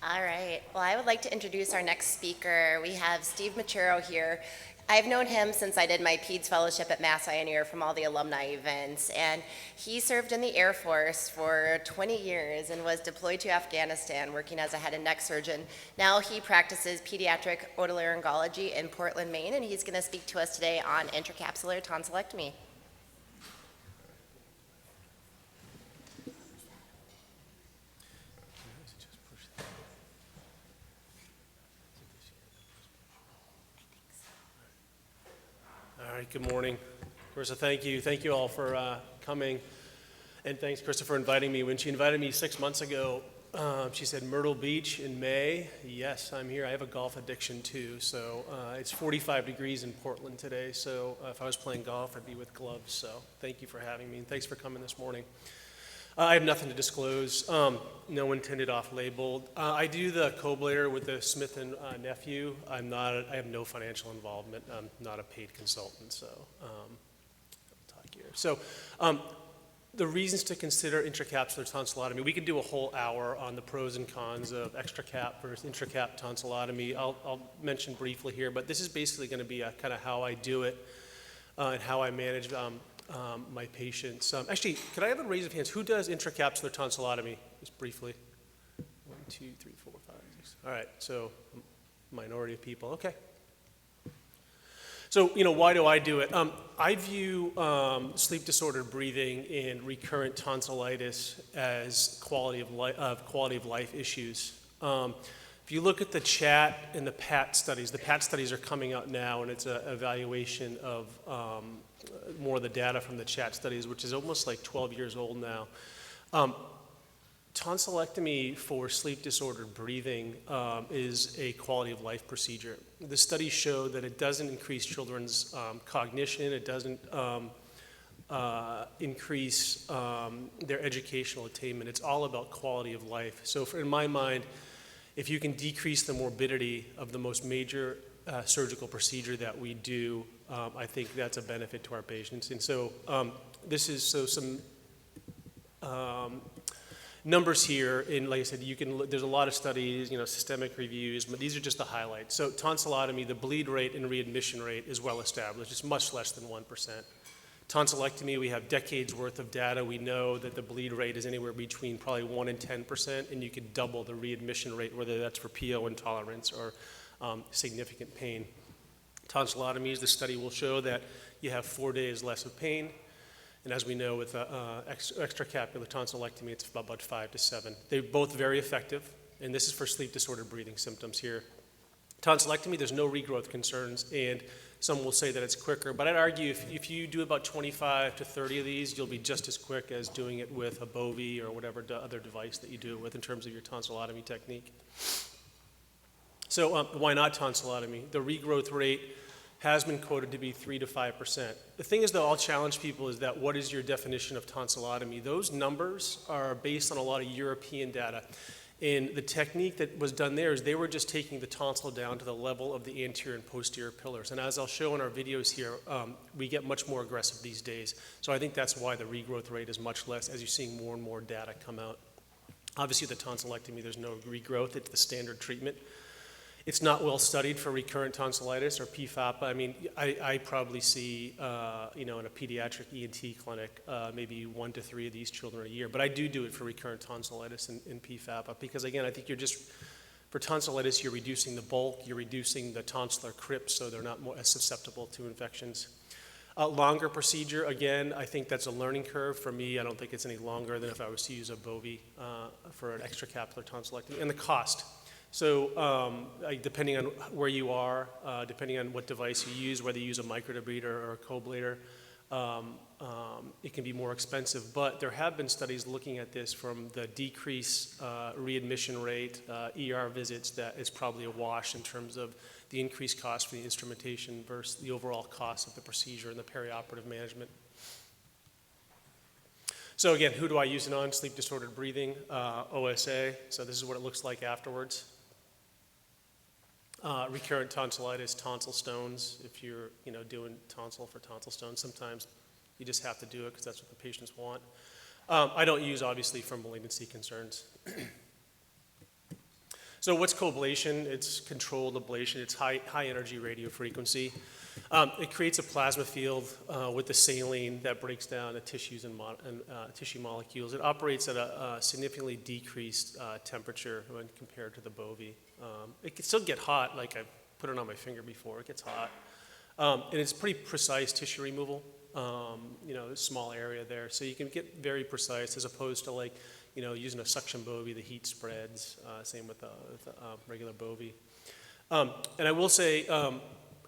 All right. Well, I would like to introduce our next speaker. We have Steve Machero here. I've known him since I did my PEDS fellowship at Mass Ioneer from all the alumni events, and he served in the Air Force for 20 years and was deployed to Afghanistan working as a head and neck surgeon. Now he practices pediatric otolaryngology in Portland, Maine, and he's going to speak to us today on intracapsular tonsillectomy. All right, good morning. Carissa, thank you all for coming. And thanks, Carissa, for inviting me. When she invited me 6 months ago, she said, Myrtle Beach in May. Yes, I'm here. I have a golf addiction too. So it's 45 degrees in Portland today. So if I was playing golf, I'd be with gloves. So thank you for having me. And thanks for coming this morning. I have nothing to disclose, no intended off-label. I do the co-blader with the Smith and nephew. I have no financial involvement. I'm not a paid consultant, so I'll talk here. So the reasons to consider intracapsular tonsillotomy, we could do a whole hour on the pros and cons of extracap versus intracap tonsillotomy. I'll mention briefly here, but this is basically going to be kind of how I do it and how I manage my patients. Actually, could I have a raise of hands? Who does intracapsular tonsillotomy? Just briefly. 1, 2, 3, 4, 5, 6. All right, so minority of people. Okay. So, why do I do it? I view sleep disordered breathing and recurrent tonsillitis as quality of life issues. If you look at the CHAT and the PAT studies are coming out now, and it's an evaluation of more of the data from the CHAT studies, which is almost like 12 years old now. Tonsillectomy for sleep disordered breathing is a quality of life procedure. The studies show that it doesn't increase children's cognition, it doesn't increase their educational attainment. It's all about quality of life. So in my mind, if you can decrease the morbidity of the most major surgical procedure that we do, I think that's a benefit to our patients. And so some numbers here. And like I said, there's a lot of studies, systemic reviews, but these are just the highlights. So tonsillotomy, the bleed rate and readmission rate is well established. It's much less than 1%. Tonsillectomy, we have decades worth of data. We know that the bleed rate is anywhere between probably 1 and 10%, and you could double the readmission rate, whether that's for PO intolerance or significant pain. Tonsillotomies, the study will show that you have 4 days less of pain. And as we know with extracapular tonsillectomy, it's about 5 to 7. They're both very effective, and this is for sleep disordered breathing symptoms here. Tonsillectomy, there's no regrowth concerns, and some will say that it's quicker, but I'd argue if you do about 25 to 30 of these, you'll be just as quick as doing it with a Bovie or whatever other device that you do it with in terms of your tonsillotomy technique. So why not tonsillotomy? The regrowth rate has been quoted to be 3 to 5%. The thing is, though, I'll challenge people is that what is your definition of tonsillotomy? Those numbers are based on a lot of European data. And the technique that was done there is they were just taking the tonsil down to the level of the anterior and posterior pillars. And as I'll show in our videos here, we get much more aggressive these days. So I think that's why the regrowth rate is much less as you're seeing more and more data come out. Obviously, the tonsillectomy, there's no regrowth. It's the standard treatment. It's not well studied for recurrent tonsillitis or PFAPA. I mean, I probably see, in a pediatric ENT clinic, maybe 1 to 3 of these children a year. But I do it for recurrent tonsillitis and PFAPA because, again, I think for tonsillitis, you're reducing the bulk, you're reducing the tonsillar crypts so they're not as susceptible to infections. Longer procedure, again, I think that's a learning curve. For me, I don't think it's any longer than if I was to use a Bovie for an extracapular tonsillectomy. And the cost. So depending on where you are, depending on what device you use, whether you use a microdebrider or a co-blader, it can be more expensive. But there have been studies looking at this from the decreased readmission rate, ER visits, that is probably a wash in terms of the increased cost for the instrumentation versus the overall cost of the procedure and the perioperative management. So again, who do I use it on? Sleep disordered breathing, OSA. So this is what it looks like afterwards. Recurrent tonsillitis, tonsil stones. If you're doing tonsil for tonsil stones, sometimes you just have to do it because that's what the patients want. I don't use, obviously, for malignancy concerns. So what's coablation? It's controlled ablation. It's high energy radio frequency. It creates a plasma field with the saline that breaks down the tissues and tissue molecules. It operates at a significantly decreased temperature when compared to the Bovi. It can still get hot, like I put it on my finger before. It gets hot. And it's pretty precise tissue removal, a small area there. So you can get very precise as opposed to like, using a suction Bovi, the heat spreads, same with the regular Bovi. And I will say,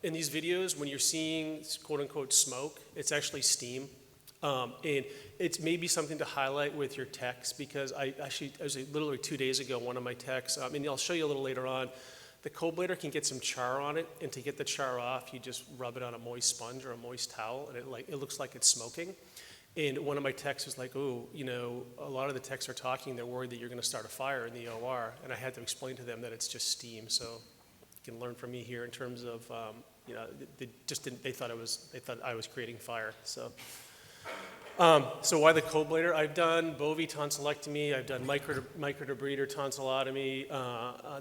in these videos, when you're seeing quote unquote smoke, it's actually steam. And it's maybe something to highlight with your techs because I was literally 2 days ago, one of my techs, and I'll show you a little later on, the cold-blader can get some char on it, and to get the char off, you just rub it on a moist sponge or a moist towel, and it looks like it's smoking. And one of my techs was like, oh, a lot of the techs are talking, they're worried that you're going to start a fire in the OR, and I had to explain to them that it's just steam. So you can learn from me here in terms of, they thought I was creating fire. So why the cold-blader? I've done Bovi tonsillectomy. I've done microdebrider tonsillotomy.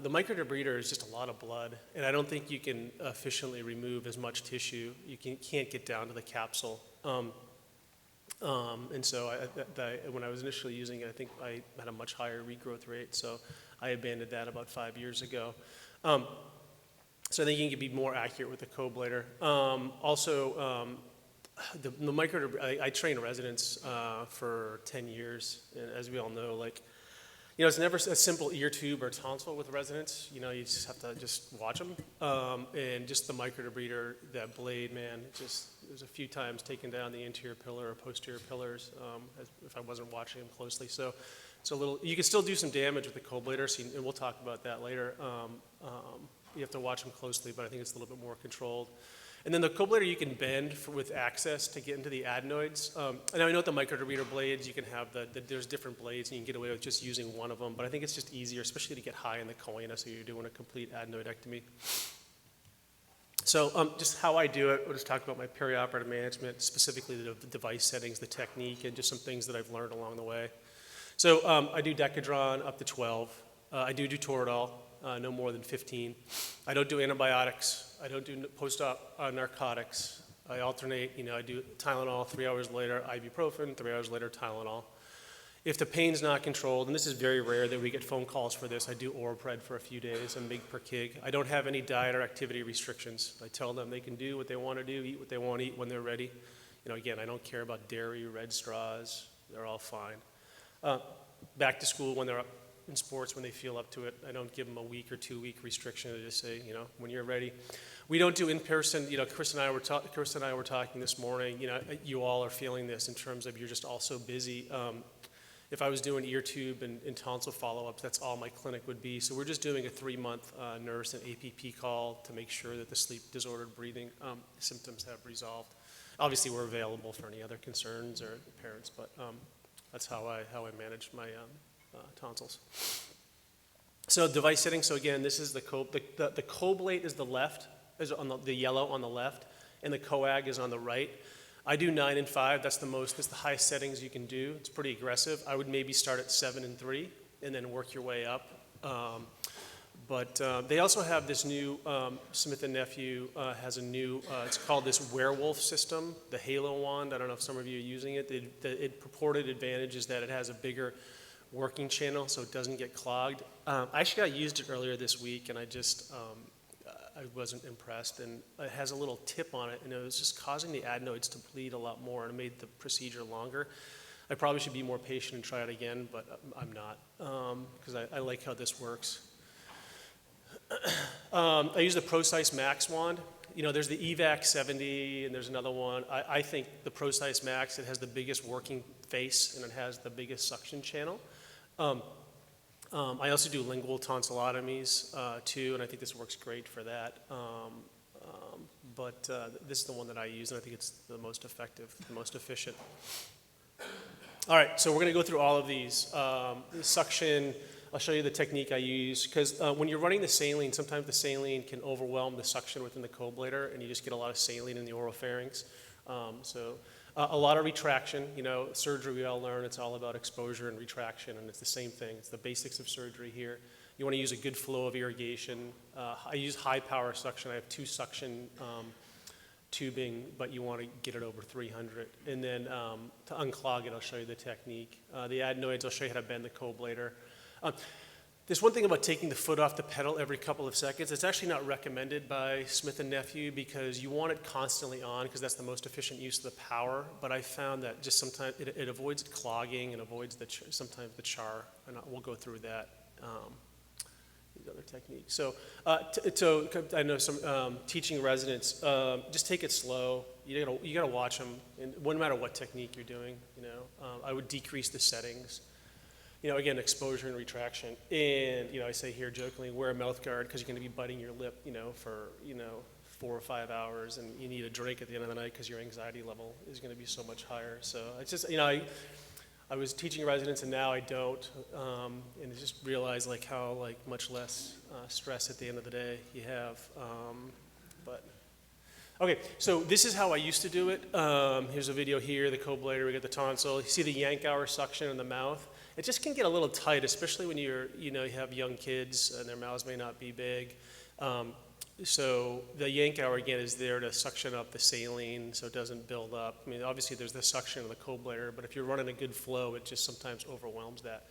The microdebrider is just a lot of blood, and I don't think you can efficiently remove as much tissue. You can't get down to the capsule. And so when I was initially using it, I think I had a much higher regrowth rate, so I abandoned that about 5 years ago. So I think you can be more accurate with the cold-blader. The microdebrider, I trained residents for 10 years, and as we all know, it's never a simple ear tube or tonsil with residents. You just have to just watch them. And just the microdebrider, that blade, man, there's a few times taken down the anterior pillar or posterior pillars if I wasn't watching them closely. So it's a little, you can still do some damage with the cold-blader, and we'll talk about that later. You have to watch them closely, but I think it's a little bit more controlled. And then the cold-blader you can bend with access to get into the adenoids. And I know with the microdebrider blades, you can have there's different blades and you can get away with just using one of them, but I think it's just easier, especially to get high in the choana, so you're doing a complete adenoidectomy. So just how I do it, we'll just talk about my perioperative management, specifically the device settings, the technique, and just some things that I've learned along the way. So I do Decadron up to 12. I do Toradol. No more than 15. I don't do antibiotics. I don't do post-op narcotics. I alternate, I do Tylenol 3 hours later, ibuprofen, 3 hours later, Tylenol. If the pain's not controlled, and this is very rare that we get phone calls for this, I do Oropred for a few days, a mg per kg. I don't have any diet or activity restrictions. I tell them they can do what they want to do, eat what they want to eat when they're ready. Again, I don't care about dairy, red straws. They're all fine. Back to school when they're up in sports, when they feel up to it. I don't give them a week or 2 week restriction. I just say, when you're ready. We don't do in-person. Chris and I were talking this morning. You all are feeling this in terms of you're just all so busy. If I was doing ear tube and tonsil follow-ups, that's all my clinic would be. So we're just doing a 3-month nurse and APP call to make sure that the sleep disordered breathing symptoms have resolved. Obviously, we're available for any other concerns or parents, but that's how I manage my tonsils. So device setting. So again, this is the coblate is the left, is on the yellow on the left, and the coag is on the right. I do 9 and 5. That's the highest settings you can do. It's pretty aggressive. I would maybe start at 7 and 3, and then work your way up. But they also have this new, Smith & Nephew has a new, it's called this werewolf system, the Halo wand. I don't know if some of you are using it. The purported advantage is that it has a bigger working channel so it doesn't get clogged. I actually used it earlier this week, and I wasn't impressed. And it has a little tip on it, and it was just causing the adenoids to bleed a lot more, and it made the procedure longer. I probably should be more patient and try it again, but I'm not, because I like how this works. I use the ProSize Max wand. There's the EVAC 70, and there's another one. I think the ProSize Max, it has the biggest working face, and it has the biggest suction channel. I also do lingual tonsillotomies too, and I think this works great for that. But this is the one that I use, and I think it's the most effective, the most efficient. All right, so we're going to go through all of these. The suction, I'll show you the technique I use, because when you're running the saline, sometimes the saline can overwhelm the suction within the cold-blader, and you just get a lot of saline in the oropharynx. A lot of retraction. Surgery we all learn, it's all about exposure and retraction, and it's the same thing. It's the basics of surgery here. You want to use a good flow of irrigation. I use high power suction. I have 2 suction tubing, but you want to get it over 300. And then to unclog it, I'll show you the technique. The adenoids, I'll show you how to bend the co-blader. There's one thing about taking the foot off the pedal every couple of seconds. It's actually not recommended by Smith & Nephew because you want it constantly on because that's the most efficient use of the power. But I found that just sometimes it avoids clogging and avoids sometimes the char, and we'll go through that. These other techniques. So I know some teaching residents, just take it slow. You gotta watch them, and no matter what technique you're doing. I would decrease the settings. Again, exposure and retraction. And, I say here jokingly, wear a mouth guard because you're going to be biting your lip, for, 4 or 5 hours, and you need a drink at the end of the night because your anxiety level is going to be so much higher. So it's just, I was teaching residents and now I don't, and I just realized how much less stress at the end of the day you have. Okay, so this is how I used to do it. Here's a video here, the co-blader, we get the tonsil. You see the yank hour suction in the mouth. It just can get a little tight, especially when you have young kids and their mouths may not be big. So the yank hour, again, is there to suction up the saline so it doesn't build up. I mean, obviously there's the suction of the co-blader, but if you're running a good flow, it just sometimes overwhelms that.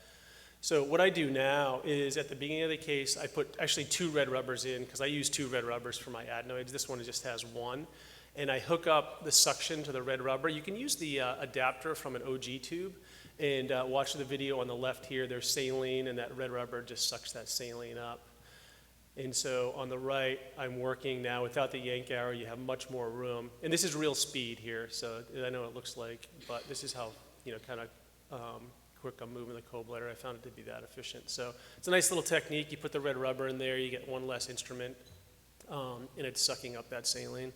So what I do now is at the beginning of the case, I put actually 2 red rubbers in because I use 2 red rubbers for my adenoids. This one just has 1. And I hook up the suction to the red rubber. You can use the adapter from an OG tube. And watch the video on the left here. There's saline, and that red rubber just sucks that saline up. And so on the right, I'm working now without the yank hour. You have much more room. And this is real speed here, so I know what it looks like, but this is how, kind of quick I'm moving the co-blader. I found it to be that efficient. So it's a nice little technique. You put the red rubber in there, you get one less instrument, and it's sucking up that saline.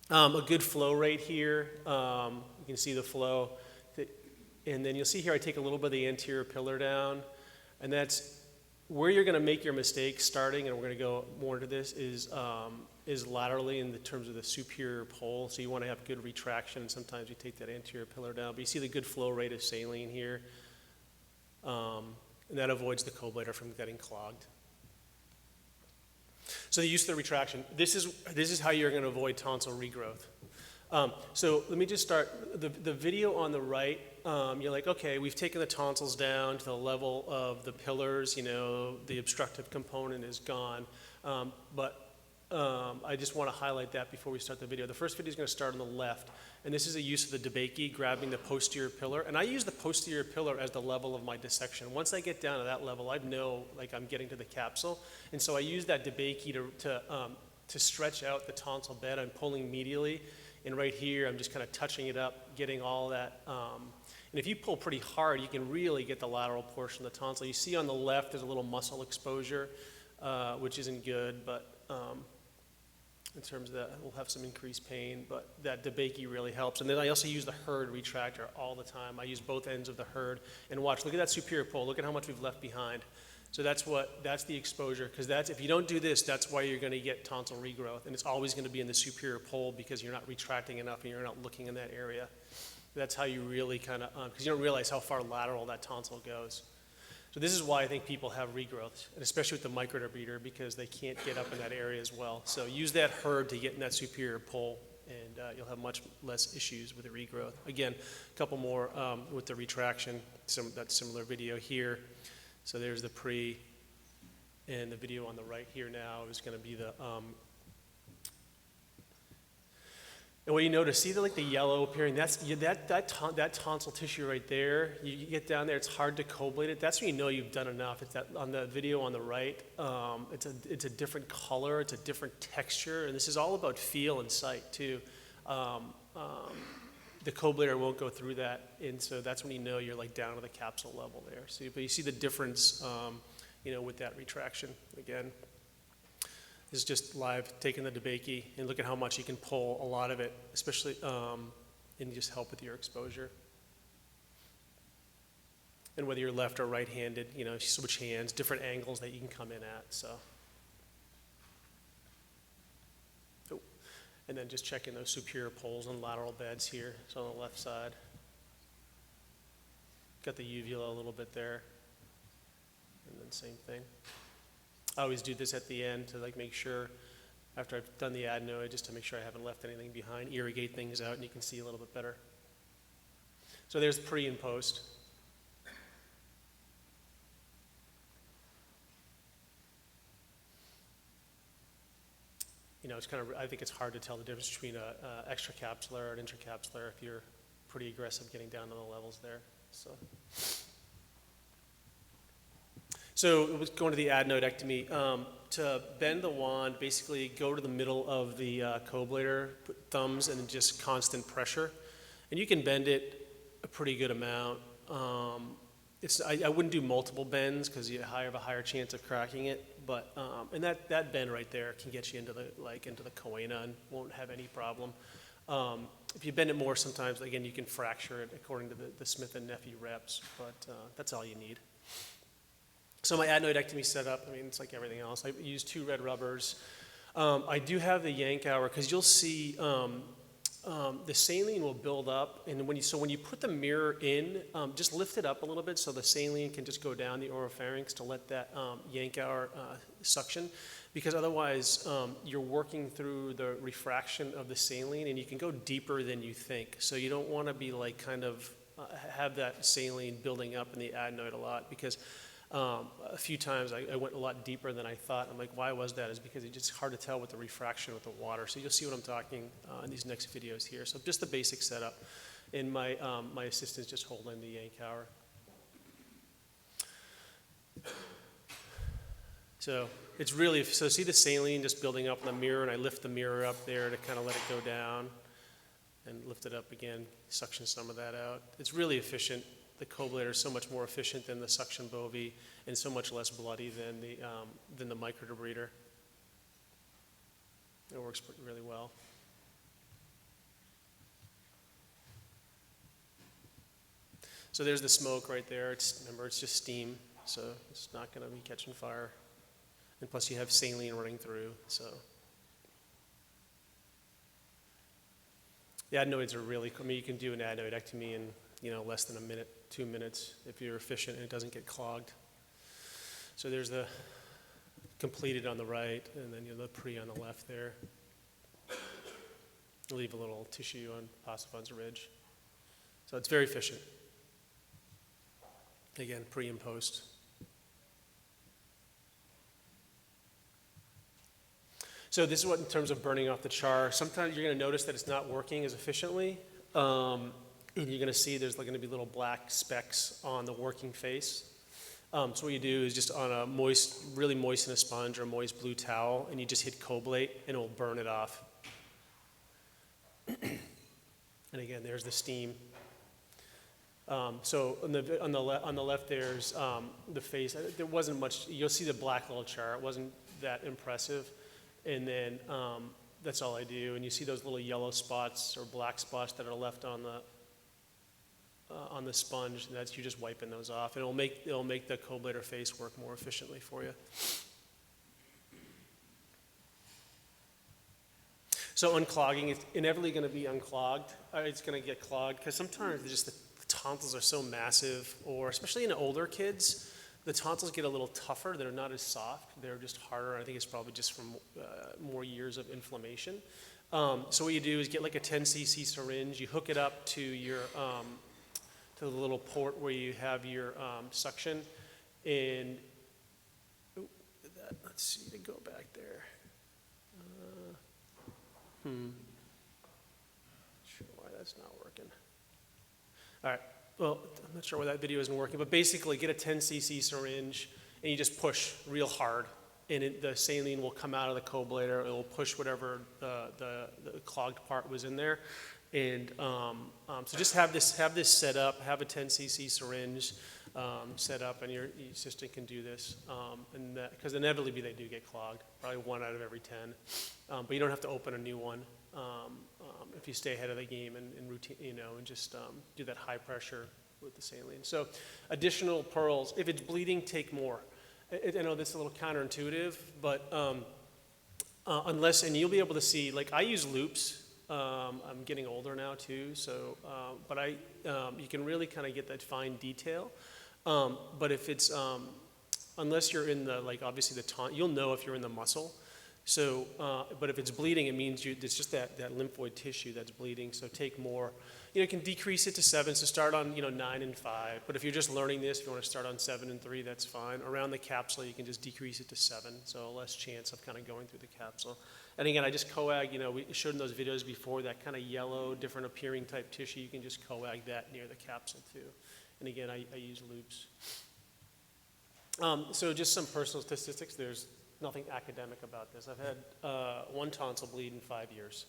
A good flow rate here. You can see the flow. And then you'll see here I take a little bit of the anterior pillar down, and that's where you're going to make your mistake starting, and we're going to go more into this, is laterally in the terms of the superior pole. So you want to have good retraction, and sometimes you take that anterior pillar down. But you see the good flow rate of saline here, and that avoids the co-blader from getting clogged. So the use of the retraction. This is how you're going to avoid tonsil regrowth. So let me just start, the video on the right, you're like, okay, we've taken the tonsils down to the level of the pillars, the obstructive component is gone, but I just want to highlight that before we start the video. The first video is going to start on the left, and this is a use of the DeBakey, grabbing the posterior pillar, and I use the posterior pillar as the level of my dissection. Once I get down to that level, I know I'm getting to the capsule, and so I use that DeBakey to stretch out the tonsil bed. I'm pulling medially. And right here, I'm just kind of touching it up, getting all that. And if you pull pretty hard, you can really get the lateral portion of the tonsil. You see on the left, there's a little muscle exposure, which isn't good, but in terms of that, we'll have some increased pain, but that DeBakey really helps. And then I also use the herd retractor all the time. I use both ends of the herd. And watch, look at that superior pole. Look at how much we've left behind. So that's the exposure, because if you don't do this, that's why you're going to get tonsil regrowth, and it's always going to be in the superior pole because you're not retracting enough and you're not looking in that area. That's how you really kind of, because you don't realize how far lateral that tonsil goes. So this is why I think people have regrowth, and especially with the microderbeater, because they can't get up in that area as well. So use that herd to get in that superior pole, and you'll have much less issues with the regrowth. Again, a couple more with the retraction, that similar video here. So there's the pre, and the video on the right here now is going to be the, and what you notice, see the yellow appearing, that tonsil tissue right there, you get down there, it's hard to co-blade it. That's when you know you've done enough. It's that on the video on the right, it's a different color, it's a different texture, and this is all about feel and sight too. The co-blader won't go through that, and so that's when you know you're down to the capsule level there. So, but you see the difference, with that retraction. Again, this is just live, taking the DeBakey, and look at how much you can pull a lot of it, especially, and just help with your exposure. And whether you're left or right-handed, switch hands, different angles that you can come in at. So. And then just checking those superior poles and lateral beds here. So on the left side. Got the uvula a little bit there. and then same thing. I always do this at the end to like make sure, after I've done the adenoid, just to make sure I haven't left anything behind, irrigate things out, and you can see a little bit better. So there's pre and post. You know, it's kind of, I think it's hard to tell the difference between a extracapsular and intracapsular if you're pretty aggressive getting down to the levels there. So it was going to the adenoidectomy. To bend the wand, basically go to the middle of the co-ablator, put thumbs, and just constant pressure. And you can bend it a pretty good amount. I wouldn't do multiple bends because you have a higher chance of cracking it. But and that bend right there can get you into the choana and won't have any problem. If you bend it more, sometimes again you can fracture it according to the Smith and Nephew reps. But that's all you need. So my adenoidectomy setup, I mean, it's like everything else. I use 2 red rubbers. I do have the yank hour because you'll see the saline will build up, and when you put the mirror in, just lift it up a little bit so the saline can just go down the oropharynx to let that yank hour suction, because otherwise you're working through the refraction of the saline, and you can go deeper than you think. So you don't want to be like kind of have that saline building up in the adenoid a lot, because a few times I went a lot deeper than I thought. I'm like, why was that? It's because it's just hard to tell with the refraction with the water. So you'll see what I'm talking in these next videos here. So just the basic setup. And my assistant's just holding the yank hour. So it's really, so see the saline just building up in the mirror, and I lift the mirror up there to kind of let it go down and lift it up again, suction some of that out. It's really efficient. The co-ablator is so much more efficient than the suction bovie and so much less bloody than the microdebrider. It works really well. So there's the smoke right there. Remember, it's just steam, so it's not going to be catching fire. And plus you have saline running through, so. The adenoids are really, I mean, you can do an adenoidectomy in less than a minute, 2 minutes, if you're efficient and it doesn't get clogged. So there's the completed on the right, and then the pre on the left there. Leave a little tissue on Passafon's ridge. So it's very efficient. Again, pre and post. So this is what, in terms of burning off the char, sometimes you're going to notice that it's not working as efficiently. And you're going to see there's going to be little black specks on the working face. So what you do is just on a really moisten a sponge or a moist blue towel, and you just hit co-ablate, and it will burn it off. And again, there's the steam. So on the left, there's the face. There wasn't much. You'll see the black little char. It wasn't that impressive. And then that's all I do. And you see those little yellow spots or black spots that are left on the sponge, and that's you just wiping those off, and it'll make the co-ablator face work more efficiently for you. So unclogging, it's inevitably going to be unclogged. It's going to get clogged because sometimes just the tonsils are so massive, or especially in older kids, the tonsils get a little tougher. They're not as soft. They're just harder. I think it's probably just from more years of inflammation. So what you do is get like a 10 cc syringe. You hook it up to your to the little port where you have your suction, and let's see to go back there. Sure why that's not working. All right. Well, I'm not sure why that video isn't working, but basically get a 10 cc syringe and you just push real hard, and the saline will come out of the co-ablator. It will push whatever the clogged part was in there. And so just have this set up, have a 10 cc syringe set up, and your assistant can do this. And because inevitably they do get clogged, probably 1 out of every 10. But you don't have to open a new one if you stay ahead of the game and routine, and just do that high pressure with the saline. So additional pearls, if it's bleeding, take more. I know this is a little counterintuitive, but and you'll be able to see, like I use loops. I'm getting older now too, so but you can really kind of get that fine detail. But if it's unless you're in the, like obviously you'll know if you're in the muscle. So, but if it's bleeding, it means it's just that lymphoid tissue that's bleeding. So take more. You can decrease it to 7, so start on 9 and 5. But if you're just learning this, if you want to start on 7 and 3, that's fine. Around the capsule, you can just decrease it to 7, so less chance of kind of going through the capsule. And again, I just coag, we showed in those videos before, that kind of yellow, different appearing type tissue, you can just coag that near the capsule too. And again, I use loops. So just some personal statistics. There's nothing academic about this. I've had 1 tonsil bleed in 5 years.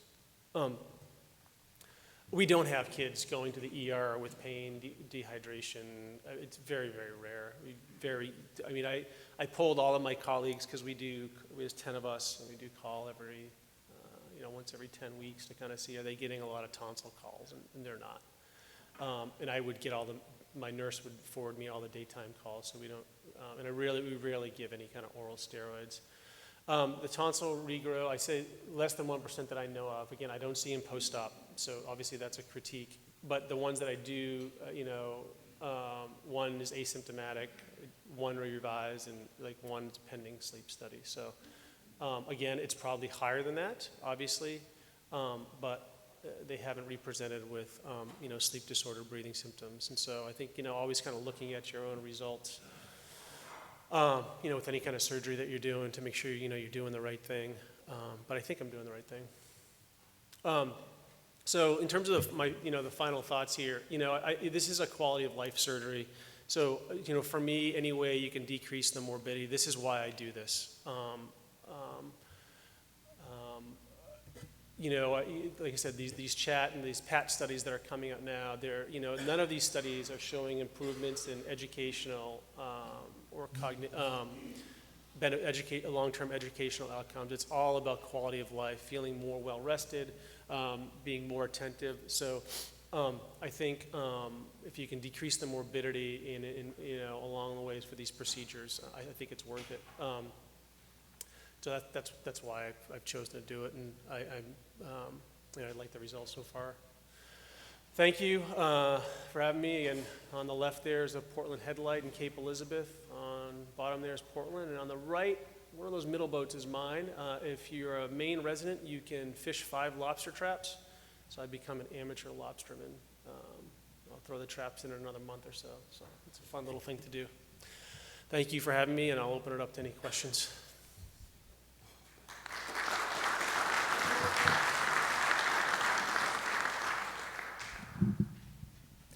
We don't have kids going to the ER with pain, dehydration. It's very, very rare. I polled all of my colleagues because there's 10 of us, and we do call every, once every 10 weeks to kind of see, are they getting a lot of tonsil calls, and they're not. And I would get my nurse would forward me all the daytime calls, so we don't, and we rarely give any kind of oral steroids. The tonsil regrow, I say less than 1% that I know of. Again, I don't see in post-op, so obviously that's a critique. But the ones that I do, one is asymptomatic, one revised, and like one's pending sleep study. So again, it's probably higher than that, obviously, but they haven't represented with, sleep disorder breathing symptoms. And so I think, always kind of looking at your own results. With any kind of surgery that you're doing to make sure, you're doing the right thing. But I think I'm doing the right thing. So in terms of the final thoughts here, this is a quality of life surgery. So, for me, any way you can decrease the morbidity, this is why I do this. Like I said, these chat and these PAT studies that are coming up now, none of these studies are showing improvements in educational or long-term educational outcomes. It's all about quality of life, feeling more well-rested, being more attentive. So I think if you can decrease the morbidity along the ways for these procedures, I think it's worth it. So that's why I've chosen to do it, and I like the results so far. Thank you for having me. And on the left there is a Portland Headlight in Cape Elizabeth. On the bottom there is Portland, and on the right, one of those middle boats is mine. If you're a Maine resident, you can fish 5 lobster traps. So I've become an amateur lobsterman. I'll throw the traps in another month or so. So it's a fun little thing to do. Thank you for having me, and I'll open it up to any questions.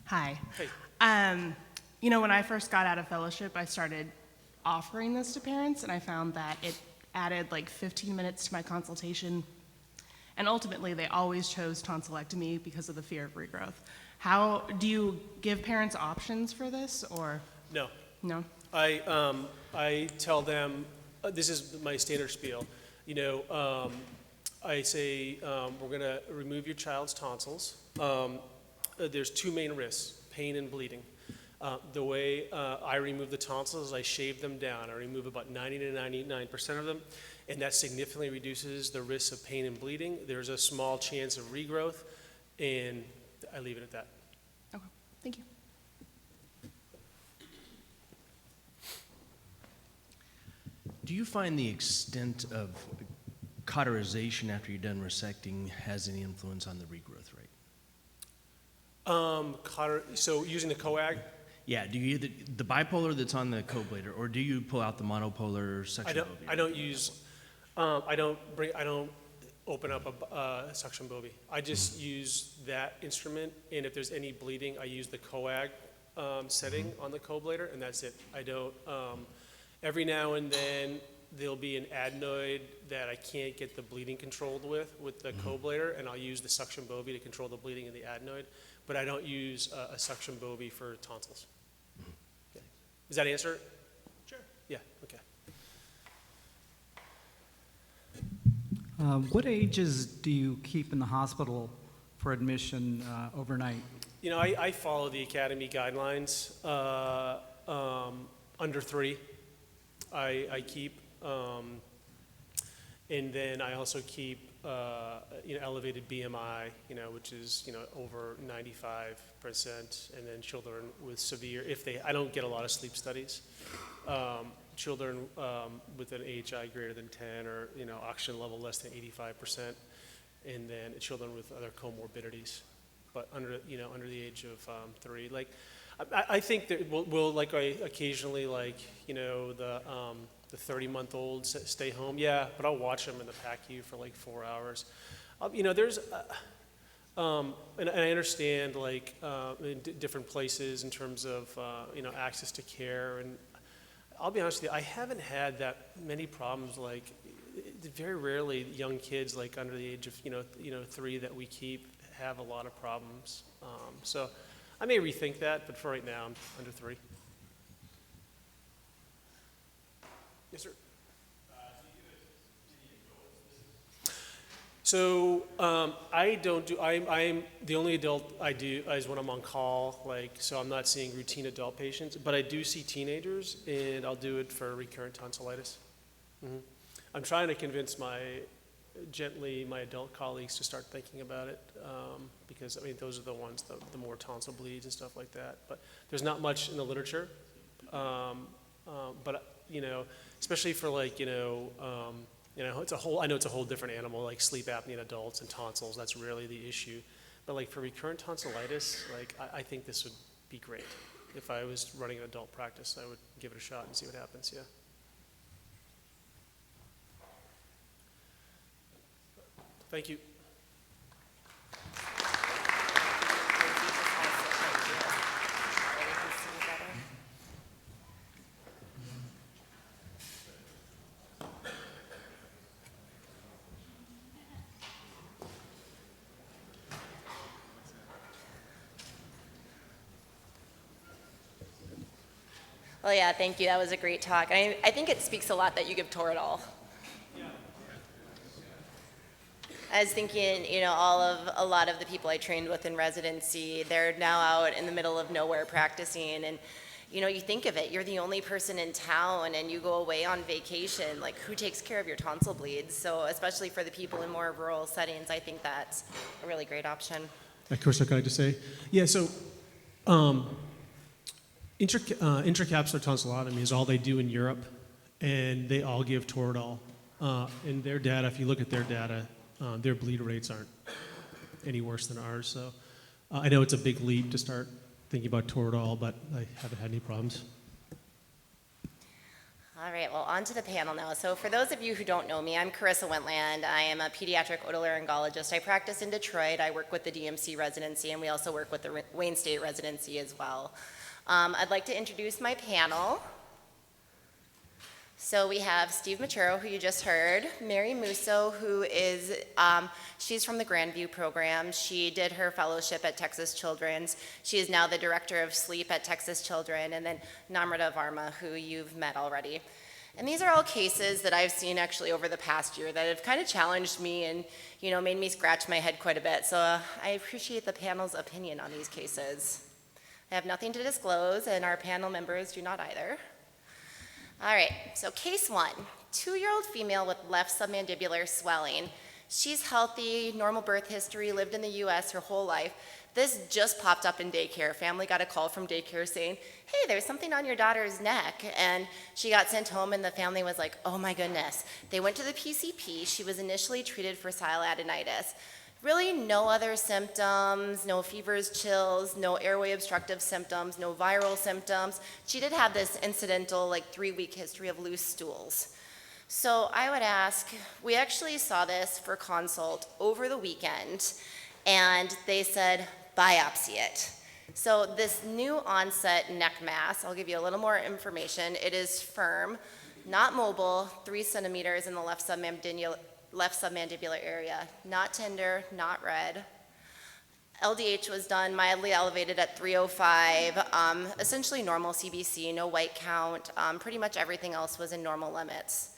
Hi. Hey. When I first got out of fellowship, I started offering this to parents, and I found that it added like 15 minutes to my consultation. And ultimately, they always chose tonsillectomy because of the fear of regrowth. How do you give parents options for this, or? No. No? I tell them, this is my standard spiel. I say, we're going to remove your child's tonsils. There's 2 main risks, pain and bleeding. The way I remove the tonsils is I shave them down. I remove about 90 to 99% of them, and that significantly reduces the risk of pain and bleeding. There's a small chance of regrowth, and I leave it at that. Okay, thank you. Do you find the extent of cauterization after you're done resecting has any influence on the regrowth rate? So using the coag? Yeah, do you the bipolar that's on the co-blader, or do you pull out the monopolar suction bovie? I don't open up a suction bovie. I just use that instrument, and if there's any bleeding, I use the coag setting on the co-blader, and that's it. I don't, every now and then, there'll be an adenoid that I can't get the bleeding controlled with the co-blader, and I'll use the suction bovie to control the bleeding in the adenoid, but I don't use a suction bovie for tonsils. Okay. Does that answer it? Sure. Yeah, okay. What ages do you keep in the hospital for admission overnight? I follow the academy guidelines. Under 3, I keep, and then I also keep elevated BMI, which is over 95%, and then children with severe. I don't get a lot of sleep studies, children with an AHI greater than 10 or, oxygen level less than 85%, and then children with other comorbidities, but under the age of 3. Like, I think that we'll like occasionally, like, the 30-month-olds stay home. Yeah, but I'll watch them in the PACU for like 4 hours. There's, and I understand, like, in different places in terms of, access to care. And I'll be honest with you, I haven't had that many problems. Like, very rarely young kids, like, under the age of, 3 that we keep have a lot of problems. So I may rethink that, but for right now, I'm under 3. Yes, sir. So I don't do, I'm the only adult I do is when I'm on call, like, so I'm not seeing routine adult patients, but I do see teenagers, and I'll do it for recurrent tonsillitis. I'm trying to convince my adult colleagues to start thinking about it, because, I mean, those are the ones, the more tonsil bleeds and stuff like that, but there's not much in the literature, but, especially for, like, it's I know it's a whole different animal, like sleep apnea in adults and tonsils, that's rarely the issue. But, like, for recurrent tonsillitis, like, I think this would be great. If I was running an adult practice, I would give it a shot and see what happens, yeah. Thank you. Well, yeah, thank you. That was a great talk. I think it speaks a lot that you give Toradol. I was thinking, a lot of the people I trained with in residency, they're now out in the middle of nowhere practicing, and you think of it, you're the only person in town and you go away on vacation, like, who takes care of your tonsil bleeds? So especially for the people in more rural settings, I think that's a really great option. Of course, can I just say? Yeah, so intracapsular tonsillotomy is all they do in Europe, and they all give Toradol. In their data, if you look at their data, their bleed rates aren't any worse than ours. So I know it's a big leap to start thinking about Toradol, but I haven't had any problems. All right, well, on to the panel now. So for those of you who don't know me, I'm Carissa Wentland. I am a pediatric otolaryngologist. I practice in Detroit. I work with the DMC residency, and we also work with the Wayne State residency as well. I'd like to introduce my panel. So we have Steve Machero, who you just heard, Mary Musso, who is, she's from the Grandview program. She did her fellowship at Texas Children's. She is now the director of sleep at Texas Children, and then Namrata Varma, who you've met already. And these are all cases that I've seen actually over the past year that have kind of challenged me and, made me scratch my head quite a bit. So I appreciate the panel's opinion on these cases. I have nothing to disclose, and our panel members do not either. All right, so case 1, 2-year-old female with left submandibular swelling. She's healthy, normal birth history, lived in the US her whole life. This just popped up in daycare. Family got a call from daycare saying, hey, there's something on your daughter's neck. And she got sent home, and the family was like, oh my goodness. They went to the PCP. She was initially treated for sialadenitis. Really no other symptoms, no fevers, chills, no airway obstructive symptoms, no viral symptoms. She did have this incidental, 3-week history of loose stools. So I would ask, we actually saw this for consult over the weekend, and they said, biopsy it. So this new onset neck mass, I'll give you a little more information. It is firm, not mobile, 3 centimeters in the left submandibular area, not tender, not red. LDH was done mildly elevated at 305, essentially normal CBC, no white count, pretty much everything else was in normal limits.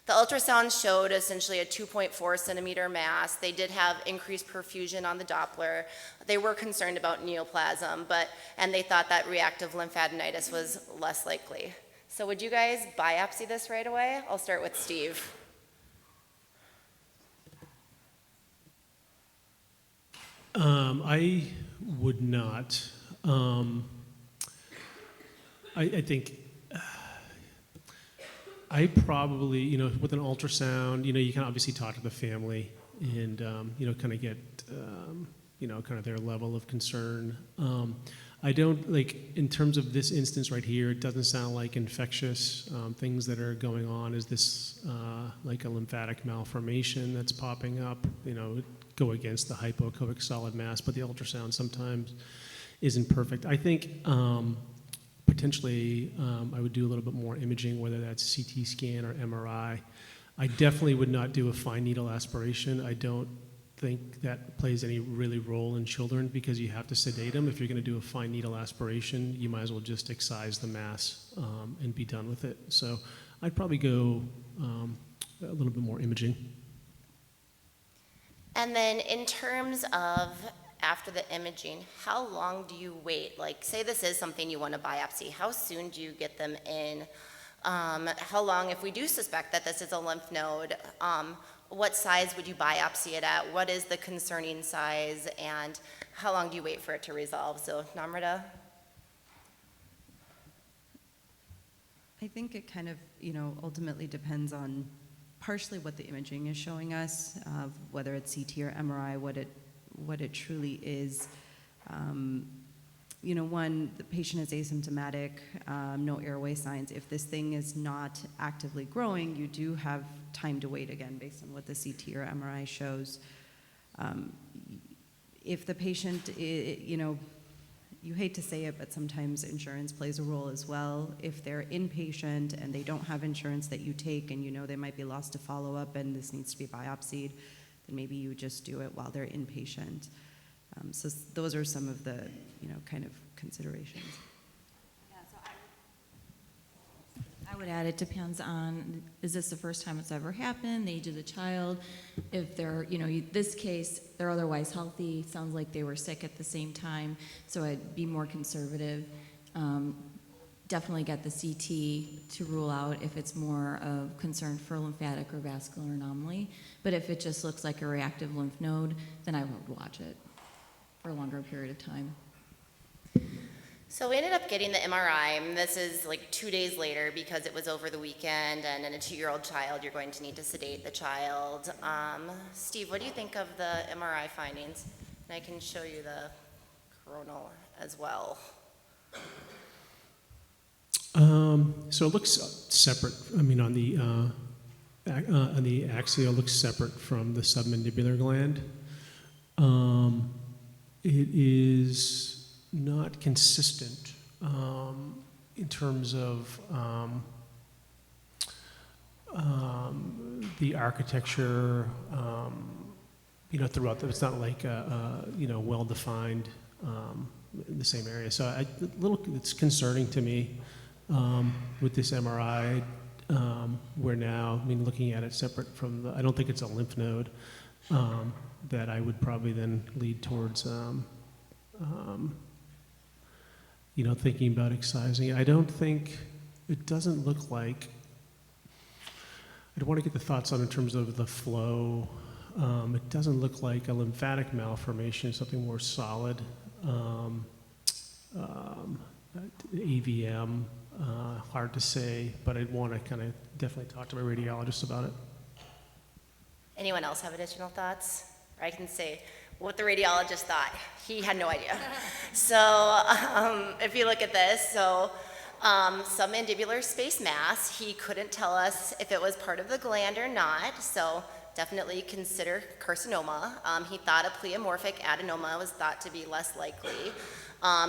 The ultrasound showed essentially a 2.4 centimeter mass. They did have increased perfusion on the Doppler. They were concerned about neoplasm, and they thought that reactive lymphadenitis was less likely. So would you guys biopsy this right away? I'll start with Steve. I would not. I think I probably, with an ultrasound, you can obviously talk to the family and, kind of get, kind of their level of concern. I don't, in terms of this instance right here, it doesn't sound like infectious things that are going on. Is this like a lymphatic malformation that's popping up? Go against the hypoechoic solid mass, but the ultrasound sometimes isn't perfect. I think potentially I would do a little bit more imaging, whether that's CT scan or MRI. I definitely would not do a fine needle aspiration. I don't think that plays any really role in children because you have to sedate them. If you're going to do a fine needle aspiration, you might as well just excise the mass and be done with it. So I'd probably go a little bit more imaging. And then in terms of after the imaging, how long do you wait? Like, say this is something you want to biopsy, how soon do you get them in? How long, if we do suspect that this is a lymph node, what size would you biopsy it at? What is the concerning size? And how long do you wait for it to resolve? So, Namrata? I think it kind of, ultimately depends on partially what the imaging is showing us, whether it's CT or MRI, what it truly is. One, the patient is asymptomatic, no airway signs. If this thing is not actively growing, you do have time to wait again based on what the CT or MRI shows. If the patient, you hate to say it, but sometimes insurance plays a role as well. If they're inpatient and they don't have insurance that you take and they might be lost to follow-up and this needs to be biopsied, then maybe you just do it while they're inpatient. So those are some of the, kind of considerations. Yeah, so I would add it depends on, is this the first time it's ever happened, the age of the child, if they're, this case, they're otherwise healthy, sounds like they were sick at the same time, so I'd be more conservative. Definitely get the CT to rule out if it's more of concern for lymphatic or vascular anomaly, but if it just looks like a reactive lymph node, then I would watch it for a longer period of time. So we ended up getting the MRI, and this is like 2 days later because it was over the weekend, and in a 2-year-old child, you're going to need to sedate the child. Steve, what do you think of the MRI findings? And I can show you the coronal as well. So it looks separate. I mean, on the axia, it looks separate from the submandibular gland. It is not consistent in terms of the architecture, throughout. It's not like well-defined in the same area. So it's concerning to me with this MRI. We're now, looking at it separate from I don't think it's a lymph node. That I would probably then lead towards, thinking about excising it. I don't think, it doesn't look like, I'd want to get the thoughts on in terms of the flow. It doesn't look like a lymphatic malformation, something more solid. AVM, hard to say, but I'd want to kind of definitely talk to my radiologist about it. Anyone else have additional thoughts? Or I can say what the radiologist thought. He had no idea. So if you look at this, submandibular space mass, he couldn't tell us if it was part of the gland or not, so definitely consider carcinoma. He thought a pleomorphic adenoma was thought to be less likely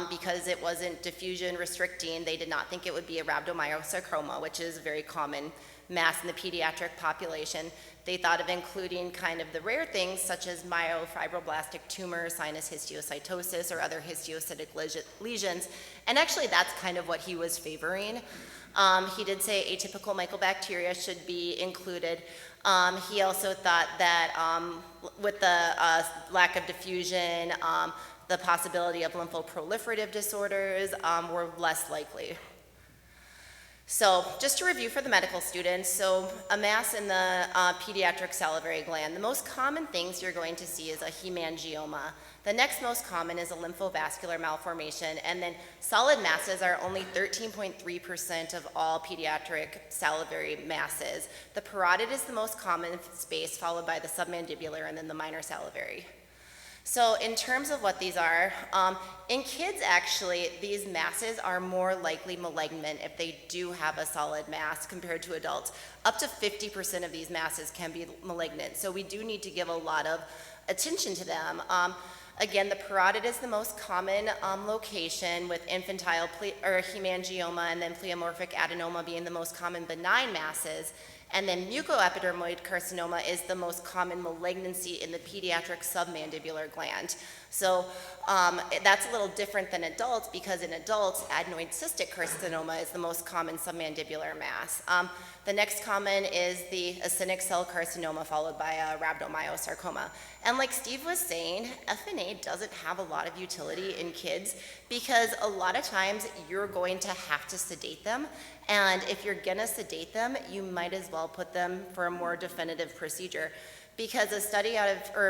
because it wasn't diffusion restricting. They did not think it would be a rhabdomyosarcoma, which is a very common mass in the pediatric population. They thought of including kind of the rare things such as myofibroblastic tumor, sinus histiocytosis, or other histiocytic lesions. And actually that's kind of what he was favoring. He did say atypical mycobacteria should be included. He also thought that with the lack of diffusion, the possibility of lymphoproliferative disorders were less likely. So just to review for the medical students, so a mass in the pediatric salivary gland, the most common things you're going to see is a hemangioma. The next most common is a lymphovascular malformation, and then solid masses are only 13.3% of all pediatric salivary masses. The parotid is the most common space, followed by the submandibular and then the minor salivary. So in terms of what these are, in kids actually, these masses are more likely malignant if they do have a solid mass compared to adults. Up to 50% of these masses can be malignant, so we do need to give a lot of attention to them. Again, the parotid is the most common location, with infantile hemangioma and then pleomorphic adenoma being the most common benign masses. And then mucoepidermoid carcinoma is the most common malignancy in the pediatric submandibular gland. So that's a little different than adults, because in adults, adenoid cystic carcinoma is the most common submandibular mass. The next common is the acinic cell carcinoma, followed by rhabdomyosarcoma. And like Steve was saying, FNA doesn't have a lot of utility in kids, because a lot of times you're going to have to sedate them. And if you're gonna sedate them, you might as well put them for a more definitive procedure, because a study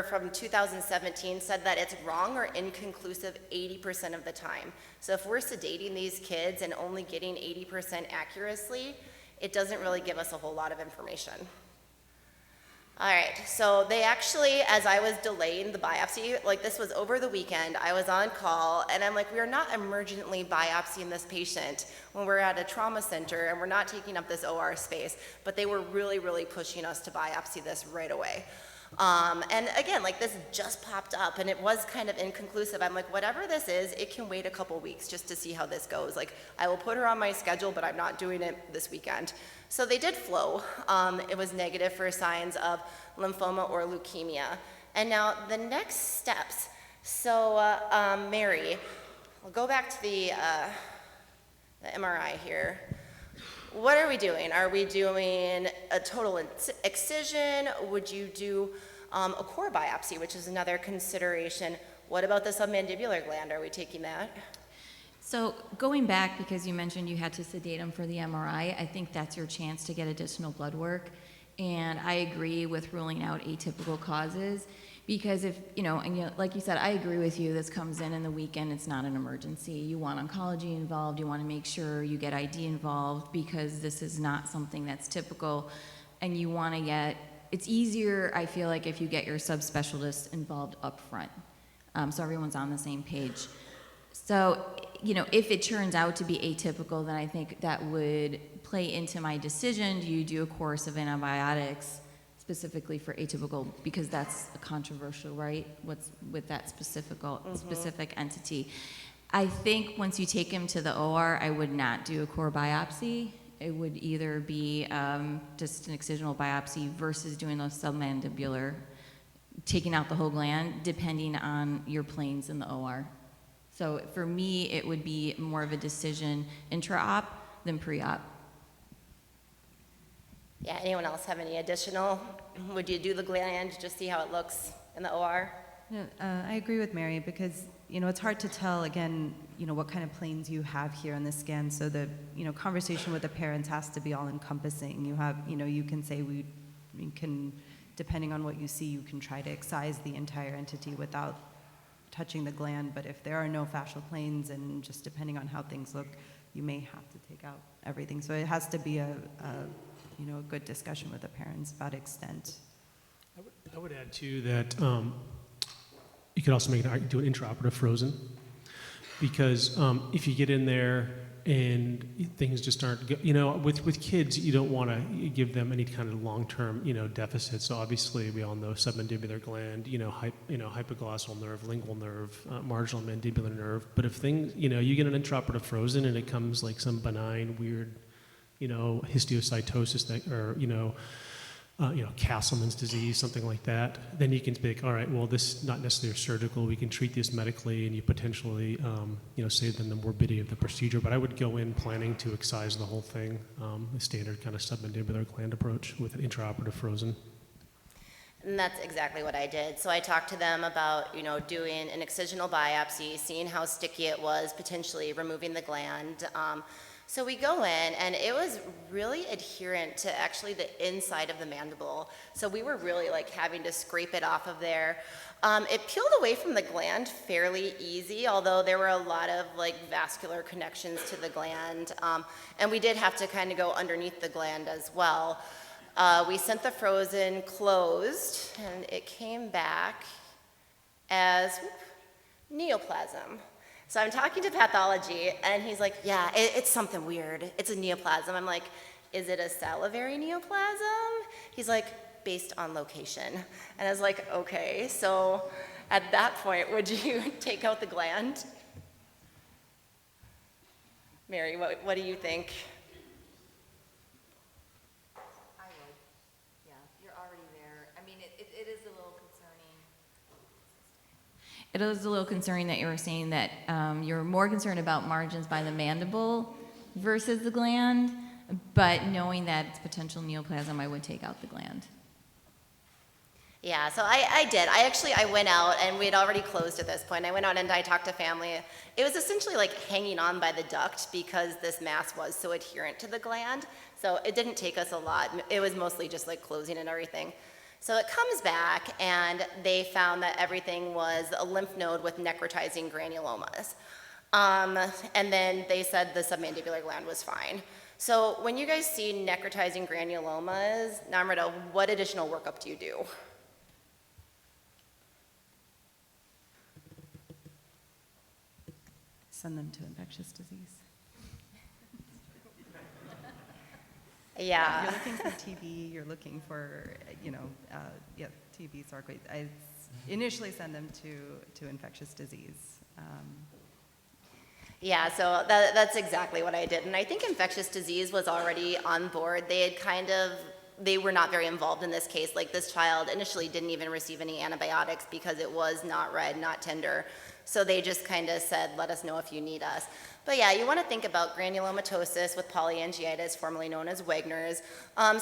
from 2017 said that it's wrong or inconclusive 80% of the time. So if we're sedating these kids and only getting 80% accuracy, it doesn't really give us a whole lot of information. All right, so they actually, as I was delaying the biopsy, like this was over the weekend, I was on call, and I'm like, we are not emergently biopsying this patient when we're at a trauma center and we're not taking up this OR space, but they were really, really pushing us to biopsy this right away. And again, like this just popped up and it was kind of inconclusive. I'm like, whatever this is, it can wait a couple weeks just to see how this goes. Like, I will put her on my schedule, but I'm not doing it this weekend. So they did flow. It was negative for signs of lymphoma or leukemia. And now the next steps. So Mary, we'll go back to the MRI here. What are we doing? Are we doing a total excision? Would you do a core biopsy, which is another consideration? What about the submandibular gland? Are we taking that? So going back, because you mentioned you had to sedate them for the MRI, I think that's your chance to get additional blood work. And I agree with ruling out atypical causes, because if, like you said, I agree with you, this comes in the weekend, it's not an emergency. You want oncology involved, you want to make sure you get ID involved, because this is not something that's typical, and you want to get, it's easier, I feel like, if you get your subspecialist involved up front, so everyone's on the same page. So, if it turns out to be atypical, then I think that would play into my decision. Do you do a course of antibiotics specifically for atypical, because that's controversial, right? What's with that specific entity. I think once you take him to the OR, I would not do a core biopsy. It would either be just an excisional biopsy versus doing those submandibular, taking out the whole gland, depending on your planes in the OR. So for me, it would be more of a decision intra-op than pre-op. Yeah, anyone else have any additional? Would you do the gland, just see how it looks in the OR? No, I agree with Mary, because it's hard to tell, again, what kind of planes you have here on the scan. So the conversation with the parents has to be all encompassing. You have, you can say we can, depending on what you see, you can try to excise the entire entity without touching the gland. But if there are no fascial planes, and just depending on how things look, you may have to take out everything. So it has to be a good discussion with the parents about extent. I would add too that you could also do an intraoperative frozen, because if you get in there and things just aren't, with kids, you don't want to give them any kind of long-term, deficit. So obviously, we all know submandibular gland, hypoglossal nerve, lingual nerve, marginal mandibular nerve. But if things, you get an intraoperative frozen and it comes like some benign, weird, histiocytosis that, or Castleman's disease, something like that, then you can think, all right, well, this is not necessarily surgical. We can treat this medically, and you potentially, save them the morbidity of the procedure. But I would go in planning to excise the whole thing, the standard kind of submandibular gland approach with an intraoperative frozen. And that's exactly what I did. So I talked to them about, doing an excisional biopsy, seeing how sticky it was, potentially removing the gland. So we go in, and it was really adherent to actually the inside of the mandible. So we were really like having to scrape it off of there. It peeled away from the gland fairly easy, although there were a lot of like vascular connections to the gland. And we did have to kind of go underneath the gland as well. We sent the frozen closed, and it came back as neoplasm. So I'm talking to pathology, and he's like, yeah, it's something weird. It's a neoplasm. I'm like, is it a salivary neoplasm? He's like, based on location. And I was like, okay. So at that point, would you take out the gland? Mary, what do you think? I would. Yeah, you're already there. I mean, it is a little concerning. It is a little concerning that you were saying that you're more concerned about margins by the mandible versus the gland, but knowing that it's potential neoplasm, I would take out the gland. Yeah, so I did. I went out, and we had already closed at this point. I went out and I talked to family. It was essentially like hanging on by the duct because this mass was so adherent to the gland. So it didn't take us a lot. It was mostly just like closing and everything. So it comes back, and they found that everything was a lymph node with necrotizing granulomas. And then they said the submandibular gland was fine. So when you guys see necrotizing granulomas, Namrata, what additional workup do you do? Send them to infectious disease. Yeah. You're looking for TB, you're looking for, TB, sarcoid. I initially send them to infectious disease. Yeah, so that's exactly what I did. And I think infectious disease was already on board. They were not very involved in this case. Like, this child initially didn't even receive any antibiotics because it was not red, not tender. So they just kind of said, let us know if you need us. But yeah, you want to think about granulomatosis with polyangiitis, formerly known as Wegener's.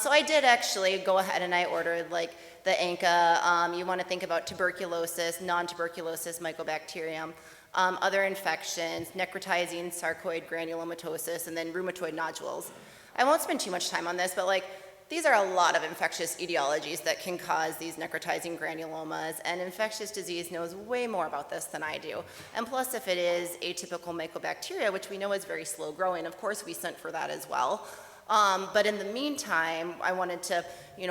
So I did actually go ahead and I ordered like the ANCA. You want to think about tuberculosis, non-tuberculosis mycobacterium, other infections, necrotizing sarcoid granulomatosis, and then rheumatoid nodules. I won't spend too much time on this, but like, these are a lot of infectious etiologies that can cause these necrotizing granulomas, and infectious disease knows way more about this than I do. And plus, if it is atypical mycobacteria, which we know is very slow growing, of course we sent for that as well. But in the meantime, I wanted to,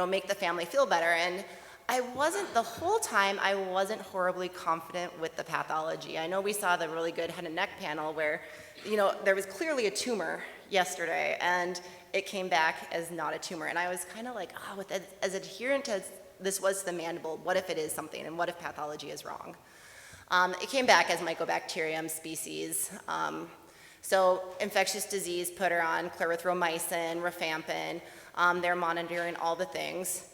make the family feel better. And the whole time, I wasn't horribly confident with the pathology. I know we saw the really good head and neck panel where, there was clearly a tumor yesterday, and it came back as not a tumor. And I was kind of like, as adherent as this was to the mandible, what if it is something, and what if pathology is wrong? It came back as Mycobacterium species. So infectious disease put her on clarithromycin, rifampin. They're monitoring all the things.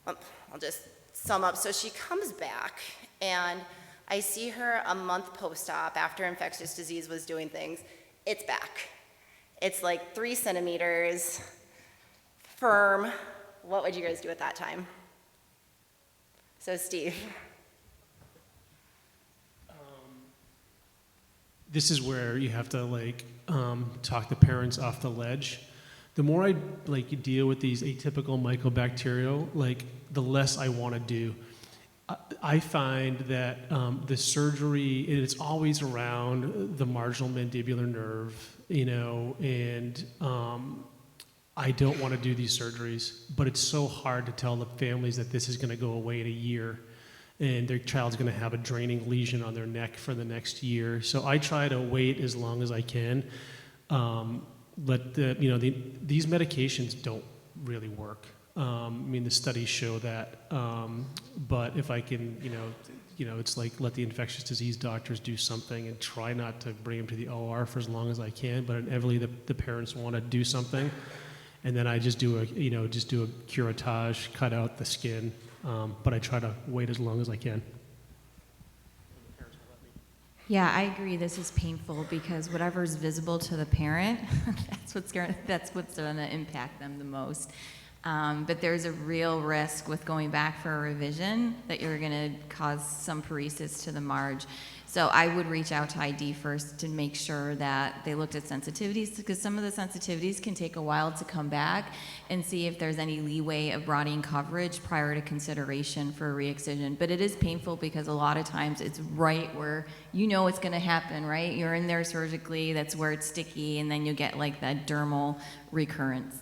I'll just sum up. So she comes back, and I see her a month post-op after infectious disease was doing things. It's back. It's like 3 centimeters, firm. What would you guys do at that time? So Steve. This is where you have to talk the parents off the ledge. The more I deal with these atypical mycobacterial, the less I want to do. I find that the surgery, it's always around the marginal mandibular nerve, and I don't want to do these surgeries, but it's so hard to tell the families that this is going to go away in a year, and their child's going to have a draining lesion on their neck for the next year. So I try to wait as long as I can. These medications don't really work. The studies show that, but if I can, it's like let the infectious disease doctors do something and try not to bring them to the OR for as long as I can. But inevitably, the parents want to do something, and then I just do a curettage, cut out the skin. But I try to wait as long as I can. Yeah, I agree. This is painful because whatever's visible to the parent, that's what's going to impact them the most. But there's a real risk with going back for a revision that you're going to cause some paresis to the marge. So I would reach out to ID first to make sure that they looked at sensitivities, because some of the sensitivities can take a while to come back, and see if there's any leeway of broadening coverage prior to consideration for a re-excision. But it is painful because a lot of times it's right where you know it's going to happen, right? You're in there surgically, that's where it's sticky, and then you get like that dermal recurrence.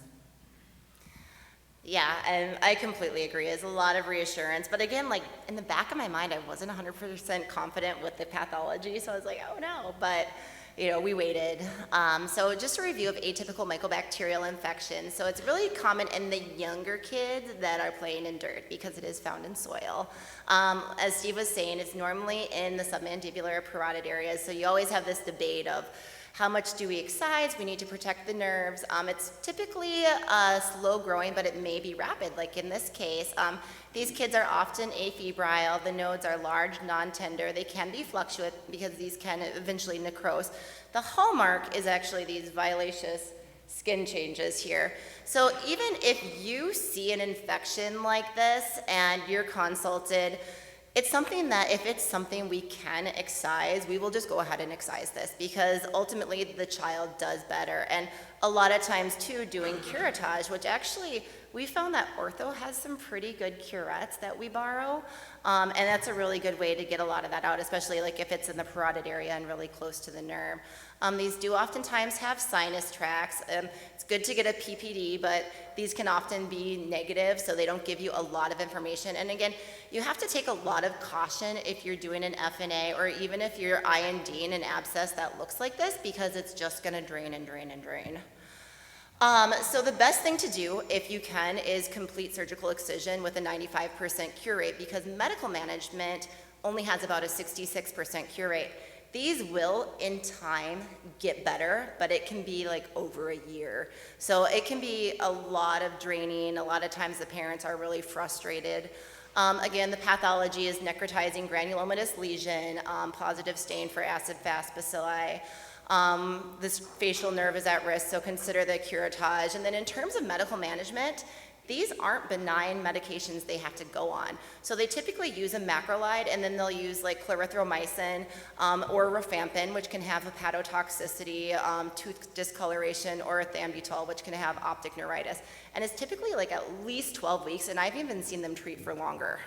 Yeah, and I completely agree. It's a lot of reassurance. But again, like in the back of my mind, I wasn't 100% confident with the pathology. So I was like, oh no. But, we waited. So just a review of atypical mycobacterial infections. So it's really common in the younger kids that are playing in dirt because it is found in soil. As Steve was saying, it's normally in the submandibular or parotid areas. So you always have this debate of how much do we excise? We need to protect the nerves. It's typically slow growing, but it may be rapid. Like in this case, these kids are often afebrile. The nodes are large, non-tender. They can be fluctuant because these can eventually necrose. The hallmark is actually these violaceous skin changes here. So even if you see an infection like this and you're consulted, it's something that if it's something we can excise, we will just go ahead and excise this, because ultimately the child does better. And a lot of times too, doing curettage, which actually we found that ortho has some pretty good curettes that we borrow. And that's a really good way to get a lot of that out, especially like if it's in the parotid area and really close to the nerve. These do oftentimes have sinus tracts. It's good to get a PPD, but these can often be negative, so they don't give you a lot of information. And again, you have to take a lot of caution if you're doing an FNA, or even if you're INDing an abscess that looks like this, because it's just gonna drain and drain and drain. So the best thing to do, if you can, is complete surgical excision with a 95% cure rate, because medical management only has about a 66% cure rate. These will, in time, get better, but it can be like over a year. So it can be a lot of draining. A lot of times the parents are really frustrated. Again, the pathology is necrotizing granulomatous lesion, positive stain for acid-fast bacilli. This facial nerve is at risk, so consider the curettage. And then in terms of medical management, these aren't benign medications they have to go on. So they typically use a macrolide, and then they'll use like clarithromycin or rifampin, which can have hepatotoxicity, tooth discoloration, or ethambutol, which can have optic neuritis. And it's typically like at least 12 weeks, and I've even seen them treat for longer.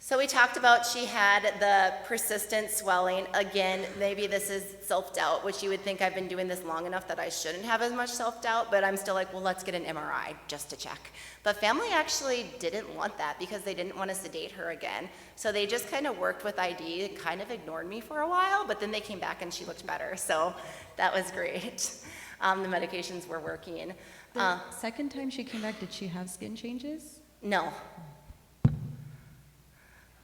So we talked about she had the persistent swelling. Again, maybe this is self-doubt, which you would think I've been doing this long enough that I shouldn't have as much self-doubt, but I'm still like, well, let's get an MRI just to check. But family actually didn't want that because they didn't want to sedate her again. So they just kind of worked with ID and kind of ignored me for a while, but then they came back and she looked better. So that was great. The medications were working. The second time she came back, did she have skin changes? No.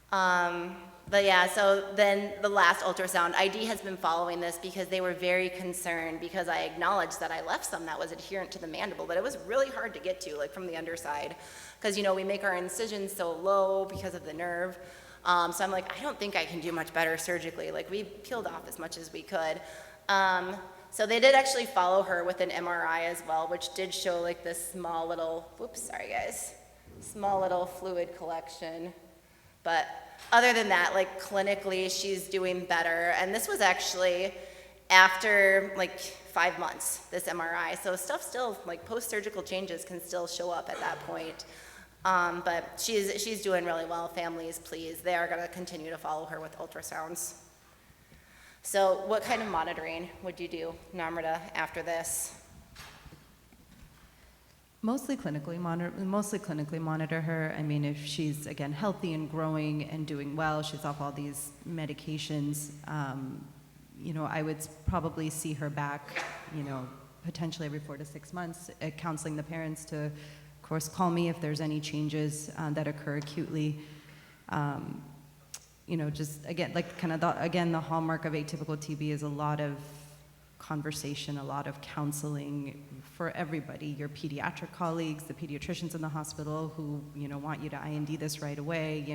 But yeah, so then the last ultrasound, ID has been following this because they were very concerned, because I acknowledged that I left some that was adherent to the mandible, but it was really hard to get to, like from the underside, because we make our incisions so low because of the nerve. So I'm like, I don't think I can do much better surgically. Like we peeled off as much as we could. So they did actually follow her with an MRI as well, which did show like this small little, small little fluid collection. But other than that, like clinically, she's doing better. And this was actually after like 5 months, this MRI. So stuff still, like post-surgical changes can still show up at that point. But she's doing really well. Family is pleased. They are gonna continue to follow her with ultrasounds. So what kind of monitoring would you do, Namrata, after this? Mostly clinically monitor her. I mean, if she's, again, healthy and growing and doing well, she's off all these medications, I would probably see her back, potentially every 4 to 6 months, counseling the parents to, of course, call me if there's any changes that occur acutely. Just, again, like kind of, the hallmark of atypical TB is a lot of conversation, a lot of counseling for everybody, your pediatric colleagues, the pediatricians in the hospital who, want you to IND this right away,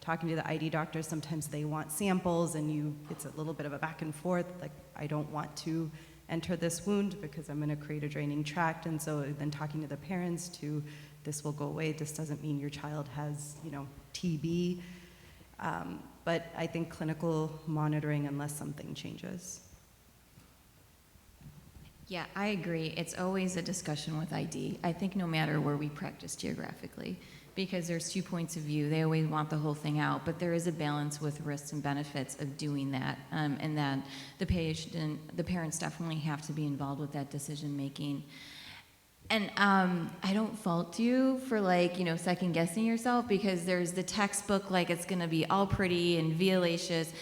talking to the ID doctors, sometimes they want samples and it's a little bit of a back and forth, like I don't want to enter this wound because I'm gonna create a draining tract, and so then talking to the parents this will go away, this doesn't mean your child has, TB. But I think clinical monitoring, unless something changes. Yeah, I agree. It's always a discussion with ID. I think no matter where we practice geographically, because there's 2 points of view. They always want the whole thing out, but there is a balance with risks and benefits of doing that, and that the parents definitely have to be involved with that decision making. And I don't fault you for second guessing yourself, because there's the textbook it's going to be all pretty and violacious,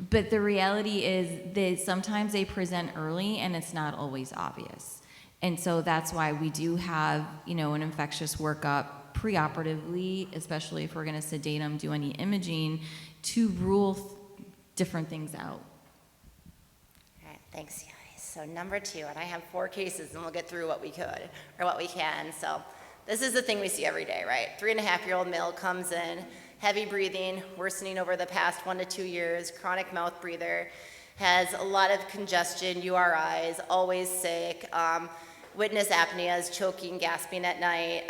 but the reality is that sometimes they present early and it's not always obvious. And so that's why we do have an infectious workup preoperatively, especially if we're going to sedate them, do any imaging, to rule different things out. All right, thanks, guys. So number 2, and I have 4 cases, and we'll get through what we could, or what we can. So this is the thing we see every day, right? 3.5-year-old male comes in, heavy breathing, worsening over the past 1 to 2 years, chronic mouth breather, has a lot of congestion, URIs, always sick, witness apneas, choking, gasping at night,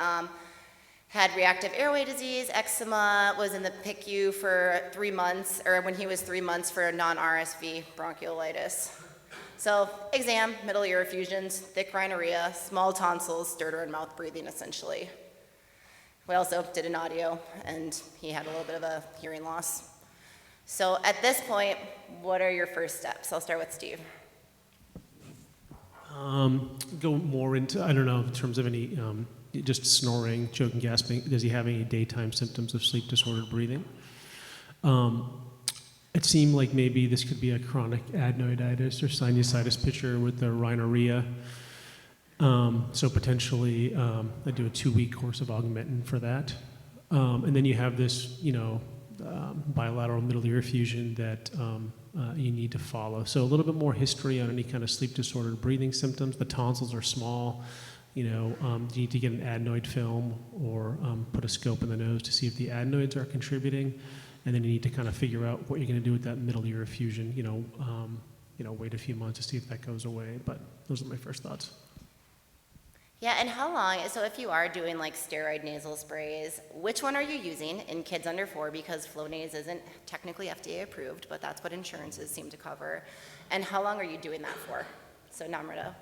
had reactive airway disease, eczema, was in the PICU for 3 months, or when he was 3 months for a non-RSV bronchiolitis. So exam, middle ear effusions, thick rhinorrhea, small tonsils, stertor and mouth breathing essentially. We also did an audio, and he had a little bit of a hearing loss. So at this point, what are your first steps? I'll start with Steve. Go more into, I don't know, in terms of any just snoring, choking, gasping. Does he have any daytime symptoms of sleep disordered breathing? It seemed like maybe this could be a chronic adenoiditis or sinusitis picture with the rhinorrhea. So potentially, I do a 2-week course of Augmentin for that. And then you have this, bilateral middle ear effusion that you need to follow. So a little bit more history on any kind of sleep disordered breathing symptoms. The tonsils are small. You need to get an adenoid film or put a scope in the nose to see if the adenoids are contributing. And then you need to kind of figure out what you're going to do with that middle ear effusion. Wait a few months to see if that goes away. But those are my first thoughts. Yeah, and how long, so if you are doing steroid nasal sprays, which one are you using in kids under 4? Because Flonase isn't technically FDA approved, but that's what insurances seem to cover. And how long are you doing that for? So Namrata.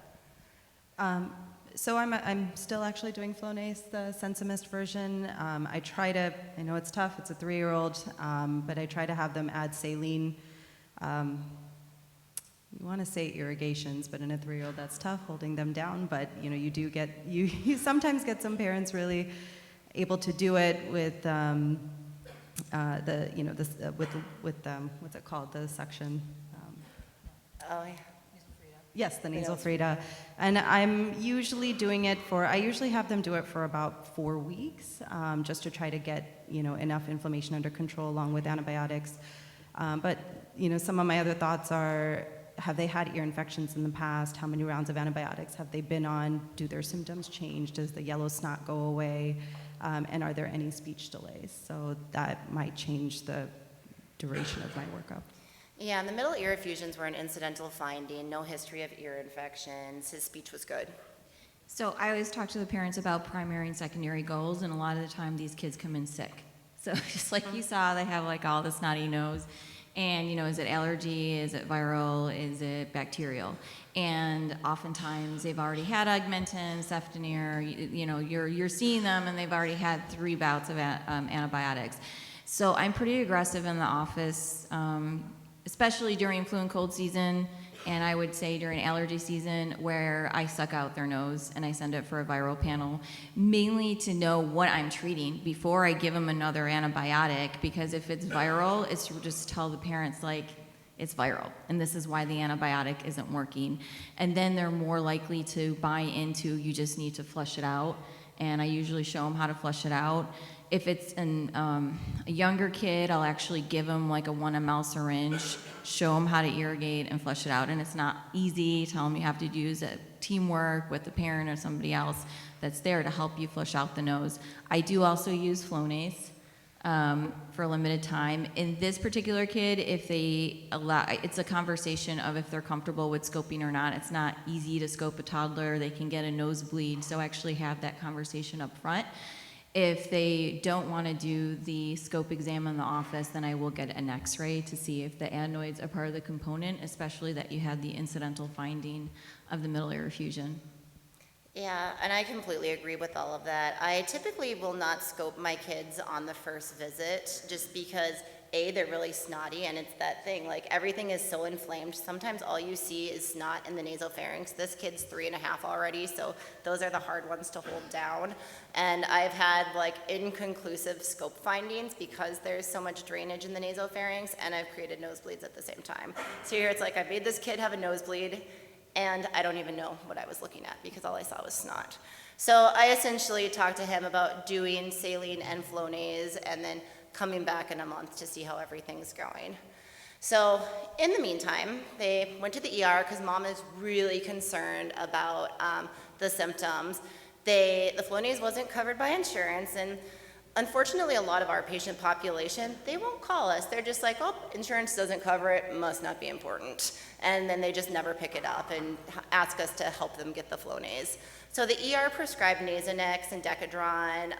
So I'm still actually doing Flonase, the Sensimist version. I know it's tough, it's a 3-year-old, but I try to have them add saline. You want to say irrigations, but in a 3-year-old that's tough, holding them down. But you sometimes get some parents really able to do it with what's it called, the suction. Oh, yeah. Yes, the nasal Frida. And I'm usually doing it I usually have them do it for about 4 weeks, just to try to get, enough inflammation under control along with antibiotics. But, some of my other thoughts are, have they had ear infections in the past? How many rounds of antibiotics have they been on? Do their symptoms change? Does the yellow snot go away? And are there any speech delays? So that might change the duration of my workup. Yeah, and the middle ear effusions were an incidental finding, no history of ear infections. His speech was good. So I always talk to the parents about primary and secondary goals, and a lot of the time these kids come in sick. So just like you saw, they have all the snotty nose. And, is it allergy? Is it viral? Is it bacterial? And oftentimes they've already had Augmentin, Ceftonir, you're seeing them and they've already had 3 bouts of antibiotics. So I'm pretty aggressive in the office, especially during flu and cold season, and I would say during allergy season, where I suck out their nose and I send it for a viral panel, mainly to know what I'm treating before I give them another antibiotic, because if it's viral, it's to just tell the parents, it's viral, and this is why the antibiotic isn't working. And then they're more likely to buy into, you just need to flush it out, and I usually show them how to flush it out. If it's a younger kid, I'll actually give them a 1 ml syringe, show them how to irrigate and flush it out. And it's not easy. Tell them you have to use teamwork with the parent or somebody else that's there to help you flush out the nose. I do also use Flonase for a limited time. In this particular kid, if they allow, it's a conversation of if they're comfortable with scoping or not. It's not easy to scope a toddler. They can get a nosebleed. So actually have that conversation up front. If they don't want to do the scope exam in the office, then I will get an x-ray to see if the adenoids are part of the component, especially that you had the incidental finding of the middle ear effusion. Yeah, and I completely agree with all of that. I typically will not scope my kids on the first visit just because A, they're really snotty, and it's that thing, like everything is so inflamed. Sometimes all you see is snot in the nasopharynx. This kid's 3.5 already, so those are the hard ones to hold down. And I've had like inconclusive scope findings because there's so much drainage in the nasopharynx, and I've created nosebleeds at the same time. So here it's like I made this kid have a nosebleed, and I don't even know what I was looking at because all I saw was snot. So I essentially talked to him about doing saline and Flonase and then coming back in a month to see how everything's going. So in the meantime, they went to the ER because mom is really concerned about the symptoms. The Flonase wasn't covered by insurance, and unfortunately, a lot of our patient population, they won't call us. They're just like, oh, insurance doesn't cover it, must not be important. And then they just never pick it up and ask us to help them get the Flonase. So the ER prescribed Nasonex and Decadron.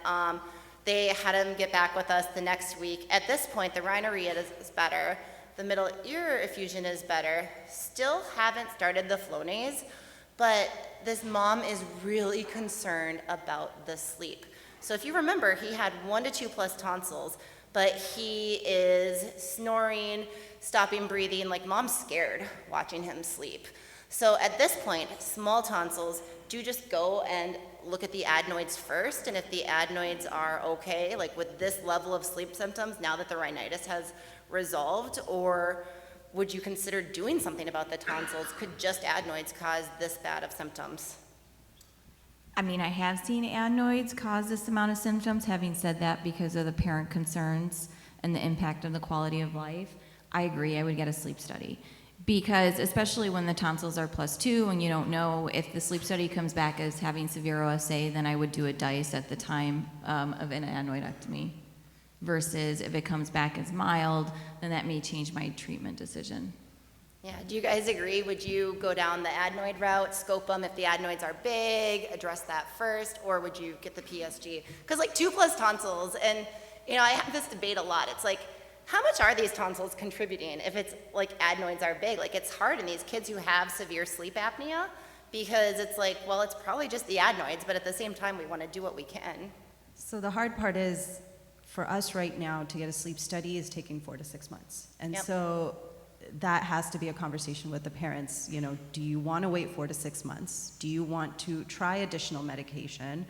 They had him get back with us the next week. At this point, the rhinorrhea is better. The middle ear effusion is better. Still haven't started the Flonase, but this mom is really concerned about the sleep. So if you remember, he had 1 to 2 plus tonsils, but he is snoring, stopping breathing, like mom's scared watching him sleep. So at this point, small tonsils, do just go and look at the adenoids first, and if the adenoids are okay, like with this level of sleep symptoms, now that the rhinitis has resolved, or would you consider doing something about the tonsils? Could just adenoids cause this bad of symptoms? I mean, I have seen adenoids cause this amount of symptoms. Having said that, because of the parent concerns and the impact on the quality of life, I agree, I would get a sleep study. Because especially when the tonsils are +2 and you don't know if the sleep study comes back as having severe OSA, then I would do a DICE at the time of an adenoidectomy. Versus if it comes back as mild, then that may change my treatment decision. Yeah, do you guys agree? Would you go down the adenoid route, scope them if the adenoids are big, address that first, or would you get the PSG? Because like 2 plus tonsils, and you know, I have this debate a lot. It's like, how much are these tonsils contributing if it's like adenoids are big? Like it's hard in these kids who have severe sleep apnea because it's like, well, it's probably just the adenoids, but at the same time, we want to do what we can. So the hard part is, for us right now, to get a sleep study is taking 4 to 6 months. And Yep. so that has to be a conversation with the parents. You know, do you want to wait 4 to 6 months? Do you want to try additional medication?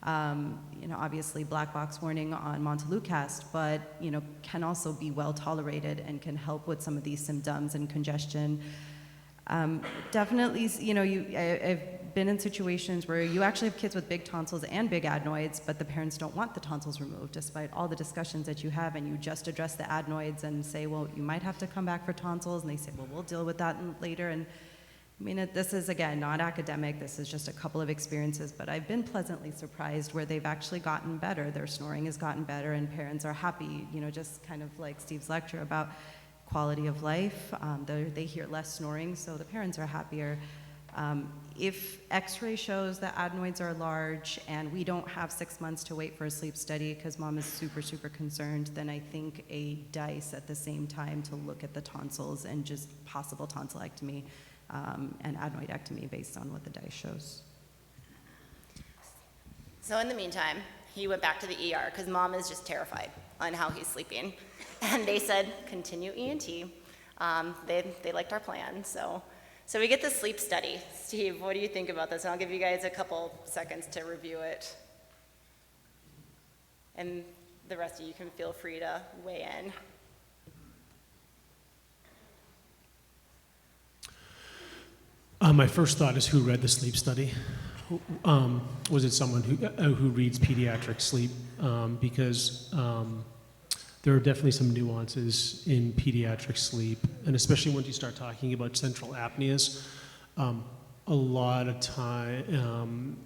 You know, obviously black box warning on Montelukast, but, you know, can also be well tolerated and can help with some of these symptoms and congestion. Definitely, you know, I've been in situations where you actually have kids with big tonsils and big adenoids, but the parents don't want the tonsils removed despite all the discussions that you have, and you just address the adenoids and say, well, you might have to come back for tonsils, and they say, well, we'll deal with that later. And I mean, this is, again, not academic. This is just a couple of experiences, but I've been pleasantly surprised where they've actually gotten better. Their snoring has gotten better, and parents are happy, you know, just kind of like Steve's lecture about quality of life. They hear less snoring, so the parents are happier. If x-ray shows that adenoids are large and we don't have 6 months to wait for a sleep study because mom is super, super concerned, then I think a DICE at the same time to look at the tonsils and just possible tonsillectomy and adenoidectomy based on what the DICE shows. So in the meantime, he went back to the ER because mom is just terrified on how he's sleeping. And they said, continue ENT. They liked our plan, so we get the sleep study. Steve, what do you think about this? And I'll give you guys a couple seconds to review it. And the rest of you can feel free to weigh in. My first thought is who read the sleep study? Was it someone who reads pediatric sleep? Because there are definitely some nuances in pediatric sleep, and especially once you start talking about central apneas, a lot of time,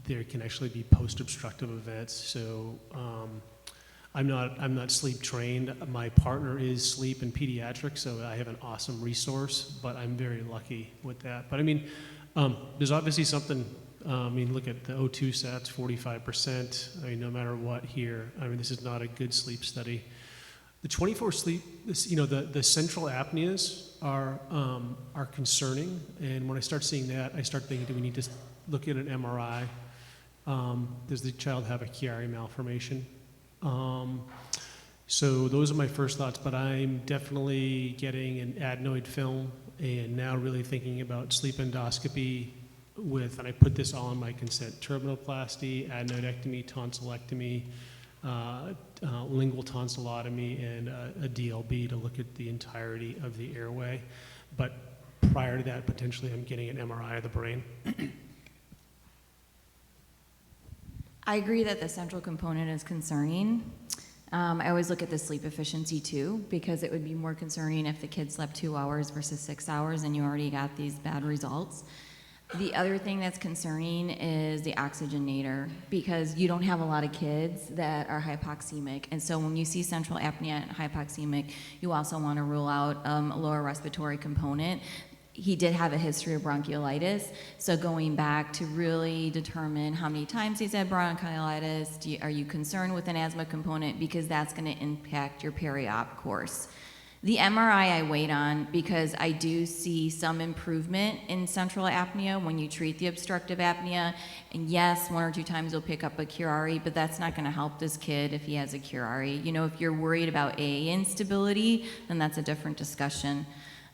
there can actually be post-obstructive events. So I'm not sleep trained. My partner is sleep and pediatrics, so I have an awesome resource, but I'm very lucky with that. But I mean, there's obviously something I mean, look at the O2 sats, 45%. I mean, no matter what here, I mean, this is not a good sleep study. The 24 sleep, the central apneas are concerning. And when I start seeing that, I start thinking, do we need to look at an MRI? Does the child have a Chiari malformation? So those are my first thoughts, but I'm definitely getting an adenoid film and now really thinking about sleep endoscopy and I put this all in my consent, turbinoplasty, adenoidectomy, tonsillectomy, lingual tonsillotomy, and a DLB to look at the entirety of the airway. But prior to that, potentially I'm getting an MRI of the brain. I agree that the central component is concerning. I always look at the sleep efficiency too, because it would be more concerning if the kid slept 2 hours versus 6 hours and you already got these bad results. The other thing that's concerning is the oxygenator, because you don't have a lot of kids that are hypoxemic. And so when you see central apnea and hypoxemic, you also want to rule out a lower respiratory component. He did have a history of bronchiolitis, so going back to really determine how many times he's had bronchiolitis, are you concerned with an asthma component, because that's going to impact your peri-op course. The MRI I wait on because I do see some improvement in central apnea when you treat the obstructive apnea. And yes, 1 or 2 times you'll pick up a Chiari, but that's not going to help this kid if he has a Chiari. You know, if you're worried about AA instability, then that's a different discussion.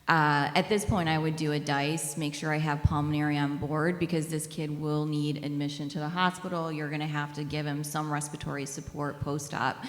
At this point, I would do a DICE, make sure I have pulmonary on board, because this kid will need admission to the hospital. You're going to have to give him some respiratory support post-op.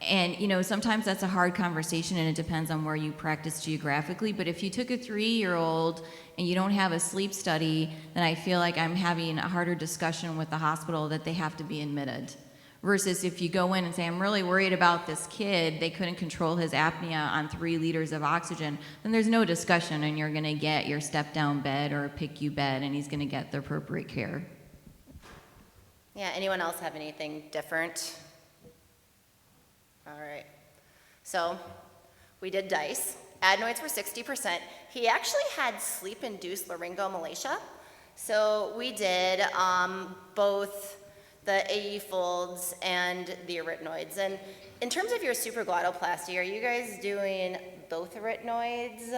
And, you know, sometimes that's a hard conversation and it depends on where you practice geographically. But if you took a 3-year-old and you don't have a sleep study, then I feel like I'm having a harder discussion with the hospital that they have to be admitted. Versus if you go in and say, I'm really worried about this kid, they couldn't control his apnea on 3 liters of oxygen, then there's no discussion and you're going to get your step-down bed or a PICU bed and he's going to get the appropriate care. Yeah, anyone else have anything different? All right, so we did DICE. Adenoids were 60%. He actually had sleep-induced laryngomalacia. So we did both the AE folds and the arytenoids. And in terms of your supraglottoplasty, are you guys doing both arytenoids,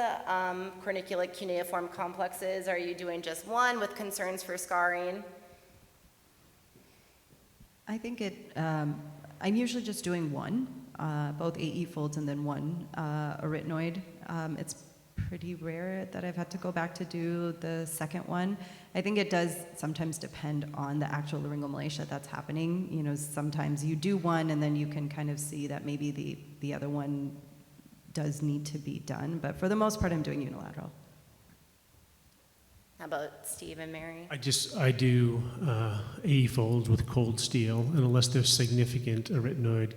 corniculate cuneiform complexes? Are you doing just one with concerns for scarring? I think I'm usually just doing one, both AE folds and then one arytenoid. It's pretty rare that I've had to go back to do the second one. I think it does sometimes depend on the actual laryngomalacia that's happening. You know, sometimes you do one and then you can kind of see that maybe the other one does need to be done. But for the most part, I'm doing unilateral. How about Steve and Mary? I do AE folds with cold steel, and unless there's significant arytenoid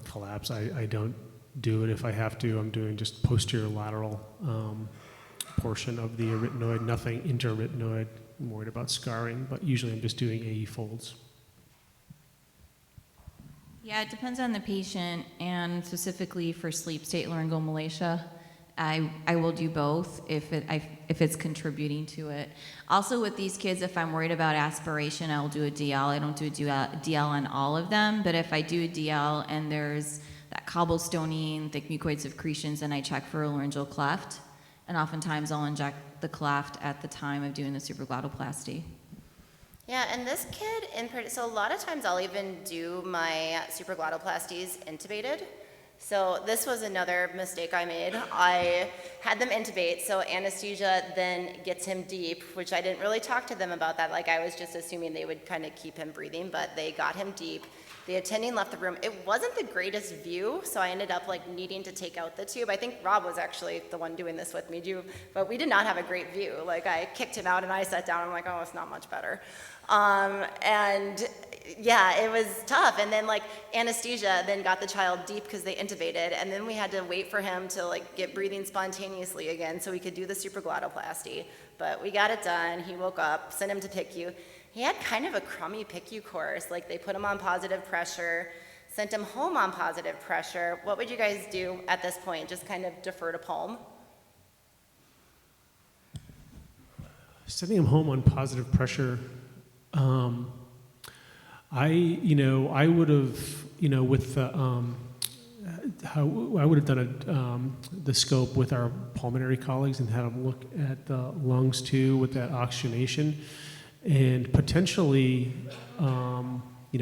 collapse, I don't do it. If I have to, I'm doing just posterior lateral portion of the arytenoid, nothing interarytenoid. I'm worried about scarring, but usually I'm just doing AE folds. Yeah, it depends on the patient, and specifically for sleep state laryngomalacia, I will do both if it's contributing to it. Also with these kids, if I'm worried about aspiration, I'll do a DL. I don't do a DL on all of them, but if I do a DL and there's that cobblestoning, thick mucoid secretions, then I check for a laryngeal cleft, and oftentimes I'll inject the cleft at the time of doing the supraglottoplasty. Yeah, and this kid, so a lot of times I'll even do my supraglottoplasties intubated. So this was another mistake I made. I had them intubate, so anesthesia then gets him deep, which I didn't really talk to them about that. Like, I was just assuming they would kind of keep him breathing, but they got him deep. The attending left the room. It wasn't the greatest view, so I ended up like needing to take out the tube. I think Rob was actually the one doing this with me, but we did not have a great view. Like, I kicked him out and I sat down. I'm like, oh, it's not much better. And yeah, it was tough. And then like anesthesia then got the child deep because they intubated, and then we had to wait for him to like get breathing spontaneously again so we could do the supraglottoplasty. But we got it done. He woke up, sent him to PICU. He had kind of a crummy PICU course. Like, they put him on positive pressure, sent him home on positive pressure. What would you guys do at this point? Just kind of defer to Palm? Sending him home on positive pressure I would have, with the, how I would have done the scope with our pulmonary colleagues and had them look at the lungs too with that oxygenation, and potentially,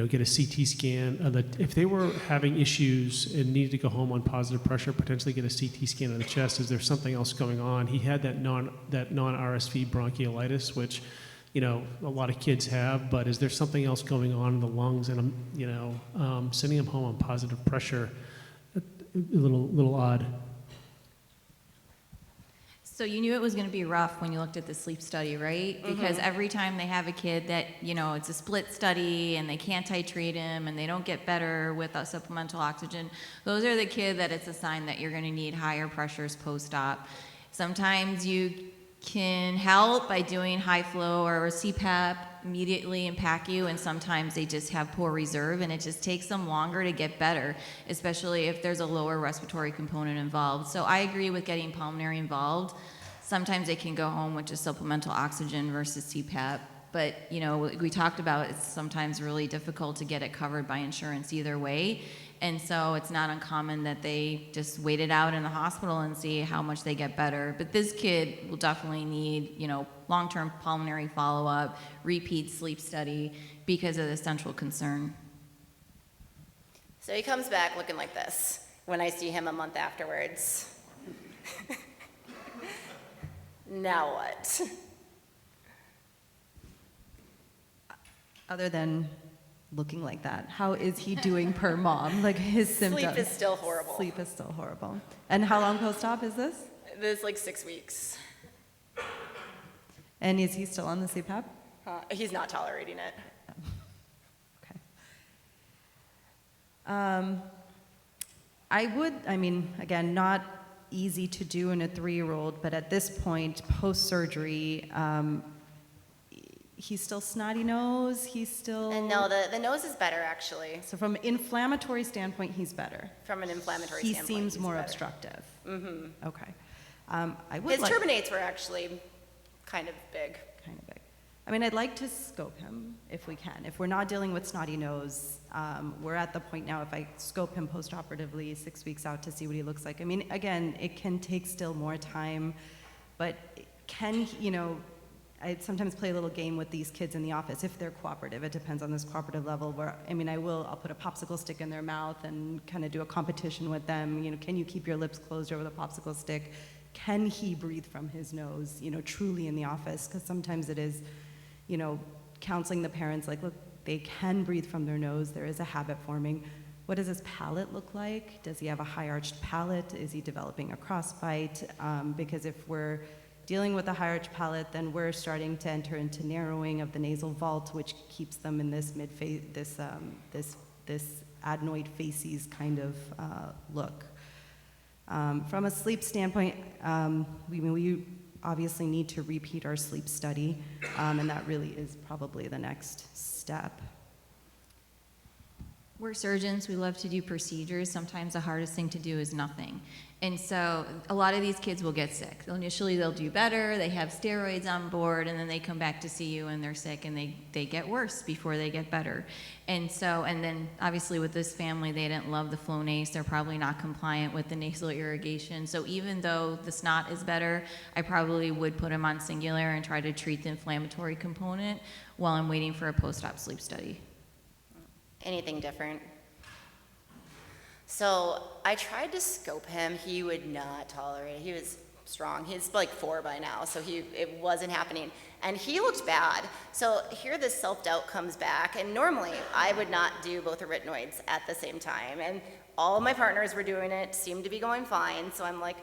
get a CT scan of if they were having issues and needed to go home on positive pressure, potentially get a CT scan of the chest. Is there something else going on? He had that non-RSV bronchiolitis, which a lot of kids have, but is there something else going on in the lungs? And sending him home on positive pressure, a little odd. So you knew it was going to be rough when you looked at the sleep study, right? Because every time they have a kid that, it's a split study and they can't titrate him and they don't get better with a supplemental oxygen, those are the kids that it's a sign that you're going to need higher pressures post-op. Sometimes you can help by doing high flow or CPAP immediately in PACU, and sometimes they just have poor reserve and it just takes them longer to get better, especially if there's a lower respiratory component involved. So I agree with getting pulmonary involved. Sometimes they can go home with just supplemental oxygen versus CPAP, but we talked about it's sometimes really difficult to get it covered by insurance either way. And so it's not uncommon that they just wait it out in the hospital and see how much they get better. But this kid will definitely need, long-term pulmonary follow-up, repeat sleep study because of the central concern. So he comes back looking like this when I see him a month afterwards. Now what? Other than looking like that, how is he doing per mom? Like his symptoms? Sleep is still horrible. Sleep is still horrible. And how long post-op is this? This is like 6 weeks. And is he still on the CPAP? He's not tolerating it. Okay. Again, not easy to do in a 3-year-old, but at this point, post-surgery, he's still snotty nose, he's still... And no, the nose is better, actually. So from an inflammatory standpoint, he's better. From an inflammatory He standpoint, seems he's more better. obstructive. Mm-hmm. Okay. I would His like... turbinates were actually kind of big. Kind of big. I'd like to scope him if we can. If we're not dealing with snotty nose, we're at the point now if I scope him post-operatively 6 weeks out to see what he looks like. Again, it can take still more time, but I sometimes play a little game with these kids in the office if they're cooperative. It depends on this cooperative level where, I'll put a popsicle stick in their mouth and kind of do a competition with them. Can you keep your lips closed over the popsicle stick? Can he breathe from his nose, truly in the office? Because sometimes it is, counseling the parents, like, look, they can breathe from their nose. There is a habit forming. What does his palate look like? Does he have a high-arched palate? Is he developing a crossbite? Because if we're dealing with a high-arched palate, then we're starting to enter into narrowing of the nasal vault, which keeps them in this this adenoid facies kind of look. From a sleep standpoint, we obviously need to repeat our sleep study, and that really is probably the next step. We're surgeons, we love to do procedures. Sometimes the hardest thing to do is nothing. And so a lot of these kids will get sick. Initially they'll do better, they have steroids on board, and then they come back to see you and they're sick and they get worse before they get better. And then obviously with this family, they didn't love the Flonase, they're probably not compliant with the nasal irrigation. So even though the snot is better, I probably would put them on Singular and try to treat the inflammatory component while I'm waiting for a post-op sleep study. Anything different? So I tried to scope him. He would not tolerate it. He was strong. He's like 4 by now, so it wasn't happening. And he looked bad. So here this self-doubt comes back, and normally I would not do both arytenoids at the same time. And all of my partners were doing it, seemed to be going fine. So I'm like,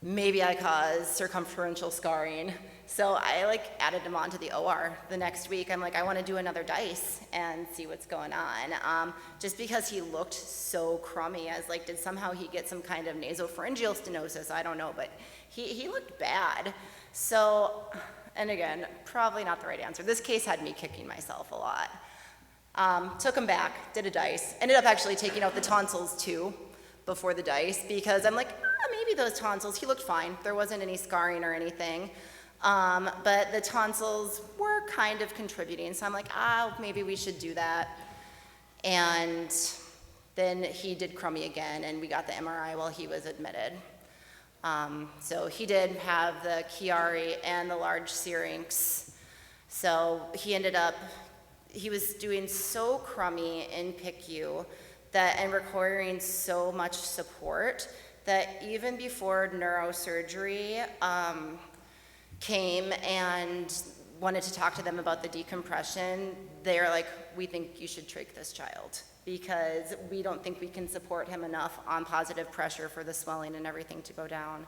maybe I caused circumferential scarring. So I added him onto the OR the next week. I'm like, I want to do another DICE and see what's going on. Just because he looked so crummy, I was like, did somehow he get some kind of nasopharyngeal stenosis? I don't know, but he looked bad. So, and again, probably not the right answer. This case had me kicking myself a lot. Took him back, did a DICE, ended up actually taking out the tonsils too before the DICE because I'm like, maybe those tonsils, he looked fine. There wasn't any scarring or anything. But the tonsils were kind of contributing, so I'm like, maybe we should do that. And then he did crummy again, and we got the MRI while he was admitted. So he did have the Chiari and the large syrinx. So he was doing so crummy in PICU and requiring so much support that even before neurosurgery came and wanted to talk to them about the decompression, they were like, we think you should trach this child because we don't think we can support him enough on positive pressure for the swelling and everything to go down.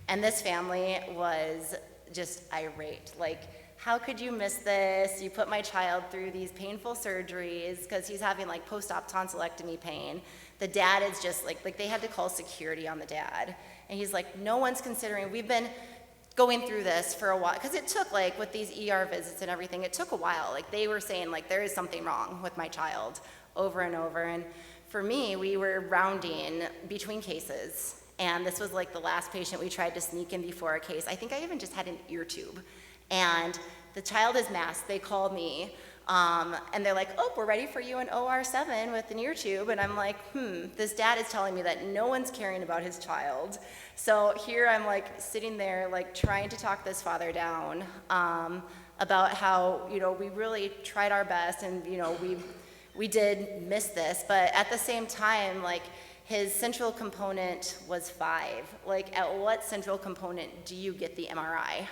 And this family was just irate. Like, how could you miss this? You put my child through these painful surgeries because he's having like post-op tonsillectomy pain. The dad is just like they had to call security on the dad. And he's like, no one's considering, we've been going through this for a while, because it took like with these ER visits and everything, it took a while. Like they were saying like there is something wrong with my child over and over. And for me, we were rounding between cases. And this was like the last patient we tried to sneak in before a case. I think I even just had an ear tube. And the child is masked. They call me, and they're like, oh, we're ready for you in OR7 with an ear tube. And I'm like, this dad is telling me that no one's caring about his child. So here I'm like sitting there like trying to talk this father down about how, we really tried our best and, we did miss this. But at the same time, like, his central component was 5. Like, at what central component do you get the MRI?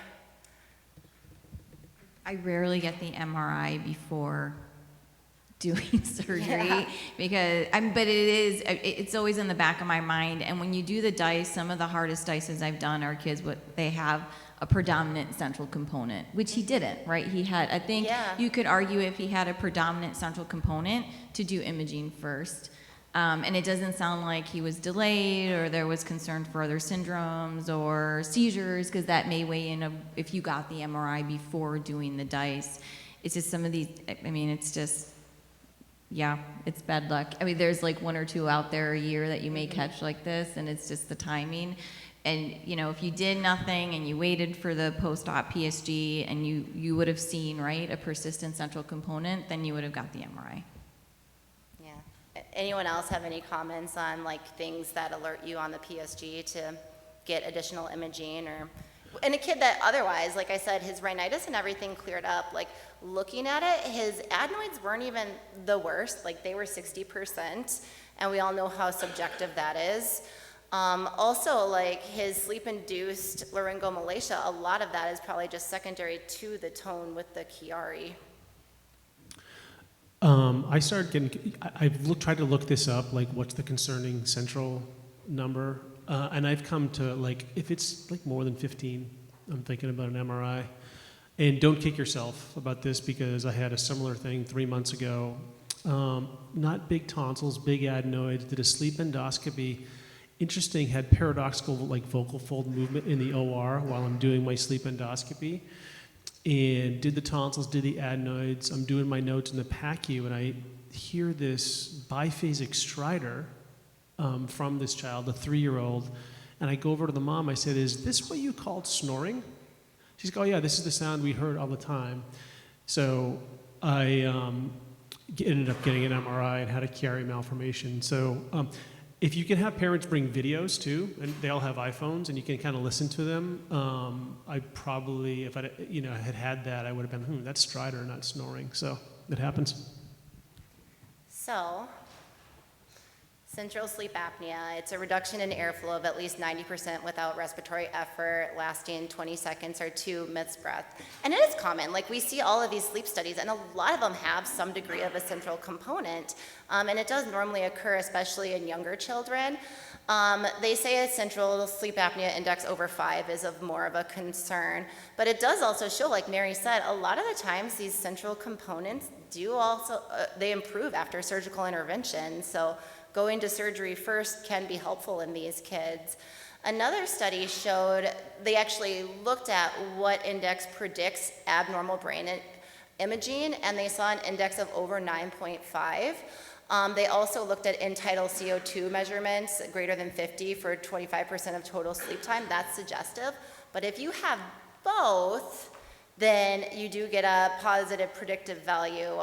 I rarely get the MRI before doing surgery because but it's always in the back of my mind. And when you do the DICE, some of the hardest DICEs I've done are kids they have a predominant central component, which he didn't, right? He had, I think you could argue if he had a predominant central component to do imaging first. And it doesn't sound like he was delayed or there was concern for other syndromes or seizures, because that may weigh in if you got the MRI before doing the DICE. It's just some of these, it's just, it's bad luck. There's like 1 or 2 out there a year that you may catch like this, and it's just the timing. And, if you did nothing and you waited for the post-op PSG and you would have seen, right, a persistent central component, then you would have got the MRI. Anyone else have any comments on like things that alert you on the PSG to get additional imaging? And a kid that otherwise, like I said, his rhinitis and everything cleared up. Like looking at it, his adenoids weren't even the worst. Like they were 60%, and we all know how subjective that is. Also, like his sleep-induced laryngomalacia, a lot of that is probably just secondary to the tone with the Chiari. I started getting, I've tried to look this up, like what's the concerning central number, and I've come to like, if it's like more than 15, I'm thinking about an MRI. And don't kick yourself about this, because I had a similar thing 3 months ago. Not big tonsils, big adenoids, did a sleep endoscopy. Interesting, had paradoxical like vocal fold movement in the OR while I'm doing my sleep endoscopy. And did the tonsils, did the adenoids. I'm doing my notes in the PACU, and I hear this biphasic stridor from this child, a 3-year-old. And I go over to the mom. I said, is this what you called snoring? She's like, oh, yeah, this is the sound we heard all the time. So I ended up getting an MRI and had a Chiari malformation. So if you can have parents bring videos too, and they all have iPhones, and you can kind of listen to them, I probably, if I had that, I would have been, that's stridor, not snoring. So it happens. So, central sleep apnea, it's a reduction in airflow of at least 90% without respiratory effort, lasting 20 seconds or 2 minutes breath. And it is common, like we see all of these sleep studies, and a lot of them have some degree of a central component. And it does normally occur, especially in younger children. They say a central sleep apnea index over 5 is of more of a concern, but it does also show, like Mary said, a lot of the times these central components do also, they improve after surgical intervention. So going to surgery first can be helpful in these kids. Another study showed, they actually looked at what index predicts abnormal brain imaging, and they saw an index of over 9.5. They also looked at end-tidal CO2 measurements greater than 50 for 25% of total sleep time. That's suggestive. But if you have both, then you do get a positive predictive value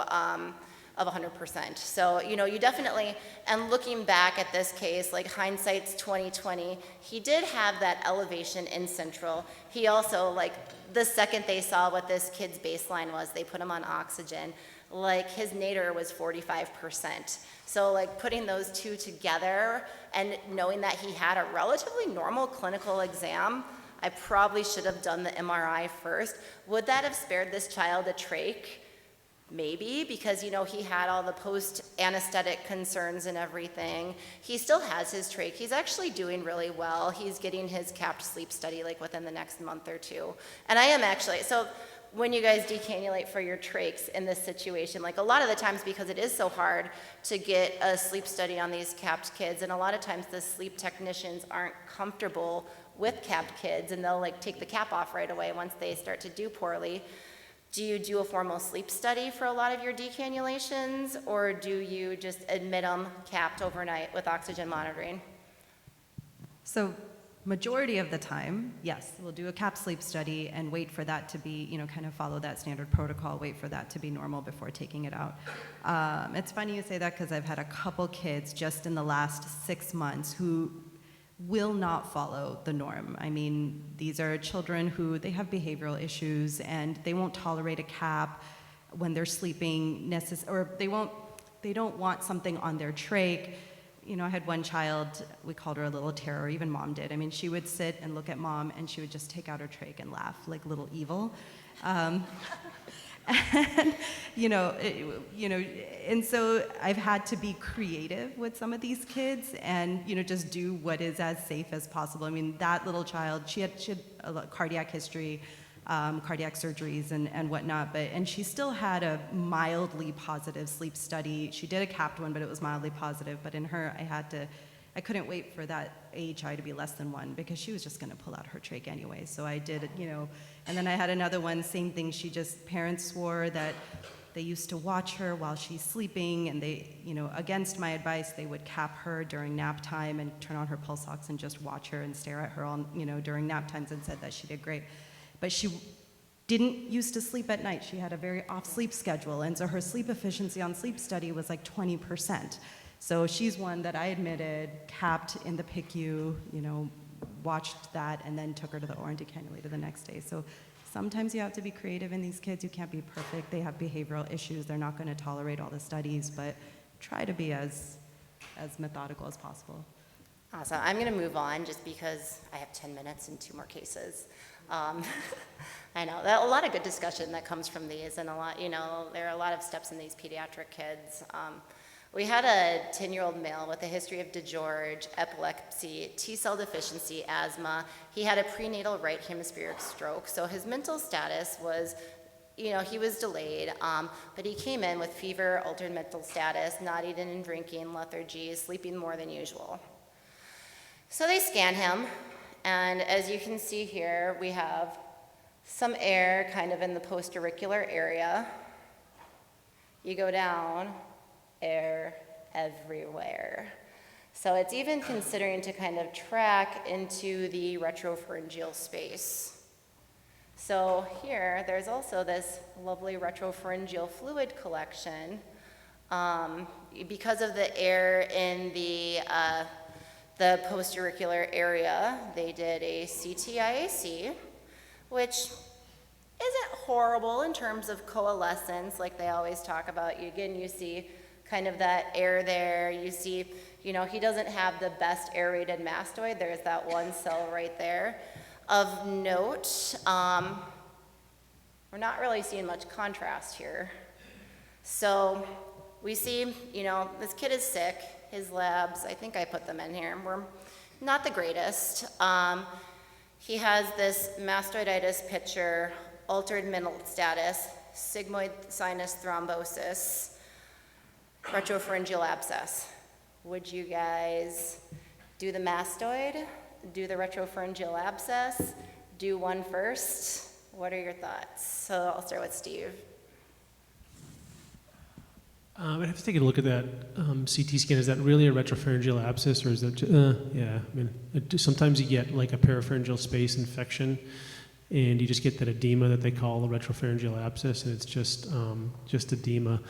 of 100%. So, you definitely, and looking back at this case, like hindsight's 2020, he did have that elevation in central. He also, like, the second they saw what this kid's baseline was, they put him on oxygen. Like, his nadir was 45%. So, like, putting those two together and knowing that he had a relatively normal clinical exam, I probably should have done the MRI first. Would that have spared this child a trach? Maybe, because, he had all the post-anesthetic concerns and everything. He still has his trach. He's actually doing really well. He's getting his capped sleep study, like, within the next month or two. And I am actually, so when you guys decannulate for your trachs in this situation, like, a lot of the times, because it is so hard to get a sleep study on these capped kids, and a lot of times the sleep technicians aren't comfortable with capped kids, and they'll, like, take the cap off right away once they start to do poorly. Do you do a formal sleep study for a lot of your decannulations, or do you just admit them capped overnight with oxygen monitoring? So majority of the time, yes, we'll do a cap sleep study and wait for that to be, kind of follow that standard protocol, wait for that to be normal before taking it out. It's funny you say that because I've had a couple kids just in the last 6 months who will not follow the norm. I mean, these are children who, they have behavioral issues and they won't tolerate a cap when they're sleeping, or they don't want something on their trach. I had one child, we called her a little terror, even mom did. I mean, she would sit and look at mom and she would just take out her trach and laugh like little evil. And, and so I've had to be creative with some of these kids and, just do what is as safe as possible. I mean, that little child, she had a cardiac history, cardiac surgeries and whatnot, and she still had a mildly positive sleep study. She did a capped one, but it was mildly positive. But in her, I couldn't wait for that AHI to be less than 1 because she was just going to pull out her trach anyway. So I did, and then I had another one, same thing. Parents swore that they used to watch her while she's sleeping, and they, against my advice, they would cap her during nap time and turn on her pulse ox and just watch her and stare at her all, during nap times, and said that she did great. But she didn't used to sleep at night. She had a very off sleep schedule, and so her sleep efficiency on sleep study was like 20%. So she's one that I admitted, capped in the PICU, watched that, and then took her to the OR and decannulated the next day. So sometimes you have to be creative in these kids. You can't be perfect. They have behavioral issues. They're not going to tolerate all the studies, but try to be as methodical as possible. Awesome. I'm going to move on just because I have 10 minutes and 2 more cases. I know that a lot of good discussion that comes from these, and a lot, there are a lot of steps in these pediatric kids. We had a 10-year-old male with a history of DeGeorge, epilepsy, T-cell deficiency, asthma. He had a prenatal right hemispheric stroke, so his mental status was, he was delayed, but he came in with fever, altered mental status, not eating and drinking, lethargy, sleeping more than usual. So they scan him, and as you can see here, we have some air kind of in the post-auricular area. You go down, air everywhere. So it's even considering to kind of track into the retropharyngeal space. So here, there's also this lovely retropharyngeal fluid collection. Because of the air in the post-auricular area, they did a CT-IAC, which isn't horrible in terms of coalescence, like they always talk about. Again, you see kind of that air there. You see, he doesn't have the best aerated mastoid. There's that one cell right there. Of note, we're not really seeing much contrast here. So we see, this kid is sick. His labs, I think I put them in here, were not the greatest. He has this mastoiditis picture, altered mental status, sigmoid sinus thrombosis, retropharyngeal abscess. Would you guys do the mastoid, do the retropharyngeal abscess, do one first? What are your thoughts? So I'll start with Steve. I'd have to take a look at that CT scan. Is that really a retropharyngeal abscess, or is that, yeah, I mean, sometimes you get like a parapharyngeal space infection, and you just get that edema that they call a retropharyngeal abscess, and it's just edema.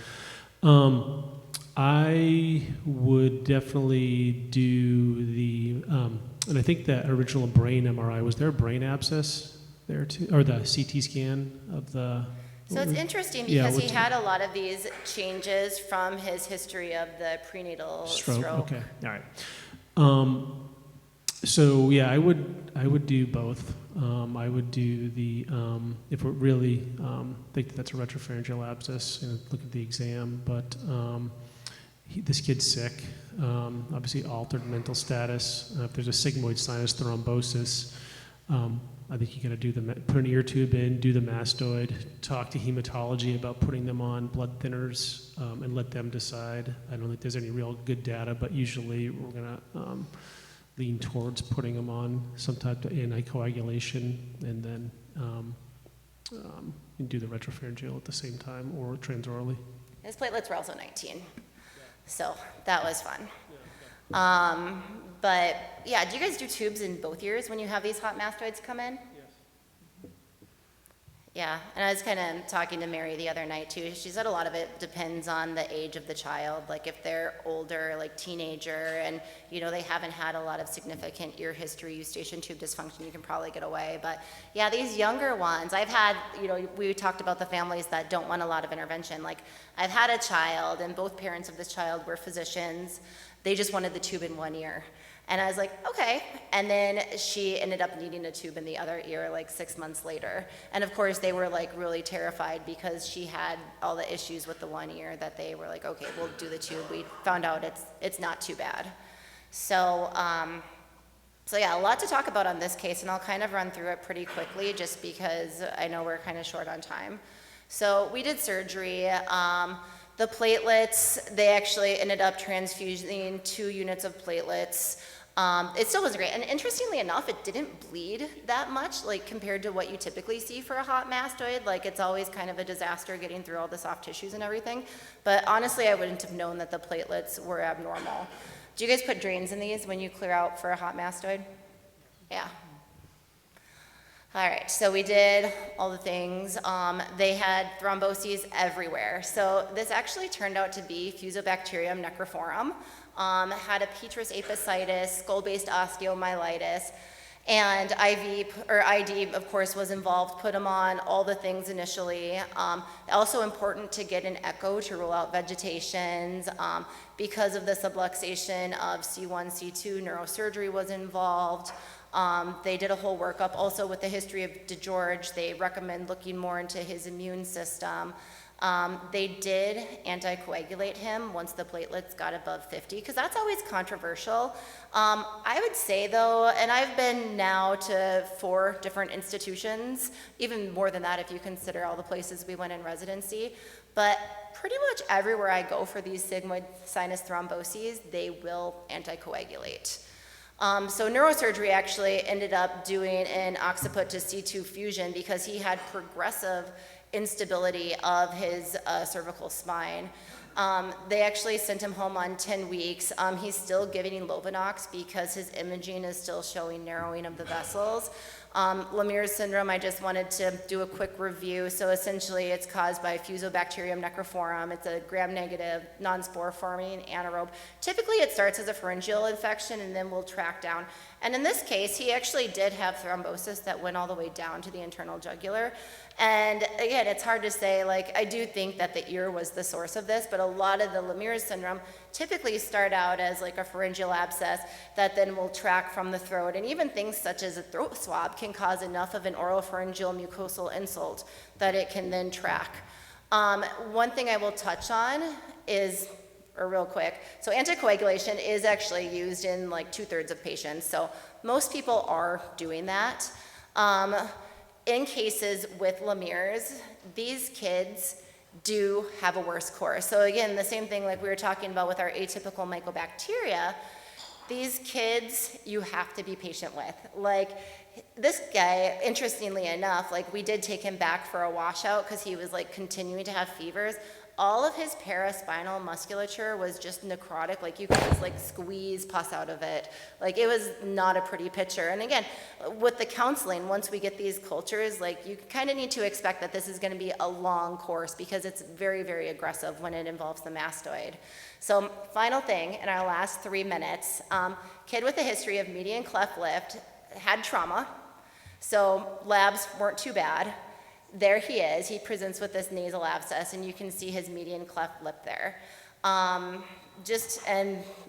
I would definitely do the, and I think that original brain MRI, was there a brain abscess there too, or the CT scan of the? So it's interesting Yeah, because he what's- had a lot of these changes from his history of the prenatal stroke. Okay, all right. So yeah, I would do both. I would do the, if we really think that that's a retropharyngeal abscess, look at the exam, but this kid's sick, obviously altered mental status. If there's a sigmoid sinus thrombosis, I think you got to do put an ear tube in, do the mastoid, talk to hematology about putting them on blood thinners, and let them decide. I don't think there's any real good data, but usually we're going to lean towards putting them on some type of anticoagulation, and then you do the retropharyngeal at the same time, or transorally. His platelets were also 19, so that was fun. But yeah, do you guys do tubes in both ears when you have these hot mastoids come in? Yes. Yeah, and I was kind of talking to Mary the other night too. She said a lot of it depends on the age of the child. Like if they're older, like teenager, and they haven't had a lot of significant ear history, eustachian tube dysfunction, you can probably get away. But yeah, these younger ones, I've had, we talked about the families that don't want a lot of intervention. Like I've had a child, and both parents of this child were physicians. They just wanted the tube in one ear. And I was like, okay. And then she ended up needing a tube in the other ear like 6 months later. And of course they were like really terrified because she had all the issues with the one ear that they were like, okay, we'll do the tube. We found out it's not too bad. So yeah, a lot to talk about on this case, and I'll kind of run through it pretty quickly just because I know we're kind of short on time. So we did surgery. The platelets, they actually ended up transfusing 2 units of platelets. It still was great, and interestingly enough, it didn't bleed that much, like compared to what you typically see for a hot mastoid. Like it's always kind of a disaster getting through all the soft tissues and everything. But honestly, I wouldn't have known that the platelets were abnormal. Do you guys put drains in these when you clear out for a hot mastoid? Yeah. All right, so we did all the things. They had thromboses everywhere. So this actually turned out to be Fusobacterium necrophorum. Had a petrous apicitis, skull-based osteomyelitis, and ID, of course, was involved, put them on all the things initially. Also important to get an echo to rule out vegetations. Because of the subluxation of C1, C2, neurosurgery was involved. They did a whole workup. Also with the history of DeGeorge, they recommend looking more into his immune system. They did anticoagulate him once the platelets got above 50, because that's always controversial. I would say though, and I've been now to 4 different institutions, even more than that if you consider all the places we went in residency, but pretty much everywhere I go for these sigmoid sinus thromboses, they will anticoagulate. So neurosurgery actually ended up doing an occiput to C2 fusion because he had progressive instability of his cervical spine. They actually sent him home on 10 weeks. He's still giving Lovenox because his imaging is still showing narrowing of the vessels. Lemierre's syndrome, I just wanted to do a quick review. So essentially it's caused by Fusobacterium necrophorum. It's a gram-negative, non-spore-forming anaerobe. Typically it starts as a pharyngeal infection and then will track down. And in this case, he actually did have thrombosis that went all the way down to the internal jugular. And again, it's hard to say, like, I do think that the ear was the source of this, but a lot of the Lemierre's syndrome typically start out as like a pharyngeal abscess that then will track from the throat. And even things such as a throat swab can cause enough of an oropharyngeal mucosal insult that it can then track. One thing I will touch on is, or real quick, so anticoagulation is actually used in like 2/3 of patients. So most people are doing that. In cases with Lemierre's, these kids do have a worse course. So again, the same thing like we were talking about with our atypical mycobacteria, these kids you have to be patient with. Like this guy, interestingly enough, like we did take him back for a washout because he was like continuing to have fevers. all of his paraspinal musculature was just necrotic, like you could just like squeeze pus out of it. Like it was not a pretty picture. And again, with the counseling, once we get these cultures, like you kind of need to expect that this is going to be a long course because it's very, very aggressive when it involves the mastoid. So final thing, in our last 3 minutes, kid with a history of median cleft lip, had trauma, so labs weren't too bad. There he is. He presents with this nasal abscess, and you can see his median cleft lip there. And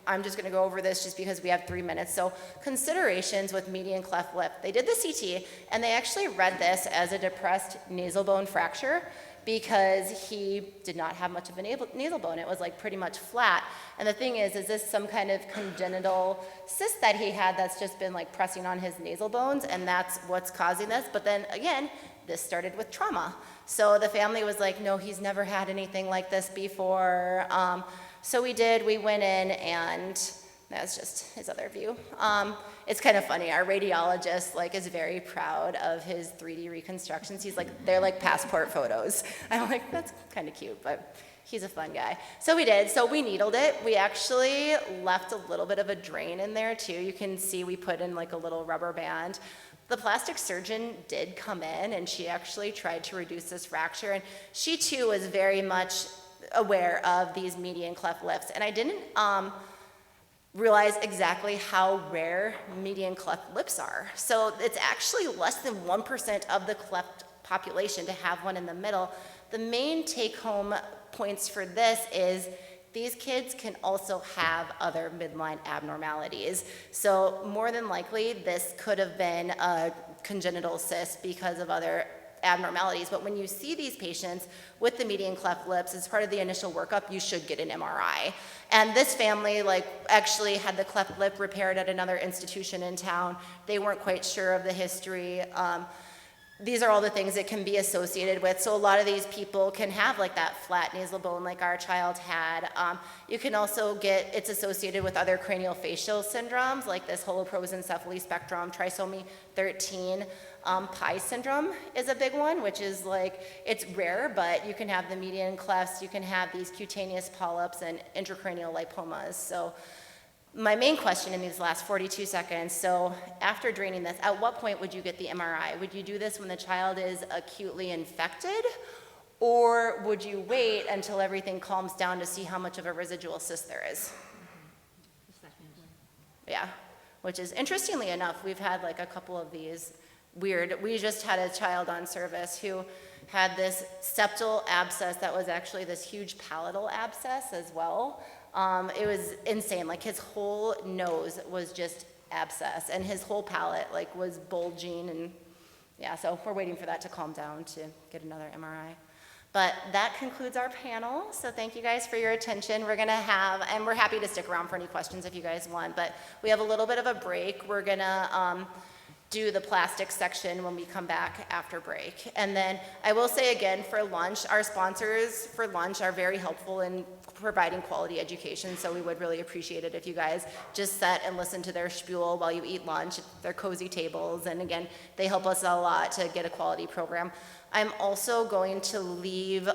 I'm just going to go over this just because we have 3 minutes. So considerations with median cleft lip. They did the CT, and they actually read this as a depressed nasal bone fracture because he did not have much of a nasal bone. It was like pretty much flat. And the thing is this some kind of congenital cyst that he had that's just been like pressing on his nasal bones, and that's what's causing this. But then again, this started with trauma. So the family was like, no, he's never had anything like this before. So we went in, and that's just his other view. It's kind of funny. Our radiologist like is very proud of his 3D reconstructions. He's like, they're like passport photos. I'm like, that's kind of cute, but he's a fun guy. So we did. So we needled it. We actually left a little bit of a drain in there too. You can see we put in like a little rubber band. The plastic surgeon did come in, and she actually tried to reduce this fracture, and she too was very much aware of these median cleft lips. And I didn't realize exactly how rare median cleft lips are. So it's actually less than 1% of the cleft population to have one in the middle. The main take-home points for this is these kids can also have other midline abnormalities. So more than likely, this could have been a congenital cyst because of other abnormalities. But when you see these patients with the median cleft lips, as part of the initial workup, you should get an MRI. And this family actually had the cleft lip repaired at another institution in town. They weren't quite sure of the history. These are all the things that can be associated with. So a lot of these people can have like that flat nasal bone like our child had. You can also get, it's associated with other craniofacial syndromes like this holoprosencephaly spectrum, trisomy 13. Pie syndrome is a big one, which is like, it's rare, but you can have the median clefts, you can have these cutaneous polyps and intracranial lipomas. So my main question in these last 42 seconds, so after draining this, at what point would you get the MRI? Would you do this when the child is acutely infected, or would you wait until everything calms down to see how much of a residual cyst there is? Yeah, which is, interestingly enough, we've had like a couple of these weird. We just had a child on service who had this septal abscess that was actually this huge palatal abscess as well. It was insane. Like his whole nose was just abscess, and his whole palate like was bulging, and yeah. So we're waiting for that to calm down to get another MRI. But that concludes our panel. So thank you guys for your attention. We're gonna have, and we're happy to stick around for any questions if you guys want. But we have a little bit of a break. We're gonna do the plastic section when we come back after break. And then I will say again, for lunch, our sponsors for lunch are very helpful in providing quality education, so we would really appreciate it if you guys just sit and listen to their spiel while you eat lunch. They're cozy tables, and again, they help us a lot to get a quality program. I'm also going to leave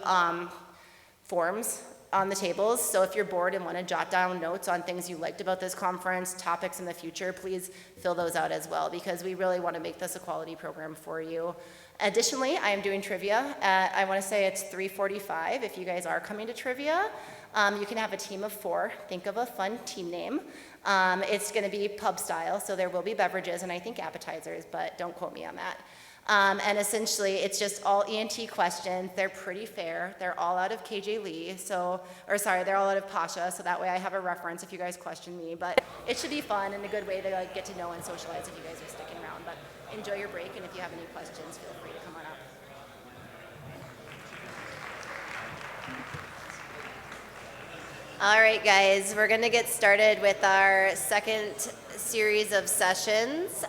forms on the tables, so if you're bored and want to jot down notes on things you liked about this conference, topics in the future, please fill those out as well, because we really want to make this a quality program for you. Additionally, I am doing trivia. I want to say it's 3:45 if you guys are coming to trivia. You can have a team of 4. Think of a fun team name. It's going to be pub style, so there will be beverages and I think appetizers, but don't quote me on that. And essentially, it's just all ENT questions. They're pretty fair. They're all out of KJ Lee, they're all out of Pasha, so that way I have a reference if you guys question me. But it should be fun and a good way to like get to know and socialize if you guys are sticking around. But enjoy your break, and if you have any questions, feel free to come on up. All right, guys, we're going to get started with our second series of sessions.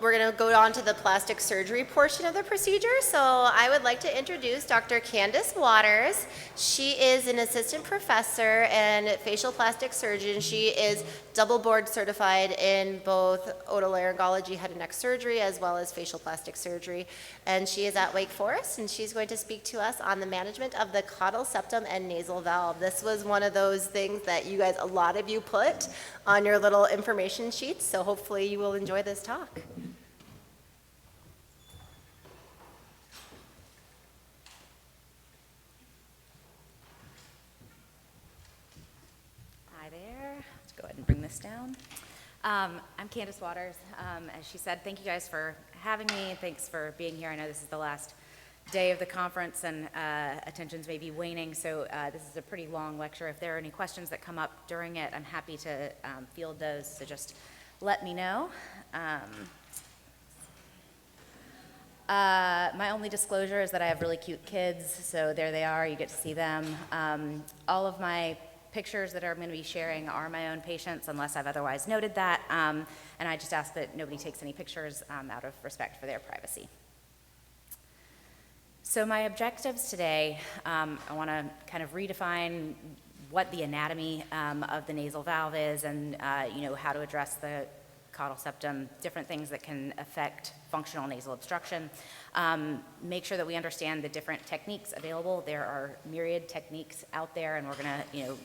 we're going to go on to the plastic surgery portion of the procedure. So I would like to introduce Dr. Candace Waters. She is an assistant professor and facial plastic surgeon. She is double board certified in both otolaryngology, head and neck surgery, as well as facial plastic surgery. And she is at Wake Forest, and she's going to speak to us on the management of the caudal septum and nasal valve. This was one of those things that you guys, a lot of you put on your little information sheets, so hopefully you will enjoy this talk. Hi there. Let's go ahead and bring this down. I'm Candace Waters. As she said, thank you guys for having me. Thanks for being here. I know this is the last day of the conference and attentions may be waning, so this is a pretty long lecture. If there are any questions that come up during it, I'm happy to field those, so just let me know. My only disclosure is that I have really cute kids, so there they are, you get to see them. All of my pictures that I'm going to be sharing are my own patients, unless I've otherwise noted that, and I just ask that nobody takes any pictures out of respect for their privacy. So my objectives today, I want to kind of redefine what the anatomy of the nasal valve is and how to address the caudal septum, different things that can affect functional nasal obstruction. Make sure that we understand the different techniques available. There are myriad techniques out there, and we're going to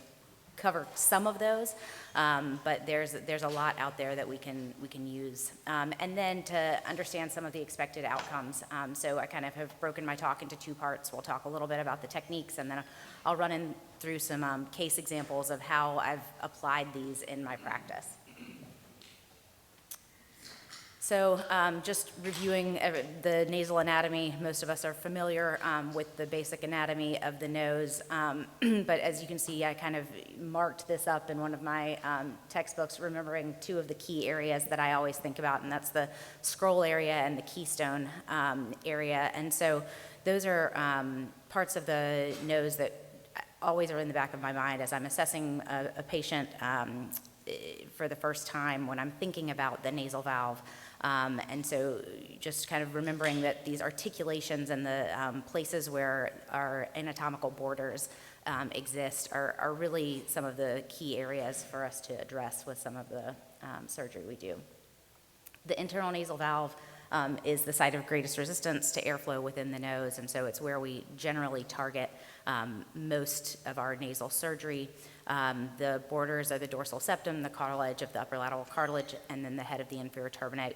cover some of those, but there's a lot out there that we can use. And then to understand some of the expected outcomes. So I kind of have broken my talk into two parts. We'll talk a little bit about the techniques, and then I'll run in through some case examples of how I've applied these in my practice. So just reviewing the nasal anatomy, most of us are familiar with the basic anatomy of the nose, but as you can see, I kind of marked this up in one of my textbooks, remembering two of the key areas that I always think about, and that's the scroll area and the keystone area. And so those are parts of the nose that always are in the back of my mind as I'm assessing a patient for the first time when I'm thinking about the nasal valve. And so just kind of remembering that these articulations and the places where our anatomical borders exist are really some of the key areas for us to address with some of the surgery we do. The internal nasal valve is the site of greatest resistance to airflow within the nose, and so it's where we generally target most of our nasal surgery. The borders are the dorsal septum, the caudal edge of the upper lateral cartilage, and then the head of the inferior turbinate.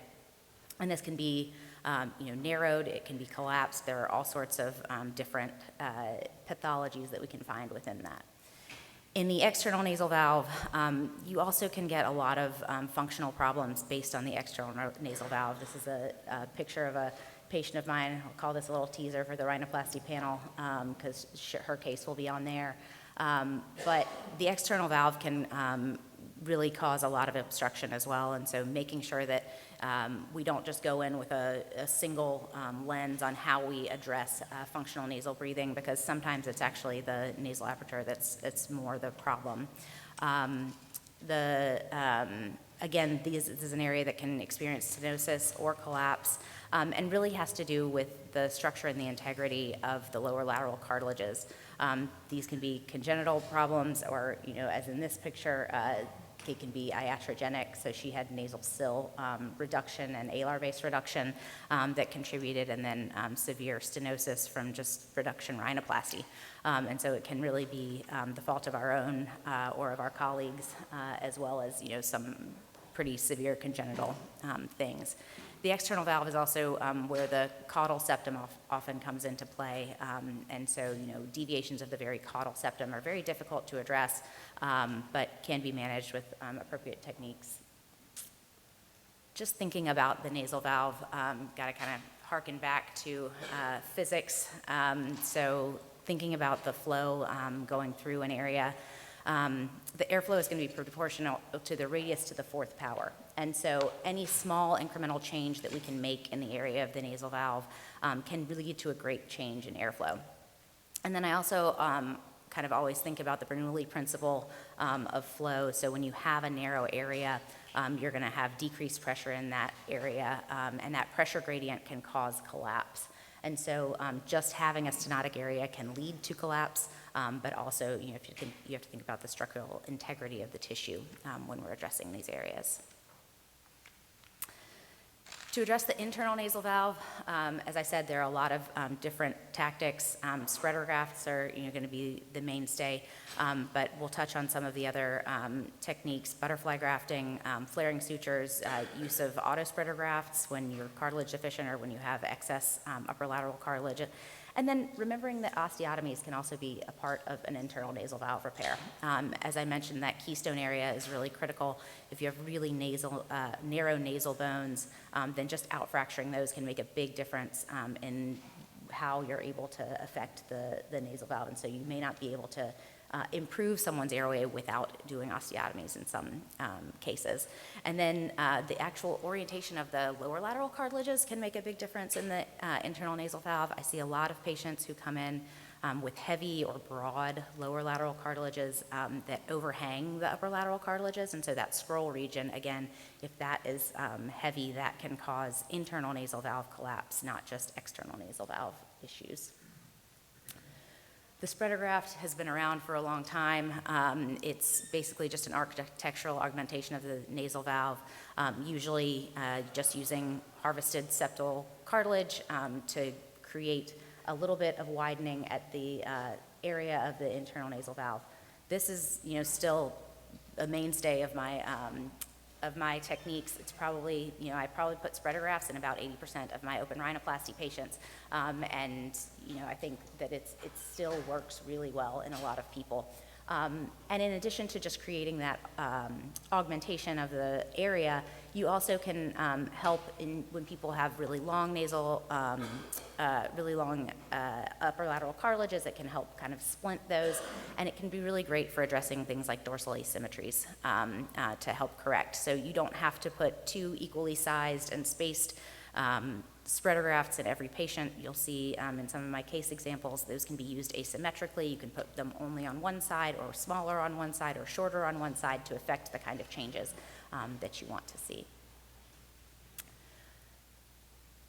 And this can be narrowed, it can be collapsed. There are all sorts of different pathologies that we can find within that. In the external nasal valve, you also can get a lot of functional problems based on the external nasal valve. This is a picture of a patient of mine. I'll call this a little teaser for the rhinoplasty panel because her case will be on there. But the external valve can really cause a lot of obstruction as well, and so making sure that we don't just go in with a single lens on how we address functional nasal breathing, because sometimes it's actually the nasal aperture that's more the problem. Again, this is an area that can experience stenosis or collapse, and really has to do with the structure and the integrity of the lower lateral cartilages. These can be congenital problems, or as in this picture, it can be iatrogenic, so she had nasal sill reduction and alar base reduction that contributed, and then severe stenosis from just reduction rhinoplasty. And so it can really be the fault of our own or of our colleagues, as well as some pretty severe congenital things. The external valve is also where the caudal septum often comes into play, and so deviations of the very caudal septum are very difficult to address, but can be managed with appropriate techniques. Just thinking about the nasal valve, got to kind of harken back to physics. So thinking about the flow going through an area, the airflow is going to be proportional to the radius to the fourth power. And so any small incremental change that we can make in the area of the nasal valve can lead to a great change in airflow. And then I also kind of always think about the Bernoulli principle of flow. So when you have a narrow area, you're going to have decreased pressure in that area, and that pressure gradient can cause collapse. And so just having a stenotic area can lead to collapse, but also you have to think about the structural integrity of the tissue when we're addressing these areas. To address the internal nasal valve, as I said, there are a lot of different tactics. Spreader grafts are going to be the mainstay, but we'll touch on some of the other techniques: butterfly grafting, flaring sutures, use of autospreader grafts when you're cartilage deficient or when you have excess upper lateral cartilage. And then remembering that osteotomies can also be a part of an internal nasal valve repair. As I mentioned, that keystone area is really critical. If you have really narrow nasal bones, then just outfracturing those can make a big difference in how you're able to affect the nasal valve. And so you may not be able to improve someone's airway without doing osteotomies in some cases. And then the actual orientation of the lower lateral cartilages can make a big difference in the internal nasal valve. I see a lot of patients who come in with heavy or broad lower lateral cartilages that overhang the upper lateral cartilages. And so that scroll region, again, if that is heavy, that can cause internal nasal valve collapse, not just external nasal valve issues. The spreader graft has been around for a long time. It's basically just an architectural augmentation of the nasal valve, usually just using harvested septal cartilage to create a little bit of widening at the area of the internal nasal valve. This is, still a mainstay of my techniques. It's probably, I probably put spreader grafts in about 80% of my open rhinoplasty patients, and I think that it still works really well in a lot of people. And in addition to just creating that augmentation of the area, you also can help when people have really long upper lateral cartilages. It can help kind of splint those, and it can be really great for addressing things like dorsal asymmetries to help correct. So you don't have to put two equally sized and spaced spreader grafts in every patient. You'll see in some of my case examples, those can be used asymmetrically. You can put them only on one side, or smaller on one side, or shorter on one side to affect the kind of changes that you want to see.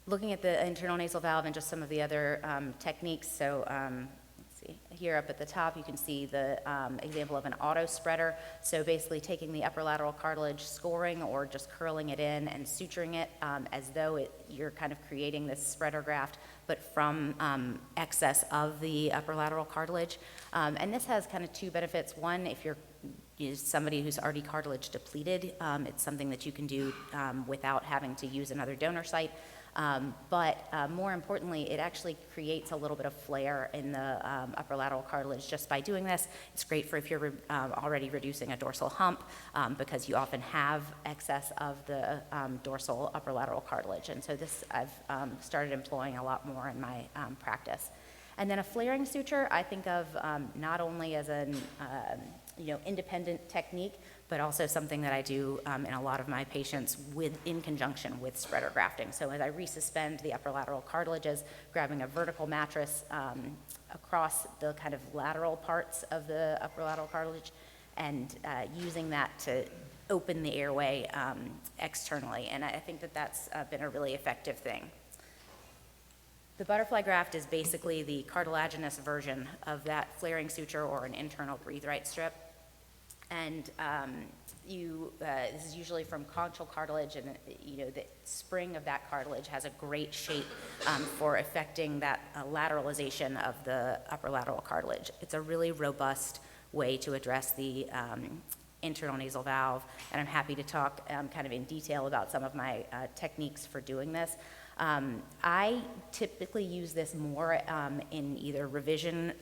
Looking at the internal nasal valve and just some of the other techniques. So let's see, here up at the top, you can see the example of an auto spreader. So basically taking the upper lateral cartilage, scoring or just curling it in and suturing it as though you're kind of creating this spreader graft, but from excess of the upper lateral cartilage. And this has kind of two benefits. One, if you're somebody who's already cartilage depleted, it's something that you can do without having to use another donor site. But more importantly, it actually creates a little bit of flare in the upper lateral cartilage just by doing this. It's great for if you're already reducing a dorsal hump because you often have excess of the dorsal upper lateral cartilage. And so this I've started employing a lot more in my practice. And then a flaring suture I think of not only as an independent technique, but also something that I do in a lot of my patients in conjunction with spreader grafting. So as I resuspend the upper lateral cartilages, grabbing a vertical mattress across the kind of lateral parts of the upper lateral cartilage and using that to open the airway externally. And I think that that's been a really effective thing. The butterfly graft is basically the cartilaginous version of that flaring suture or an internal breathe right strip. And this is usually from conchal cartilage, and the spring of that cartilage has a great shape for affecting that lateralization of the upper lateral cartilage. It's a really robust way to address the internal nasal valve, and I'm happy to talk kind of in detail about some of my techniques for doing this. I typically use this more in either revision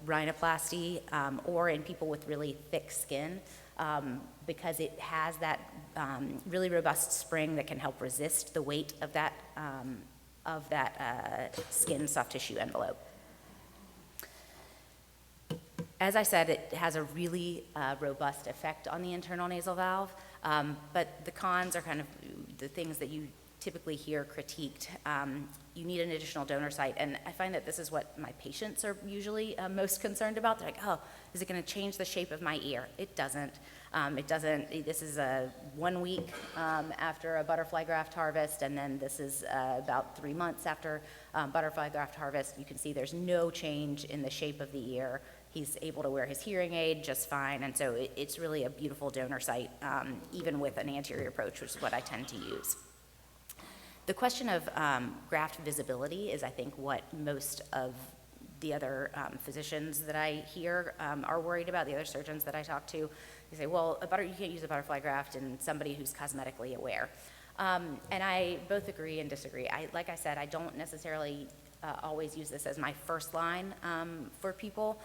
rhinoplasty or in people with really thick skin because it has that really robust spring that can help resist the weight of that skin soft tissue envelope. As I said, it has a really robust effect on the internal nasal valve, but the cons are kind of the things that you typically hear critiqued. You need an additional donor site, and I find that this is what my patients are usually most concerned about. They're like, oh, is it going to change the shape of my ear? It doesn't. It doesn't. This is 1 week after a butterfly graft harvest, and then this is about 3 months after butterfly graft harvest. You can see there's no change in the shape of the ear. He's able to wear his hearing aid just fine, and so it's really a beautiful donor site, even with an anterior approach, which is what I tend to use. The question of graft visibility is, I think, what most of the other physicians that I hear are worried about, the other surgeons that I talk to. They say, well, you can't use a butterfly graft in somebody who's cosmetically aware. And I both agree and disagree. Like I said, I don't necessarily always use this as my first line for people,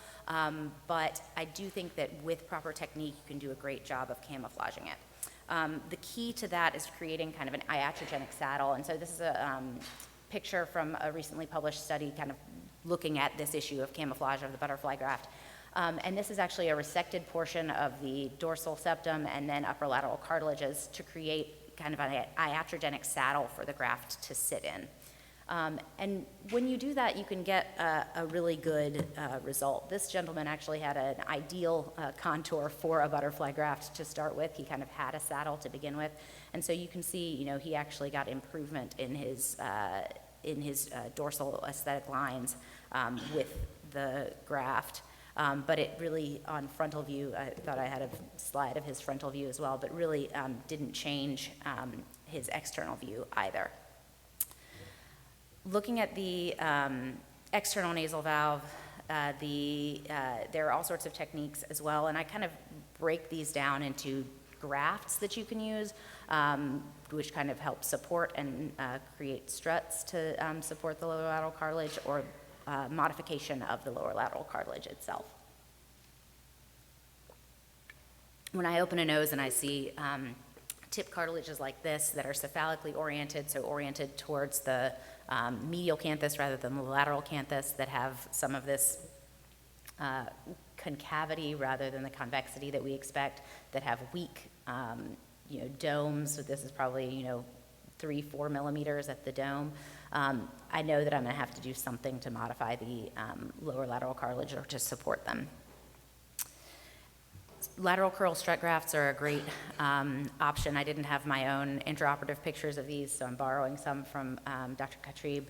but I do think that with proper technique, you can do a great job of camouflaging it. The key to that is creating kind of an iatrogenic saddle, and so this is a picture from a recently published study kind of looking at this issue of camouflage of the butterfly graft. And this is actually a resected portion of the dorsal septum and then upper lateral cartilages to create kind of an iatrogenic saddle for the graft to sit in. And when you do that, you can get a really good result. This gentleman actually had an ideal contour for a butterfly graft to start with. He kind of had a saddle to begin with. And so you can see, he actually got improvement in his dorsal aesthetic lines with the graft. But it really, on frontal view, I thought I had a slide of his frontal view as well, but really didn't change his external view either. Looking at the external nasal valve, there are all sorts of techniques as well, and I kind of break these down into grafts that you can use, which kind of help support and create struts to support the lower lateral cartilage, or modification of the lower lateral cartilage itself. When I open a nose and I see tip cartilages like this that are cephalically oriented, so oriented towards the medial canthus rather than the lateral canthus, that have some of this concavity rather than the convexity that we expect, that have weak domes. So this is probably 3-4 millimeters at the dome. I know that I'm going to have to do something to modify the lower lateral cartilage or to support them. Lateral curl strut grafts are a great option. I didn't have my own intraoperative pictures of these, so I'm borrowing some from Dr. Katrib.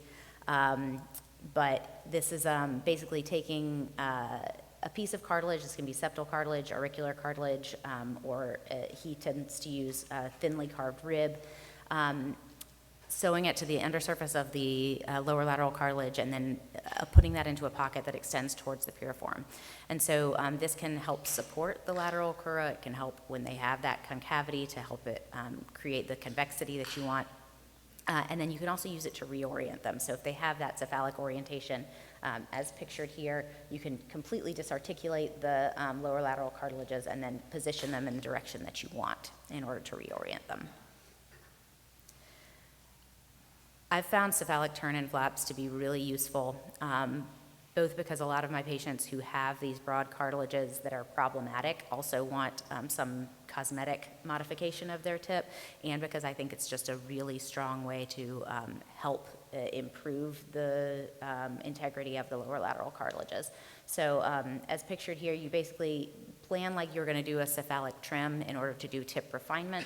But this is basically taking a piece of cartilage. This can be septal cartilage, auricular cartilage, or he tends to use a thinly carved rib. Sewing it to the undersurface of the lower lateral cartilage, and then putting that into a pocket that extends towards the piriform. And so this can help support the lateral crura. It can help when they have that concavity to help it create the convexity that you want. And then you can also use it to reorient them. So if they have that cephalic orientation, as pictured here, you can completely disarticulate the lower lateral cartilages and then position them in the direction that you want in order to reorient them. I've found cephalic turn-in flaps to be really useful, both because a lot of my patients who have these broad cartilages that are problematic also want some cosmetic modification of their tip, and because I think it's just a really strong way to help improve the integrity of the lower lateral cartilages. So as pictured here, you basically plan like you're going to do a cephalic trim in order to do tip refinement.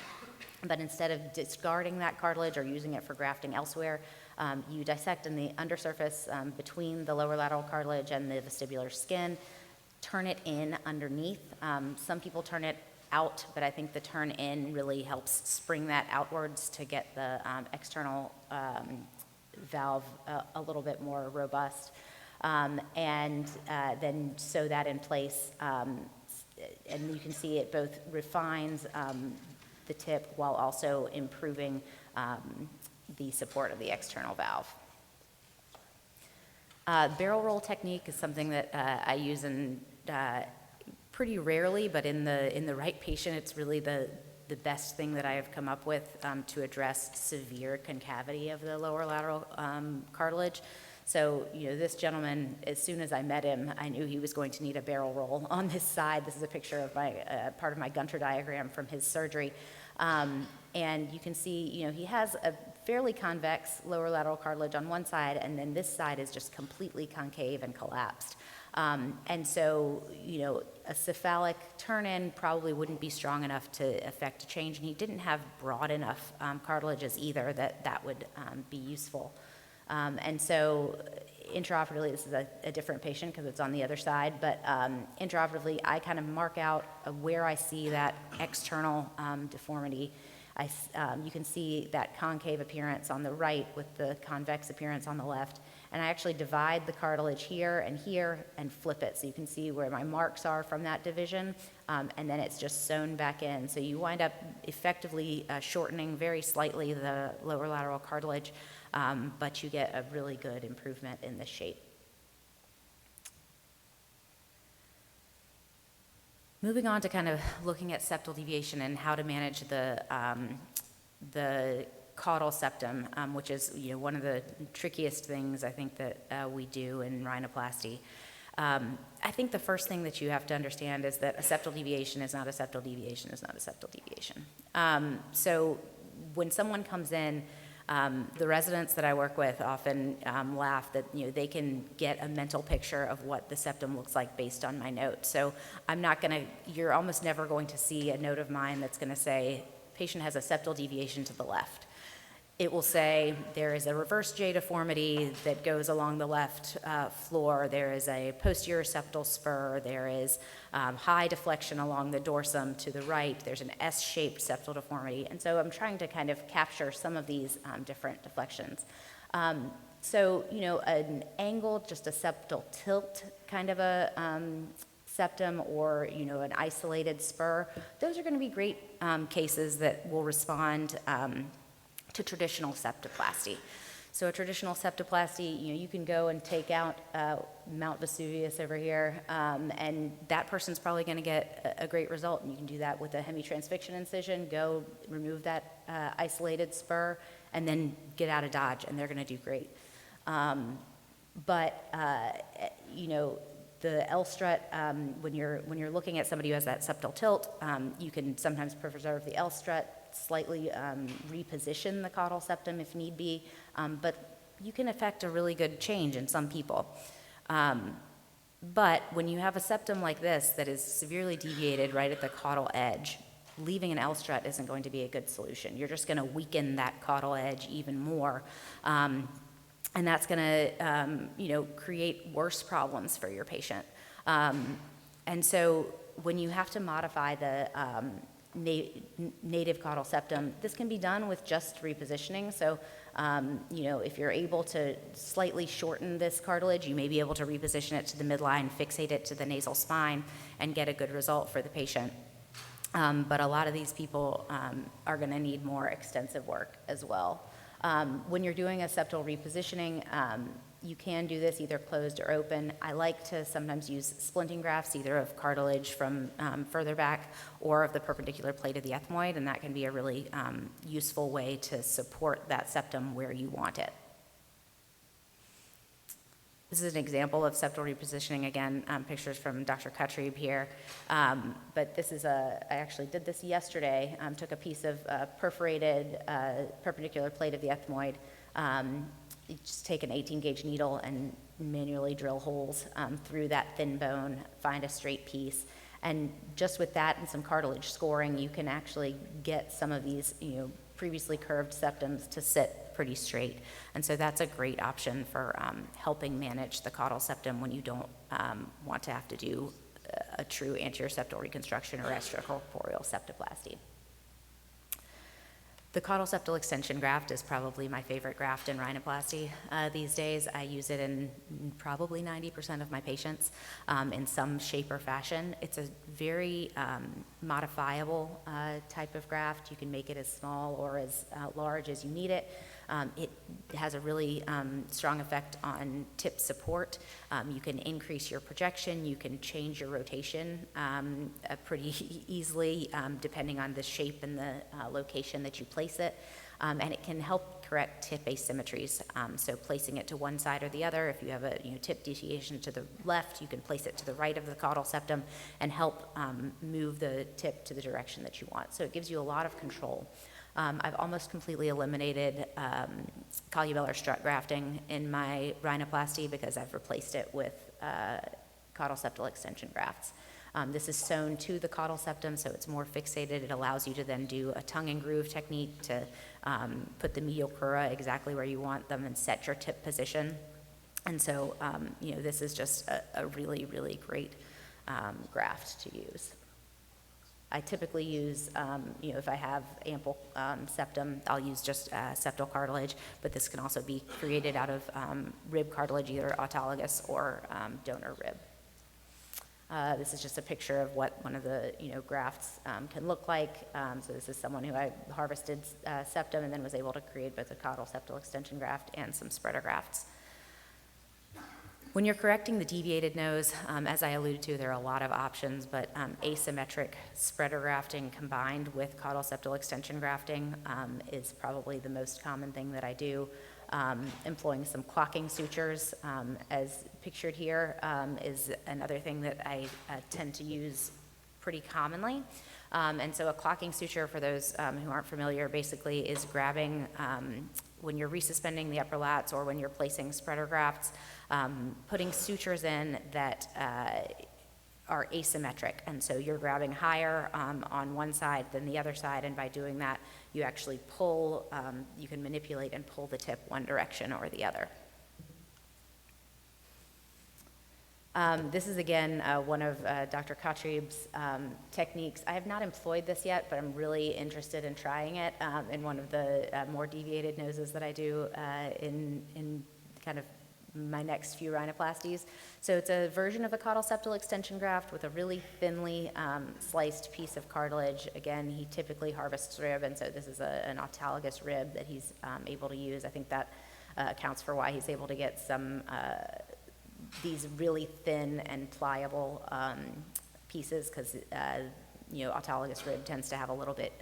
But instead of discarding that cartilage or using it for grafting elsewhere, you dissect in the undersurface between the lower lateral cartilage and the vestibular skin, turn it in underneath. Some people turn it out, but I think the turn in really helps spring that outwards to get the external valve a little bit more robust. And then sew that in place, and you can see it both refines the tip while also improving the support of the external valve. Barrel roll technique is something that I use in pretty rarely, but in the right patient, it's really the best thing that I have come up with to address severe concavity of the lower lateral cartilage. So, this gentleman, as soon as I met him, I knew he was going to need a barrel roll on this side. This is a picture of my part of my Gunter diagram from his surgery. And you can see, he has a fairly convex lower lateral cartilage on one side, and then this side is just completely concave and collapsed. And so, a cephalic turn-in probably wouldn't be strong enough to affect a change, and he didn't have broad enough cartilages either that would be useful. And so, intraoperatively, this is a different patient because it's on the other side, but intraoperatively, I kind of mark out where I see that external deformity. You can see that concave appearance on the right with the convex appearance on the left. And I actually divide the cartilage here and flip it. So you can see where my marks are from that division, and then it's just sewn back in. So you wind up effectively shortening very slightly the lower lateral cartilage, but you get a really good improvement in the shape. Moving on to kind of looking at septal deviation and how to manage the caudal septum, which is one of the trickiest things I think that we do in rhinoplasty. I think the first thing that you have to understand is that a septal deviation is not a septal deviation is not a septal deviation. So when someone comes in, the residents that I work with often laugh that they can get a mental picture of what the septum looks like based on my note. So you're almost never going to see a note of mine that's going to say patient has a septal deviation to the left. It will say there is a reverse J deformity that goes along the left floor. There is a posterior septal spur. There is high deflection along the dorsum to the right. There's an S-shaped septal deformity. And so I'm trying to kind of capture some of these different deflections. So, an angle, just a septal tilt kind of a septum or, an isolated spur, those are going to be great cases that will respond to traditional septoplasty. So a traditional septoplasty, you can go and take out Mount Vesuvius over here, and that person's probably going to get a great result. And you can do that with a hemitransfixion incision, go remove that isolated spur, and then get out of Dodge, and they're going to do great. But the L strut, when you're looking at somebody who has that septal tilt, you can sometimes preserve the L strut, slightly reposition the caudal septum if need be, but you can affect a really good change in some people. But when you have a septum like this that is severely deviated right at the caudal edge, leaving an L strut isn't going to be a good solution. You're just going to weaken that caudal edge even more, and that's going to create worse problems for your patient. And so when you have to modify the native caudal septum, this can be done with just repositioning. So, if you're able to slightly shorten this cartilage, you may be able to reposition it to the midline, fixate it to the nasal spine, and get a good result for the patient. But a lot of these people are going to need more extensive work as well. When you're doing a septal repositioning, you can do this either closed or open. I like to sometimes use splinting grafts, either of cartilage from further back or of the perpendicular plate of the ethmoid, and that can be a really useful way to support that septum where you want it. This is an example of septal repositioning, again, pictures from Dr. Kutrib here. But this is I actually did this yesterday, took a piece of perforated perpendicular plate of the ethmoid, you just take an 18-gauge needle and manually drill holes through that thin bone, find a straight piece. And just with that and some cartilage scoring, you can actually get some of these previously curved septums to sit pretty straight. And so that's a great option for helping manage the caudal septum when you don't want to have to do a true anterior septal reconstruction or extracorporeal septoplasty. The caudal septal extension graft is probably my favorite graft in rhinoplasty these days. I use it in probably 90% of my patients in some shape or fashion. It's a very modifiable type of graft. You can make it as small or as large as you need it. It has a really strong effect on tip support. You can increase your projection. You can change your rotation pretty easily depending on the shape and the location that you place it. And it can help correct tip asymmetries. So placing it to one side or the other, if you have a tip deviation to the left, you can place it to the right of the caudal septum and help move the tip to the direction that you want. So it gives you a lot of control. I've almost completely eliminated columellar strut grafting in my rhinoplasty because I've replaced it with caudal septal extension grafts. This is sewn to the caudal septum, so it's more fixated. It allows you to then do a tongue and groove technique to put the medial crura exactly where you want them and set your tip position. And so, this is just a really, really great graft to use. I typically use, if I have ample septum, I'll use just septal cartilage, but this can also be created out of rib cartilage, either autologous or donor rib. This is just a picture of what one of the grafts can look like. So this is someone who I harvested septum and then was able to create both a caudal septal extension graft and some spreader grafts. When you're correcting the deviated nose, as I alluded to, there are a lot of options, but asymmetric spreader grafting combined with caudal septal extension grafting is probably the most common thing that I do. Employing some clocking sutures, as pictured here, is another thing that I tend to use pretty commonly. And so a clocking suture, for those who aren't familiar, basically is grabbing, when you're resuspending the upper lats or when you're placing spreader grafts, putting sutures in that are asymmetric. And so you're grabbing higher on one side than the other side, and by doing that, you actually pull, you can manipulate and pull the tip one direction or the other. This is, again, one of Dr. Khattrib's techniques. I have not employed this yet, but I'm really interested in trying it in one of the more deviated noses that I do in kind of my next few rhinoplasties. So it's a version of a caudal septal extension graft with a really thinly sliced piece of cartilage. Again, he typically harvests rib, and so this is an autologous rib that he's able to use. I think that accounts for why he's able to get some these really thin and pliable pieces, because autologous rib tends to have a little bit,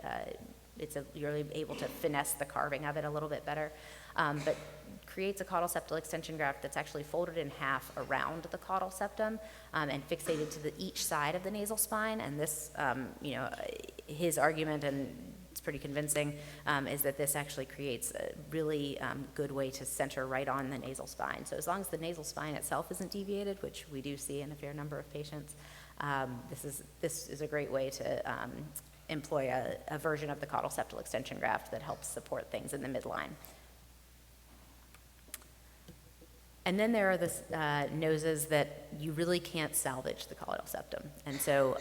you're able to finesse the carving of it a little bit better, but creates a caudal septal extension graft that's actually folded in half around the caudal septum and fixated to each side of the nasal spine. And this, his argument, and it's pretty convincing, is that this actually creates a really good way to center right on the nasal spine. So as long as the nasal spine itself isn't deviated, which we do see in a fair number of patients, this is a great way to employ a version of the caudal septal extension graft that helps support things in the midline. And then there are the noses that you really can't salvage the caudal septum. And so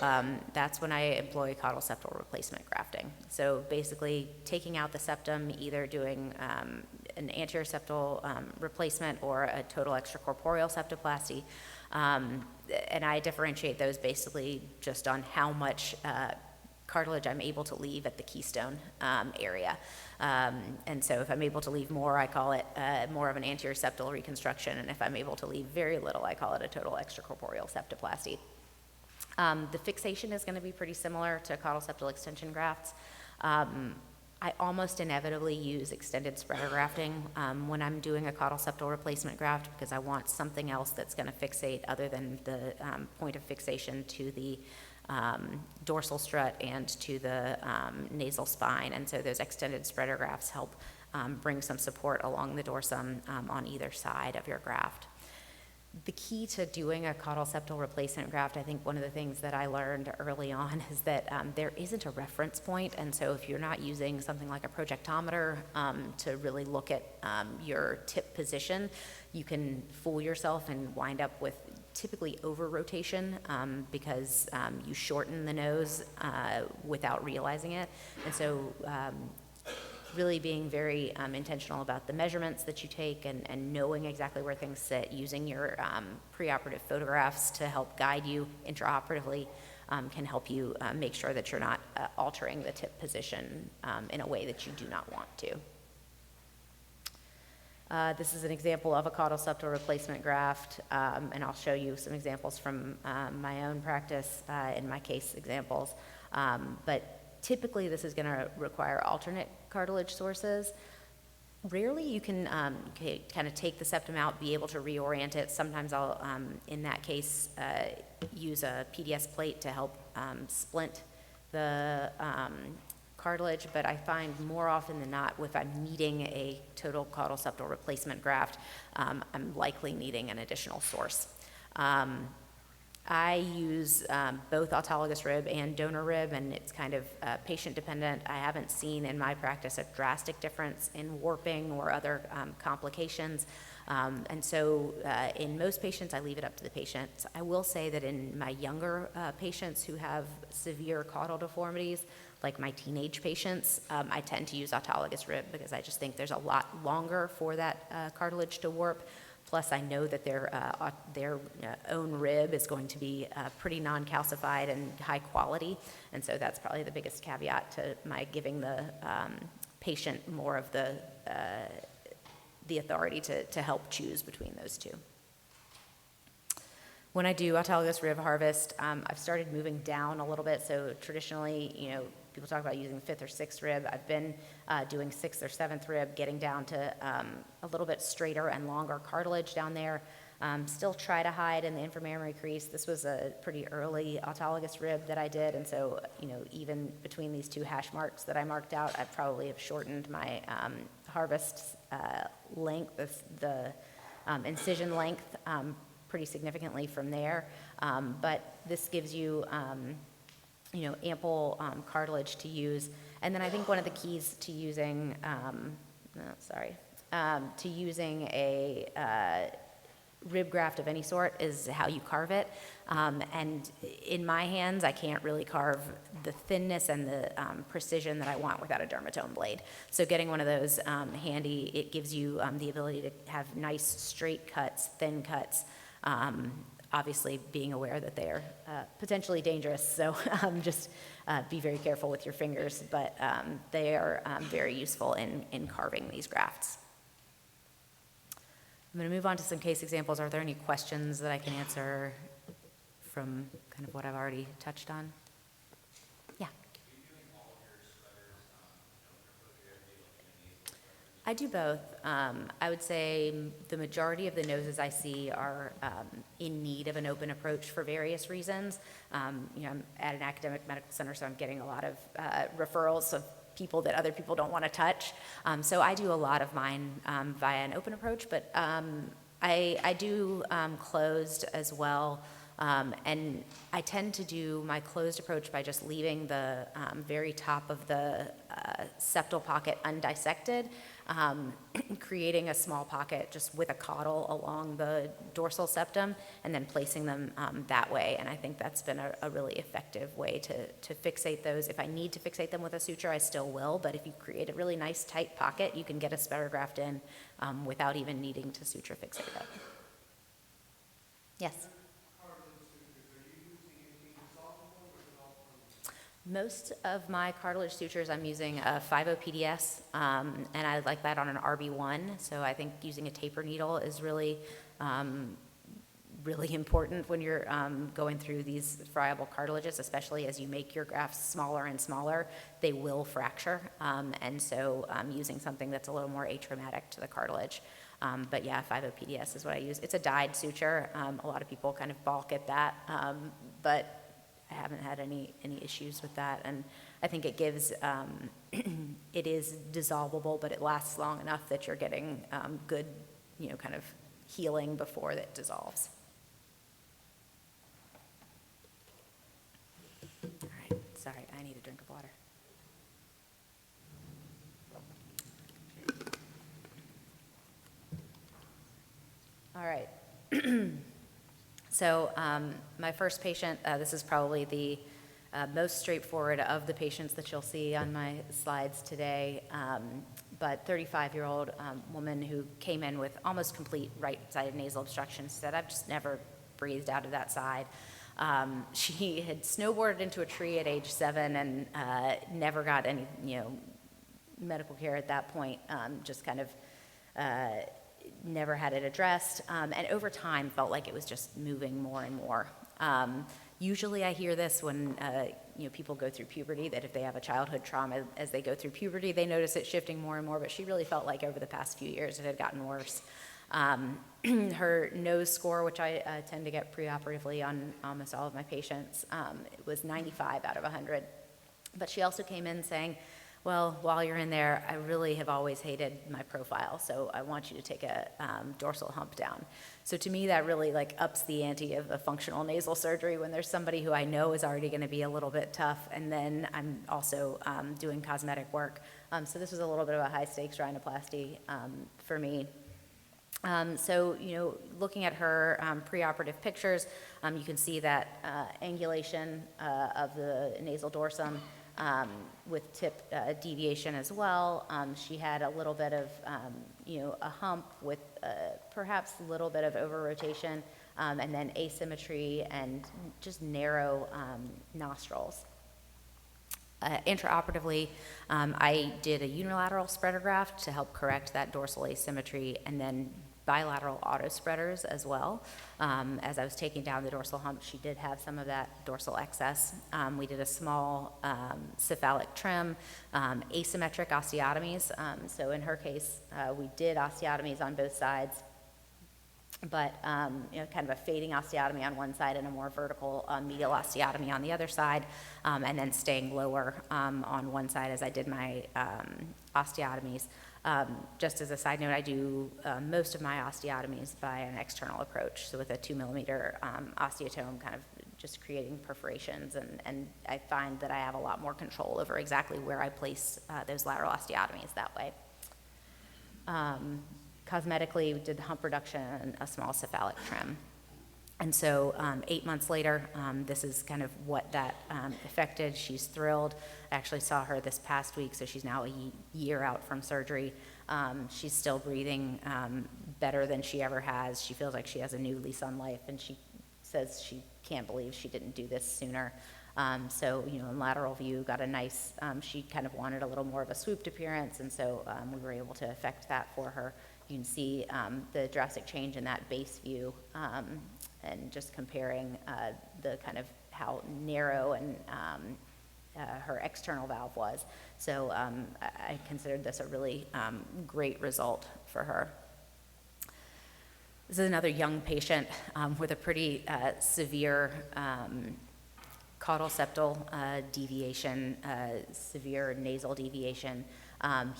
that's when I employ caudal septal replacement grafting. So basically taking out the septum, either doing an anterior septal replacement or a total extracorporeal septoplasty. And I differentiate those basically just on how much cartilage I'm able to leave at the keystone area. And so if I'm able to leave more, I call it more of an anterior septal reconstruction, and if I'm able to leave very little, I call it a total extracorporeal septoplasty. The fixation is going to be pretty similar to caudal septal extension grafts. I almost inevitably use extended spreader grafting when I'm doing a caudal septal replacement graft, because I want something else that's going to fixate other than the point of fixation to the dorsal strut and to the nasal spine. And so those extended spreader grafts help bring some support along the dorsum on either side of your graft. The key to doing a caudal septal replacement graft, I think one of the things that I learned early on is that there isn't a reference point. And so if you're not using something like a projectometer to really look at your tip position, you can fool yourself and wind up with typically over-rotation because you shorten the nose without realizing it. And so really being very intentional about the measurements that you take and knowing exactly where things sit, using your preoperative photographs to help guide you intraoperatively can help you make sure that you're not altering the tip position in a way that you do not want to. This is an example of a caudal septal replacement graft, and I'll show you some examples from my own practice in my case examples. But typically this is going to require alternate cartilage sources. Rarely you can kind of take the septum out, be able to reorient it. Sometimes I'll, in that case, use a PDS plate to help splint the cartilage, but I find more often than not, if I'm needing a total caudal septal replacement graft, I'm likely needing an additional source. I use both autologous rib and donor rib, and it's kind of patient dependent. I haven't seen in my practice a drastic difference in warping or other complications. And so in most patients, I leave it up to the patient. I will say that in my younger patients who have severe caudal deformities, like my teenage patients, I tend to use autologous rib because I just think there's a lot longer for that cartilage to warp. Plus, I know that their own rib is going to be pretty non-calcified and high quality, and so that's probably the biggest caveat to my giving the patient more of the authority to help choose between those two. When I do autologous rib harvest, I've started moving down a little bit. So traditionally, people talk about using 5th or 6th rib. I've been doing 6th or 7th rib, getting down to a little bit straighter and longer cartilage down there. Still try to hide in the inframammary crease. This was a pretty early autologous rib that I did, and so even between these two hash marks that I marked out, I probably have shortened my harvest length, the incision length, pretty significantly from there. But this gives you ample cartilage to use. And then I think one of the keys to using, to using a rib graft of any sort is how you carve it. And in my hands, I can't really carve the thinness and the precision that I want without a dermatome blade. So getting one of those handy, it gives you the ability to have nice straight cuts, thin cuts, obviously being aware that they are potentially dangerous, so just be very careful with your fingers, but they are very useful in carving these grafts. I'm going to move on to some case examples. Are there any questions that I can answer from kind of what I've already touched on? Yeah. I do both. I would say the majority of the noses I see are in need of an open approach for various reasons. I'm at an academic medical center, so I'm getting a lot of referrals of people that other people don't want to touch. So I do a lot of mine via an open approach, but I do closed as well. And I tend to do my closed approach by just leaving the very top of the septal pocket undissected, creating a small pocket just with a caudal along the dorsal septum, and then placing them that way. And I think that's been a really effective way to fixate those. If I need to fixate them with a suture, I still will, but if you create a really nice tight pocket, you can get a spatter graft in without even needing to suture fixate it. Yes? Most of my cartilage sutures, I'm using a 5.0 PDS, and I like that on an RB1, so I think using a taper needle is really, really important when you're going through these friable cartilages, especially as you make your grafts smaller and smaller, they will fracture, and so using something that's a little more atraumatic to the cartilage. But yeah, 5.0 PDS is what I use. It's a dyed suture. A lot of people kind of balk at that, but I haven't had any issues with that, and I think it gives, it is dissolvable, but it lasts long enough that you're getting good, kind of healing before it dissolves. All right, sorry, I need a drink of water. All right. So my first patient, this is probably the most straightforward of the patients that you'll see on my slides today, but 35-year-old woman who came in with almost complete right-sided nasal obstruction, said, I've just never breathed out of that side. She had snowboarded into a tree at age 7 and never got any, medical care at that point, just kind of never had it addressed, and over time felt like it was just moving more and more. Usually I hear this when people go through puberty, that if they have a childhood trauma, as they go through puberty, they notice it shifting more and more, but she really felt like over the past few years it had gotten worse. Her nose score, which I tend to get preoperatively on almost all of my patients, it was 95 out of 100. But she also came in saying, well, while you're in there, I really have always hated my profile, so I want you to take a dorsal hump down. So to me, that really like ups the ante of a functional nasal surgery when there's somebody who I know is already going to be a little bit tough, and then I'm also doing cosmetic work. So this was a little bit of a high stakes rhinoplasty for me. So, looking at her preoperative pictures, you can see that angulation of the nasal dorsum with tip deviation as well. She had a little bit of, a hump with perhaps a little bit of over-rotation, and then asymmetry and just narrow nostrils. Intraoperatively, I did a unilateral spreader graft to help correct that dorsal asymmetry, and then bilateral auto spreaders as well. As I was taking down the dorsal hump, she did have some of that dorsal excess. We did a small cephalic trim, asymmetric osteotomies. So in her case, we did osteotomies on both sides, but kind of a fading osteotomy on one side and a more vertical medial osteotomy on the other side, and then staying lower on one side as I did my osteotomies. Just as a side note, I do most of my osteotomies by an external approach, so with a 2 millimeter osteotome, kind of just creating perforations, and I find that I have a lot more control over exactly where I place those lateral osteotomies that way. Cosmetically, we did the hump reduction and a small cephalic trim. And so 8 months later, this is kind of what that affected. She's thrilled. I actually saw her this past week, so she's now a year out from surgery. She's still breathing better than she ever has. She feels like she has a new lease on life, and she says she can't believe she didn't do this sooner. So, in lateral view, got a nice, she kind of wanted a little more of a swooped appearance, and so we were able to effect that for her. You can see the drastic change in that base view, and just comparing the kind of how narrow and her external valve was. So I considered this a really great result for her. This is another young patient with a pretty severe caudal septal deviation, severe nasal deviation.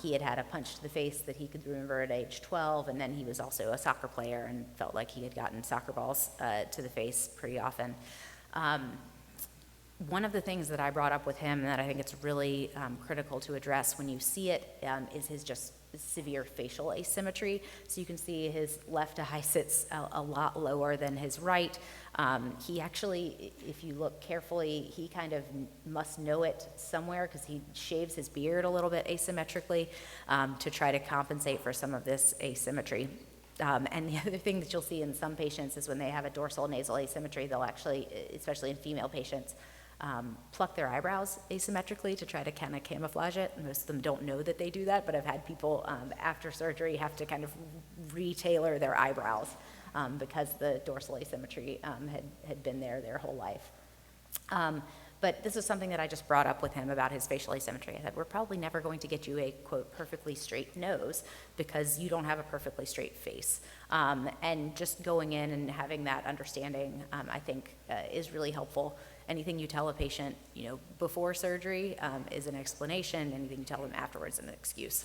He had had a punch to the face that he could remember at age 12, and then he was also a soccer player and felt like he had gotten soccer balls to the face pretty often. One of the things that I brought up with him that I think it's really critical to address when you see it is his just severe facial asymmetry. So you can see his left eye sits a lot lower than his right. He actually, if you look carefully, he kind of must know it somewhere because he shaves his beard a little bit asymmetrically to try to compensate for some of this asymmetry. And the other thing that you'll see in some patients is when they have a dorsal nasal asymmetry, they'll actually, especially in female patients, pluck their eyebrows asymmetrically to try to kind of camouflage it. Most of them don't know that they do that, but I've had people after surgery have to kind of retailor their eyebrows because the dorsal asymmetry had been there their whole life. But this is something that I just brought up with him about his facial asymmetry. I said, we're probably never going to get you a, quote, perfectly straight nose because you don't have a perfectly straight face. And just going in and having that understanding, I think, is really helpful. Anything you tell a patient, before surgery is an explanation. Anything you tell them afterwards is an excuse.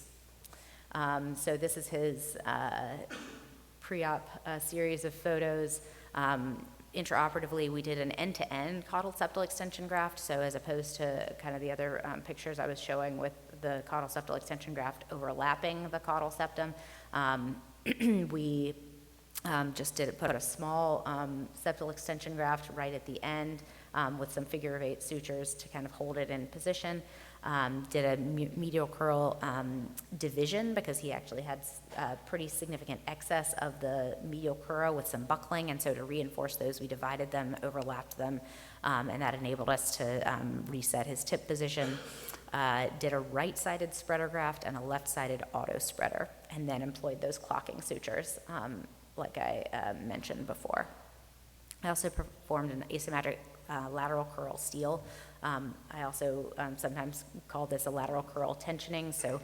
So this is his pre-op series of photos. Intraoperatively, we did an end-to-end caudal septal extension graft. So as opposed to kind of the other pictures I was showing with the caudal septal extension graft overlapping the caudal septum, we just put a small septal extension graft right at the end with some figure-of-8 sutures to kind of hold it in position. Did a medial curl division because he actually had pretty significant excess of the medial crura with some buckling, and so to reinforce those, we divided them, overlapped them, and that enabled us to reset his tip position. Did a right-sided spreader graft and a left-sided auto spreader, and then employed those clocking sutures, like I mentioned before. I also performed an asymmetric lateral curl steal. I also sometimes call this a lateral curl tensioning, so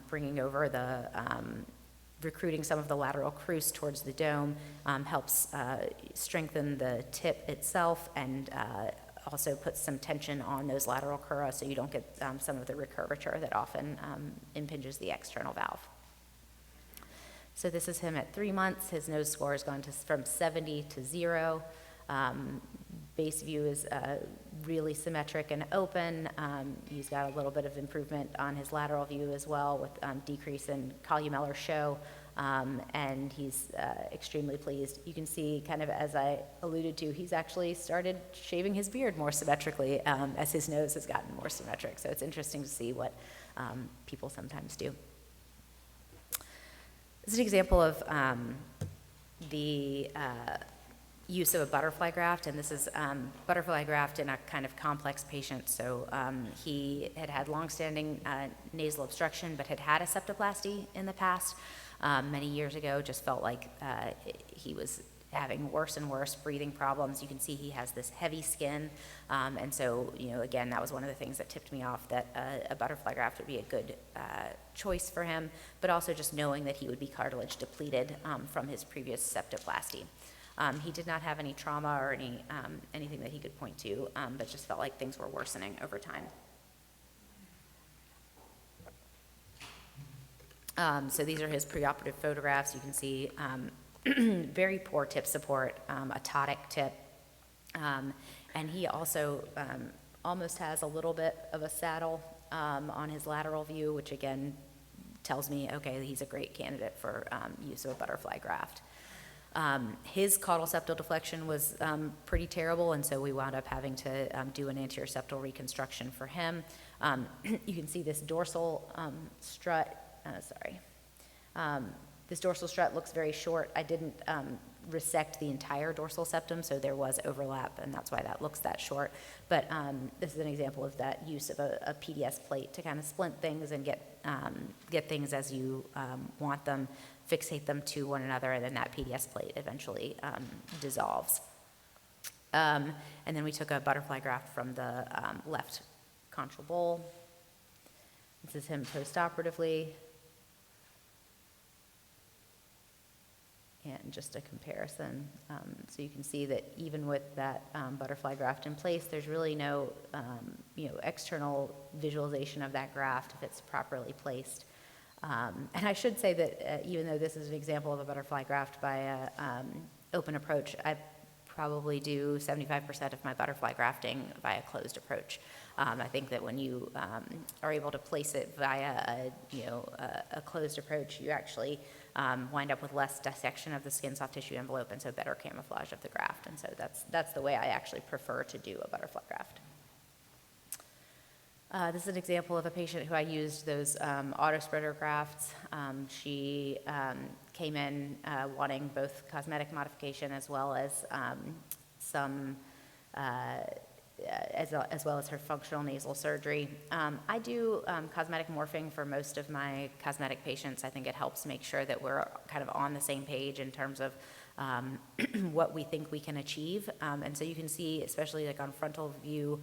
bringing over the, recruiting some of the lateral crus towards the dome helps strengthen the tip itself and also puts some tension on those lateral crura so you don't get some of the recurvature that often impinges the external valve. So this is him at 3 months. His nose score has gone from 70 to 0. Base view is really symmetric and open. He's got a little bit of improvement on his lateral view as well with decrease in columellar show, and he's extremely pleased. You can see, kind of as I alluded to, he's actually started shaving his beard more symmetrically as his nose has gotten more symmetric. So it's interesting to see what people sometimes do. This is an example of the use of a butterfly graft, and this is butterfly graft in a kind of complex patient. So he had longstanding nasal obstruction, but had a septoplasty in the past many years ago. Just felt like he was having worse and worse breathing problems. You can see he has this heavy skin, and so, again, that was one of the things that tipped me off that a butterfly graft would be a good choice for him, but also just knowing that he would be cartilage depleted from his previous septoplasty. He did not have any trauma or anything that he could point to, but just felt like things were worsening over time. So these are his preoperative photographs. You can see very poor tip support, a ptotic tip, and he also almost has a little bit of a saddle on his lateral view, which again tells me, okay, he's a great candidate for use of a butterfly graft. His caudal septal deflection was pretty terrible, and so we wound up having to do an anterior septal reconstruction for him. You can see this dorsal strut, this dorsal strut looks very short. I didn't resect the entire dorsal septum, so there was overlap, and that's why that looks that short. But this is an example of that use of a PDS plate to kind of splint things and get things as you want them, fixate them to one another, and then that PDS plate eventually dissolves. And then we took a butterfly graft from the left contral bowl. This is him post-operatively. And just a comparison. So you can see that even with that butterfly graft in place, there's really no external visualization of that graft if it's properly placed. And I should say that even though this is an example of a butterfly graft by a open approach, I probably do 75% of my butterfly grafting via closed approach. I think that when you are able to place it via a closed approach, you actually wind up with less dissection of the skin soft tissue envelope, and so better camouflage of the graft. And so that's the way I actually prefer to do a butterfly graft. This is an example of a patient who I used those auto spreader grafts. She came in wanting both cosmetic modification as well as some as well as her functional nasal surgery. I do cosmetic morphing for most of my cosmetic patients. I think it helps make sure that we're kind of on the same page in terms of what we think we can achieve. And so you can see, especially like on frontal view,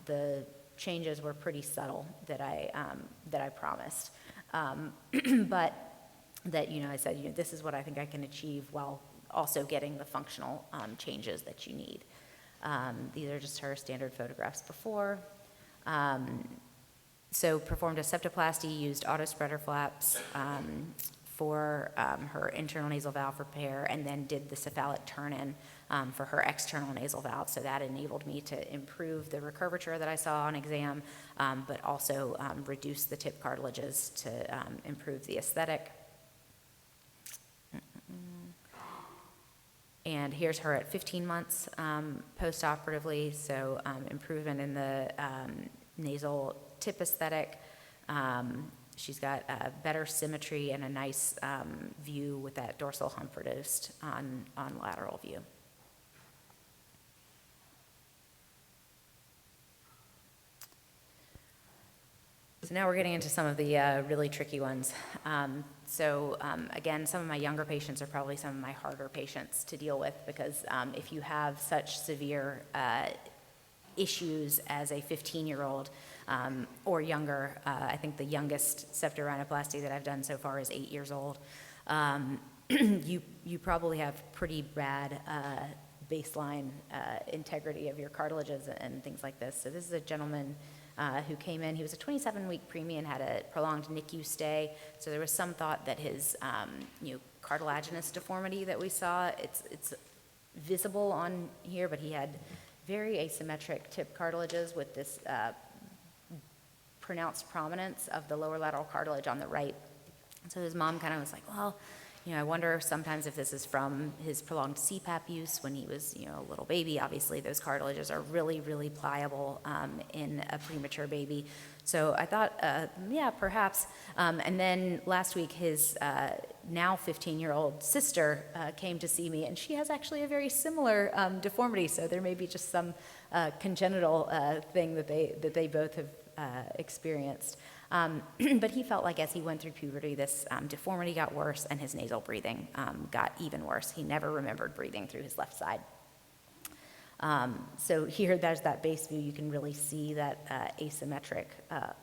the changes were pretty subtle that I promised. But that, I said, this is what I think I can achieve while also getting the functional changes that you need. These are just her standard photographs before. So performed a septoplasty, used auto spreader flaps for her internal nasal valve repair, and then did the cephalic turn-in for her external nasal valve. So that enabled me to improve the recurvature that I saw on exam, but also reduce the tip cartilages to improve the aesthetic. And here's her at 15 months post-operatively, so improvement in the nasal tip aesthetic. She's got better symmetry and a nice view with that dorsal hump reduced on lateral view. So now we're getting into some of the really tricky ones. Again, some of my younger patients are probably some of my harder patients to deal with because if you have such severe issues as a 15-year-old or younger, I think the youngest septorhinoplasty that I've done so far is 8 years old, you probably have pretty bad baseline integrity of your cartilages and things like this. So this is a gentleman who came in. He was a 27-week preemie and had a prolonged NICU stay. So there was some thought that his cartilaginous deformity that we saw, it's visible on here, but he had very asymmetric tip cartilages with this pronounced prominence of the lower lateral cartilage on the right. So his mom kind of was like, well, I wonder sometimes if this is from his prolonged CPAP use when he was, a little baby. Obviously, those cartilages are really, really pliable in a premature baby. So I thought, yeah, perhaps. And then last week, his now 15-year-old sister came to see me, and she has actually a very similar deformity. So there may be just some congenital thing that they both have experienced. But he felt like as he went through puberty, this deformity got worse and his nasal breathing got even worse. He never remembered breathing through his left side. So here, there's that base view. You can really see that asymmetric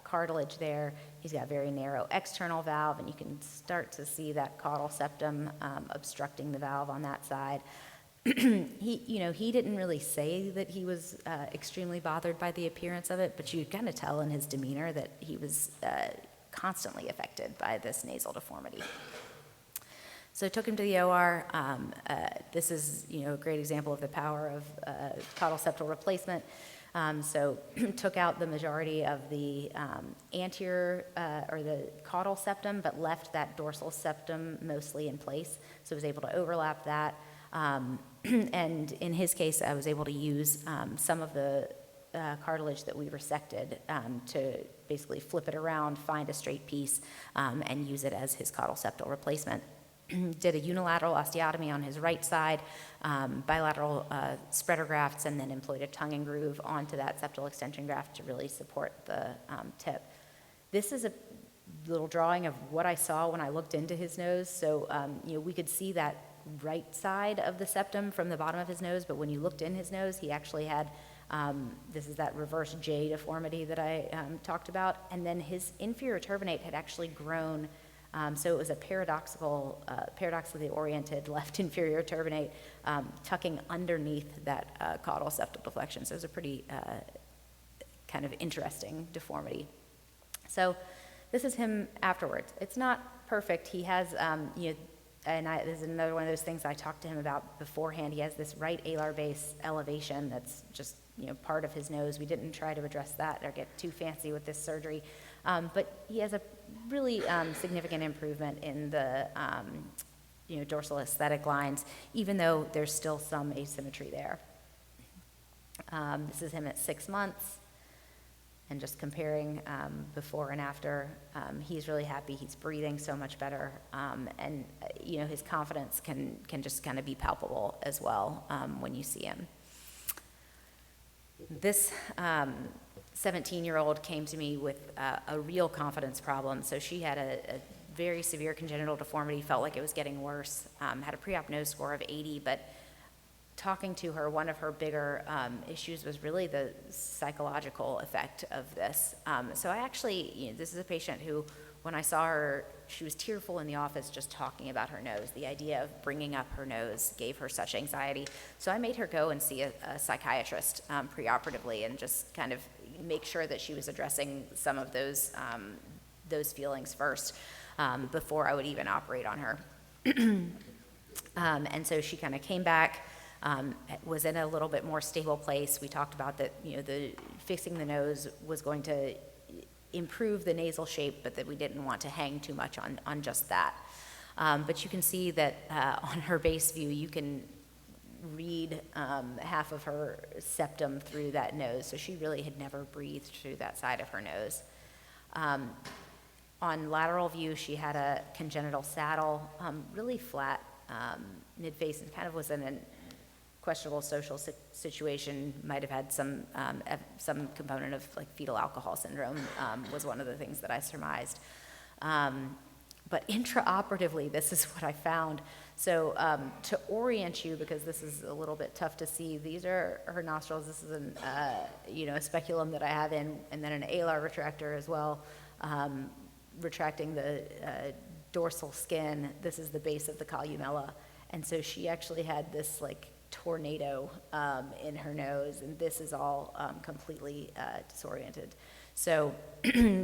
cartilage there. He's got a very narrow external valve, and you can start to see that caudal septum obstructing the valve on that side. He didn't really say that he was extremely bothered by the appearance of it, but you kind of tell in his demeanor that he was constantly affected by this nasal deformity. So I took him to the OR. This is, a great example of the power of caudal septal replacement. So took out the majority of the anterior or the caudal septum, but left that dorsal septum mostly in place. So I was able to overlap that. And in his case, I was able to use some of the cartilage that we resected to basically flip it around, find a straight piece, and use it as his caudal septal replacement. Did a unilateral osteotomy on his right side, bilateral spreader grafts, and then employed a tongue and groove onto that septal extension graft to really support the tip. This is a little drawing of what I saw when I looked into his nose. So, we could see that right side of the septum from the bottom of his nose, but when you looked in his nose, he actually had, this is that reverse J deformity that I talked about, and then his inferior turbinate had actually grown, so it was a paradoxically oriented left inferior turbinate tucking underneath that caudal septal deflection, so it was a pretty kind of interesting deformity. So this is him afterwards. It's not perfect. He has, this is another one of those things I talked to him about beforehand. He has this right alar base elevation that's just, part of his nose. We didn't try to address that or get too fancy with this surgery. But he has a really significant improvement in the, dorsal aesthetic lines, even though there's still some asymmetry there. This is him at 6 months. And just comparing before and after, he's really happy. He's breathing so much better, and his confidence can just kind of be palpable as well when you see him. This 17-year-old came to me with a real confidence problem. So she had a very severe congenital deformity, felt like it was getting worse, had a pre-op nose score of 80, but talking to her, one of her bigger issues was really the psychological effect of this. So I actually, this is a patient who, when I saw her, she was tearful in the office just talking about her nose. The idea of bringing up her nose gave her such anxiety. So I made her go and see a psychiatrist preoperatively and just kind of make sure that she was addressing some of those feelings first before I would even operate on her. And so she kind of came back. Was in a little bit more stable place. We talked about that, the fixing the nose was going to improve the nasal shape, but that we didn't want to hang too much on just that. But you can see that on her base view, you can read half of her septum through that nose. So she really had never breathed through that side of her nose. On lateral view, she had a congenital saddle, really flat mid-face, and kind of was in a questionable social situation, might have had some component of like fetal alcohol syndrome was one of the things that I surmised. But intraoperatively, this is what I found. So to orient you, because this is a little bit tough to see, these are her nostrils. This is a speculum that I have in, and then an alar retractor as well, retracting the dorsal skin. This is the base of the columella. And so she actually had this like tornado in her nose, and this is all completely disoriented. So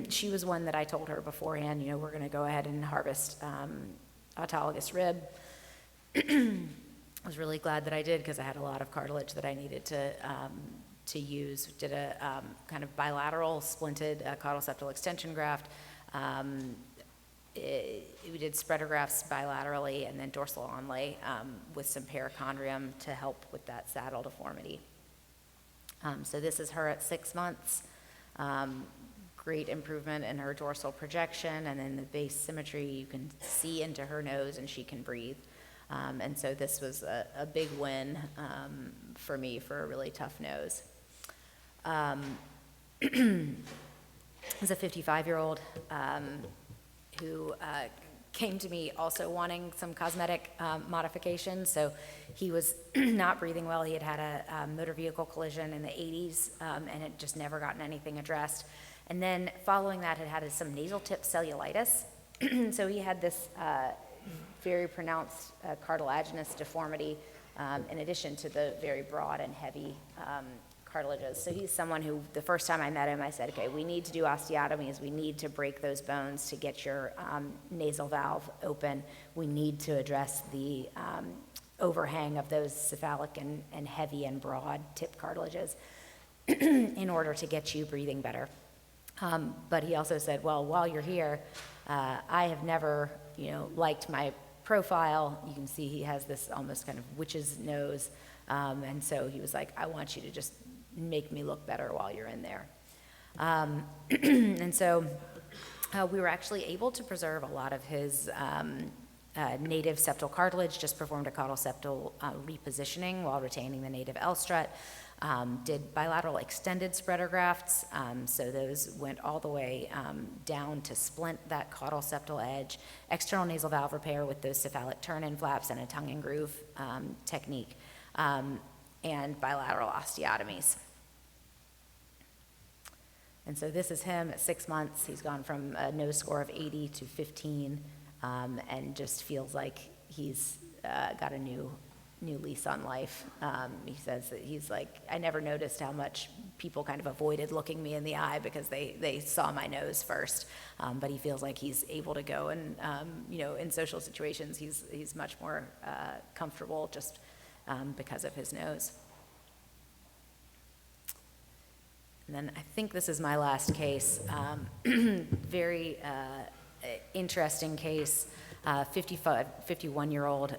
she was one that I told her beforehand, we're going to go ahead and harvest autologous rib. I was really glad that I did because I had a lot of cartilage that I needed to use. Did a kind of bilateral splinted caudal septal extension graft. We did spreader grafts bilaterally and then dorsal onlay with some perichondrium to help with that saddle deformity. So this is her at 6 months. Great improvement in her dorsal projection, and then the base symmetry, you can see into her nose and she can breathe. And so this was a big win for me for a really tough nose. It's a 55-year-old who came to me also wanting some cosmetic modifications. So he was not breathing well. He had had a motor vehicle collision in the 80s and had just never gotten anything addressed. And then following that had some nasal tip cellulitis. So he had this very pronounced cartilaginous deformity in addition to the very broad and heavy cartilages. So he's someone who, the first time I met him, I said, okay, we need to do osteotomies. We need to break those bones to get your nasal valve open. We need to address the overhang of those cephalic and heavy and broad tip cartilages in order to get you breathing better. But he also said, well, while you're here, I have never, liked my profile. You can see he has this almost kind of witch's nose. And so he was like, I want you to just make me look better while you're in there. And so we were actually able to preserve a lot of his native septal cartilage, just performed a caudal septal repositioning while retaining the native L strut. Did bilateral extended spreader grafts, so those went all the way down to splint that caudal septal edge, external nasal valve repair with those cephalic turn-in flaps and a tongue and groove technique, and bilateral osteotomies. And so this is him at 6 months. He's gone from a nose score of 80 to 15, and just feels like he's got a new lease on life. He says that he's like, I never noticed how much people kind of avoided looking me in the eye because they saw my nose first. But he feels like he's able to go and, in social situations, he's much more comfortable just because of his nose. And then I think this is my last case. Very interesting case, 51-year-old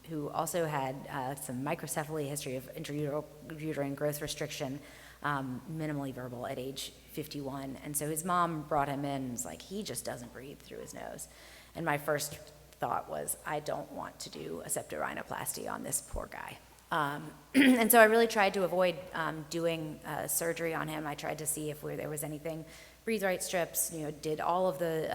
who also had some microcephaly, history of intrauterine growth restriction, minimally verbal at age 51. And so his mom brought him in and was like, he just doesn't breathe through his nose. And my first thought was, I don't want to do a septorhinoplasty on this poor guy. And so I really tried to avoid doing surgery on him. I tried to see if there was anything, breathe right strips, did all of the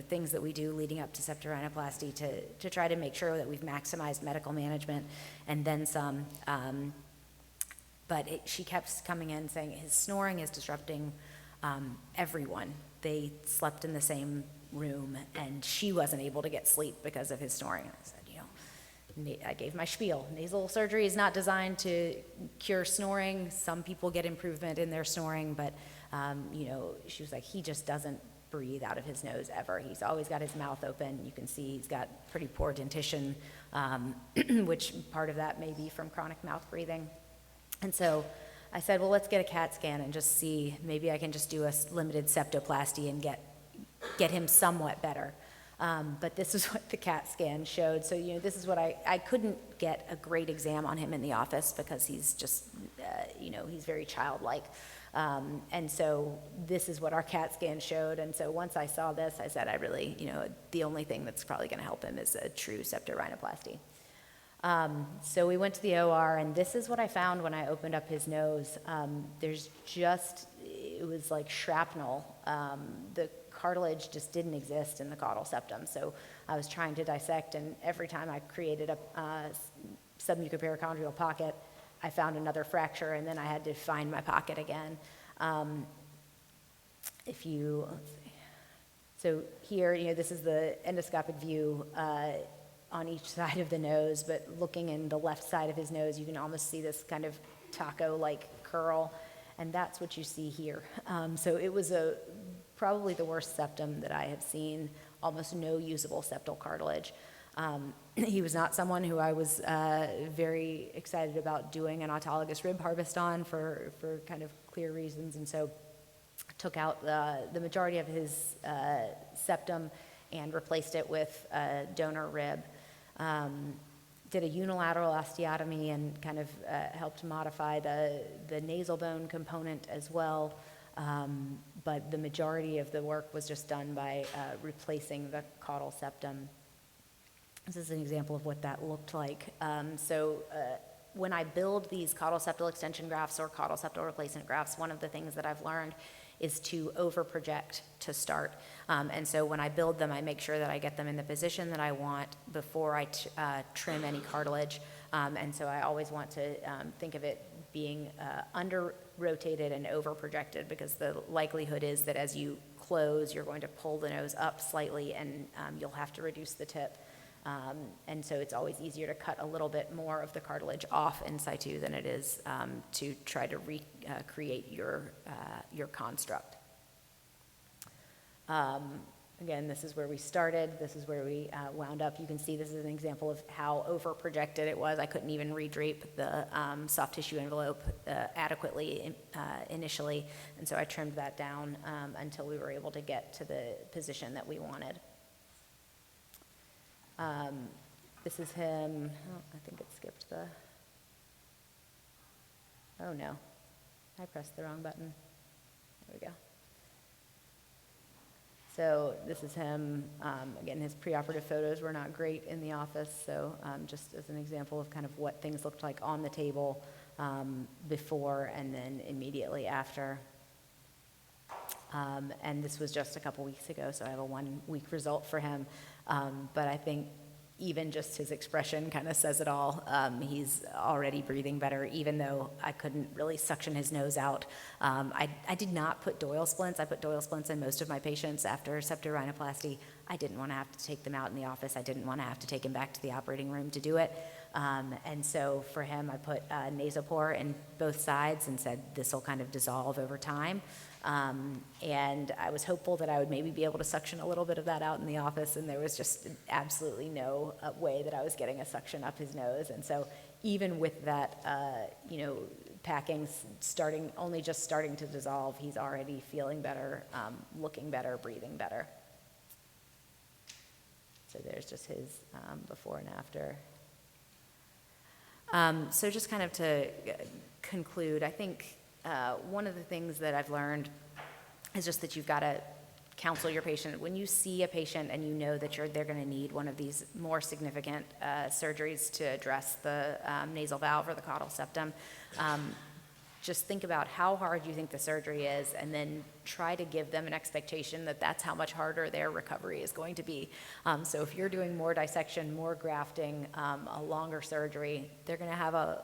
things that we do leading up to septorhinoplasty to try to make sure that we've maximized medical management and then some. But she kept coming in saying his snoring is disrupting everyone. They slept in the same room and she wasn't able to get sleep because of his snoring. And I said, I gave my spiel. Nasal surgery is not designed to cure snoring. Some people get improvement in their snoring, but she was like, he just doesn't breathe out of his nose ever. He's always got his mouth open. You can see he's got pretty poor dentition, which part of that may be from chronic mouth breathing. And so I said, well, let's get a CAT scan and just see, maybe I can just do a limited septoplasty and get him somewhat better. But this is what the CAT scan showed. So, this is what I couldn't get a great exam on him in the office because he's just, he's very childlike. And so this is what our CAT scan showed. And so once I saw this, I said, I really, the only thing that's probably going to help him is a true septorhinoplasty. So we went to the OR, and this is what I found when I opened up his nose. It was like shrapnel. The cartilage just didn't exist in the caudal septum. So I was trying to dissect, and every time I created a submucoperichondrial pocket, I found another fracture, and then I had to find my pocket again. Let's see. So here, this is the endoscopic view on each side of the nose, but looking in the left side of his nose, you can almost see this kind of taco-like curl, and that's what you see here. So it was probably the worst septum that I have seen, almost no usable septal cartilage. He was not someone who I was very excited about doing an autologous rib harvest on for kind of clear reasons, and so took out the majority of his septum and replaced it with a donor rib. Did a unilateral osteotomy and kind of helped modify the nasal bone component as well. But the majority of the work was just done by replacing the caudal septum. This is an example of what that looked like. When I build these caudal septal extension grafts or caudal septal replacement grafts, one of the things that I've learned is to over-project to start. And so when I build them, I make sure that I get them in the position that I want before I trim any cartilage. And so I always want to think of it being under-rotated and over-projected, because the likelihood is that as you close, you're going to pull the nose up slightly, and you'll have to reduce the tip. And so it's always easier to cut a little bit more of the cartilage off in situ than it is to try to recreate your construct. Again, this is where we started. This is where we wound up. You can see this is an example of how over-projected it was. I couldn't even redrape the soft tissue envelope adequately initially, and so I trimmed that down until we were able to get to the position that we wanted. This is him. Oh, I think it skipped the. Oh no, I pressed the wrong button. There we go. So this is him. Again, his preoperative photos were not great in the office, so just as an example of kind of what things looked like on the table before and then immediately after. And this was just a couple weeks ago, so I have a 1 week result for him. But I think even just his expression kind of says it all. He's already breathing better, even though I couldn't really suction his nose out. I did not put Doyle splints. I put Doyle splints in most of my patients after septal rhinoplasty. I didn't want to have to take them out in the office. I didn't want to have to take him back to the operating room to do it. And so for him, I put nasopore in both sides and said this will kind of dissolve over time. And I was hopeful that I would maybe be able to suction a little bit of that out in the office, and there was just absolutely no way that I was getting a suction up his nose. And so even with that, packing only just starting to dissolve, he's already feeling better, looking better, breathing better. So there's just his before and after. So just kind of to conclude, I think one of the things that I've learned is just that you've got to counsel your patient. When you see a patient and you know that they're going to need one of these more significant surgeries to address the nasal valve or the caudal septum, just think about how hard you think the surgery is, and then try to give them an expectation that that's how much harder their recovery is going to be. So if you're doing more dissection, more grafting, a longer surgery, they're going to have a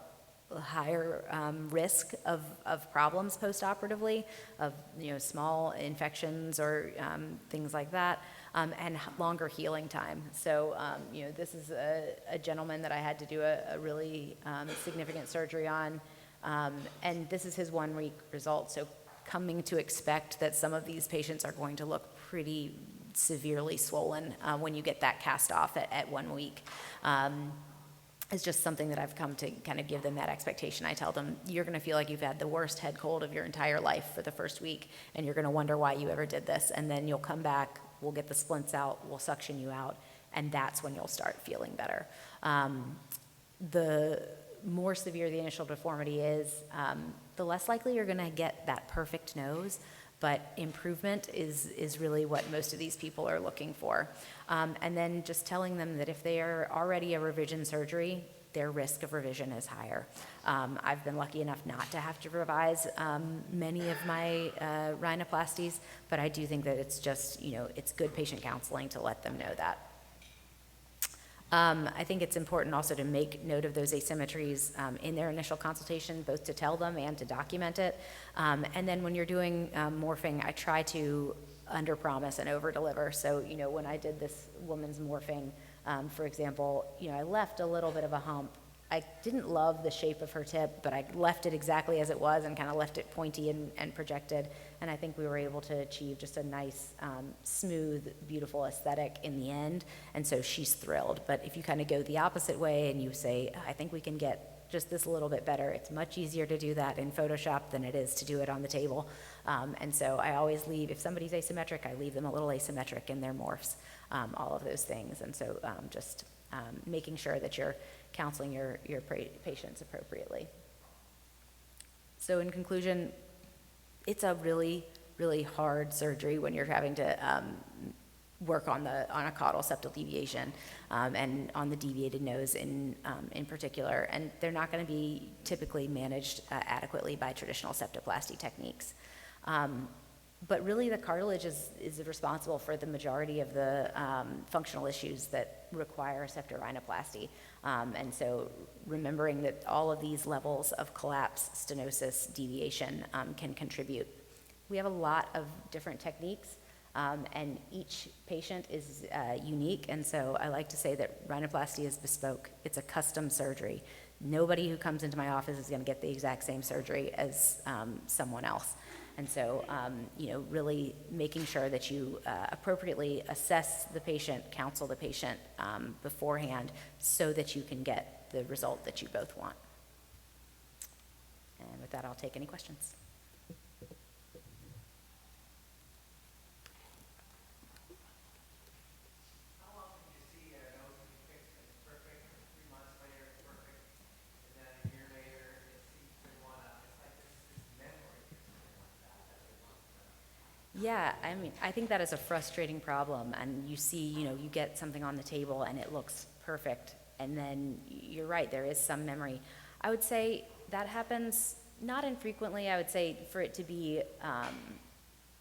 higher risk of problems post-operatively, of small infections or things like that, and longer healing time. So this is a gentleman that I had to do a really significant surgery on, and this is his 1 week result. So coming to expect that some of these patients are going to look pretty severely swollen when you get that cast off at 1 week. It's just something that I've come to kind of give them that expectation. I tell them, you're going to feel like you've had the worst head cold of your entire life for the first week, and you're going to wonder why you ever did this. And then you'll come back, we'll get the splints out, we'll suction you out, and that's when you'll start feeling better. The more severe the initial deformity is, the less likely you're going to get that perfect nose. But improvement is really what most of these people are looking for. And then just telling them that if they are already a revision surgery, their risk of revision is higher. I've been lucky enough not to have to revise many of my rhinoplasties, but I do think that it's just, it's good patient counseling to let them know that. I think it's important also to make note of those asymmetries in their initial consultation, both to tell them and to document it. And then when you're doing morphing, I try to under-promise and over-deliver. So, when I did this woman's morphing, For example, I left a little bit of a hump. I didn't love the shape of her tip, but I left it exactly as it was and kind of left it pointy and projected. And I think we were able to achieve just a nice, smooth, beautiful aesthetic in the end. And so she's thrilled. But if you kind of go the opposite way and you say, I think we can get just this a little bit better, it's much easier to do that in Photoshop than it is to do it on the table. And so I always leave, if somebody's asymmetric, I leave them a little asymmetric in their morphs, all of those things. And so just making sure that you're counseling your patients appropriately. So in conclusion, it's a really, really hard surgery when you're having to work on a caudal septal deviation and on the deviated nose in particular, and they're not going to be typically managed adequately by traditional septoplasty techniques. But really, the cartilage is responsible for the majority of the functional issues that require septorhinoplasty. And so remembering that all of these levels of collapse, stenosis, deviation can contribute. We have a lot of different techniques, and each patient is unique. And so I like to say that rhinoplasty is bespoke. It's a custom surgery. Nobody who comes into my office is going to get the exact same surgery as someone else. And so, really making sure that you appropriately assess the patient, counsel the patient beforehand so that you can get the result that you both want. And with that, I'll take any questions. Yeah, I mean, I think that is a frustrating problem, and you see, you get something on the table and it looks perfect, and then you're right, there is some memory. I would say that happens not infrequently. I would say for it to be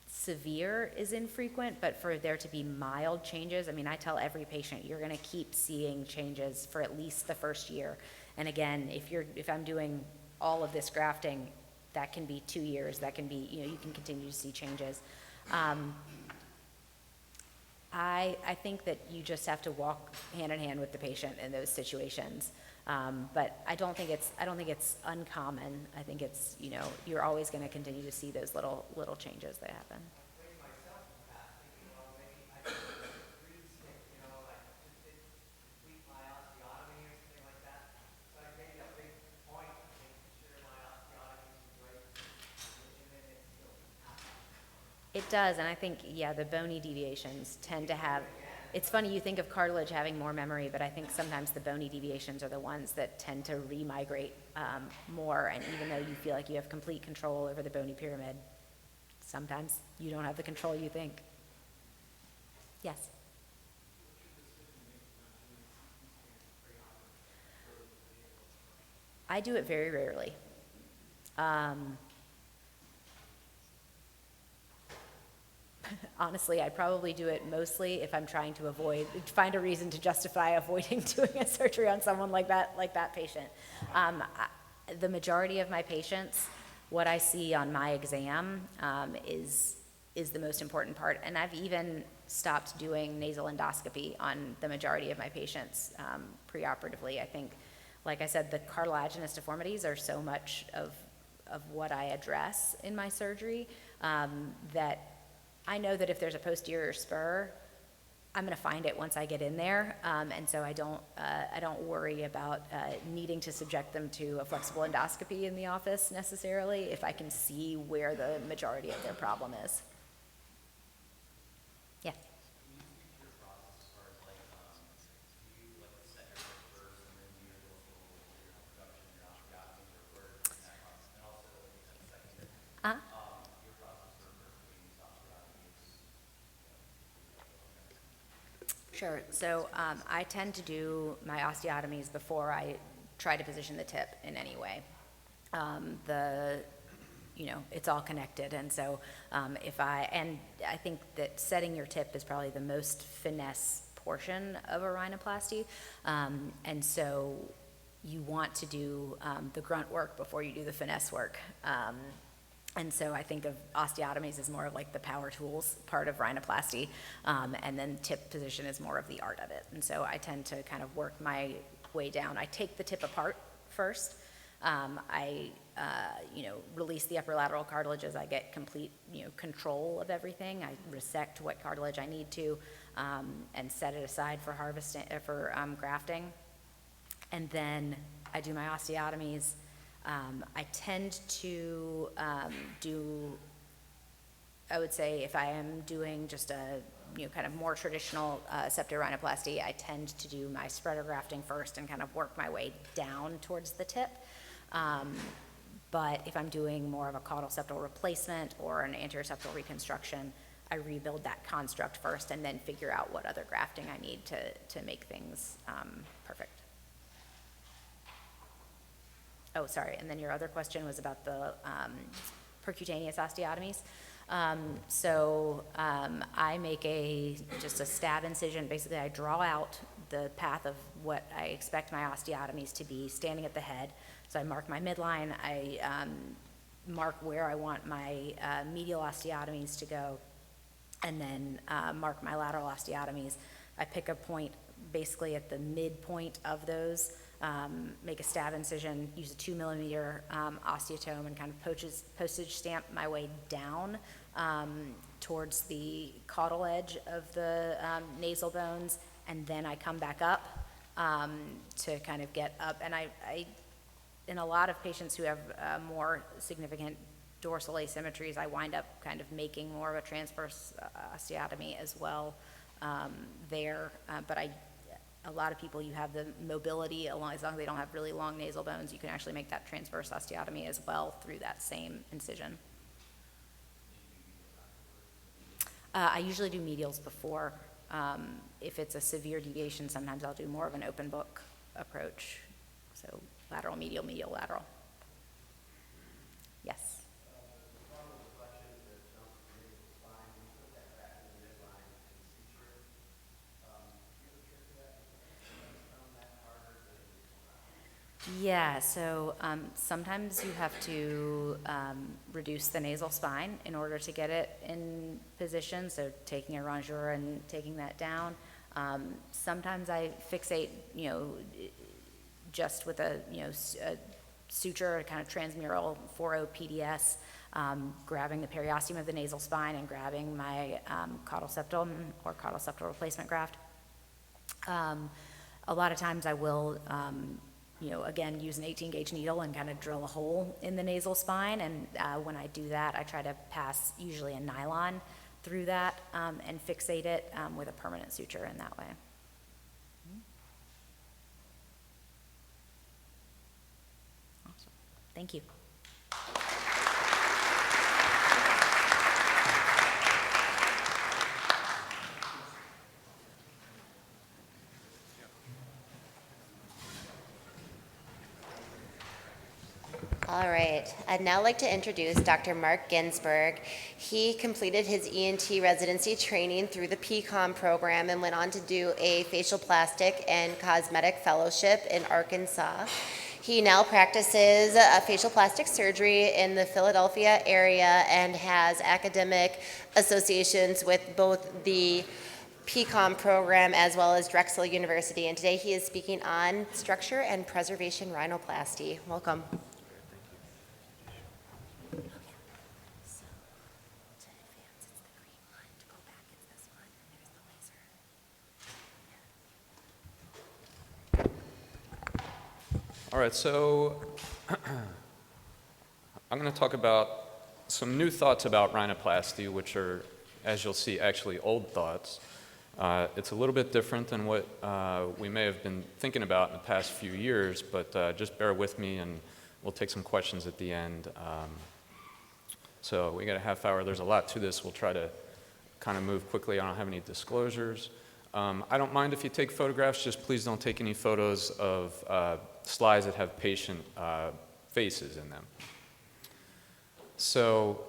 severe is infrequent, but for there to be mild changes, I mean, I tell every patient, you're gonna keep seeing changes for at least the first year. And again, if I'm doing all of this grafting, that can be 2 years, that can be, you can continue to see changes. I think that you just have to walk hand in hand with the patient in those situations. But I don't think it's uncommon. I think it's, you're always going to continue to see those little changes that happen. It does, and I think, the bony deviations tend to have, it's funny, you think of cartilage having more memory, but I think sometimes the bony deviations are the ones that tend to re-migrate more, and even though you feel like you have complete control over the bony pyramid, sometimes you don't have the control you think. Yes? I do it very rarely. Honestly, I probably do it mostly if I'm trying to find a reason to justify avoiding doing a surgery on someone like that patient. The majority of my patients, what I see on my exam is the most important part, and I've even stopped doing nasal endoscopy on the majority of my patients preoperatively. I think, like I said, the cartilaginous deformities are so much of what I address in my surgery that I know that if there's a posterior spur, I'm going to find it once I get in there, and so I don't worry about needing to subject them to a flexible endoscopy in the office necessarily if I can see where the majority of their problem is. Yeah. Uh-huh. Sure. So I tend to do my osteotomies before I try to position the tip in any way. It's all connected, and so I think that setting your tip is probably the most finesse portion of a rhinoplasty, and so you want to do the grunt work before you do the finesse work. And so I think of osteotomies as more of like the power tools part of rhinoplasty, and then tip position is more of the art of it. And so I tend to kind of work my way down. I take the tip apart first. I release the upper lateral cartilage as I get complete, control of everything. I resect what cartilage I need to, and set it aside for grafting. And then I do my osteotomies. I tend to I would say if I am doing just a kind of more traditional septorhinoplasty, I tend to do my spreader grafting first and kind of work my way down towards the tip. But if I'm doing more of a caudal septal replacement or an anterior septal reconstruction, I rebuild that construct first and then figure out what other grafting I need to make things perfect. Oh, sorry, and then your other question was about the percutaneous osteotomies. I make just a stab incision. Basically, I draw out the path of what I expect my osteotomies to be standing at the head. So I mark my midline, I mark where I want my medial osteotomies to go, and then mark my lateral osteotomies. I pick a point basically at the midpoint of those, make a stab incision, use a 2 millimeter osteotome, and kind of postage stamp my way down towards the caudal edge of the nasal bones, and then I come back up to kind of get up. And I in a lot of patients who have more significant dorsal asymmetries, I wind up kind of making more of a transverse osteotomy as well there. But a lot of people, you have the mobility, as long as they don't have really long nasal bones, you can actually make that transverse osteotomy as well through that same incision. I usually do medials before. If it's a severe deviation, sometimes I'll do more of an open book approach. So lateral, medial, medial, lateral. Yes. Yeah, so sometimes you have to reduce the nasal spine in order to get it in position, so taking a rongeur and taking that down. Sometimes I fixate, just with a suture, a kind of transmural 4.0 PDS, grabbing the periosteum of the nasal spine and grabbing my caudal septum or caudal septal replacement graft. A lot of times I will again, use an 18-gauge needle and kind of drill a hole in the nasal spine. And when I do that, I try to pass usually a nylon through that and fixate it with a permanent suture in that way. Awesome. Thank you. All right, I'd now like to introduce Dr. Mark Ginsberg. He completed his ENT residency training through the PCOM program and went on to do a facial plastic and cosmetic fellowship in Arkansas. He now practices facial plastic surgery in the Philadelphia area and has academic associations with both the PCOM program as well as Drexel University. And today he is speaking on structure and preservation rhinoplasty. Welcome. All right, so I'm going to talk about some new thoughts about rhinoplasty, which are, as you'll see, actually old thoughts. It's a little bit different than what we may have been thinking about in the past few years, but just bear with me and we'll take some questions at the end. So we got a half hour. There's a lot to this. We'll try to kind of move quickly. I don't have any disclosures. I don't mind if you take photographs, just please don't take any photos of slides that have patient faces in them. So,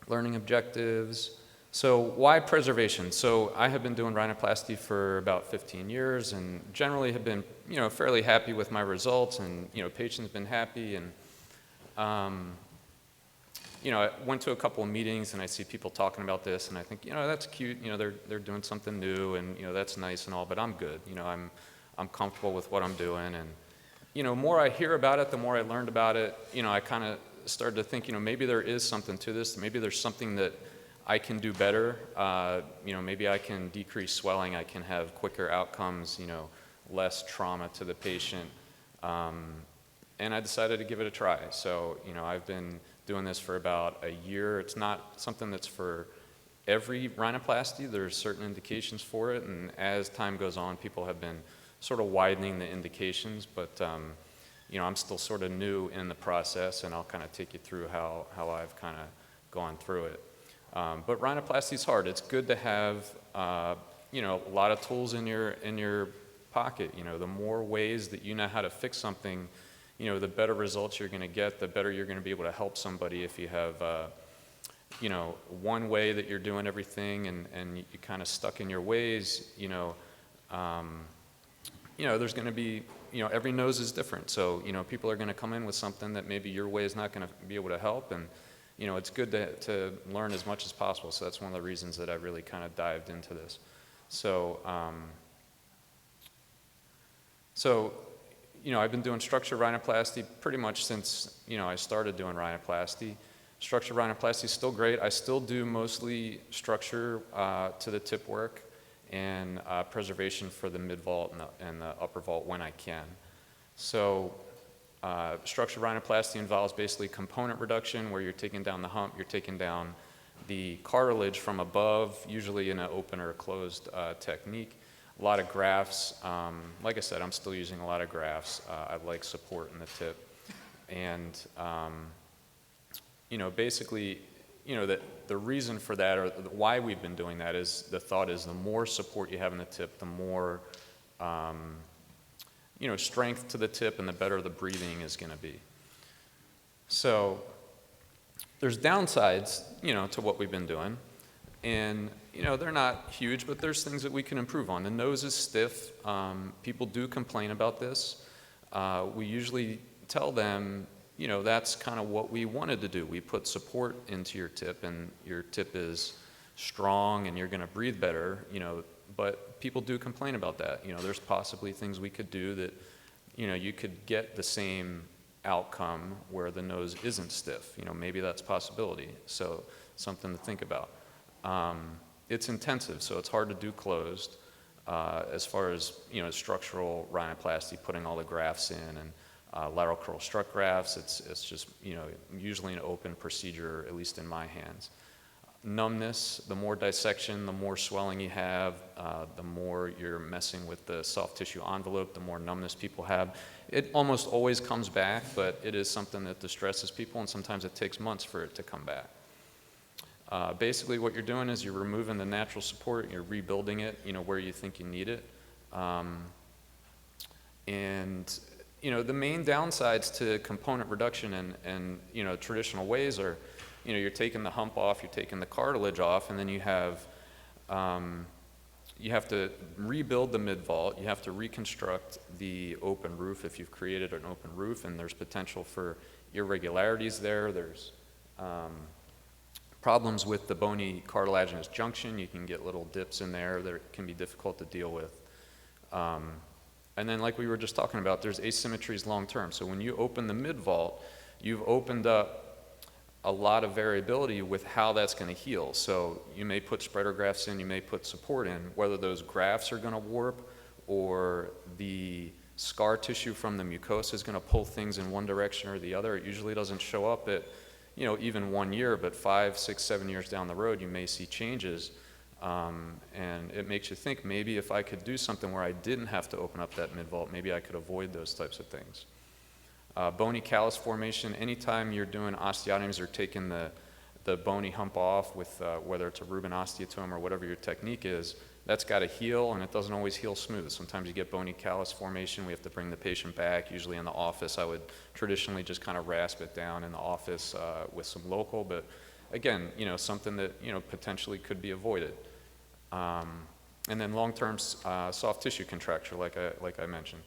learning objectives. So why preservation? So I have been doing rhinoplasty for about 15 years and generally have been, fairly happy with my results and, patients been happy. And I went to a couple of meetings and I see people talking about this and I think, that's cute, they're doing something new and, that's nice and all, but I'm good. I'm comfortable with what I'm doing. And, more I hear about it, the more I learned about it, I kind of started to think, maybe there is something to this. Maybe there's something that I can do better. Maybe I can decrease swelling. I can have quicker outcomes, less trauma to the patient. And I decided to give it a try. So, I've been doing this for about a year. It's not something that's for every rhinoplasty. There's certain indications for it. And as time goes on, people have been sort of widening the indications. But, I'm still sort of new in the process, and I'll kind of take you through how I've kind of gone through it. But rhinoplasty is hard. It's good to have, a lot of tools in your pocket. The more ways that you know how to fix something, the better results you're going to get, the better you're going to be able to help somebody. If you have, one way that you're doing everything and you're kind of stuck in your ways, there's going to be, every nose is different. So, people are going to come in with something that maybe your way is not going to be able to help. And, it's good to learn as much as possible. So that's one of the reasons that I really kind of dived into this. So, I've been doing structured rhinoplasty pretty much since, I started doing rhinoplasty. Structured rhinoplasty is still great. I still do mostly structure to the tip work and preservation for the mid-vault and the upper vault when I can. So structured rhinoplasty involves basically component reduction where you're taking down the hump, you're taking down the cartilage from above, usually in an open or closed technique. A lot of grafts. Like I said, I'm still using a lot of grafts. I like support in the tip. And, basically, the reason for that, or why we've been doing that, is the thought is the more support you have in the tip, the more, strength to the tip and the better the breathing is going to be. So there's downsides, to what we've been doing. And, they're not huge, but there's things that we can improve on. The nose is stiff. People do complain about this. We usually tell them, that's kind of what we wanted to do. We put support into your tip, and your tip is strong, and you're going to breathe better, but people do complain about that. There's possibly things we could do that, you could get the same outcome where the nose isn't stiff. Maybe that's a possibility. So something to think about. It's intensive, so it's hard to do closed. As far as, structural rhinoplasty, putting all the grafts in, and lateral curl strut grafts, it's just, usually an open procedure, at least in my hands. Numbness, the more dissection, the more swelling you have, the more you're messing with the soft tissue envelope, the more numbness people have. It almost always comes back, but it is something that distresses people, and sometimes it takes months for it to come back. Basically what you're doing is you're removing the natural support, you're rebuilding it, where you think you need it. And the main downsides to component reduction and traditional ways are, you're taking the hump off, you're taking the cartilage off, and then you have to rebuild the mid-vault, you have to reconstruct the open roof if you've created an open roof, and there's potential for irregularities there. There's problems with the bony cartilaginous junction. You can get little dips in there that can be difficult to deal with. And then, like we were just talking about, there's asymmetries long term. So when you open the mid-vault, you've opened up a lot of variability with how that's going to heal. So you may put spreader grafts in, you may put support in. Whether those grafts are going to warp or the scar tissue from the mucosa is going to pull things in one direction or the other, it usually doesn't show up at, even 1 year, but 5, 6, 7 years down the road, you may see changes. And it makes you think, maybe if I could do something where I didn't have to open up that mid-vault, maybe I could avoid those types of things. Bony callus formation, anytime you're doing osteotomies or taking the bony hump off with whether it's a Rubin osteotome or whatever your technique is, that's got to heal, and it doesn't always heal smooth. Sometimes you get bony callus formation, we have to bring the patient back. Usually in the office, I would traditionally just kind of rasp it down in the office with some local, but again, something that, potentially could be avoided. And then long-term soft tissue contracture, like I mentioned.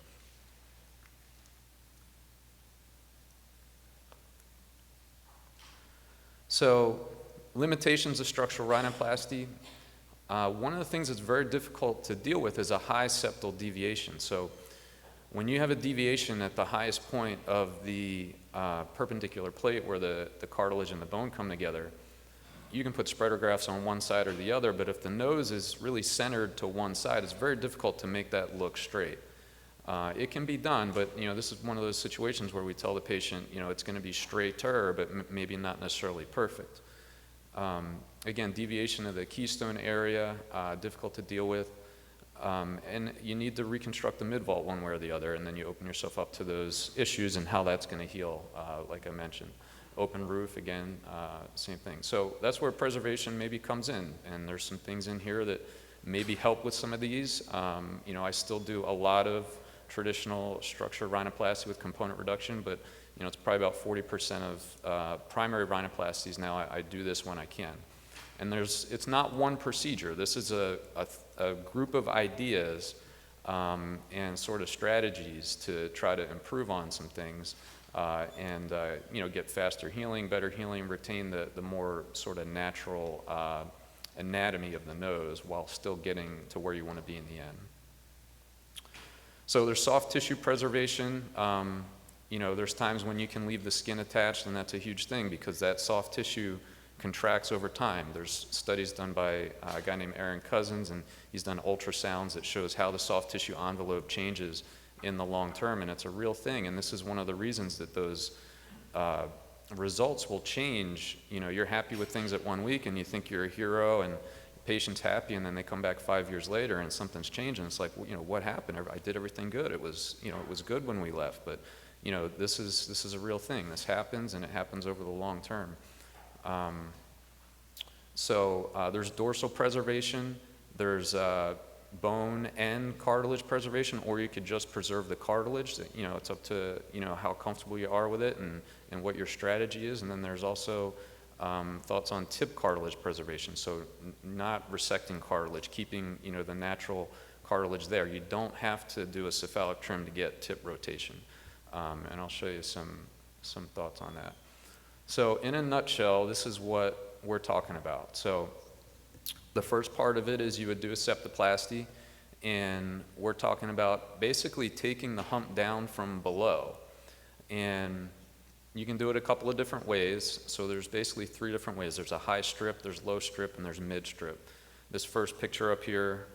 So limitations of structural rhinoplasty. One of the things that's very difficult to deal with is a high septal deviation. So when you have a deviation at the highest point of the perpendicular plate where the cartilage and the bone come together, you can put spreader grafts on one side or the other, but if the nose is really centered to one side, it's very difficult to make that look straight. It can be done, but this is one of those situations where we tell the patient, it's going to be straighter, but maybe not necessarily perfect. Again, deviation of the keystone area, difficult to deal with. And you need to reconstruct the mid-vault one way or the other, and then you open yourself up to those issues and how that's going to heal, like I mentioned. Open roof, again, same thing. So that's where preservation maybe comes in, and there's some things in here that maybe help with some of these. I still do a lot of traditional structure rhinoplasty with component reduction, but it's probably about 40% of primary rhinoplasties now. I do this when I can. And it's not one procedure. This is a group of ideas and sort of strategies to try to improve on some things and get faster healing, better healing, retain the more sort of natural anatomy of the nose while still getting to where you want to be in the end. So there's soft tissue preservation. There's times when you can leave the skin attached, and that's a huge thing because that soft tissue contracts over time. There's studies done by a guy named Aaron Cousins, and he's done ultrasounds that shows how the soft tissue envelope changes in the long term, and it's a real thing. And this is one of the reasons that those results will change. You're happy with things at 1 week, and you think you're a hero, and the patient's happy, and then they come back 5 years later, and something's changed, and it's like, what happened? I did everything good. It was good when we left, but this is a real thing. This happens, and it happens over the long term. There's dorsal preservation, there's bone and cartilage preservation, or you could just preserve the cartilage. It's up to how comfortable you are with it and what your strategy is. And then there's also thoughts on tip cartilage preservation, so not resecting cartilage, keeping the natural cartilage there. You don't have to do a cephalic trim to get tip rotation, and I'll show you some thoughts on that. So in a nutshell, this is what we're talking about. So the first part of it is you would do a septoplasty, and we're talking about basically taking the hump down from below. And you can do it a couple of different ways. So there's basically 3 different ways. There's a high strip, there's low strip, and there's mid strip. This first picture up here,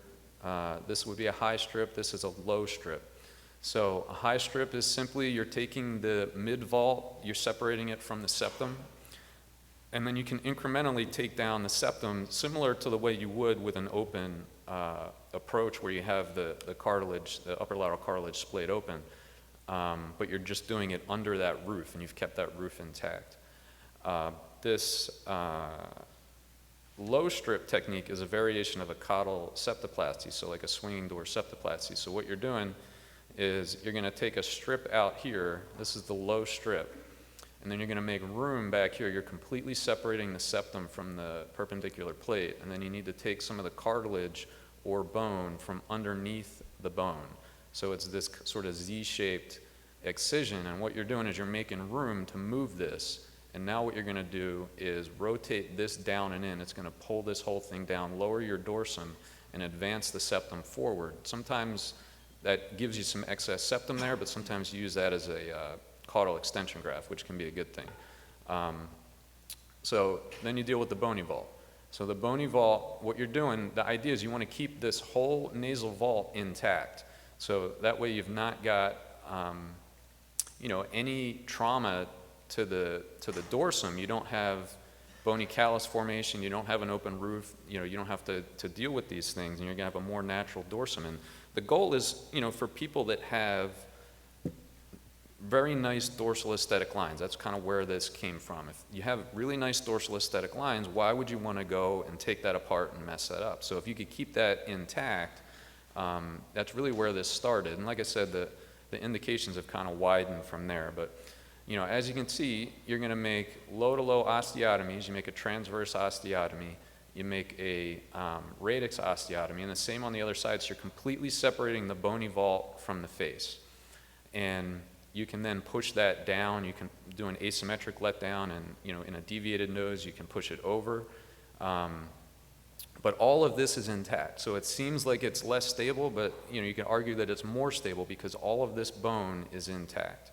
this would be a high strip, this is a low strip. So a high strip is simply you're taking the mid-vault, you're separating it from the septum, and then you can incrementally take down the septum similar to the way you would with an open approach where you have the cartilage, the upper lateral cartilage splayed open, but you're just doing it under that roof, and you've kept that roof intact. This low strip technique is a variation of a caudal septoplasty, so like a swinging door septoplasty. So what you're doing is you're going to take a strip out here, this is the low strip, and then you're going to make room back here. You're completely separating the septum from the perpendicular plate, and then you need to take some of the cartilage or bone from underneath the bone. So it's this sort of Z-shaped excision, and what you're doing is you're making room to move this, and now what you're going to do is rotate this down and in. It's going to pull this whole thing down, lower your dorsum, and advance the septum forward. Sometimes that gives you some excess septum there, but sometimes you use that as a caudal extension graft, which can be a good thing. So then you deal with the bony vault. So the bony vault, what you're doing, the idea is you want to keep this whole nasal vault intact. So that way you've not got any trauma to the dorsum. You don't have bony callus formation, you don't have an open roof, you don't have to deal with these things, and you're going to have a more natural dorsum. And the goal is, for people that have very nice dorsal aesthetic lines, that's kind of where this came from. If you have really nice dorsal aesthetic lines, why would you want to go and take that apart and mess that up? So if you could keep that intact, that's really where this started. And like I said, the indications have kind of widened from there. But as you can see, you're going to make low-to-low osteotomies. You make a transverse osteotomy. You make a radix osteotomy, and the same on the other side. So you're completely separating the bony vault from the face. And you can then push that down. You can do an asymmetric letdown, and in a deviated nose, you can push it over. But all of this is intact. So it seems like it's less stable, but you can argue that it's more stable because all of this bone is intact.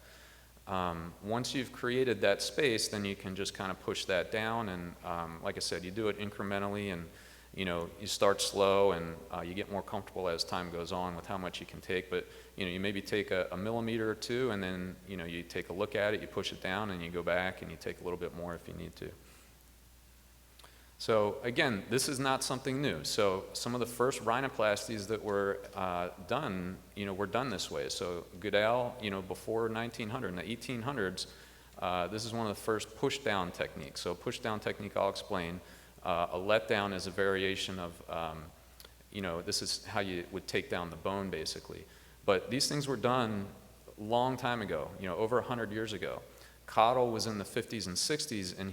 Once you've created that space, then you can just kind of push that down, and like I said, you do it incrementally, and you start slow, and you get more comfortable as time goes on with how much you can take. But you maybe take a millimeter or two, and then you take a look at it, you push it down, and you go back, and you take a little bit more if you need to. So again, this is not something new. So some of the first rhinoplasties that were done, were done this way. So Goodell, before 1900, in the 1800s, this is one of the first push-down techniques. So push-down technique, I'll explain. A letdown is a variation of, this is how you would take down the bone, basically. But these things were done a long time ago, over 100 years ago. Cottle was in the 50s and 60s, and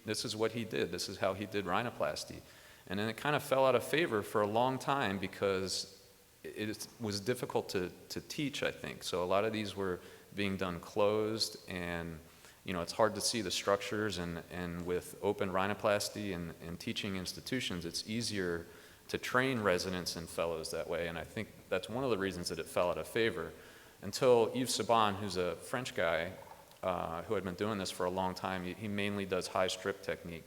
this is what he did. This is how he did rhinoplasty. And then it kind of fell out of favor for a long time because it was difficult to teach, I think. So a lot of these were being done closed, and it's hard to see the structures, and with open rhinoplasty and teaching institutions, it's easier to train residents and fellows that way. And I think that's one of the reasons that it fell out of favor. Until Yves Saban, who's a French guy, who had been doing this for a long time, he mainly does high strip technique,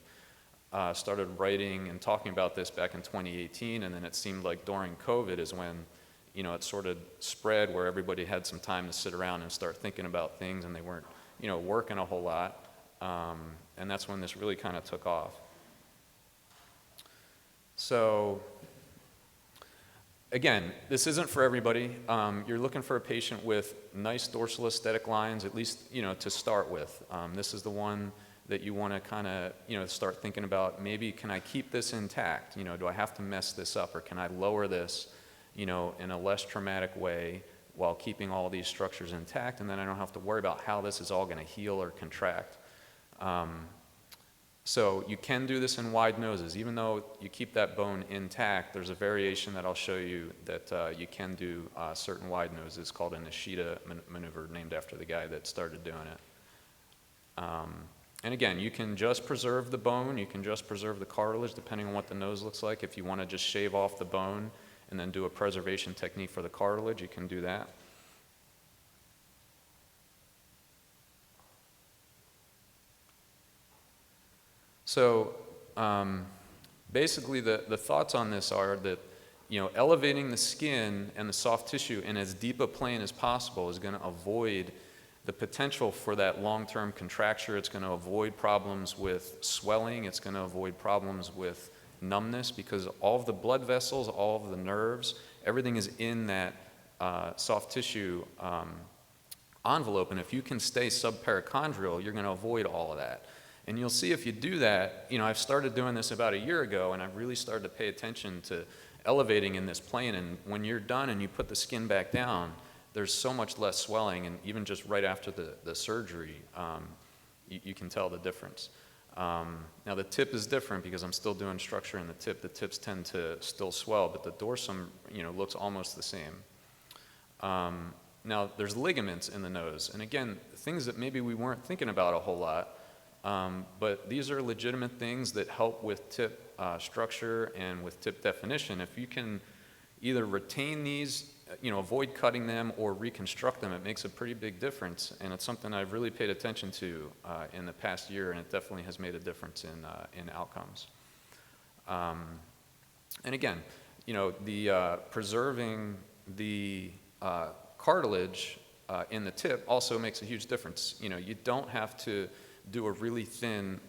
started writing and talking about this back in 2018, and then it seemed like during COVID is when it sort of spread, where everybody had some time to sit around and start thinking about things, and they weren't working a whole lot, and that's when this really kind of took off. So again, this isn't for everybody. You're looking for a patient with nice dorsal aesthetic lines, at least, to start with. This is the one that you want to kind of, start thinking about, maybe can I keep this intact? Do I have to mess this up, or can I lower this, in a less traumatic way while keeping all these structures intact, and then I don't have to worry about how this is all going to heal or contract. So you can do this in wide noses. Even though you keep that bone intact, there's a variation that I'll show you that you can do certain wide noses, called a Nishida maneuver, named after the guy that started doing it. And again, you can just preserve the bone, you can just preserve the cartilage, depending on what the nose looks like. If you want to just shave off the bone and then do a preservation technique for the cartilage, you can do that. So basically the thoughts on this are that elevating the skin and the soft tissue in as deep a plane as possible is going to avoid the potential for that long-term contracture. It's going to avoid problems with swelling. It's going to avoid problems with numbness, because all of the blood vessels, all of the nerves, everything is in that soft tissue envelope. And if you can stay subperitoneal, you're going to avoid all of that. And you'll see if you do that, I've started doing this about a year ago, and I've really started to pay attention to elevating in this plane. And when you're done and you put the skin back down, there's so much less swelling, and even just right after the surgery, you can tell the difference. Now the tip is different because I'm still doing structure in the tip. The tips tend to still swell, but the dorsum, looks almost the same. Now there's ligaments in the nose, and again, things that maybe we weren't thinking about a whole lot. But these are legitimate things that help with tip structure and with tip definition. If you can either retain these, avoid cutting them, or reconstruct them, it makes a pretty big difference. And it's something I've really paid attention to in the past year, and it definitely has made a difference in outcomes. And again, the preserving the cartilage in the tip also makes a huge difference. You don't have to do a really thin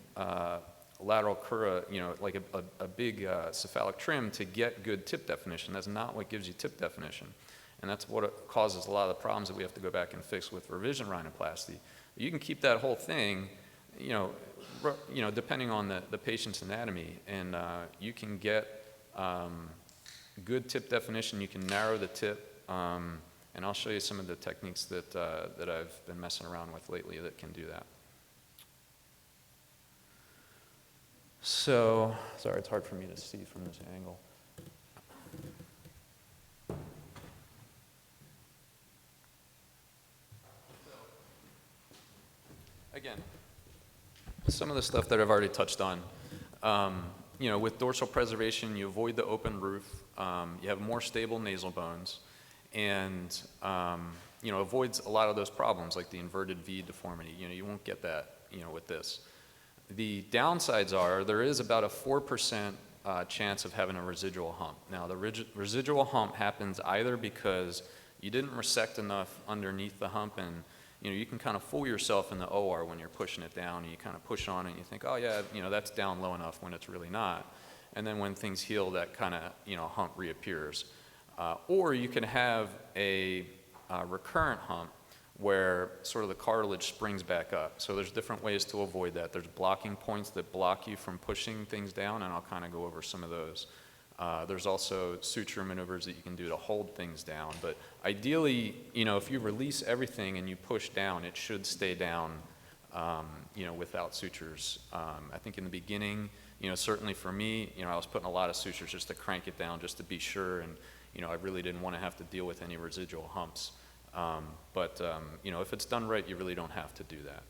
lateral cura, like a big cephalic trim to get good tip definition. That's not what gives you tip definition. And that's what causes a lot of the problems that we have to go back and fix with revision rhinoplasty. You can keep that whole thing, depending on the patient's anatomy, and you can get good tip definition. You can narrow the tip, and I'll show you some of the techniques that I've been messing around with lately that can do that. So, sorry, it's hard for me to see from this angle. again, some of the stuff that I've already touched on. You know, with dorsal preservation, you avoid the open roof, you have more stable nasal bones, and you know, avoids a lot of those problems like the inverted V deformity. You know, you won't get that, you know, with this. The downsides are there is about a 4% chance of having a residual hump. Now, the residual hump happens either because you didn't resect enough underneath the hump, and you know, you can kind of fool yourself in the OR when you're pushing it down, and you kind of push on it and you think, oh yeah, you know, that's down low enough, when it's really not. And then when things heal, that kind of, you know, hump reappears. Or you can have a recurrent hump where sort of the cartilage springs back up. So there's different ways to avoid that. There's blocking points that block you from pushing things down, and I'll kind of go over some of those. There's also suture maneuvers that you can do to hold things down. But ideally, you know, if you release everything and you push down, it should stay down, you know, without sutures. I think in the beginning, you know, certainly for me, you know, I was putting a lot of sutures just to crank it down, just to be sure, and you know, I really didn't want to have to deal with any residual humps. You know, if it's done right, you really don't have to do that.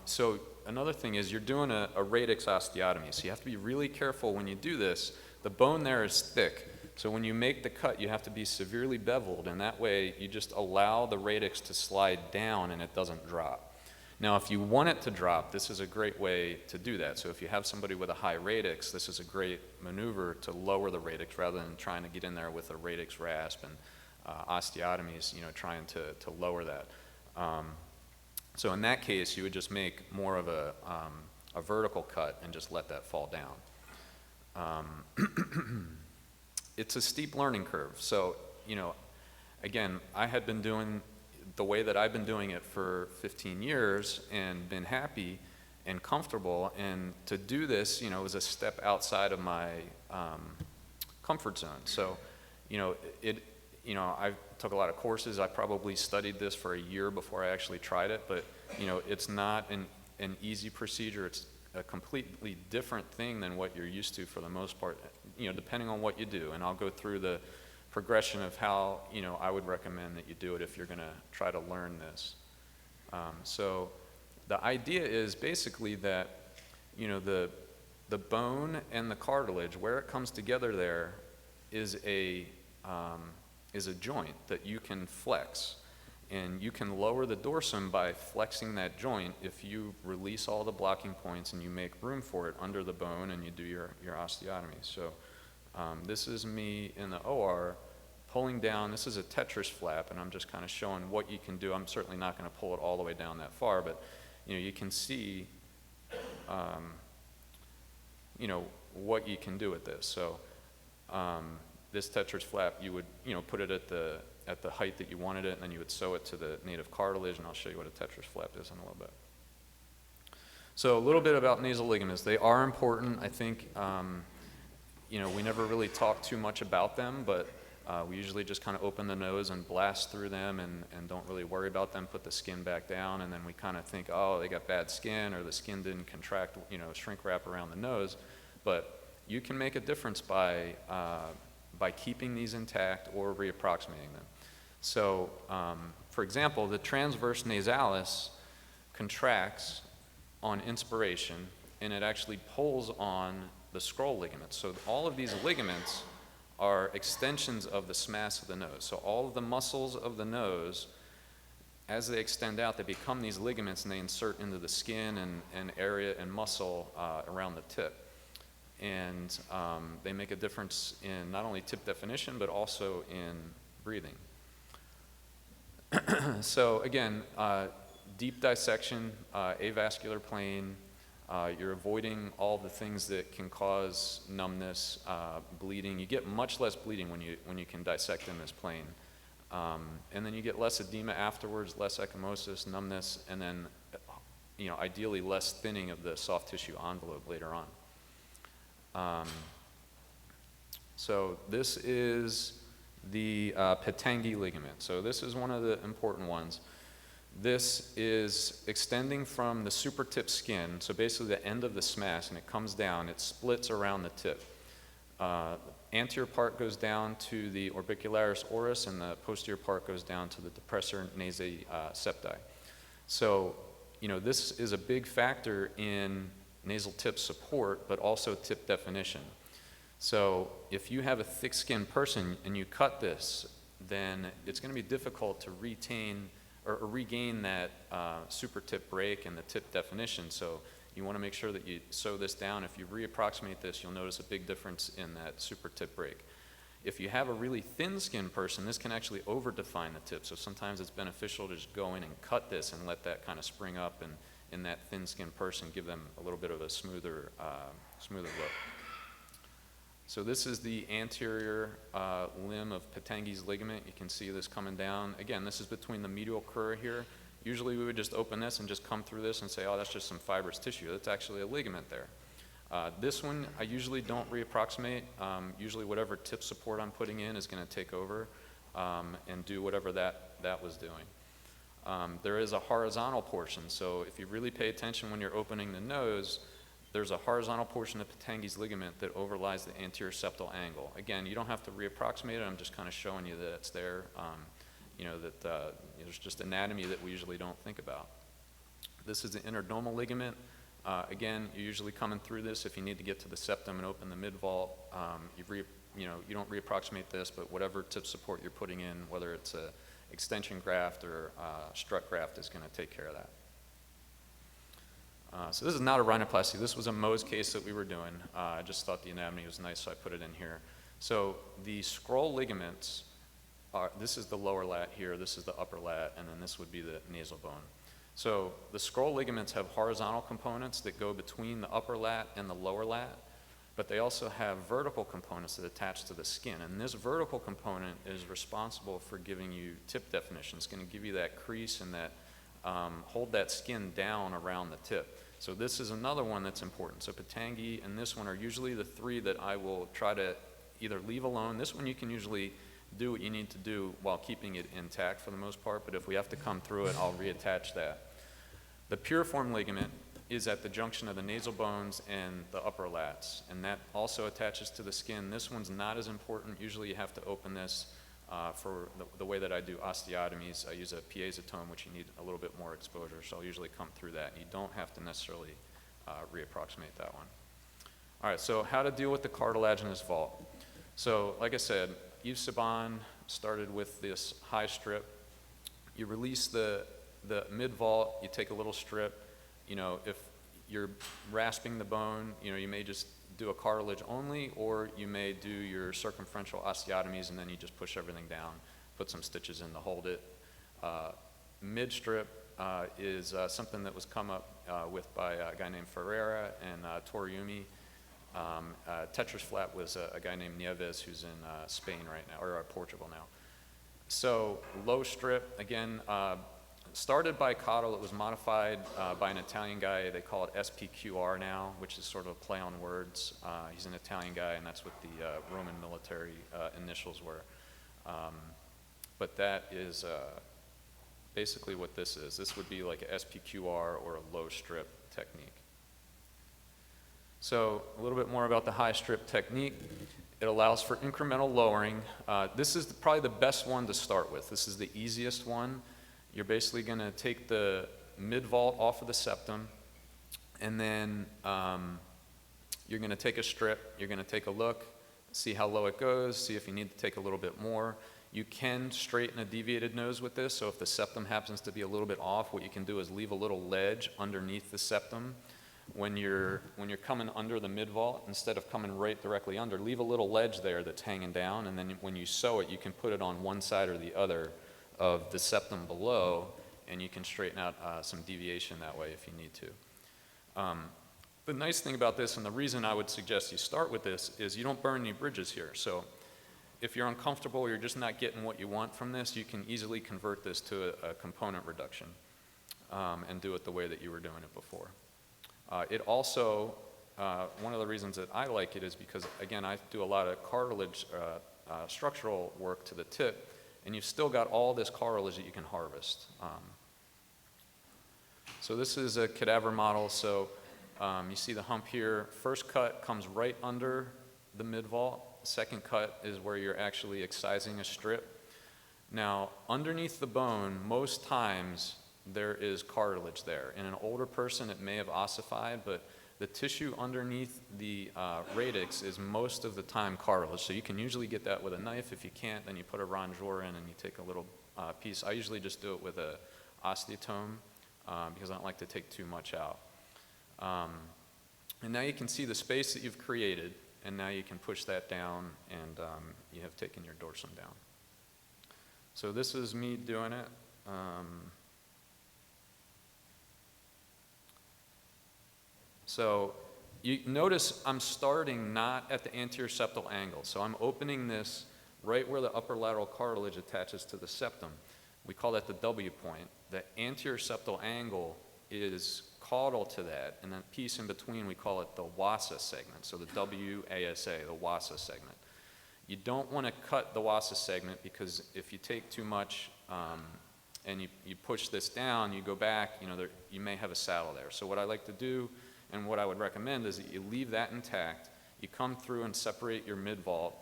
So another thing is you're doing a radix osteotomy, so you have to be really careful when you do this. The bone there is thick, so when you make the cut, you have to be severely beveled, and that way you just allow the radix to slide down and it doesn't drop. Now, if you want it to drop, this is a great way to do that. So if you have somebody with a high radix, this is a great maneuver to lower the radix rather than trying to get in there with a radix rasp and osteotomies, you know, trying to lower that. So in that case, you would just make more of a vertical cut and just let that fall down. It's a steep learning curve. So, you know, again, I had been doing the way that I've been doing it for 15 years and been happy and comfortable, and to do this, you know, was a step outside of my comfort zone. So, you know, I took a lot of courses. I probably studied this for a year before I actually tried it, but, you know, it's not an easy procedure. It's a completely different thing than what you're used to for the most part, you know, depending on what you do. And I'll go through the progression of how, you know, I would recommend that you do it if you're going to try to learn this. So the idea is basically that, you know, the bone and the cartilage, where it comes together there, is a joint that you can flex. And you can lower the dorsum by flexing that joint if you release all the blocking points and you make room for it under the bone and you do your osteotomy. So this is me in the OR pulling down. This is a Tetris flap, and I'm just kind of showing what you can do. I'm certainly not going to pull it all the way down that far, but you know, you can see you know, what you can do with this. So this Tetris flap, you would, you know, put it at the height that you wanted it, and then you would sew it to the native cartilage, and I'll show you what a Tetris flap is in a little bit. So a little bit about nasal ligaments. They are important. I think, you know, we never really talk too much about them, but we usually just kind of open the nose and blast through them and don't really worry about them, put the skin back down, and then we kind of think, oh, they got bad skin, or the skin didn't contract, you know, shrink wrap around the nose. But you can make a difference by keeping these intact or reapproximating them. So, for example, the transverse nasalis contracts on inspiration, and it actually pulls on the scroll ligaments. So all of these ligaments are extensions of the SMAS of the nose. So all of the muscles of the nose, as they extend out, they become these ligaments, and they insert into the skin and area and muscle around the tip. And they make a difference in not only tip definition, but also in breathing. So again, deep dissection, avascular plane, you're avoiding all the things that can cause numbness, bleeding. You get much less bleeding when you can dissect in this plane. And then you get less edema afterwards, less ecchymosis, numbness, and then, you know, ideally less thinning of the soft tissue envelope later on. So this is the Petangi ligament. So this is one of the important ones. This is extending from the supertip skin, so basically the end of the SMAS, and it comes down, it splits around the tip. Anterior part goes down to the orbicularis oris, and the posterior part goes down to the depressor nasi septi. So, this is a big factor in nasal tip support, but also tip definition. So if you have a thick-skinned person and you cut this, then it's going to be difficult to retain or regain that super tip break and the tip definition. So you want to make sure that you sew this down. If you reapproximate this, you'll notice a big difference in that super tip break. If you have a really thin-skinned person, this can actually over-define the tip. So sometimes it's beneficial to just go in and cut this and let that kind of spring up, and in that thin-skinned person, give them a little bit of a smoother look. So this is the anterior limb of Patengi's ligament. You can see this coming down. Again, this is between the medial crura here. Usually we would just open this and just come through this and say, oh, that's just some fibrous tissue. That's actually a ligament there. This one, I usually don't reapproximate. Usually whatever tip support I'm putting in is going to take over and do whatever that was doing. There is a horizontal portion, so if you really pay attention when you're opening the nose, there's a horizontal portion of Patengi's ligament that overlies the anterior septal angle. Again, you don't have to reapproximate it. I'm just kind of showing you that it's there. There's just anatomy that we usually don't think about. This is the interdomal ligament. Again, you're usually coming through this if you need to get to the septum and open the mid-vault. You don't reapproximate this, but whatever tip support you're putting in, whether it's a extension graft or strut graft, is going to take care of that. So this is not a rhinoplasty. This was a Mohs case that we were doing. I just thought the anatomy was nice, so I put it in here. So the scroll ligaments, this is the lower lat here, this is the upper lat, and then this would be the nasal bone. So the scroll ligaments have horizontal components that go between the upper lat and the lower lat, but they also have vertical components that attach to the skin. And this vertical component is responsible for giving you tip definition. It's going to give you that crease and that hold that skin down around the tip. So this is another one that's important. So Patengi and this one are usually the three that I will try to either leave alone. This one you can usually do what you need to do while keeping it intact for the most part, but if we have to come through it, I'll reattach that. The piriform ligament is at the junction of the nasal bones and the upper lats, and that also attaches to the skin. This one's not as important. Usually you have to open this for the way that I do osteotomies. I use a piezotome, which you need a little bit more exposure, so I'll usually come through that. You don't have to necessarily reapproximate that one. All right, so how to deal with the cartilaginous vault. So like I said, Yves Saban started with this high strip. You release the mid-vault, you take a little strip. If you're rasping the bone, you may just do a cartilage only, or you may do your circumferential osteotomies and then you just push everything down, put some stitches in to hold it. Mid-strip is something that was come up with by a guy named Ferreira and Toriumi. Tetris flap was a guy named Nieves who's in Spain right now, or Portugal now. So low strip, again, started by Cottle. It was modified by an Italian guy. They call it SPQR now, which is sort of a play on words. He's an Italian guy, and that's what the Roman military initials were. But that is basically what this is. This would be like a SPQR or a low strip technique. So a little bit more about the high strip technique. It allows for incremental lowering. This is probably the best one to start with. This is the easiest one. You're basically going to take the mid-vault off of the septum, and then you're going to take a strip. You're going to take a look, see how low it goes, see if you need to take a little bit more. You can straighten a deviated nose with this, so if the septum happens to be a little bit off, what you can do is leave a little ledge underneath the septum. When you're coming under the mid-vault, instead of coming right directly under, leave a little ledge there that's hanging down, and then when you sew it, you can put it on one side or the other of the septum below, and you can straighten out some deviation that way if you need to. The nice thing about this, and the reason I would suggest you start with this, is you don't burn any bridges here. So if you're uncomfortable or you're just not getting what you want from this, you can easily convert this to a component reduction and do it the way that you were doing it before. It also, one of the reasons that I like it is because, again, I do a lot of cartilage structural work to the tip, and you've still got all this cartilage that you can harvest. So this is a cadaver model. So you see the hump here. First cut comes right under the mid-vault. Second cut is where you're actually excising a strip. Now, underneath the bone, most times, there is cartilage there. In an older person, it may have ossified, but the tissue underneath the radix is most of the time cartilage. So you can usually get that with a knife. If you can't, then you put a rongeur in and you take a little piece. I usually just do it with a osteotome because I don't like to take too much out. And now you can see the space that you've created, and now you can push that down, and you have taken your dorsum down. So this is me doing it. So you notice I'm starting not at the anterior septal angle. So I'm opening this right where the upper lateral cartilage attaches to the septum. We call that the W point. The anterior septal angle is caudal to that, and that piece in between, we call it the WASA segment. So the WASA, the WASA segment. You don't want to cut the WASA segment, because if you take too much and you push this down, you go back, you may have a saddle there. So what I like to do, and what I would recommend, is that you leave that intact. You come through and separate your mid-vault,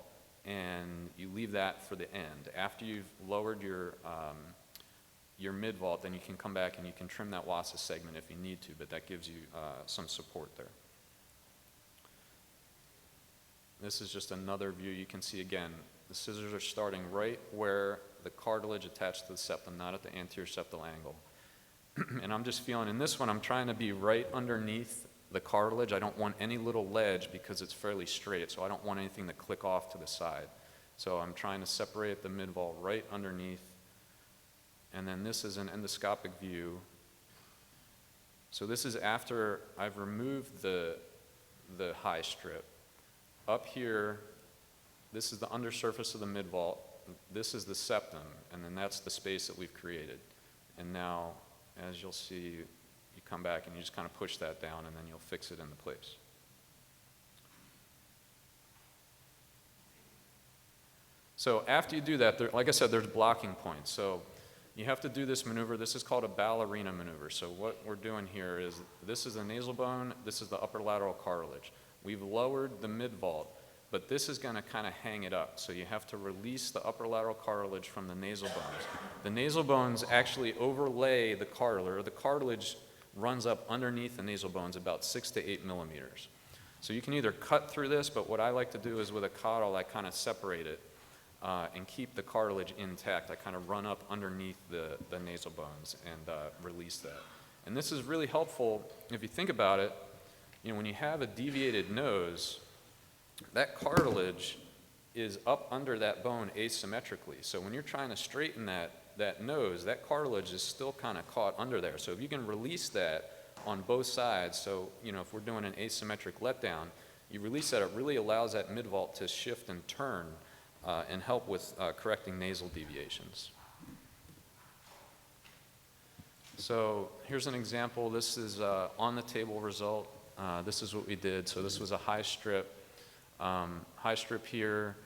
and you leave that for the end. After you've lowered your mid-vault, then you can come back and you can trim that WASA segment if you need to, but that gives you some support there. This is just another view. You can see again, the scissors are starting right where the cartilage attached to the septum, not at the anterior septal angle. And I'm just feeling, in this one, I'm trying to be right underneath the cartilage. I don't want any little ledge because it's fairly straight, so I don't want anything to click off to the side. So I'm trying to separate the mid-vault right underneath. And then this is an endoscopic view. So this is after I've removed the high strip. Up here, this is the undersurface of the mid-vault. This is the septum, and then that's the space that we've created. And now, as you'll see, you come back and you just kind of push that down, and then you'll fix it into place. So after you do that, like I said, there's blocking points. So you have to do this maneuver. This is called a ballerina maneuver. So what we're doing here is, this is the nasal bone, this is the upper lateral cartilage. We've lowered the mid-vault, but this is going to kind of hang it up. So you have to release the upper lateral cartilage from the nasal bones. The nasal bones actually overlay the cartilage. The cartilage runs up underneath the nasal bones about 6 to 8 millimeters. So you can either cut through this, but what I like to do is with a caudal, I kind of separate it and keep the cartilage intact. I kind of run up underneath the nasal bones and release that. And this is really helpful if you think about it. When you have a deviated nose, that cartilage is up under that bone asymmetrically. So when you're trying to straighten that nose, that cartilage is still kind of caught under there. So if you can release that on both sides, so if we're doing an asymmetric letdown, you release that, it really allows that mid-vault to shift and turn and help with correcting nasal deviations. So here's an example. This is on the table result. This is what we did. So this was a high strip. High strip here.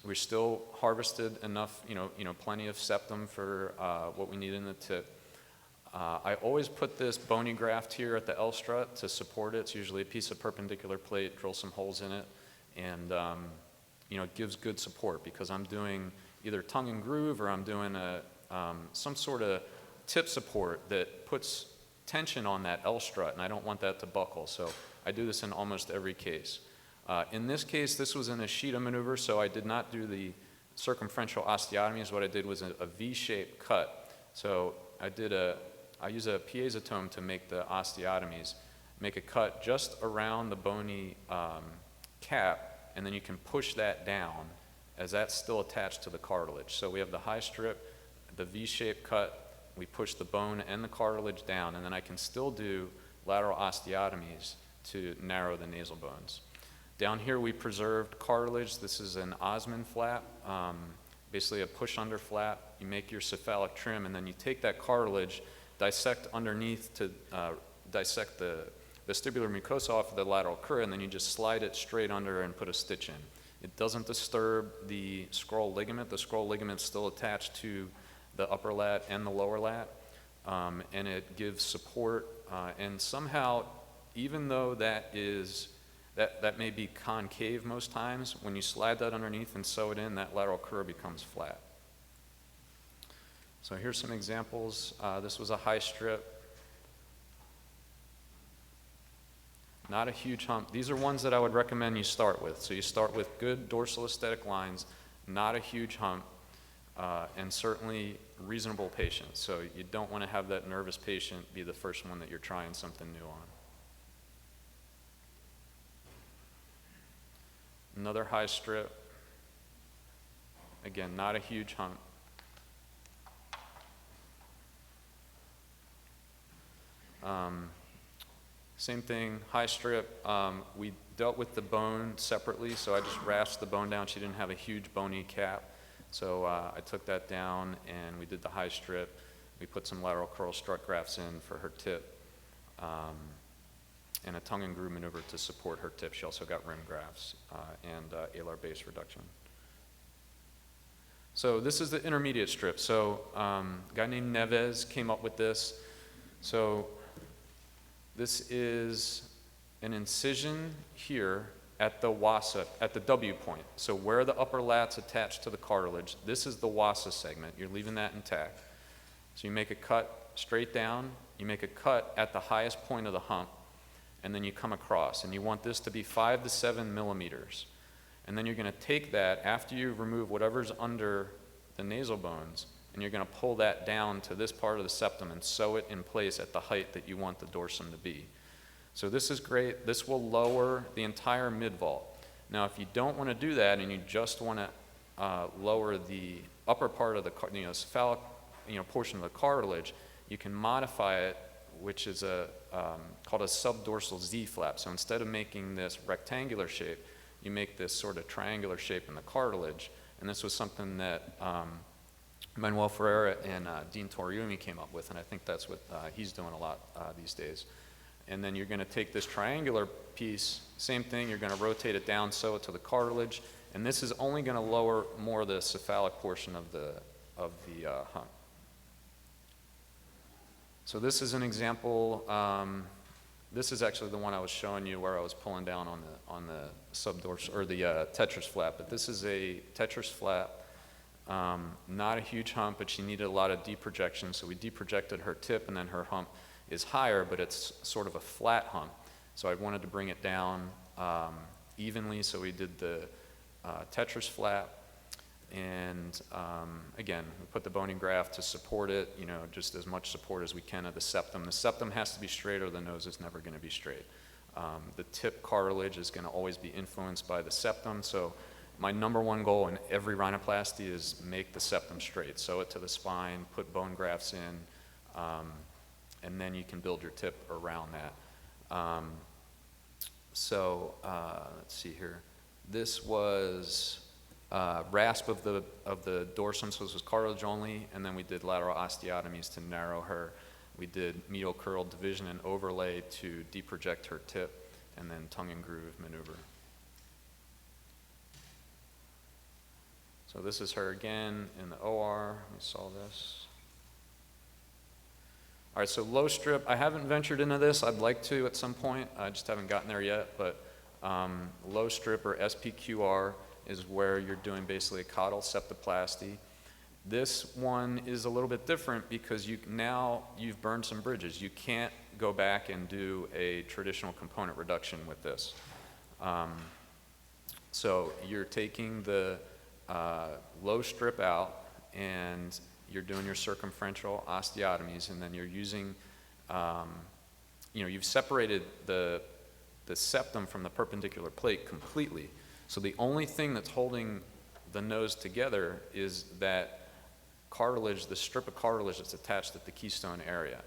We still harvested enough, plenty of septum for what we need in the tip. I always put this bony graft here at the L strut to support it. It's usually a piece of perpendicular plate, drill some holes in it, and it gives good support because I'm doing either tongue and groove or I'm doing some sort of tip support that puts tension on that L strut, and I don't want that to buckle. So I do this in almost every case. In this case, this was an Ishida maneuver, so I did not do the circumferential osteotomies. What I did was a V-shaped cut. So I use a piezotome to make the osteotomies, make a cut just around the bony cap, and then you can push that down as that's still attached to the cartilage. So we have the high strip, the V-shaped cut, we push the bone and the cartilage down, and then I can still do lateral osteotomies to narrow the nasal bones. Down here we preserved cartilage. This is an Osmond flap, basically a push-under flap. You make your cephalic trim, and then you take that cartilage, dissect underneath to dissect the vestibular mucosa off of the lateral crura, and then you just slide it straight under and put a stitch in. It doesn't disturb the scroll ligament. The scroll ligament's still attached to the upper lat and the lower lat, and it gives support. And somehow, even though that may be concave most times, when you slide that underneath and sew it in, that lateral crura becomes flat. So here's some examples. This was a high strip. Not a huge hump. These are ones that I would recommend you start with. So you start with good dorsal aesthetic lines, not a huge hump, and certainly reasonable patients. So you don't want to have that nervous patient be the first one that you're trying something new on. Another high strip. Again, not a huge hump. Same thing, high strip. We dealt with the bone separately, so I just rasped the bone down. She didn't have a huge bony cap, so I took that down and we did the high strip. We put some lateral curl strut grafts in for her tip, and a tongue and groove maneuver to support her tip. She also got rim grafts and alar base reduction. So this is the intermediate strip. So a guy named Neves came up with this. So this is an incision here at the wasa, at the W point. So where the upper lat's attached to the cartilage, this is the wasa segment. You're leaving that intact. So you make a cut straight down, you make a cut at the highest point of the hump, and then you come across. And you want this to be 5 to 7 millimeters. And then you're going to take that after you remove whatever's under the nasal bones, and you're going to pull that down to this part of the septum and sew it in place at the height that you want the dorsum to be. So this is great. This will lower the entire mid-vault. Now, if you don't want to do that and you just want to lower the upper part of the cephalic portion of the cartilage, you can modify it, which is called a subdorsal Z-flap. So instead of making this rectangular shape, you make this sort of triangular shape in the cartilage. And this was something that Manuel Ferreira and Dean Toriumi came up with, and I think that's what he's doing a lot these days. And then you're going to take this triangular piece, same thing, you're going to rotate it down, sew it to the cartilage, and this is only going to lower more of the cephalic portion of the hump. So this is an example. This is actually the one I was showing you where I was pulling down on the subdorsal or the tetris flap. But this is a tetris flap. Not a huge hump, but she needed a lot of deprojection, so we deprojected her tip, and then her hump is higher, but it's sort of a flat hump. So I wanted to bring it down evenly, so we did the tetris flap, and again, we put the bony graft to support it, just as much support as we can of the septum. The septum has to be straight or the nose is never going to be straight. The tip cartilage is going to always be influenced by the septum, so my number one goal in every rhinoplasty is make the septum straight. Sew it to the spine, put bone grafts in, and then you can build your tip around that. Let's see here. This was rasp of the dorsum, so this was cartilage only, and then we did lateral osteotomies to narrow her. We did medial curl division and overlay to deproject her tip, and then tongue and groove maneuver. So this is her again in the OR. We saw this. All right, so low strip. I haven't ventured into this. I'd like to at some point. I just haven't gotten there yet. But low strip or SPQR is where you're doing basically a caudal septoplasty. This one is a little bit different because you've burned some bridges. You can't go back and do a traditional component reduction with this. So you're taking the low strip out, and you're doing your circumferential osteotomies, and then you're using, you've separated the septum from the perpendicular plate completely. So the only thing that's holding the nose together is that cartilage, the strip of cartilage that's attached at the keystone area.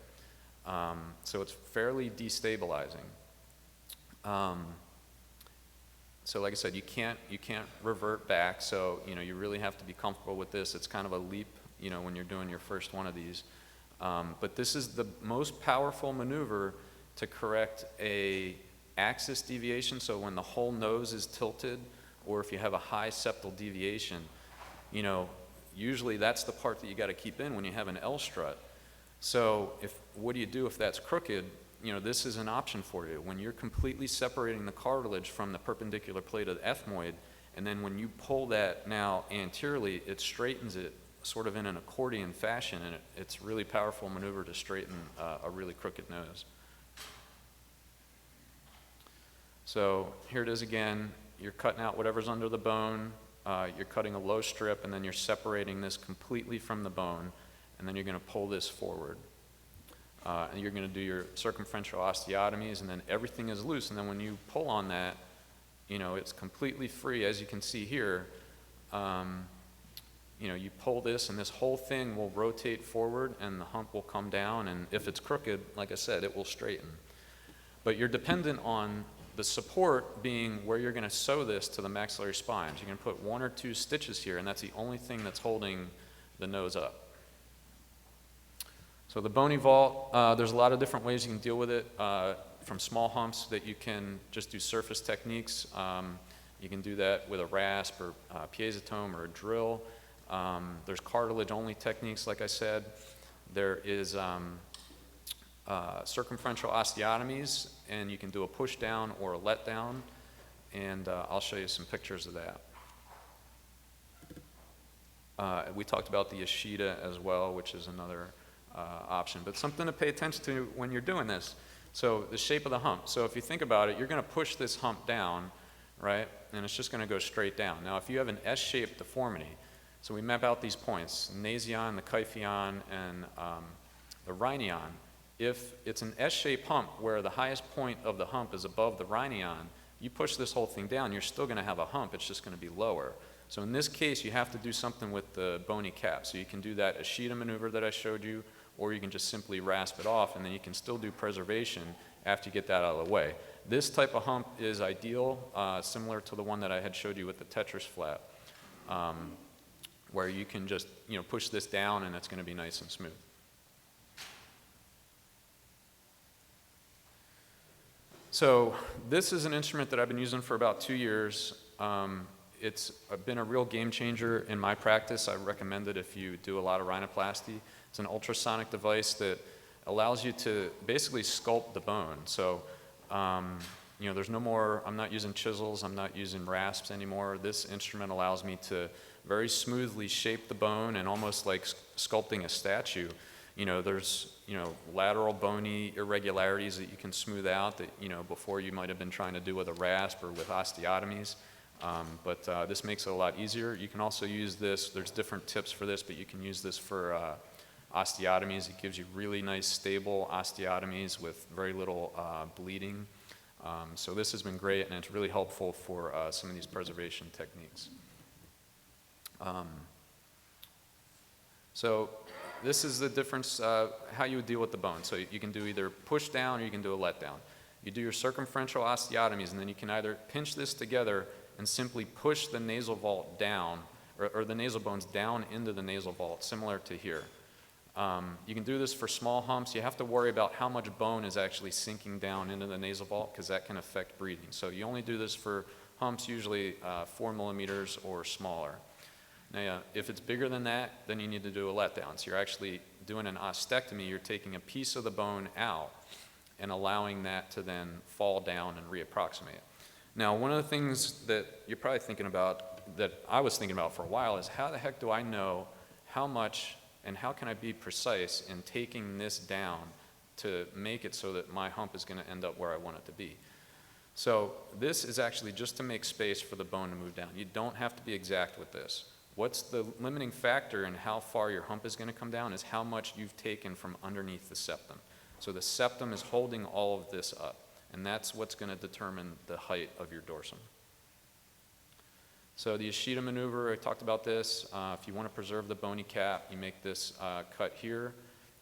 So it's fairly destabilizing. So like I said, you can't revert back, so you really have to be comfortable with this. It's kind of a leap, when you're doing your first one of these. But this is the most powerful maneuver to correct a axis deviation, so when the whole nose is tilted, or if you have a high septal deviation, usually that's the part that you got to keep in when you have an L strut. So what do you do if that's crooked? This is an option for you. When you're completely separating the cartilage from the perpendicular plate of the ethmoid, and then when you pull that now anteriorly, it straightens it sort of in an accordion fashion, and it's really powerful maneuver to straighten a really crooked nose. So here it is again. You're cutting out whatever's under the bone. You're cutting a low strip, and then you're separating this completely from the bone, and then you're going to pull this forward. And you're going to do your circumferential osteotomies, and then everything is loose. And then when you pull on that, you know, it's completely free, as you can see here. You know, you pull this, and this whole thing will rotate forward, and the hump will come down. And if it's crooked, like I said, it will straighten. But you're dependent on the support being where you're going to sew this to the maxillary spine. So you're going to put 1 or 2 stitches here, and that's the only thing that's holding the nose up. So the bony vault, there's a lot of different ways you can deal with it, from small humps that you can just do surface techniques. You can do that with a rasp or a piezotome or a drill. There's cartilage-only techniques, like I said. There is circumferential osteotomies, and you can do a push down or a let down, and I'll show you some pictures of that. We talked about the Ishida as well, which is another option, but something to pay attention to when you're doing this. So the shape of the hump. So if you think about it, you're going to push this hump down, right, and it's just going to go straight down. Now if you have an S-shaped deformity, so we map out these points, nasion, the kyphion, and the rhinion. If it's an S-shaped hump where the highest point of the hump is above the rhinion, you push this whole thing down, you're still going to have a hump, it's just going to be lower. So in this case, you have to do something with the bony cap. So you can do that Ishida maneuver that I showed you, or you can just simply rasp it off, and then you can still do preservation after you get that out of the way. This type of hump is ideal, similar to the one that I had showed you with the Tetris flap, where you can just, you know, push this down and it's going to be nice and smooth. So this is an instrument that I've been using for about 2 years. It's been a real game changer in my practice. I recommend it if you do a lot of rhinoplasty. It's an ultrasonic device that allows you to basically sculpt the bone. So, you know, there's no more, I'm not using chisels, I'm not using rasps anymore. This instrument allows me to very smoothly shape the bone, and almost like sculpting a statue. You know, there's, you know, lateral bony irregularities that you can smooth out that, you know, before you might have been trying to do with a rasp or with osteotomies. But this makes it a lot easier. You can also use this, there's different tips for this, but you can use this for osteotomies. It gives you really nice stable osteotomies with very little bleeding. So this has been great, and it's really helpful for some of these preservation techniques. So this is the difference, how you would deal with the bone. So you can do either push down or you can do a let down. You do your circumferential osteotomies, and then you can either pinch this together and simply push the nasal vault down, or the nasal bones down into the nasal vault, similar to here. You can do this for small humps. You have to worry about how much bone is actually sinking down into the nasal vault, because that can affect breathing. So you only do this for humps, usually 4 millimeters or smaller. Now, if it's bigger than that, then you need to do a letdown. So you're actually doing an ostectomy. You're taking a piece of the bone out and allowing that to then fall down and reapproximate. Now, one of the things that you're probably thinking about, that I was thinking about for a while, is how the heck do I know how much and how can I be precise in taking this down to make it so that my hump is going to end up where I want it to be? So this is actually just to make space for the bone to move down. You don't have to be exact with this. What's the limiting factor in how far your hump is going to come down is how much you've taken from underneath the septum. So the septum is holding all of this up, and that's what's going to determine the height of your dorsum. So the Ishida maneuver, I talked about this. If you want to preserve the bony cap, you make this cut here,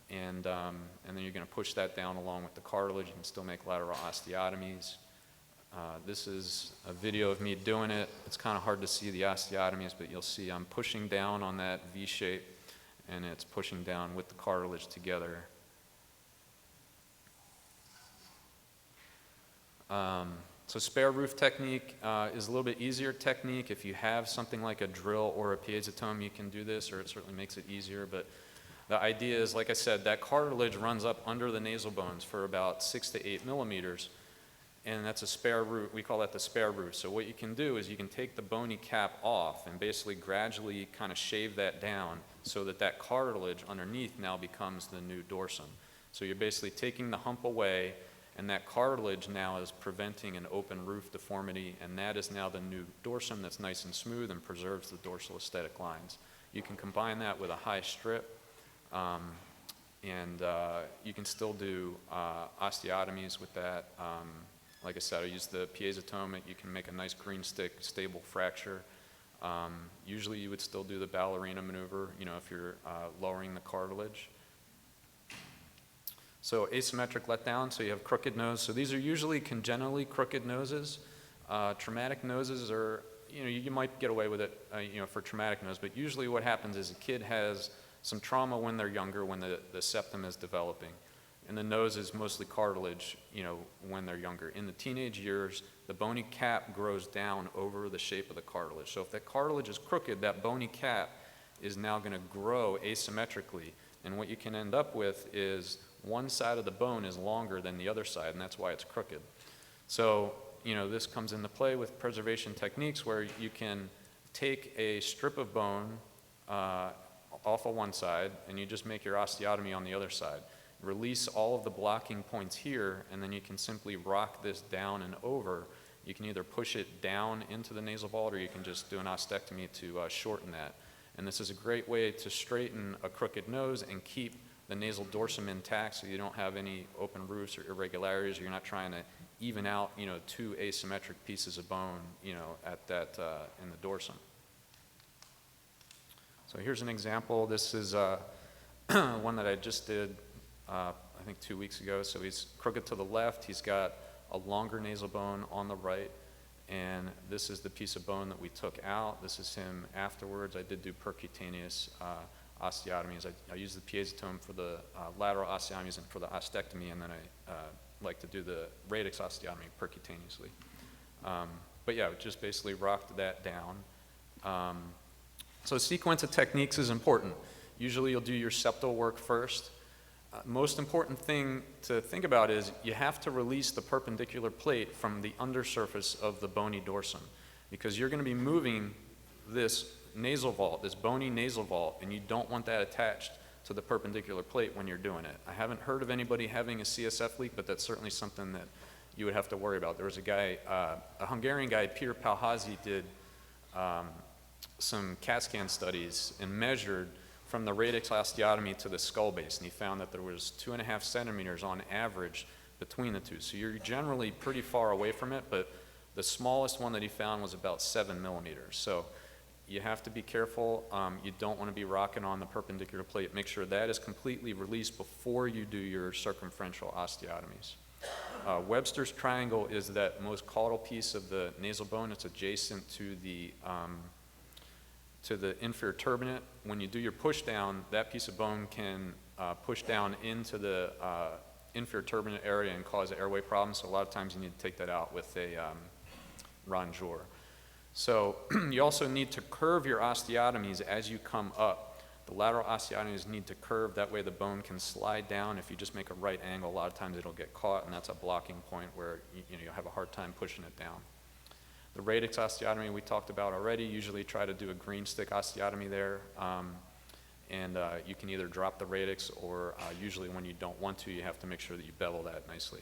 and then you're going to push that down along with the cartilage. You can still make lateral osteotomies. This is a video of me doing it. It's kind of hard to see the osteotomies, but you'll see I'm pushing down on that V shape, and it's pushing down with the cartilage together. So spare roof technique is a little bit easier technique. If you have something like a drill or a piezotome, you can do this, or it certainly makes it easier. But the idea is, like I said, that cartilage runs up under the nasal bones for about 6 to 8 millimeters. and that's a spare root. We call that the spare root. So what you can do is you can take the bony cap off and basically gradually kind of shave that down so that that cartilage underneath now becomes the new dorsum. So you're basically taking the hump away, and that cartilage now is preventing an open roof deformity, and that is now the new dorsum that's nice and smooth and preserves the dorsal aesthetic lines. You can combine that with a high strip, and you can still do osteotomies with that. Like I said, I use the piezotome. You can make a nice green stick, stable fracture. Usually you would still do the ballerina maneuver, you know, if you're lowering the cartilage. So asymmetric letdown, so you have crooked nose. So these are usually congenitally crooked noses. Traumatic noses are, you know, you might get away with it, you know, for traumatic nose, but usually what happens is a kid has some trauma when they're younger, when the septum is developing. And the nose is mostly cartilage, you know, when they're younger. In the teenage years, the bony cap grows down over the shape of the cartilage. So if that cartilage is crooked, that bony cap is now going to grow asymmetrically. And what you can end up with is one side of the bone is longer than the other side, and that's why it's crooked. So, you know, this comes into play with preservation techniques where you can take a strip of bone off of one side, and you just make your osteotomy on the other side. Release all of the blocking points here, and then you can simply rock this down and over. You can either push it down into the nasal vault, or you can just do an ostectomy to shorten that. And this is a great way to straighten a crooked nose and keep the nasal dorsum intact, so you don't have any open roofs or irregularities, or you're not trying to even out, you know, two asymmetric pieces of bone, you know, at that in the dorsum. So here's an example. This is one that I just did, I think 2 weeks ago. So he's crooked to the left. He's got a longer nasal bone on the right, and this is the piece of bone that we took out. This is him afterwards. I did do percutaneous osteotomies. I use the piezotome for the lateral osteotomies and for the ostectomy, and then I like to do the radix osteotomy percutaneously. But yeah, just basically rocked that down. So sequence of techniques is important. Usually you'll do your septal work first. Most important thing to think about is you have to release the perpendicular plate from the undersurface of the bony dorsum, because you're going to be moving this nasal vault, this bony nasal vault, and you don't want that attached to the perpendicular plate when you're doing it. I haven't heard of anybody having a CSF leak, but that's certainly something that you would have to worry about. There was a guy, a Hungarian guy, Peter Palhazi, did some CAT scan studies and measured from the radix osteotomy to the skull base, and he found that there was 2.5 centimeters on average between the two. So you're generally pretty far away from it, but the smallest one that he found was about 7 millimeters. So you have to be careful. You don't want to be rocking on the perpendicular plate. Make sure that is completely released before you do your circumferential osteotomies. Webster's triangle is that most caudal piece of the nasal bone. It's adjacent to the inferior turbinate. When you do your push down, that piece of bone can push down into the inferior turbinate area and cause airway problems. So a lot of times you need to take that out with a rongeur. So you also need to curve your osteotomies as you come up. The lateral osteotomies need to curve. That way the bone can slide down. If you just make a right angle, a lot of times it'll get caught, and that's a blocking point where you'll have a hard time pushing it down. The radix osteotomy we talked about already. Usually try to do a green stick osteotomy there. And you can either drop the radix, or usually when you don't want to, you have to make sure that you bevel that nicely.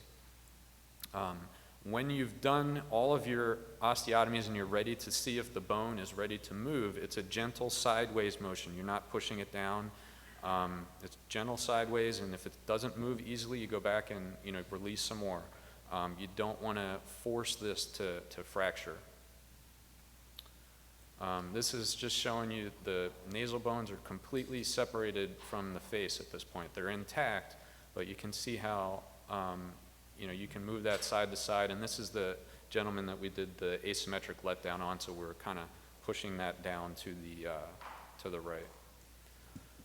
When you've done all of your osteotomies and you're ready to see if the bone is ready to move, it's a gentle sideways motion. You're not pushing it down. It's gentle sideways, and if it doesn't move easily, you go back and release some more. You don't want to force this to fracture. This is just showing you the nasal bones are completely separated from the face at this point. They're intact, but you can see how you can move that side to side, and this is the gentleman that we did the asymmetric letdown on, so we're kind of pushing that down to the right.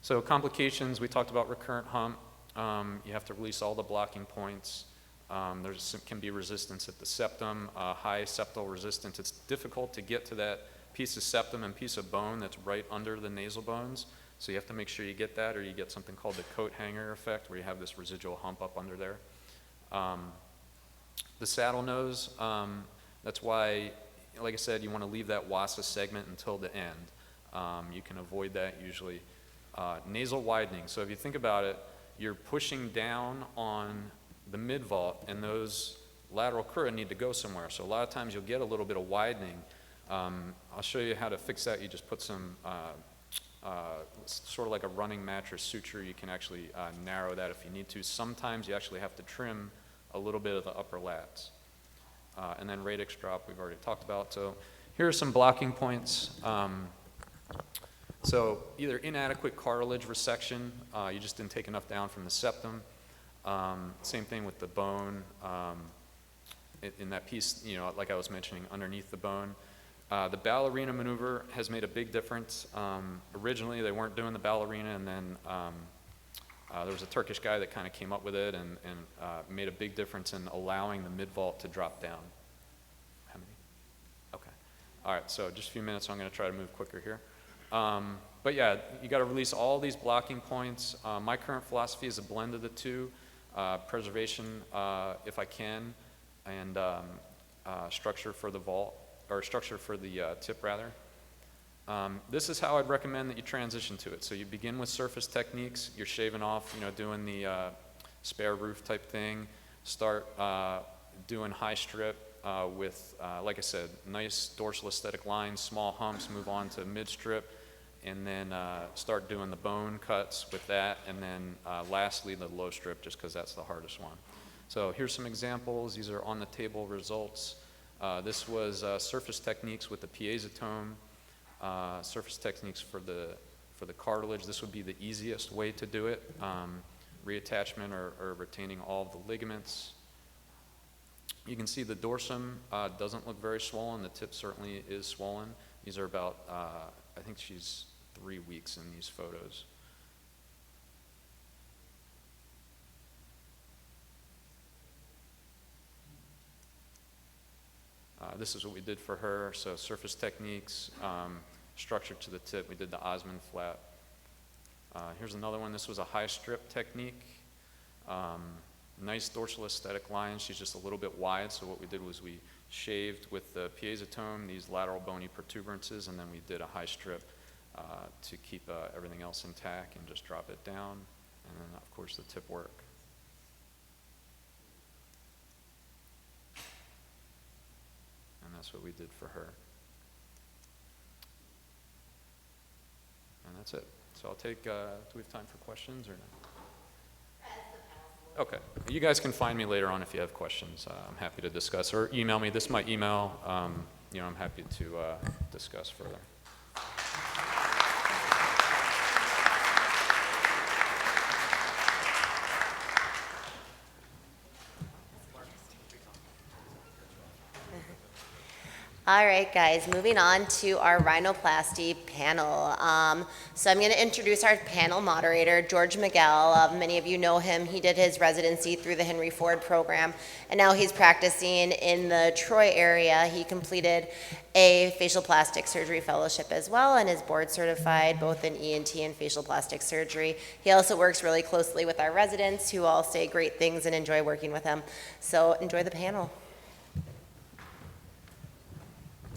So complications, we talked about recurrent hump. You have to release all the blocking points. Can be resistance at the septum, high septal resistance. It's difficult to get to that piece of septum and piece of bone that's right under the nasal bones, so you have to make sure you get that, or you get something called the coat hanger effect, where you have this residual hump up under there. The saddle nose, that's why, like I said, you want to leave that wasa segment until the end. You can avoid that usually. Nasal widening, so if you think about it, you're pushing down on the mid-vault, and those lateral crura need to go somewhere. So a lot of times you'll get a little bit of widening. I'll show you how to fix that. You just put some, sort of like a running mattress suture. You can actually narrow that if you need to. Sometimes you actually have to trim a little bit of the upper lats. And then radix drop we've already talked about. So here are some blocking points. So either inadequate cartilage resection, you just didn't take enough down from the septum. Same thing with the bone. In that piece, you know, like I was mentioning, underneath the bone. The ballerina maneuver has made a big difference. Originally, they weren't doing the ballerina, and then there was a Turkish guy that kind of came up with it and made a big difference in allowing the mid-vault to drop down. How many? Okay. All right, so just a few minutes, so I'm going to try to move quicker here. But yeah, you got to release all these blocking points. My current philosophy is a blend of the two, preservation if I can, and structure for the vault, or structure for the tip rather. This is how I'd recommend that you transition to it. So you begin with surface techniques. You're shaving off, you know, doing the spare roof type thing. Start doing high strip with, like I said, nice dorsal aesthetic lines, small humps, move on to mid strip, and then start doing the bone cuts with that, and then lastly the low strip, just because that's the hardest one. So here's some examples. These are on the table results. This was surface techniques with the piezotome, surface techniques for the cartilage. This would be the easiest way to do it. Reattachment or retaining all of the ligaments. You can see the dorsum doesn't look very swollen. The tip certainly is swollen. These are about, I think she's 3 weeks in these photos. This is what we did for her. So surface techniques, structure to the tip. We did the Osmond flap. Here's another one. This was a high strip technique. Nice dorsal aesthetic lines. She's just a little bit wide. So what we did was we shaved with the piezotome these lateral bony protuberances, and then we did a high strip to keep everything else intact and just drop it down. And then of course the tip work. And that's what we did for her. And that's it. So I'll take, do we have time for questions or no? Okay. You guys can find me later on if you have questions. I'm happy to discuss, or email me. This is my email. You know, I'm happy to discuss further. All right, guys, moving on to our rhinoplasty panel. So I'm going to introduce our panel moderator, George Miguel. Many of you know him. He did his residency through the Henry Ford program, and now he's practicing in the Troy area. He completed a facial plastic surgery fellowship as well and is board certified both in ENT and facial plastic surgery. He also works really closely with our residents who all say great things and enjoy working with him. So enjoy the panel.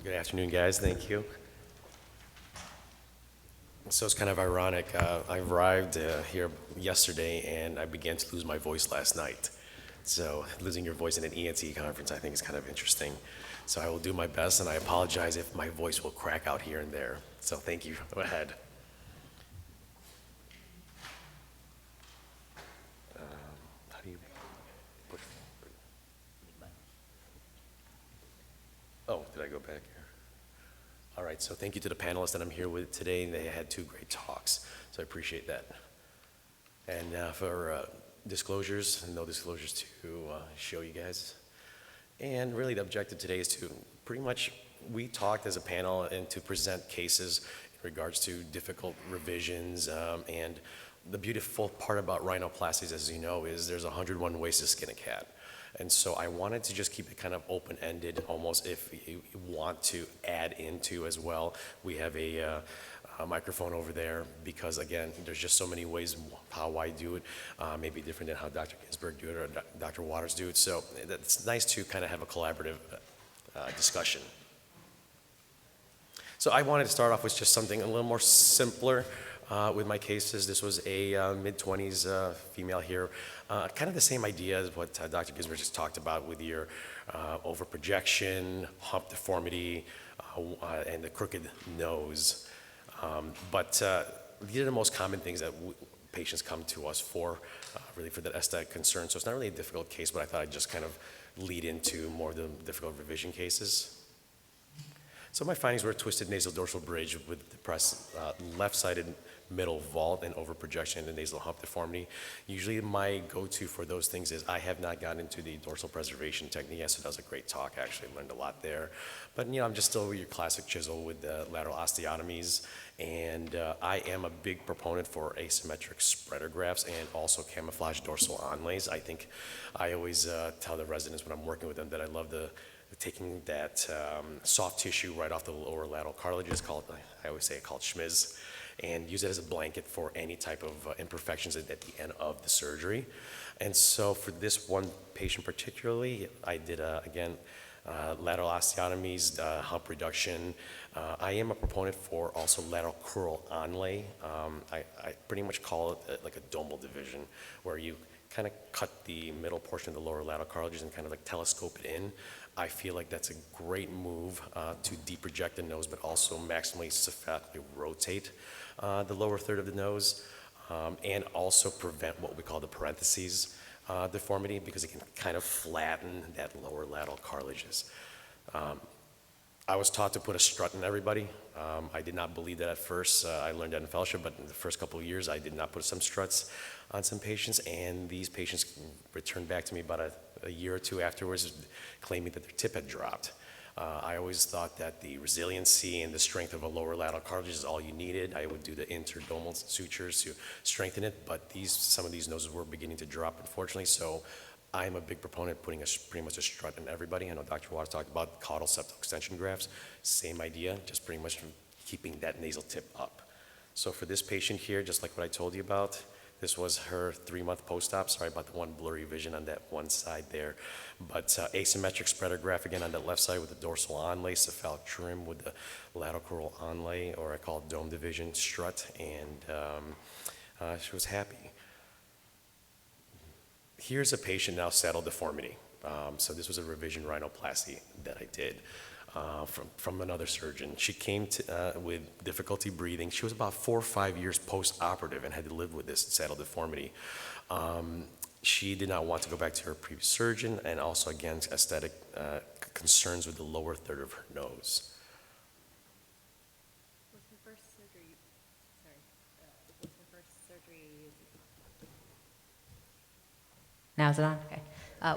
Good afternoon, guys. Thank you. So it's kind of ironic. I arrived here yesterday, and I began to lose my voice last night. So losing your voice in an ENT conference, I think, is kind of interesting. So I will do my best, and I apologize if my voice will crack out here and there. So thank you. Go ahead. How do you push? Oh, did I go back here? All right, so thank you to the panelists that I'm here with today, and they had 2 great talks, so I appreciate that. And for disclosures, no disclosures to show you guys. And really the objective today is to pretty much, we talked as a panel and to present cases in regards to difficult revisions, and the beautiful part about rhinoplasties, as you know, is there's 101 ways to skin a cat. And so I wanted to just keep it kind of open-ended, almost if you want to add into as well. We have a microphone over there because, again, there's just so many ways how I do it, maybe different than how Dr. Ginsberg do it or Dr. Waters do it. So it's nice to kind of have a collaborative discussion. So I wanted to start off with just something a little more simpler with my cases. This was a mid-20s female here. Kind of the same idea as what Dr. Ginsberg just talked about with your overprojection, hump deformity, and the crooked nose. But these are the most common things that patients come to us for, really for that aesthetic concern. So it's not really a difficult case, but I thought I'd just kind of lead into more of the difficult revision cases. So my findings were a twisted nasal dorsal bridge with depressed left-sided middle vault and overprojection and the nasal hump deformity. Usually my go-to for those things is I have not gotten into the dorsal preservation technique. Yes, it was a great talk. I actually learned a lot there. But I'm just still your classic chisel with the lateral osteotomies. And I am a big proponent for asymmetric spreader grafts and also camouflage dorsal onlays. I think I always tell the residents when I'm working with them that I love taking that soft tissue right off the lower lateral cartilages, I always say it called schmiz, and use it as a blanket for any type of imperfections at the end of the surgery. And so for this one patient particularly, I did, again, lateral osteotomies, hump reduction. I am a proponent for also lateral crural onlay. I pretty much call it like a domal division, where you kind of cut the middle portion of the lower lateral cartilages and kind of like telescope it in. I feel like that's a great move to deproject the nose, but also maximally cephalically rotate the lower third of the nose, and also prevent what we call the parentheses deformity, because it can kind of flatten that lower lateral cartilages. I was taught to put a strut in everybody. I did not believe that at first. I learned that in fellowship, but in the first couple of years, I did not put some struts on some patients, and these patients returned back to me about a year or two afterwards, claiming that their tip had dropped. I always thought that the resiliency and the strength of a lower lateral cartilage is all you needed. I would do the interdomal sutures to strengthen it, but some of these noses were beginning to drop, unfortunately, so I'm a big proponent of putting pretty much a strut in everybody. I know Dr. Waters talked about caudal septal extension grafts. Same idea, just pretty much keeping that nasal tip up. So for this patient here, just like what I told you about, this was her 3-month post-op. Sorry about the one blurry vision on that one side there. But asymmetric spreader graft again on the left side with the dorsal onlay, cephalic trim with the lateral crural onlay, or I call it dome division strut, and she was happy. Here's a patient now, saddle deformity. So this was a revision rhinoplasty that I did from another surgeon. She came with difficulty breathing. She was about 4 or 5 years post-operative and had to live with this saddle deformity. She did not want to go back to her previous surgeon, and also, again, aesthetic concerns with the lower third of her nose. Was her first surgery, was her first surgery, now is it on? Okay.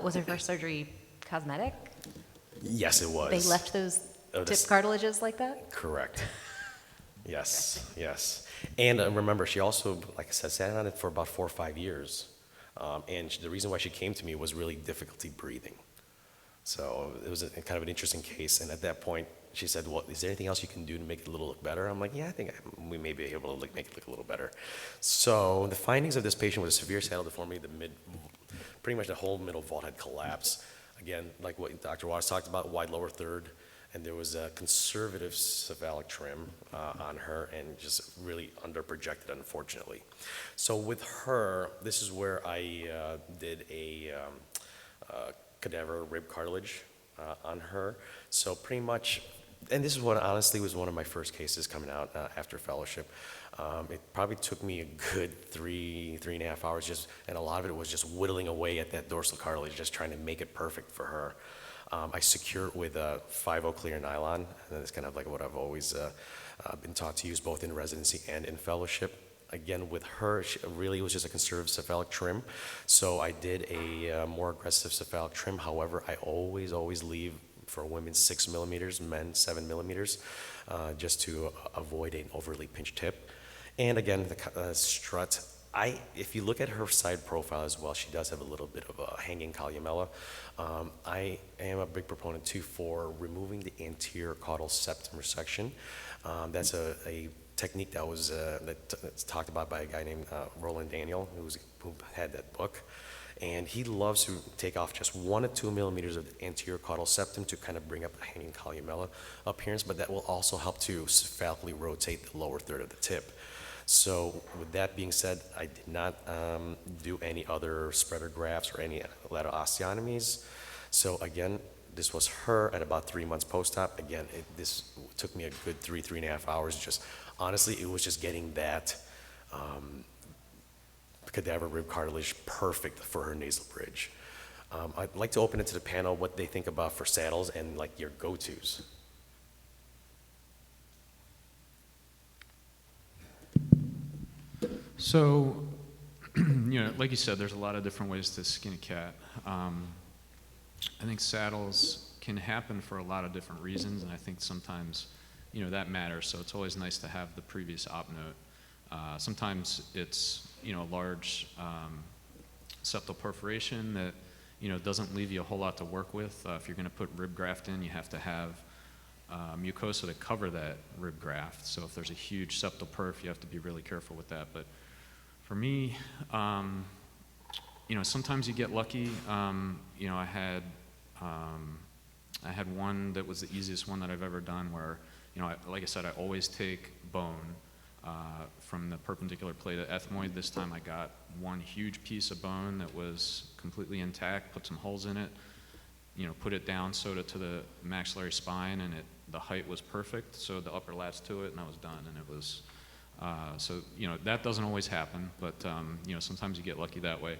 Was her first surgery cosmetic? Yes, it was. They left those tip cartilages like that? Correct. Yes, yes. And remember, she also, like I said, sat on it for about 4 or 5 years. And the reason why she came to me was really difficulty breathing. So it was kind of an interesting case. And at that point, she said, well, is there anything else you can do to make it a little look better? I'm like, yeah, I think we may be able to make it look a little better. So the findings of this patient was a severe saddle deformity. Pretty much the whole middle vault had collapsed. Again, like what Dr. Waters talked about, wide lower third, and there was a conservative cephalic trim on her and just really under-projected, unfortunately. So with her, this is where I did a cadaver rib cartilage on her. So pretty much, and this is what honestly was one of my first cases coming out after fellowship. It probably took me a good 3.5 hours and a lot of it was just whittling away at that dorsal cartilage, just trying to make it perfect for her. I secure it with a 5/0 clear nylon, and that's kind of like what I've always been taught to use both in residency and in fellowship. Again, with her, she really was just a conservative cephalic trim. So I did a more aggressive cephalic trim. However, I always leave for women 6 millimeters, men 7 millimeters, just to avoid an overly pinched tip. And again, the strut, if you look at her side profile as well, she does have a little bit of a hanging columella. I am a big proponent too for removing the anterior caudal septum resection. That's a technique that was that's talked about by a guy named Roland Daniel, who had that book. And he loves to take off just 1 to 2 millimeters of the anterior caudal septum to kind of bring up a hanging columella appearance, but that will also help to cephalically rotate the lower third of the tip. So with that being said, I did not do any other spreader grafts or any lateral osteotomies. So again, this was her at about 3 months post-op. Again, this took me a good 3.5 hours. Just honestly, it was just getting that cadaver rib cartilage perfect for her nasal bridge. I'd like to open it to the panel what they think about for saddles and like your go-tos. So, like you said, there's a lot of different ways to skin a cat. I think saddles can happen for a lot of different reasons, and I think sometimes, that matters. So it's always nice to have the previous op note. Sometimes it's, large septal perforation that, doesn't leave you a whole lot to work with. If you're going to put rib graft in, you have to have mucosa to cover that rib graft. So if there's a huge septal perf, you have to be really careful with that. But for me, sometimes you get lucky. I had one that was the easiest one that I've ever done where, like I said, I always take bone from the perpendicular plate of ethmoid. This time I got one huge piece of bone that was completely intact, put some holes in it, put it down, sewed it to the maxillary spine, and the height was perfect, sewed the upper lats to it, and I was done. And it was, that doesn't always happen, but, sometimes you get lucky that way.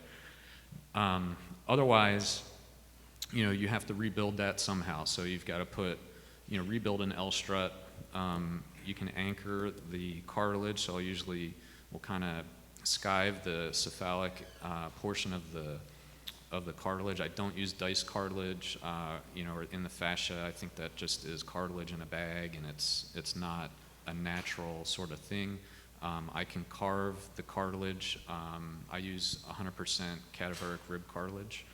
Otherwise, you have to rebuild that somehow. So you've got to put, rebuild an L strut. You can anchor the cartilage, so I usually will kind of skive the cephalic portion of the cartilage. I don't use dice cartilage, or in the fascia. I think that just is cartilage in a bag, and it's not a natural sort of thing. I can carve the cartilage. I use 100% cadaveric rib cartilage.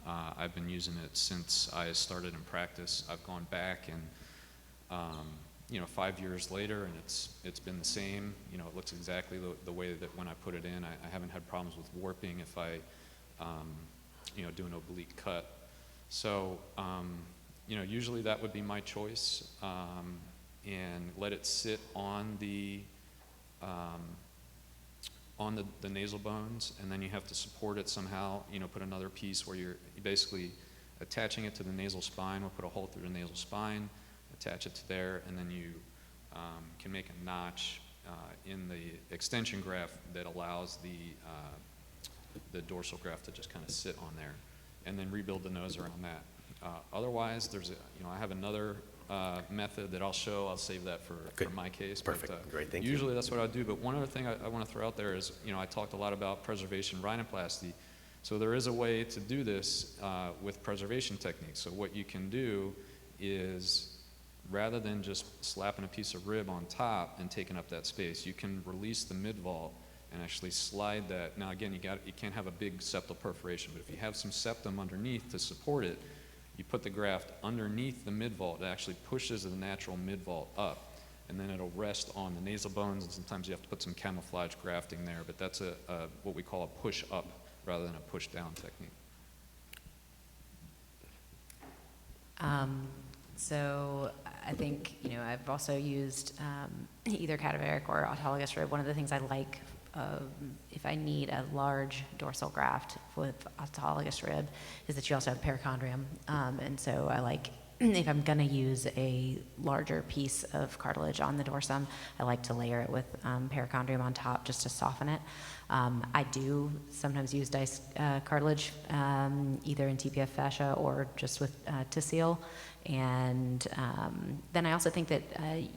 I've been using it since I started in practice. I've gone back and 5 years later, and it's been the same. It looks exactly the way that when I put it in. I haven't had problems with warping if I, do an oblique cut. So, usually that would be my choice, and let it sit on the nasal bones, and then you have to support it somehow. Put another piece where you're basically attaching it to the nasal spine. We'll put a hole through the nasal spine, attach it to there, and then you can make a notch in the extension graft that allows the dorsal graft to just kind of sit on there, and then rebuild the nose around that. Otherwise, I have another method that I'll show. I'll save that for my case. Perfect. But, Great. Thank you. Usually that's what I do. But one other thing I want to throw out there is, I talked a lot about preservation rhinoplasty. So there is a way to do this with preservation techniques. So what you can do is, rather than just slapping a piece of rib on top and taking up that space, you can release the mid-vault and actually slide that. Now again, you can't have a big septal perforation, but if you have some septum underneath to support it, you put the graft underneath the mid-vault. It actually pushes the natural mid-vault up, and then it'll rest on the nasal bones, and sometimes you have to put some camouflage grafting there, but that's what we call a push-up rather than a push-down technique. So I think, I've also used either cadaveric or autologous rib. One of the things I like if I need a large dorsal graft with autologous rib is that you also have perichondrium. And so I like, if I'm going to use a larger piece of cartilage on the dorsum, I like to layer it with perichondrium on top just to soften it. I do sometimes use dice cartilage, either in TPF fascia or just with to seal. And then I also think that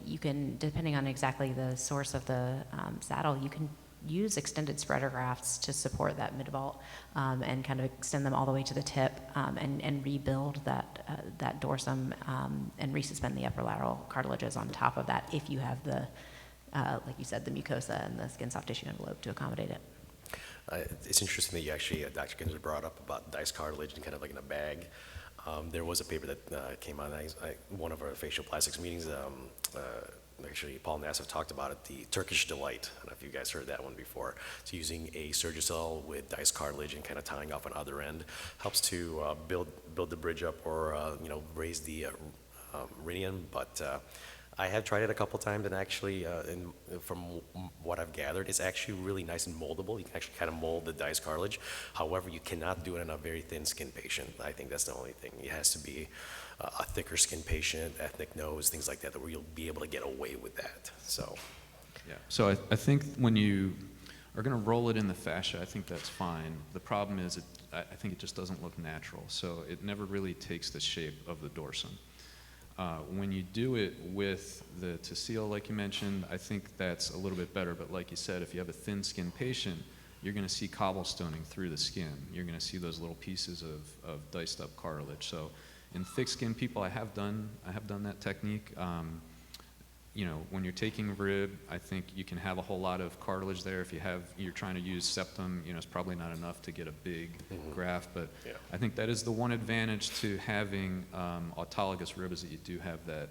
you can, depending on exactly the source of the saddle, you can use extended spreader grafts to support that mid-vault and kind of extend them all the way to the tip and rebuild that dorsum and resuspend the upper lateral cartilages on top of that if you have the, like you said, the mucosa and the skin soft tissue envelope to accommodate it. It's interesting that you actually, Dr. Ginsberg brought up about dice cartilage and kind of like in a bag. There was a paper that came out, one of our facial plastics meetings, actually Paul Nassif talked about it, the Turkish delight. I don't know if you guys heard that one before. It's using a Surgicel with diced cartilage and kind of tying off on other end. Helps to build the bridge up or, raise the rhenium, but I have tried it a couple times, and actually, from what I've gathered, it's actually really nice and moldable. You can actually kind of mold the diced cartilage. However, you cannot do it in a very thin skin patient. I think that's the only thing. It has to be a thicker skin patient, ethnic nose, things like that, where you'll be able to get away with that. So, Yeah. So I think when you are going to roll it in the fascia, I think that's fine. The problem is I think it just doesn't look natural. So it never really takes the shape of the dorsum. When you do it with the Tacile, like you mentioned, I think that's a little bit better. But like you said, if you have a thin-skinned patient, you're going to see cobblestoning through the skin. You're going to see those little pieces of diced-up cartilage. So in thick-skinned people, I have done that technique. When you're taking rib, I think you can have a whole lot of cartilage there. If you're trying to use septum, it's probably not enough to get a big graft. But yeah. I think that is the one advantage to having autologous rib is that you do have that.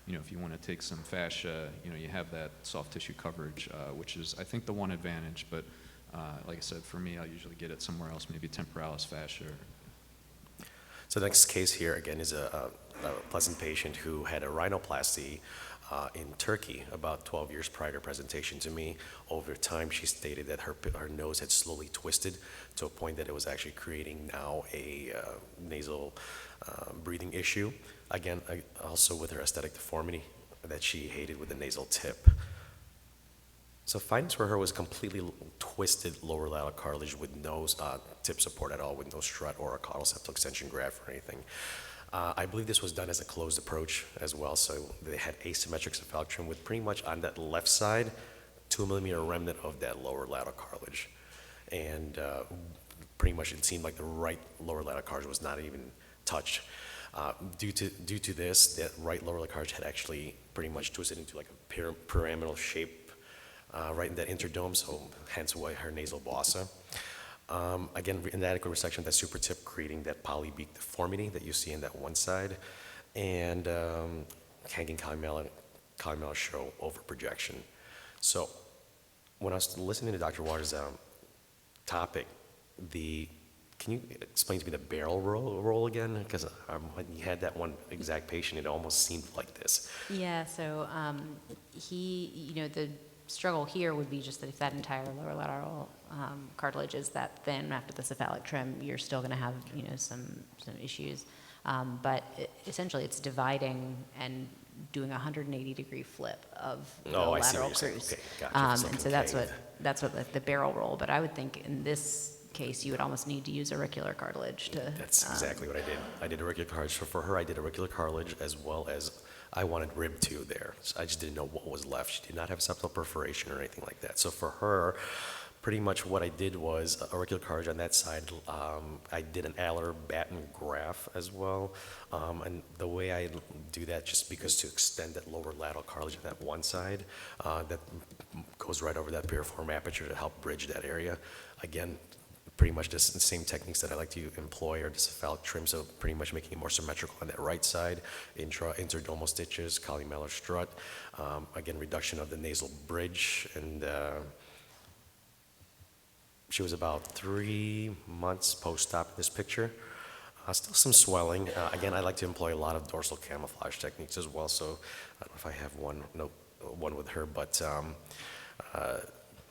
If you want to take some fascia, you have that soft tissue coverage, which is I think the one advantage. But like I said, for me, I'll usually get it somewhere else, maybe temporalis fascia. So the next case here again is a pleasant patient who had a rhinoplasty in Turkey about 12 years prior to presentation to me. Over time, she stated that her nose had slowly twisted to a point that it was actually creating now a nasal breathing issue. Again, also with her aesthetic deformity that she hated with the nasal tip. So findings for her was completely twisted lower lateral cartilage with no tip support at all, with no strut or a caudal septal extension graft or anything. I believe this was done as a closed approach as well, so they had asymmetric cephalic trim with pretty much on that left side, 2 millimeter remnant of that lower lateral cartilage. And pretty much it seemed like the right lower lateral cartilage was not even touched. Due to this, that right lower lateral cartilage had actually pretty much twisted into like a pyramidal shape right in that interdome, so hence why her nasal bossa. Again, inadequate resection of that super tip, creating that polybeak deformity that you see in that one side, and hanging columella show over projection. So when I was listening to Dr. Waters' topic, can you explain to me the barrel roll again? Because when you had that one exact patient, it almost seemed like this. Yeah, so the struggle here would be just that if that entire lower lateral cartilage is that thin after the cephalic trim, you're still going to have some issues. But essentially, it's dividing and doing a 180-degree flip of the lateral cruise. Okay, gotcha. And so that's what the barrel roll. But I would think in this case, you would almost need to use auricular cartilage to. That's exactly what I did. I did auricular cartilage. So for her, I did auricular cartilage as well as I wanted rib 2 there. So I just didn't know what was left. She did not have septal perforation or anything like that. So for her, pretty much what I did was auricular cartilage on that side. I did an alar batten graft as well. And the way I do that, just because to extend that lower lateral cartilage on that one side, that goes right over that piriform aperture to help bridge that area. Again, pretty much the same techniques that I like to employ are the cephalic trim, so pretty much making it more symmetrical on that right side, interdomal stitches, columellar strut, again, reduction of the nasal bridge, and she was about 3 months post-op in this picture. Still some swelling. Again, I like to employ a lot of dorsal camouflage techniques as well, so I don't know if I have one with her, but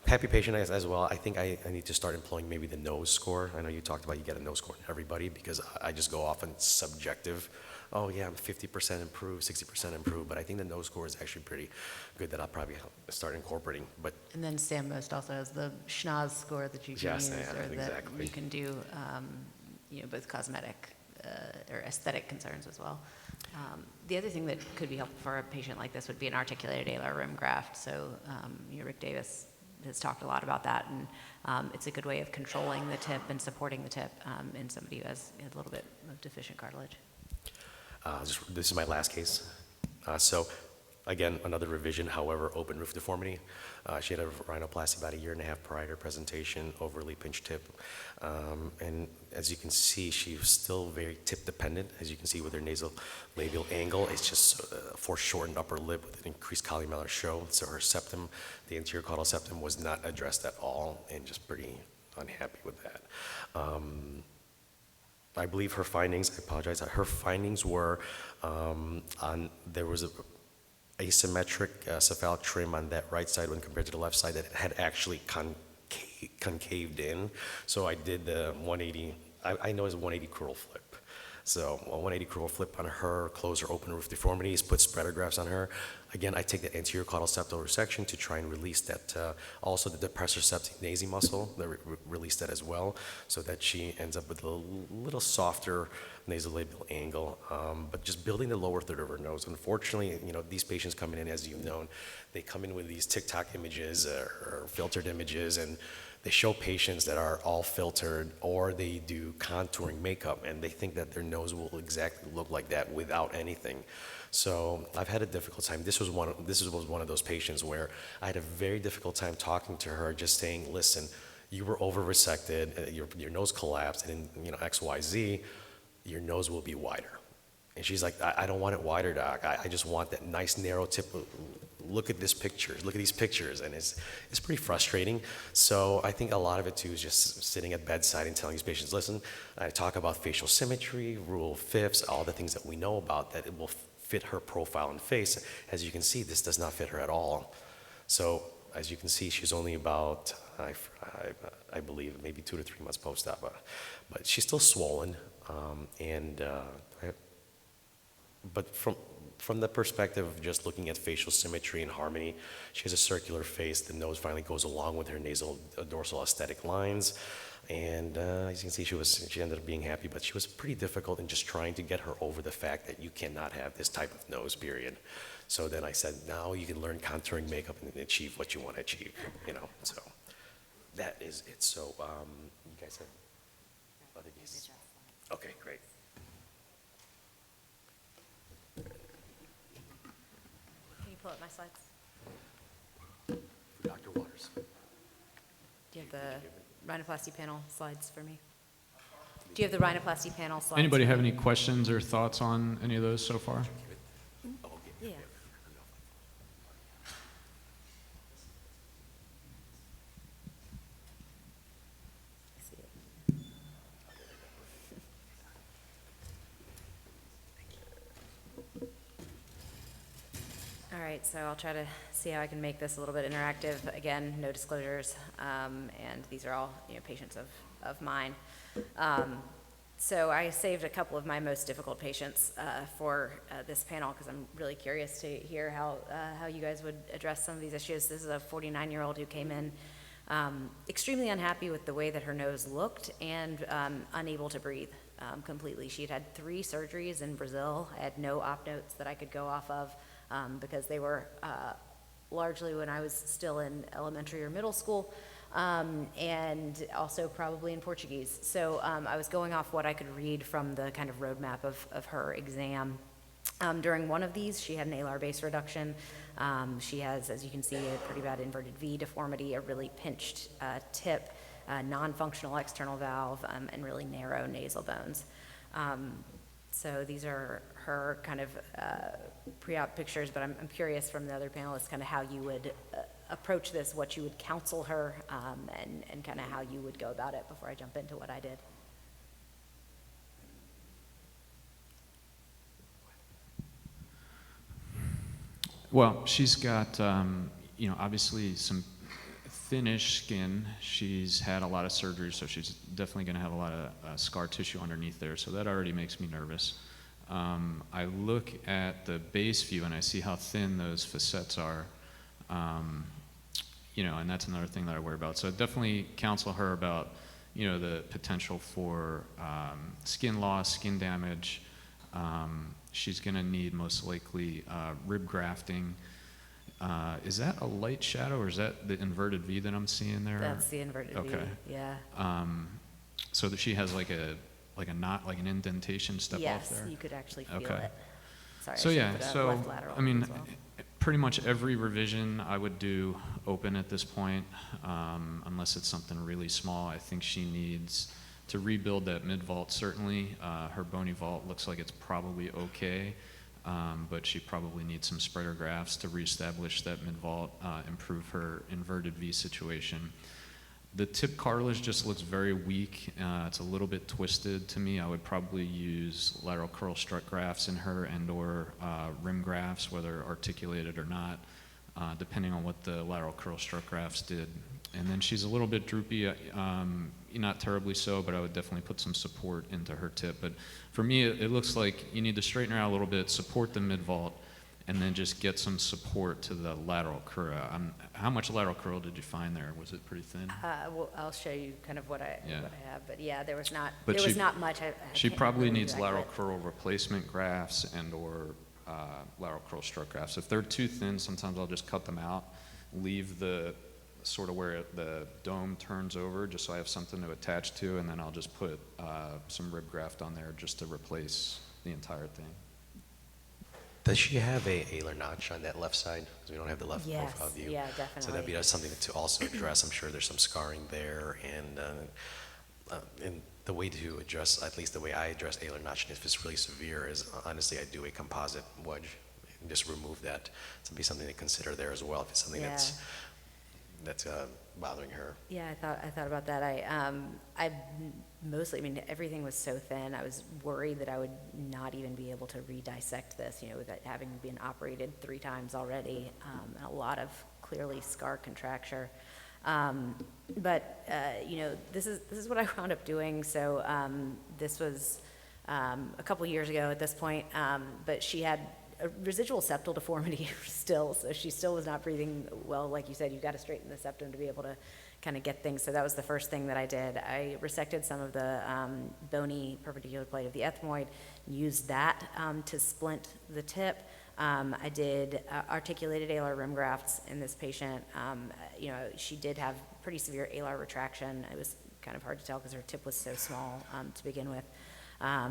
happy patient as well. I think I need to start employing maybe the nose score. I know you talked about you get a nose score in everybody, because I just go off on subjective. Oh yeah, I'm 50% improved, 60% improved, but I think the nose score is actually pretty good that I'll probably start incorporating. But And then Sam Most also has the schnoz score that you can use, or that exactly. you can do, both cosmetic or aesthetic concerns as well. The other thing that could be helpful for a patient like this would be an articulated alar rim graft. So, Rick Davis has talked a lot about that, and it's a good way of controlling the tip and supporting the tip in somebody who has a little bit of deficient cartilage. This is my last case. So Again, another revision, however, open roof deformity. She had a rhinoplasty about 1.5 years prior to her presentation, overly pinched tip. And as you can see, she was still very tip dependent. As you can see with her nasolabial angle, it's just foreshortened upper lip with an increased columellar show. So her septum, the anterior caudal septum, was not addressed at all, and just pretty unhappy with that. I believe her findings, I apologize, her findings were there was a asymmetric cephalic trim on that right side when compared to the left side that had actually concaved in. So I did the 180, I know it's a 180 crural flip. So a 180 crural flip on her, close her open roof deformities, put spreader grafts on her. Again, I take the anterior caudal septal resection to try and release that, also the depressor septic nasi muscle, release that as well, so that she ends up with a little softer nasolabial angle, but just building the lower third of her nose. Unfortunately, you know, these patients coming in, as you've known, they come in with these TikTok images or filtered images, and they show patients that are all filtered, or they do contouring makeup, and they think that their nose will exactly look like that without anything. So I've had a difficult time. This was one of those patients where I had a very difficult time talking to her, just saying, listen, you were over resected, your nose collapsed, and in, you know, X, Y, Z, your nose will be wider. And she's like, I don't want it wider, doc. I just want that nice narrow tip. Look at this picture. Look at these pictures. And it's pretty frustrating. So I think a lot of it too is just sitting at bedside and telling these patients, listen, I talk about facial symmetry, rule of fifths, all the things that we know about that it will fit her profile and face. As you can see, this does not fit her at all. So as you can see, she's only about, I believe, maybe 2 to 3 months post-op. But she's still swollen. But from the perspective of just looking at facial symmetry and harmony, she has a circular face. The nose finally goes along with her nasal dorsal aesthetic lines. And as you can see, she ended up being happy, but she was pretty difficult in just trying to get her over the fact that you cannot have this type of nose, period. So then I said, now you can learn contouring makeup and achieve what you want to achieve, you know. So that is it. So you guys have other cases? Okay, great. Can you pull up my slides? Dr. Waters. Do you have the rhinoplasty panel slides for me? Do you have the rhinoplasty panel slides? Anybody have any questions or thoughts on any of those so far? Yeah. See it. All right, so I'll try to see how I can make this a little bit interactive. Again, no disclosures, and these are all, you know, patients of mine. So I saved a couple of my most difficult patients for this panel because I'm really curious to hear how you guys would address some of these issues. This is a 49-year-old who came in extremely unhappy with the way that her nose looked and unable to breathe completely. She'd had 3 surgeries in Brazil. I had no op notes that I could go off of because they were largely when I was still in elementary or middle school. And also probably in Portuguese. So I was going off what I could read from the kind of roadmap of her exam. During one of these, she had an alar base reduction. She has, as you can see, a pretty bad inverted V deformity, a really pinched tip, non-functional external valve, and really narrow nasal bones. So these are her kind of pre-op pictures, but I'm curious from the other panelists kind of how you would approach this, what you would counsel her, and kind of how you would go about it before I jump into what I did. Well, she's got, you know, obviously some thinnish skin. She's had a lot of surgery, so she's definitely going to have a lot of scar tissue underneath there, so that already makes me nervous. I look at the base view and I see how thin those facets are, you know, and that's another thing that I worry about. So I'd definitely counsel her about, you know, the potential for skin loss, skin damage. She's going to need most likely rib grafting. Is that a light shadow or is that the inverted V that I'm seeing there? That's the inverted V, yeah. So that she has like a knot, like an indentation step off there? Yes, you could actually feel Okay. it. Sorry, So I should yeah, put a so left lateral I mean, as well. pretty much every revision I would do open at this point, unless it's something really small. I think she needs to rebuild that mid-vault, certainly. Her bony vault looks like it's probably okay, but she probably needs some spreader grafts to reestablish that mid-vault, improve her inverted V situation. The tip cartilage just looks very weak. It's a little bit twisted to me. I would probably use lateral curl strut grafts in her and/or rim grafts, whether articulated or not, depending on what the lateral curl strut grafts did. And then she's a little bit droopy, not terribly so, but I would definitely put some support into her tip. But for me, it looks like you need to straighten her out a little bit, support the mid-vault, and then just get some support to the lateral curl. How much lateral curl did you find there? Was it pretty thin? Well, I'll show you kind of what I have, but yeah, there was not much. She probably needs lateral curl replacement grafts and/or lateral curl strut grafts. If they're too thin, sometimes I'll just cut them out, leave the sort of where the dome turns over, just so I have something to attach to, and then I'll just put some rib graft on there just to replace the entire thing. Does she have a alar notch on that left side? Because we don't have the left profile view. Yeah, definitely. So that'd be something to also address. I'm sure there's some scarring there, and the way to address, at least the way I address alar notch, if it's really severe, is honestly I do a composite wedge and just remove that. So it'd be something to consider there as well if it's something that's bothering her. Yeah, I thought about that. I mostly, I mean, everything was so thin. I was worried that I would not even be able to re-dissect this, with it having been operated 3 times already, and a lot of clearly scar contracture. But this is what I wound up doing. So this was a couple years ago at this point, but she had a residual septal deformity still, so she still was not breathing well. Like you said, you've got to straighten the septum to be able to kind of get things. So that was the first thing that I did. I resected some of the bony perpendicular plate of the ethmoid, used that to splint the tip. I did articulated alar rim grafts in this patient. She did have pretty severe alar retraction. It was kind of hard to tell because her tip was so small to begin with. I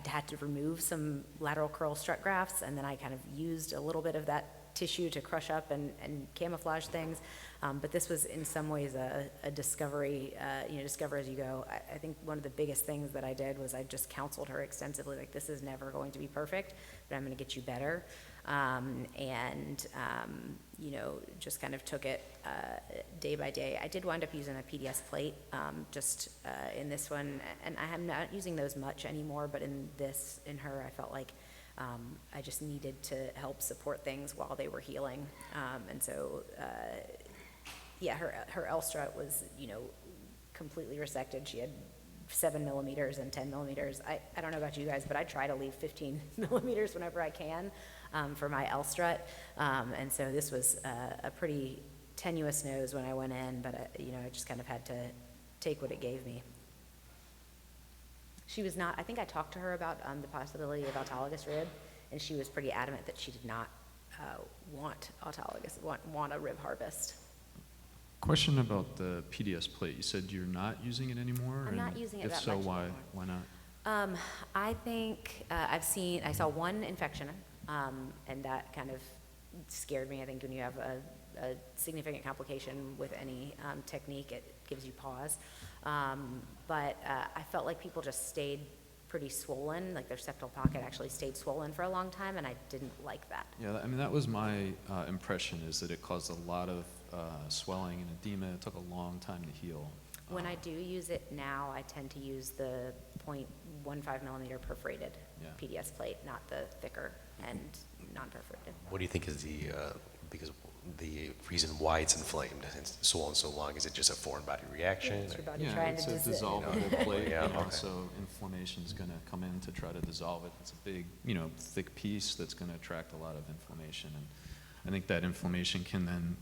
had to remove some lateral curl strut grafts, and then I kind of used a little bit of that tissue to crush up and camouflage things. But this was in some ways a discovery, discover as you go. I think one of the biggest things that I did was I just counseled her extensively, like, this is never going to be perfect, but I'm going to get you better. Just kind of took it day by day. I did wind up using a PDS plate in this one, and I'm not using those much anymore, but in her, I felt like I just needed to help support things while they were healing. Her L strut was, completely resected. She had 7 millimeters and 10 millimeters. I don't know about you guys, but I try to leave 15 millimeters whenever I can for my L strut. And so this was a pretty tenuous nose when I went in, but I just kind of had to take what it gave me. She was not, I think I talked to her about the possibility of autologous rib, and she was pretty adamant that she did not want a rib harvest. Question about the PDS plate. You said you're not using it anymore? I'm not using it that much anymore. anymore. Why not? I think I saw one infection, and that kind of scared me. I think when you have a significant complication with any technique, it gives you pause. But I felt like people just stayed pretty swollen, like their septal pocket actually stayed swollen for a long time, and I didn't like that. Yeah, I mean, that was my impression, is that it caused a lot of swelling and edema. It took a long time to heal. When I do use it now, I tend to use the 0.15 millimeter perforated PDS plate, not the thicker and non-perforated. What do you think is because the reason why it's inflamed and swollen so long? Is it just a foreign body reaction? It's your body trying it's to a dissolvable plate, okay. so inflammation is going to come in to try to dissolve it. It's a big, thick piece that's going to attract a lot of inflammation, and I think that inflammation can then,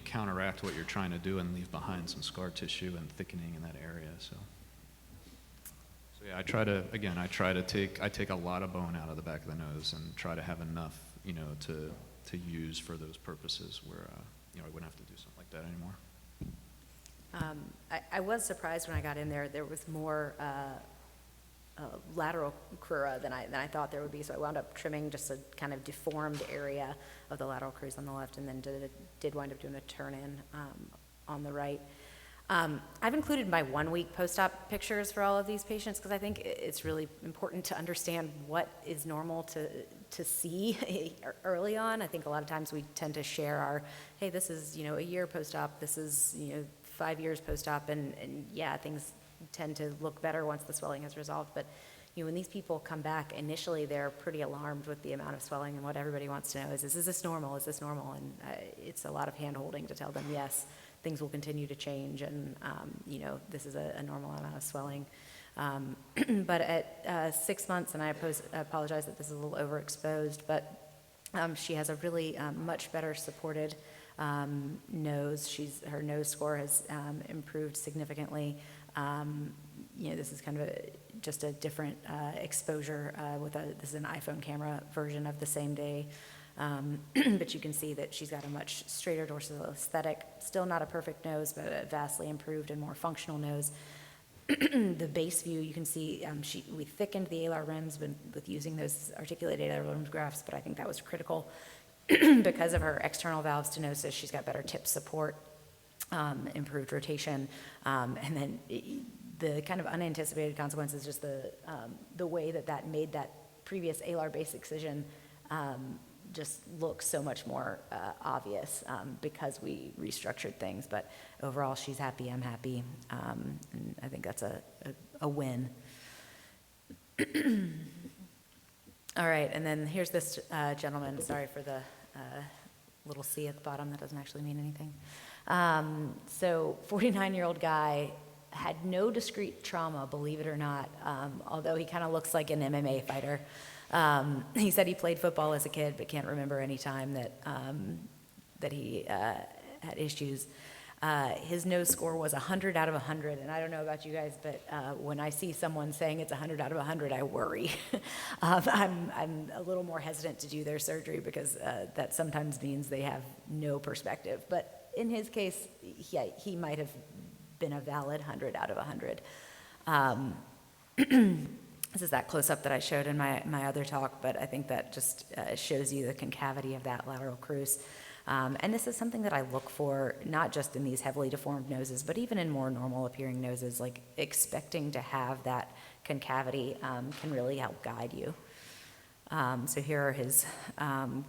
counteract what you're trying to do and leave behind some scar tissue and thickening in that area. So yeah, I take a lot of bone out of the back of the nose and try to have enough, to use for those purposes where, I wouldn't have to do something like that anymore. I was surprised when I got in there. There was more lateral crura than I thought there would be. So I wound up trimming just a kind of deformed area of the lateral crus on the left, and then did wind up doing a turn-in on the right. I've included my 1-week post-op pictures for all of these patients because I think it's really important to understand what is normal to see early on. I think a lot of times we tend to share our, hey, this is, a year post-op, this is, 5 years post-op, and yeah, things tend to look better once the swelling has resolved. But when these people come back, initially they're pretty alarmed with the amount of swelling, and what everybody wants to know is this normal? Is this normal? And it's a lot of hand-holding to tell them, yes, things will continue to change, and this is a normal amount of swelling. But at 6 months, and I apologize that this is a little overexposed, but she has a really much better supported nose. Her nose score has improved significantly. This is kind of just a different exposure this is an iPhone camera version of the same day. But you can see that she's got a much straighter dorsal aesthetic. Still not a perfect nose, but a vastly improved and more functional nose. The base view, you can see we thickened the alar rims with using those articulated alar rim grafts, but I think that was critical because of her external valve stenosis. She's got better tip support, improved rotation, and then the kind of unanticipated consequence is just the way that made that previous alar base excision just look so much more obvious because we restructured things. But overall, she's happy, I'm happy, and I think that's a win. All right, and then here's this gentleman. Sorry for the little C at the bottom. That doesn't actually mean anything. So 49-year-old guy, had no discrete trauma, believe it or not, although he kind of looks like an MMA fighter. He said he played football as a kid, but can't remember any time that he had issues. His nose score was 100 out of 100, and I don't know about you guys, but when I see someone saying it's 100 out of 100, I worry. I'm a little more hesitant to do their surgery because that sometimes means they have no perspective. But in his case, he might have been a valid 100 out of 100. This is that close-up that I showed in my other talk, but I think that just shows you the concavity of that lateral crus. And this is something that I look for, not just in these heavily deformed noses, but even in more normal-appearing noses, like expecting to have that concavity can really help guide you. So here are his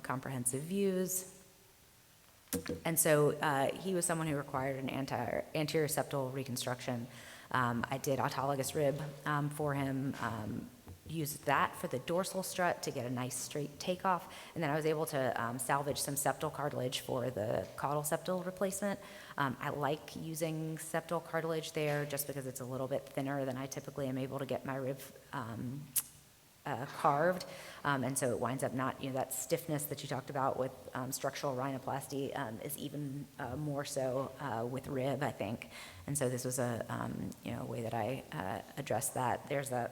comprehensive views. And so he was someone who required an anterior septal reconstruction. I did autologous rib for him, used that for the dorsal strut to get a nice straight takeoff, and then I was able to salvage some septal cartilage for the caudal septal replacement. I like using septal cartilage there just because it's a little bit thinner than I typically am able to get my rib carved, and so it winds up not, that stiffness that you talked about with structural rhinoplasty is even more so with rib, I think. And so this was a way that I addressed that. There's the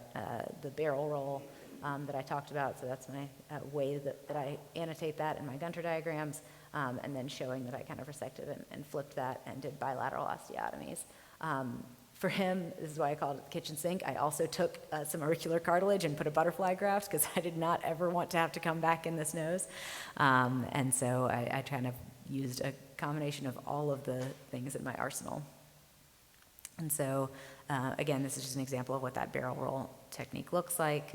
barrel roll that I talked about, so that's my way that I annotate that in my Gunter diagrams, and then showing that I kind of resected and flipped that and did bilateral osteotomies. For him, this is why I called it the kitchen sink. I also took some auricular cartilage and put a butterfly graft because I did not ever want to have to come back in this nose. And so I kind of used a combination of all of the things in my arsenal. And so, again, this is just an example of what that barrel roll technique looks like.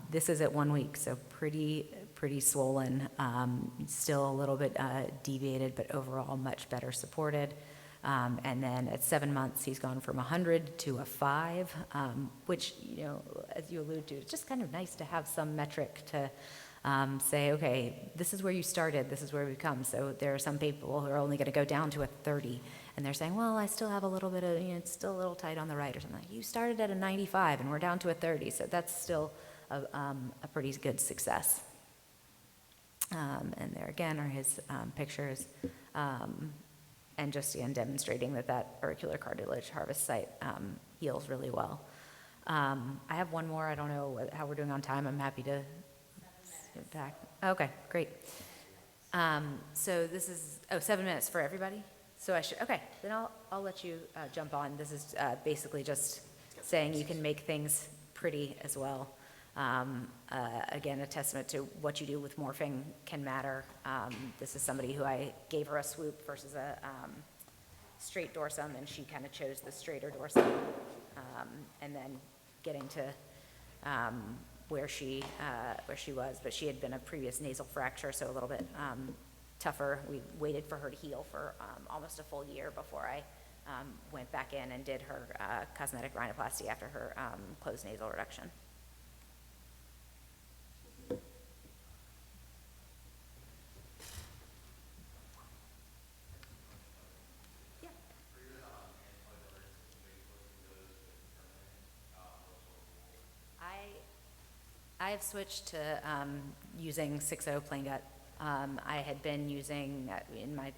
This is at 1 week, so pretty swollen, still a little bit deviated, but overall much better supported. And then at 7 months, he's gone from 100 to a 5, which, as you alluded to, it's just kind of nice to have some metric to say, okay, this is where you started, this is where we've come. So there are some people who are only going to go down to a 30, and they're saying, well, I still have a little bit of, it's still a little tight on the right or something. You started at a 95, and we're down to a 30, so that's still a pretty good success. And there again are his pictures. And just again demonstrating that auricular cartilage harvest site heals really well. I have one more. I don't know how we're doing on time. I'm happy to get back. Okay, great. So this is 7 minutes for everybody. So okay. Then I'll let you jump on. This is basically just saying you can make things pretty as well. Again, a testament to what you do with morphing can matter. This is somebody who I gave her a swoop versus a straight dorsum, and she kind of chose the straighter dorsum, and then getting to where she was. But she had been a previous nasal fracture, so a little bit tougher. We waited for her to heal for almost a full year before I went back in and did her cosmetic rhinoplasty after her closed nasal reduction. I have switched to using 6.0 plain gut. I had been using, in my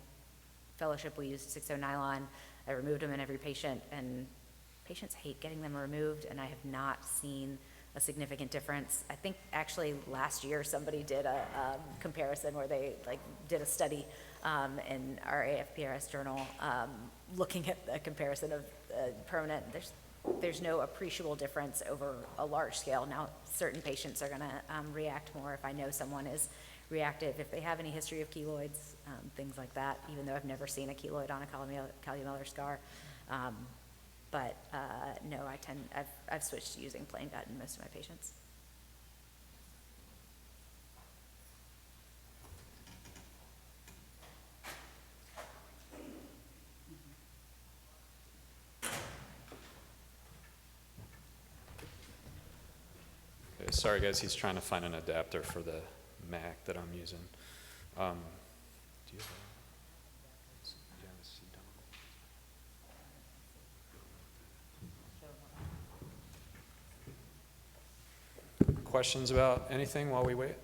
fellowship, we used 6.0 nylon. I removed them in every patient, and patients hate getting them removed, and I have not seen a significant difference. I think actually last year somebody did a comparison where they did a study in our AFPRS journal looking at the comparison of permanent. There's no appreciable difference over a large scale. Now, certain patients are going to react more if I know someone is reactive, if they have any history of keloids, things like that, even though I've never seen a keloid on a columellar scar. But no, I've switched to using plain gut in most of my patients. Okay, sorry guys, he's trying to find an adapter for the Mac that I'm using. Do you have a C dongle? Questions about anything while we wait?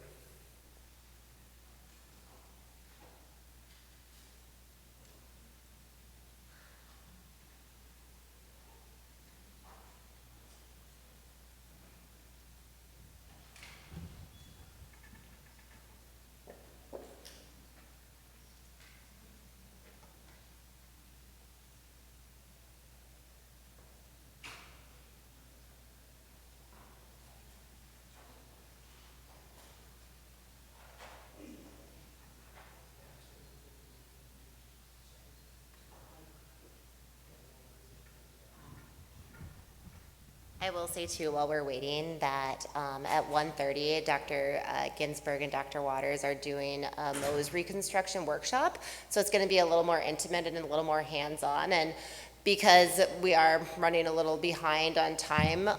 I will say too, while we're waiting, that at 1:30, Dr. Ginsburg and Dr. Waters are doing a Mohs reconstruction workshop. So it's going to be a little more intimate and a little more hands-on. And because we are running a little behind on time,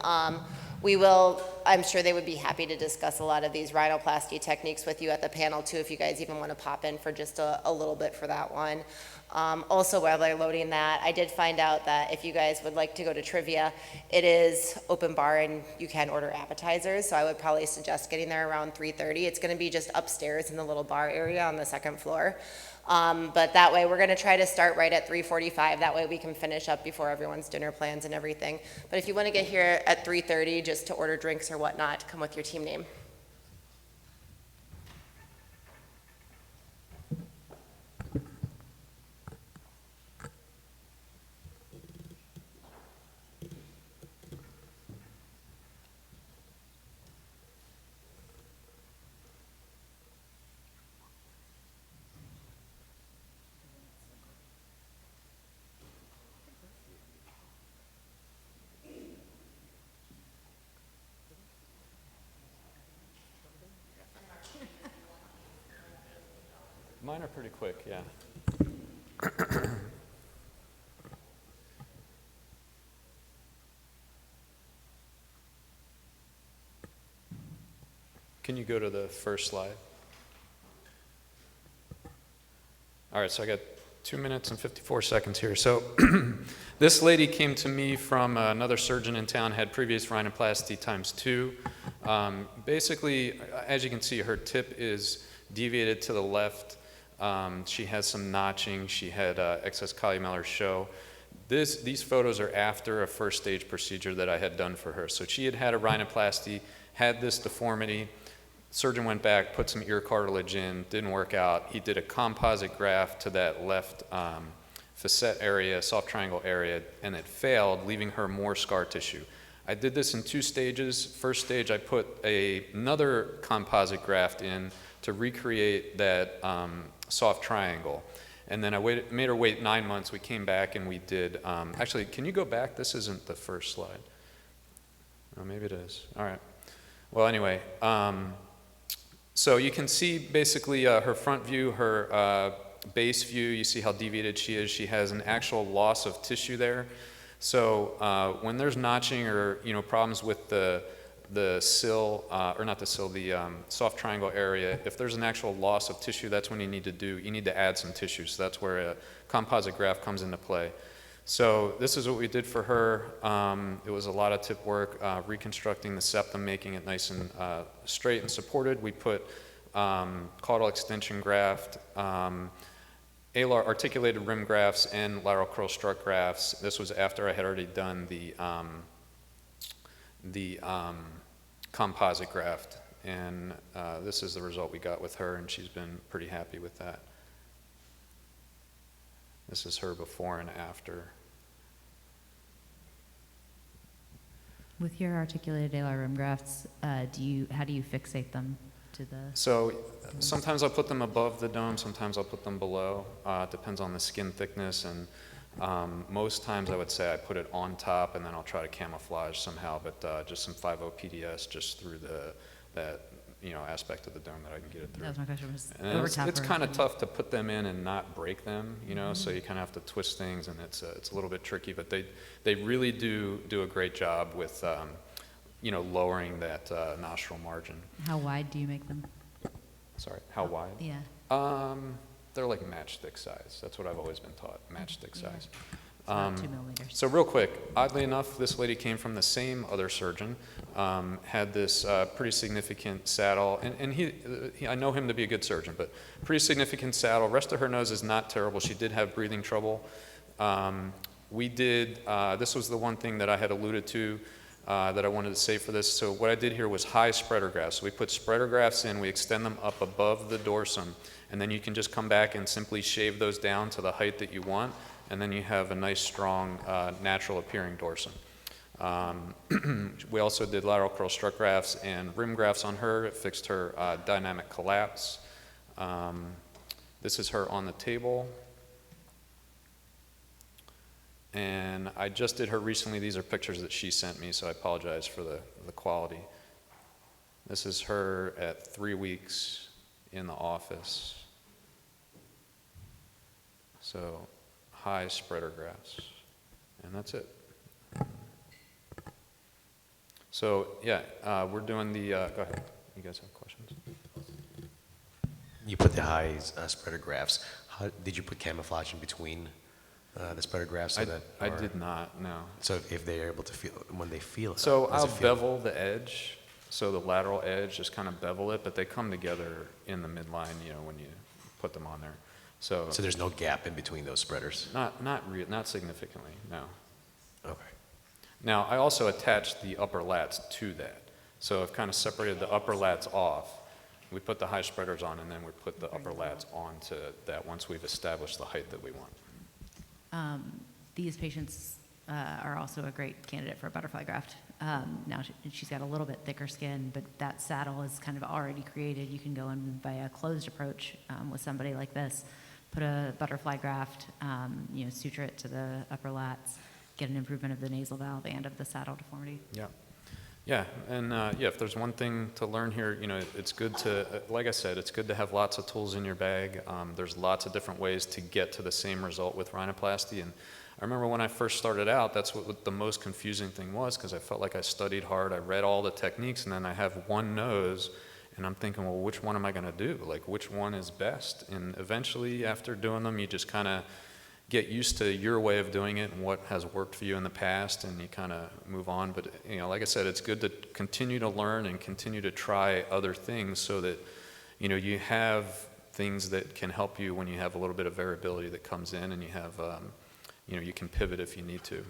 I'm sure they would be happy to discuss a lot of these rhinoplasty techniques with you at the panel too, if you guys even want to pop in for just a little bit for that one. Also, while they're loading that, I did find out that if you guys would like to go to trivia, it is open bar and you can order appetizers. So I would probably suggest getting there around 3:30. It's going to be just upstairs in the little bar area on the second floor. But that way, we're going to try to start right at 3:45. That way we can finish up before everyone's dinner plans and everything. But if you want to get here at 3:30 just to order drinks or whatnot, come with your team name. Mine are pretty quick, yeah. Can you go to the first slide? All right, so I got 2 minutes and 54 seconds here. So this lady came to me from another surgeon in town, had previous rhinoplasty ×2. Basically, as you can see, her tip is deviated to the left. She has some notching. She had excess columellar show. These photos are after a first stage procedure that I had done for her. So she had had a rhinoplasty, had this deformity. Surgeon went back, put some ear cartilage in, didn't work out. He did a composite graft to that left facet area, soft triangle area, and it failed, leaving her more scar tissue. I did this in 2 stages. First stage, I put another composite graft in to recreate that soft triangle. And then I made her wait 9 months. We came back and we did, actually, can you go back? This isn't the first slide. Oh, maybe it is. All right. Well, anyway, so you can see basically her front view, her base view. You see how deviated she is. She has an actual loss of tissue there. So when there's notching or problems with the sill, or not the sill, the soft triangle area, if there's an actual loss of tissue, that's when you need to add some tissue. So that's where a composite graft comes into play. So this is what we did for her. It was a lot of tip work, reconstructing the septum, making it nice and straight and supported. We put caudal extension graft, alar articulated rim grafts, and lateral curl strut grafts. This was after I had already done the composite graft, and this is the result we got with her, and she's been pretty happy with that. This is her before and after. With your articulated alar rim grafts, how do you fixate them to the? So sometimes I'll put them above the dome, sometimes I'll put them below. It depends on the skin thickness, and most times I would say I put it on top and then I'll try to camouflage somehow, but just some 5.0 PDS just through that aspect of the dome that I can get it through. That was my question. Was And over it's top or kind of under? tough to put them in and not break them, so you kind of have to twist things, and it's a little bit tricky, but they really do a great job with lowering that nostril margin. How wide do you make them? Sorry, how wide? Yeah. They're like matchstick size. That's what I've always been taught, matchstick size. It's about 2 millimeters. So real quick, oddly enough, this lady came from the same other surgeon, had this pretty significant saddle, and he, I know him to be a good surgeon, but pretty significant saddle. Rest of her nose is not terrible. She did have breathing trouble. We did, this was the one thing that I had alluded to that I wanted to say for this. So what I did here was high spreader grafts. So we put spreader grafts in, we extend them up above the dorsum, and then you can just come back and simply shave those down to the height that you want, and then you have a nice, strong, natural appearing dorsum. We also did lateral curl strut grafts and rim grafts on her. It fixed her dynamic collapse. This is her on the table. And I just did her recently. These are pictures that she sent me, so I apologize for the quality. This is her at 3 weeks in the office. So high spreader grafts, and that's it. So yeah, we're doing the, go ahead, you guys have questions? You put the high spreader grafts. How, did you put camouflage in between the spreader grafts? So I did not, no. So if they're able to feel, when they feel it. So I'll bevel the edge, so the lateral edge, just kind of bevel it, but they come together in the midline, when you put them on there. So there's no gap in between those spreaders? Not significantly, no. Okay. Now, I also attached the upper lats to that. So I've kind of separated the upper lats off. We put the high spreaders on, and then we put the upper lats onto that once we've established the height that we want. These patients are also a great candidate for a butterfly graft. Now she's got a little bit thicker skin, but that saddle is kind of already created. You can go in by a closed approach with somebody like this, put a butterfly graft, suture it to the upper lats, get an improvement of the nasal valve and of the saddle deformity. Yeah. Yeah, and if there's one thing to learn here, it's good to, like I said, it's good to have lots of tools in your bag. There's lots of different ways to get to the same result with rhinoplasty. And I remember when I first started out, that's what the most confusing thing was, because I felt like I studied hard, I read all the techniques, and then I have one nose, and I'm thinking, well, which one am I going to do? Like, which one is best? And eventually, after doing them, you just kind of get used to your way of doing it and what has worked for you in the past, and you kind of move on. But like I said, it's good to continue to learn and continue to try other things so that you have things that can help you when you have a little bit of variability that comes in, and you have you can pivot if you need to.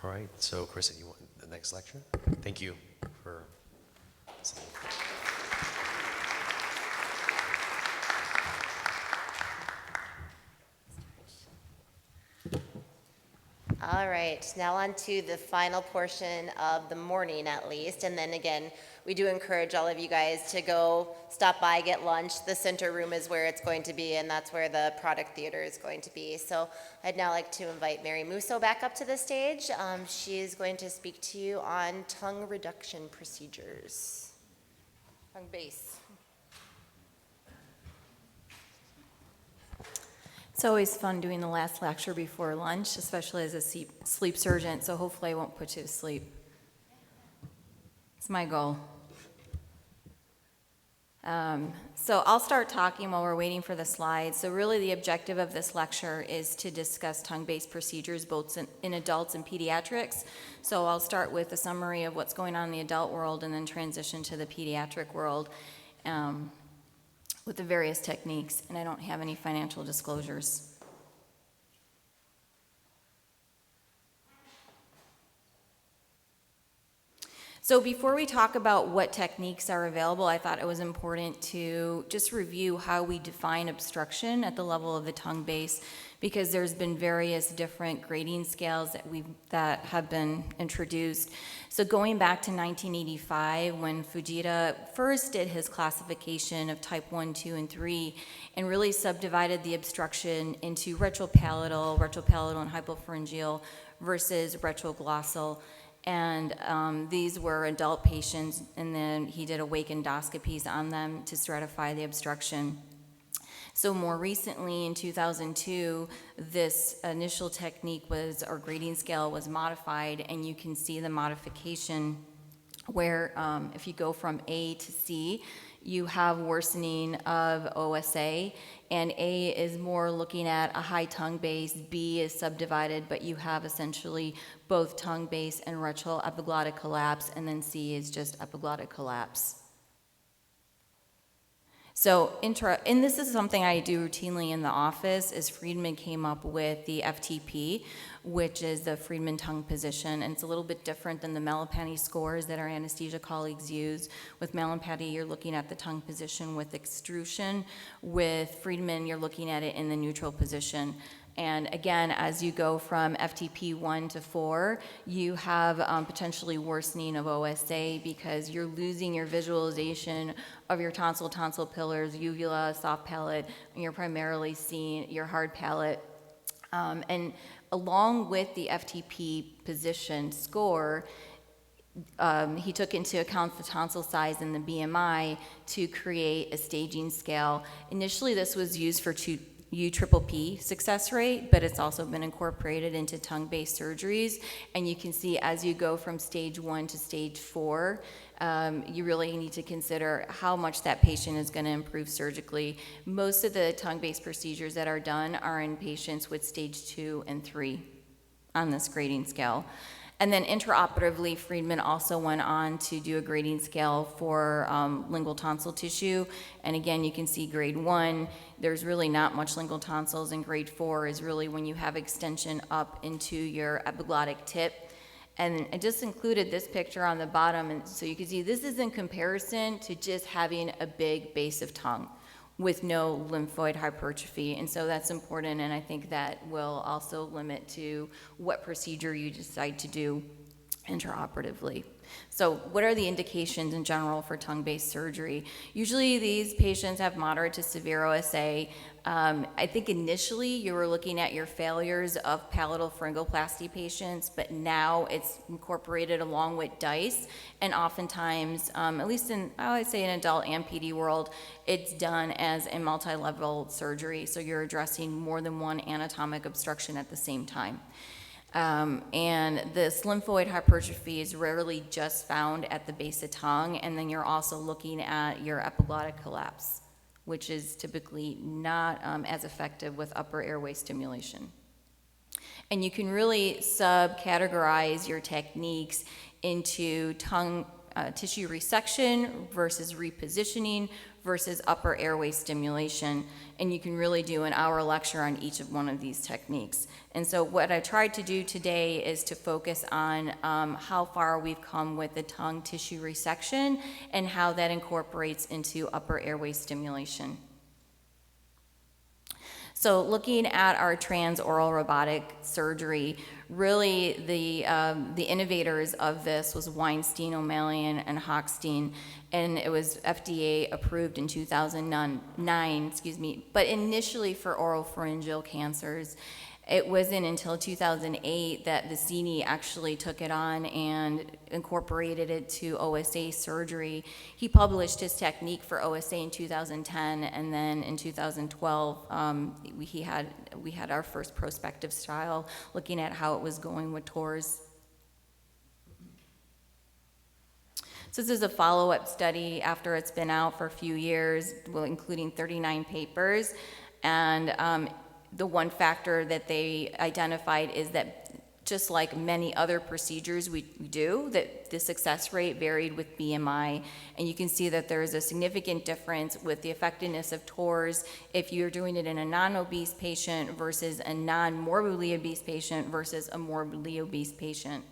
All right, so Chris, you want the next lecture? Thank you for listening. All right, now on to the final portion of the morning at least. And then again, we do encourage all of you guys to go stop by, get lunch. The center room is where it's going to be, and that's where the product theater is going to be. So I'd now like to invite Mary Musso back up to the stage. She is going to speak to you on tongue reduction procedures. Tongue base. It's always fun doing the last lecture before lunch, especially as a sleep surgeon, so hopefully I won't put you to sleep. It's my goal. So I'll start talking while we're waiting for the slides. So really the objective of this lecture is to discuss tongue-based procedures both in adults and pediatrics. So I'll start with a summary of what's going on in the adult world and then transition to the pediatric world with the various techniques, and I don't have any financial disclosures. So before we talk about what techniques are available, I thought it was important to just review how we define obstruction at the level of the tongue base, because there's been various different grading scales that have been introduced. So going back to 1985, when Fujita first did his classification of type 1, 2, and 3, and really subdivided the obstruction into retropalatal and hypopharyngeal versus retroglossal. And these were adult patients, and then he did awake endoscopies on them to stratify the obstruction. So more recently, in 2002, this initial technique or grading scale was modified, and you can see the modification where if you go from A to C, you have worsening of OSA, and A is more looking at a high tongue base, B is subdivided, but you have essentially both tongue base and retral epiglottic collapse, and then C is just epiglottic collapse. So, and this is something I do routinely in the office, is Friedman came up with the FTP, which is the Friedman tongue position, and it's a little bit different than the Malapati scores that our anesthesia colleagues use. With Malapati, you're looking at the tongue position with extrusion. With Friedman, you're looking at it in the neutral position. And again, as you go from FTP 1 to 4, you have potentially worsening of OSA because you're losing your visualization of your tonsil pillars, uvula, soft palate, and you're primarily seeing your hard palate. And along with the FTP position score, he took into account the tonsil size and the BMI to create a staging scale. Initially, this was used for UPPP success rate, but it's also been incorporated into tongue-based surgeries. And you can see as you go from stage 1 to stage 4, you really need to consider how much that patient is going to improve surgically. Most of the tongue-based procedures that are done are in patients with stage 2 and 3 on this grading scale. And then intraoperatively, Friedman also went on to do a grading scale for lingual tonsil tissue. And again, you can see grade 1, there's really not much lingual tonsils, and grade 4 is really when you have extension up into your epiglottic tip. And I just included this picture on the bottom, and so you can see this is in comparison to just having a big base of tongue with no lymphoid hypertrophy. And so that's important, and I think that will also limit to what procedure you decide to do intraoperatively. So what are the indications in general for tongue-based surgery? Usually these patients have moderate to severe OSA. I think initially you were looking at your failures of palatal pharyngoplasty patients, but now it's incorporated along with DICE, and oftentimes, at least in, I would say in adult and PD world, it's done as a multi-level surgery, so you're addressing more than one anatomic obstruction at the same time. And this lymphoid hypertrophy is rarely just found at the base of tongue, and then you're also looking at your epiglottic collapse, which is typically not as effective with upper airway stimulation. And you can really subcategorize your techniques into tongue tissue resection versus repositioning versus upper airway stimulation, and you can really do an hour lecture on each of one of these techniques. And so what I tried to do today is to focus on how far we've come with the tongue tissue resection and how that incorporates into upper airway stimulation. So looking at our transoral robotic surgery, really the innovators of this was Weinstein, O'Malley, and Hochstein, and it was FDA approved in 2009, but initially for oropharyngeal cancers. It wasn't until 2008 that Vicini actually took it on and incorporated it to OSA surgery. He published his technique for OSA in 2010, and then in 2012, we had our first prospective trial looking at how it was going with TORS. So this is a follow-up study after it's been out for a few years, well, including 39 papers, and the one factor that they identified is that just like many other procedures we do, that the success rate varied with BMI, and you can see that there is a significant difference with the effectiveness of TORS if you're doing it in a non-obese patient versus a non-morbidly obese patient versus a morbidly obese patient.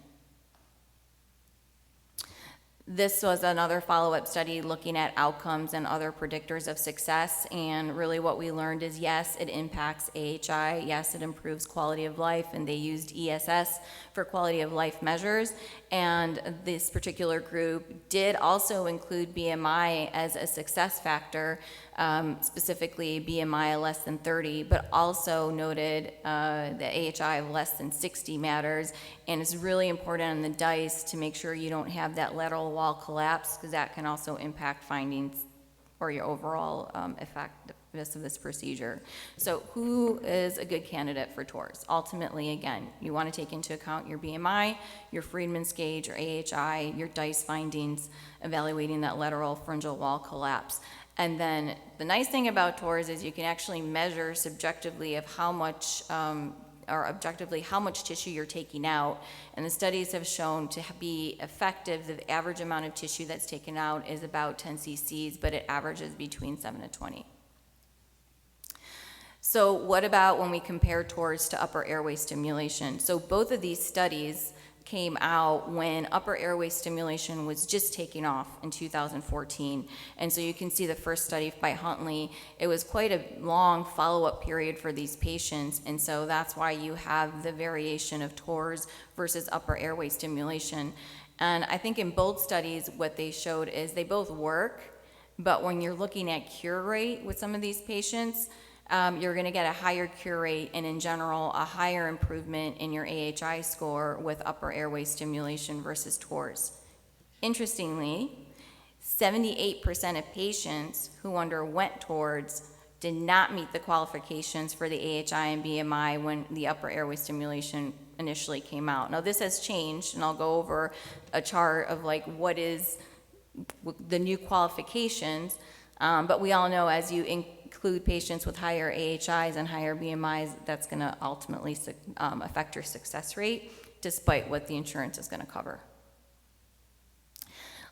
This was another follow-up study looking at outcomes and other predictors of success, and really what we learned is yes, it impacts AHI, yes, it improves quality of life, and they used ESS for quality of life measures, and this particular group did also include BMI as a success factor, specifically BMI less than 30, but also noted the AHI of less than 60 matters, and it's really important on the DICE to make sure you don't have that lateral wall collapse, because that can also impact findings or your overall effectiveness of this procedure. So who is a good candidate for TORS? Ultimately, again, you want to take into account your BMI, your Friedman's gauge, your AHI, your DICE findings, evaluating that lateral pharyngeal wall collapse. And then the nice thing about TORS is you can actually measure subjectively of how much, or objectively how much tissue you're taking out. And the studies have shown to be effective, the average amount of tissue that's taken out is about 10 cc's, but it averages between 7 to 20. So what about when we compare TORS to upper airway stimulation? So both of these studies came out when upper airway stimulation was just taking off in 2014. And so you can see the first study by Huntley, it was quite a long follow-up period for these patients, and so that's why you have the variation of TORS versus upper airway stimulation. And I think in both studies, what they showed is they both work, but when you're looking at cure rate with some of these patients, you're going to get a higher cure rate and in general a higher improvement in your AHI score with upper airway stimulation versus TORS. Interestingly, 78% of patients who underwent TORS did not meet the qualifications for the AHI and BMI when the upper airway stimulation initially came out. Now this has changed, and I'll go over a chart of like what is the new qualifications, but we all know as you include patients with higher AHIs and higher BMIs, that's going to ultimately affect your success rate, despite what the insurance is going to cover.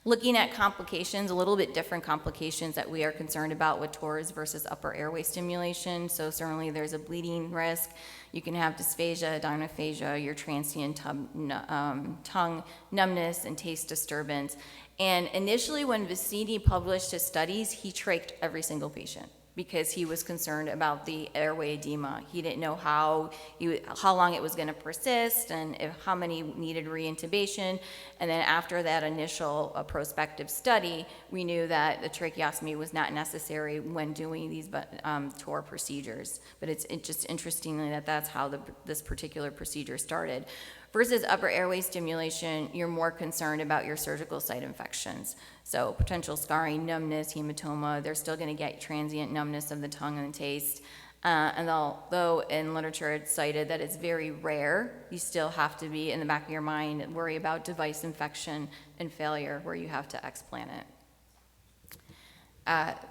Looking at complications, a little bit different complications that we are concerned about with TORS versus upper airway stimulation. So certainly there's a bleeding risk. You can have dysphagia, dynophagia, your transient tongue numbness, and taste disturbance. And initially when Vicini published his studies, he trached every single patient, because he was concerned about the airway edema. He didn't know how long it was going to persist and how many needed reintubation. And then after that initial prospective study, we knew that the tracheostomy was not necessary when doing these TOR procedures. But it's just interestingly that that's how this particular procedure started. Versus upper airway stimulation, you're more concerned about your surgical site infections. So potential scarring, numbness, hematoma, they're still going to get transient numbness of the tongue and the taste. And although in literature it's cited that it's very rare, you still have to be in the back of your mind and worry about device infection and failure where you have to explant it.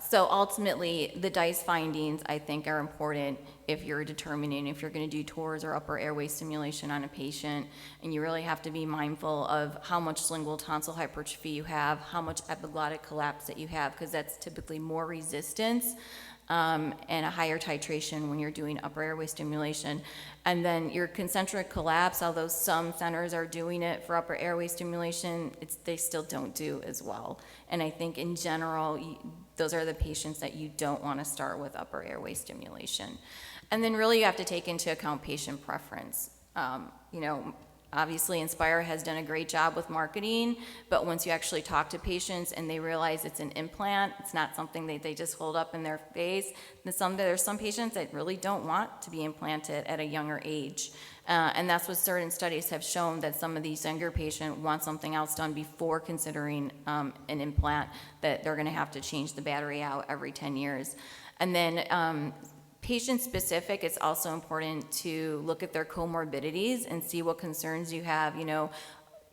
So ultimately, the DICE findings, I think, are important if you're determining if you're going to do TORS or upper airway stimulation on a patient, and you really have to be mindful of how much lingual tonsil hypertrophy you have, how much epiglottic collapse that you have, because that's typically more resistance and a higher titration when you're doing upper airway stimulation. And then your concentric collapse, although some centers are doing it for upper airway stimulation, they still don't do as well. And I think in general, those are the patients that you don't want to start with upper airway stimulation. And then really you have to take into account patient preference. You know, obviously Inspire has done a great job with marketing, but once you actually talk to patients and they realize it's an implant, it's not something that they just hold up in their face, then there's some patients that really don't want to be implanted at a younger age. And that's what certain studies have shown, that some of these younger patients want something else done before considering an implant, that they're gonna have to change the battery out every 10 years. And then patient-specific, it's also important to look at their comorbidities and see what concerns you have. You know,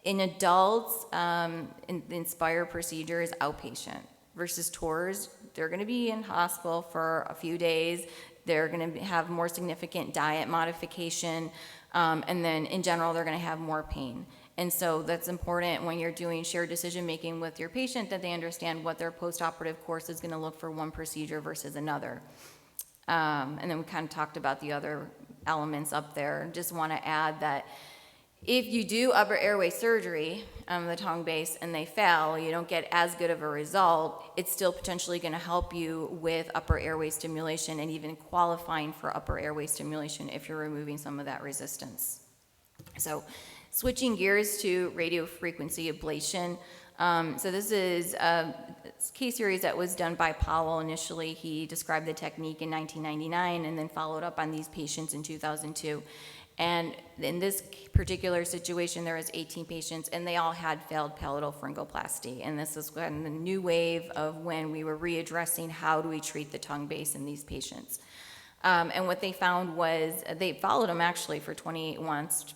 in adults, the Inspire procedure is outpatient versus TORS. They're going to be in hospital for a few days. They're going to have more significant diet modification, and then in general, they're going to have more pain. And so that's important when you're doing shared decision-making with your patient, that they understand what their post-operative course is going to look for one procedure versus another. And then we kind of talked about the other elements up there. Just want to add that if you do upper airway surgery on the tongue base and they fail, you don't get as good of a result, it's still potentially going to help you with upper airway stimulation and even qualifying for upper airway stimulation if you're removing some of that resistance. So switching gears to radiofrequency ablation. So this is a case series that was done by Powell initially. He described the technique in 1999 and then followed up on these patients in 2002. And in this particular situation, there was 18 patients, and they all had failed palatal pharyngoplasty. And this is kind of the new wave of when we were readdressing how do we treat the tongue base in these patients. And what they found was they followed them actually for 28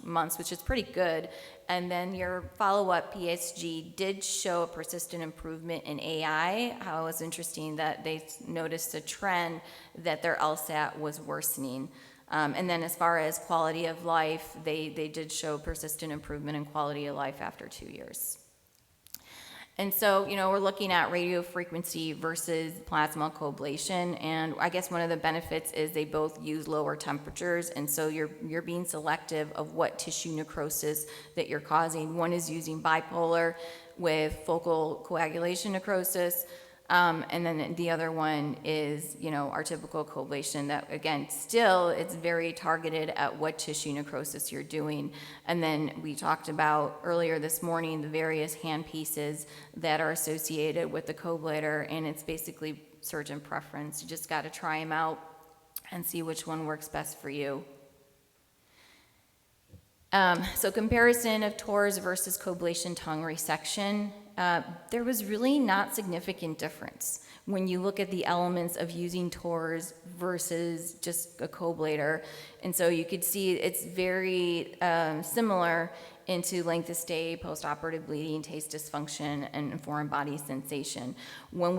months, which is pretty good. And then your follow-up PSG did show a persistent improvement in AI. How it was interesting that they noticed a trend that their LSAT was worsening. And then as far as quality of life, they did show persistent improvement in quality of life after 2 years. And so, you know, we're looking at radiofrequency versus plasma coablation, and I guess one of the benefits is they both use lower temperatures, and so you're being selective of what tissue necrosis that you're causing. One is using bipolar with focal coagulation necrosis, and then the other one is, you know, our typical coablation that, again, still it's very targeted at what tissue necrosis you're doing. And then we talked about earlier this morning the various hand pieces that are associated with the coablator, and it's basically surgeon preference. You just got to try them out and see which one works best for you. So comparison of TORS versus coablation tongue resection. There was really not significant difference when you look at the elements of using TORS versus just a coablator. And so you could see it's very similar into length of stay, postoperative bleeding, taste dysfunction, and foreign body sensation. When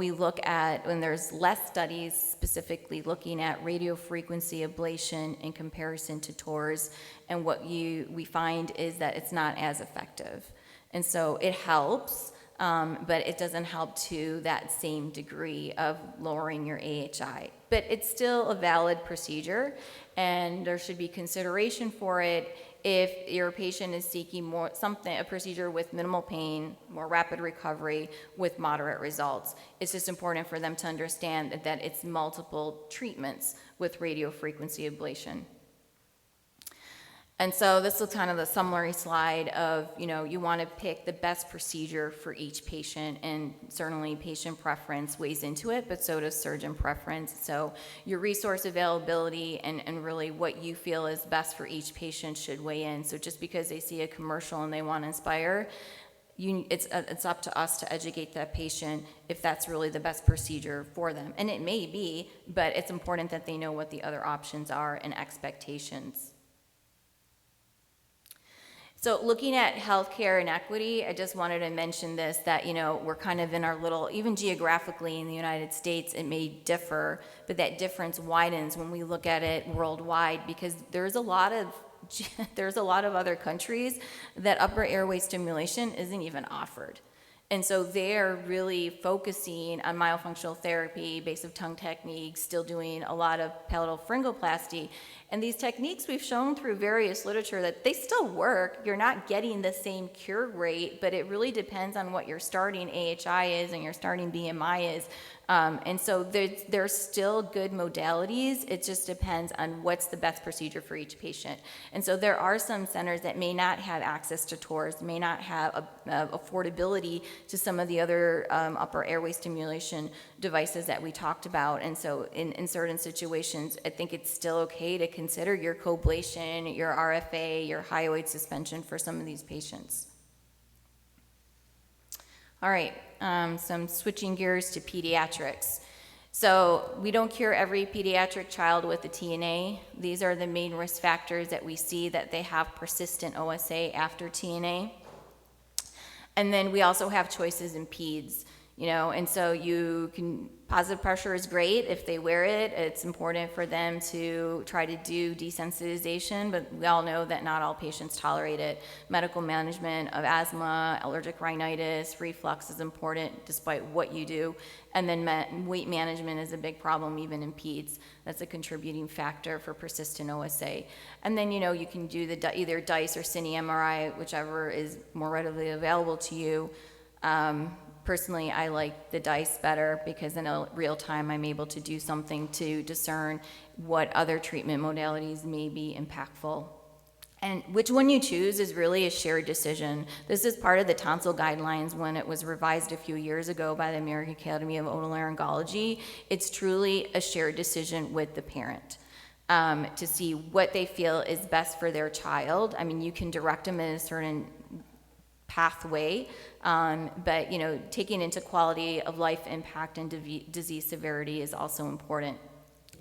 there's less studies specifically looking at radiofrequency ablation in comparison to TORS, and what we find is that it's not as effective. And so it helps, but it doesn't help to that same degree of lowering your AHI. But it's still a valid procedure, and there should be consideration for it if your patient is seeking a procedure with minimal pain, more rapid recovery with moderate results. It's just important for them to understand that it's multiple treatments with radiofrequency ablation. And so this is kind of the summary slide of, you know, you want to pick the best procedure for each patient, and certainly patient preference weighs into it, but so does surgeon preference. So your resource availability and really what you feel is best for each patient should weigh in. So just because they see a commercial and they want to Inspire, it's up to us to educate that patient if that's really the best procedure for them. And it may be, but it's important that they know what the other options are and expectations. So looking at healthcare inequity, I just wanted to mention this, that, you know, we're kind of in our little, even geographically in the United States, it may differ, but that difference widens when we look at it worldwide, because there's a lot of other countries that upper airway stimulation isn't even offered. And so they're really focusing on myofunctional therapy, invasive tongue techniques, still doing a lot of palatal pharyngoplasty. And these techniques we've shown through various literature that they still work. You're not getting the same cure rate, but it really depends on what your starting AHI is and your starting BMI is. And so there's still good modalities. It just depends on what's the best procedure for each patient. And so there are some centers that may not have access to TORS, may not have affordability to some of the other upper airway stimulation devices that we talked about. And so in certain situations, I think it's still okay to consider your coblation, your RFA, your hyoid suspension for some of these patients. All right, some switching gears to pediatrics. So we don't cure every pediatric child with a TNA. These are the main risk factors that we see that they have persistent OSA after TNA. And then we also have choices in peds, and so you can, positive pressure is great if they wear it. It's important for them to try to do desensitization, but we all know that not all patients tolerate it. Medical management of asthma, allergic rhinitis, reflux is important despite what you do. And then weight management is a big problem even in peds. That's a contributing factor for persistent OSA. And then, you can do either DICE or Cine MRI, whichever is more readily available to you. Personally, I like the DICE better because in real time I'm able to do something to discern what other treatment modalities may be impactful. And which one you choose is really a shared decision. This is part of the tonsil guidelines when it was revised a few years ago by the American Academy of Otolaryngology. It's truly a shared decision with the parent. To see what they feel is best for their child. I mean, you can direct them in a certain pathway, but taking into quality of life impact and disease severity is also important.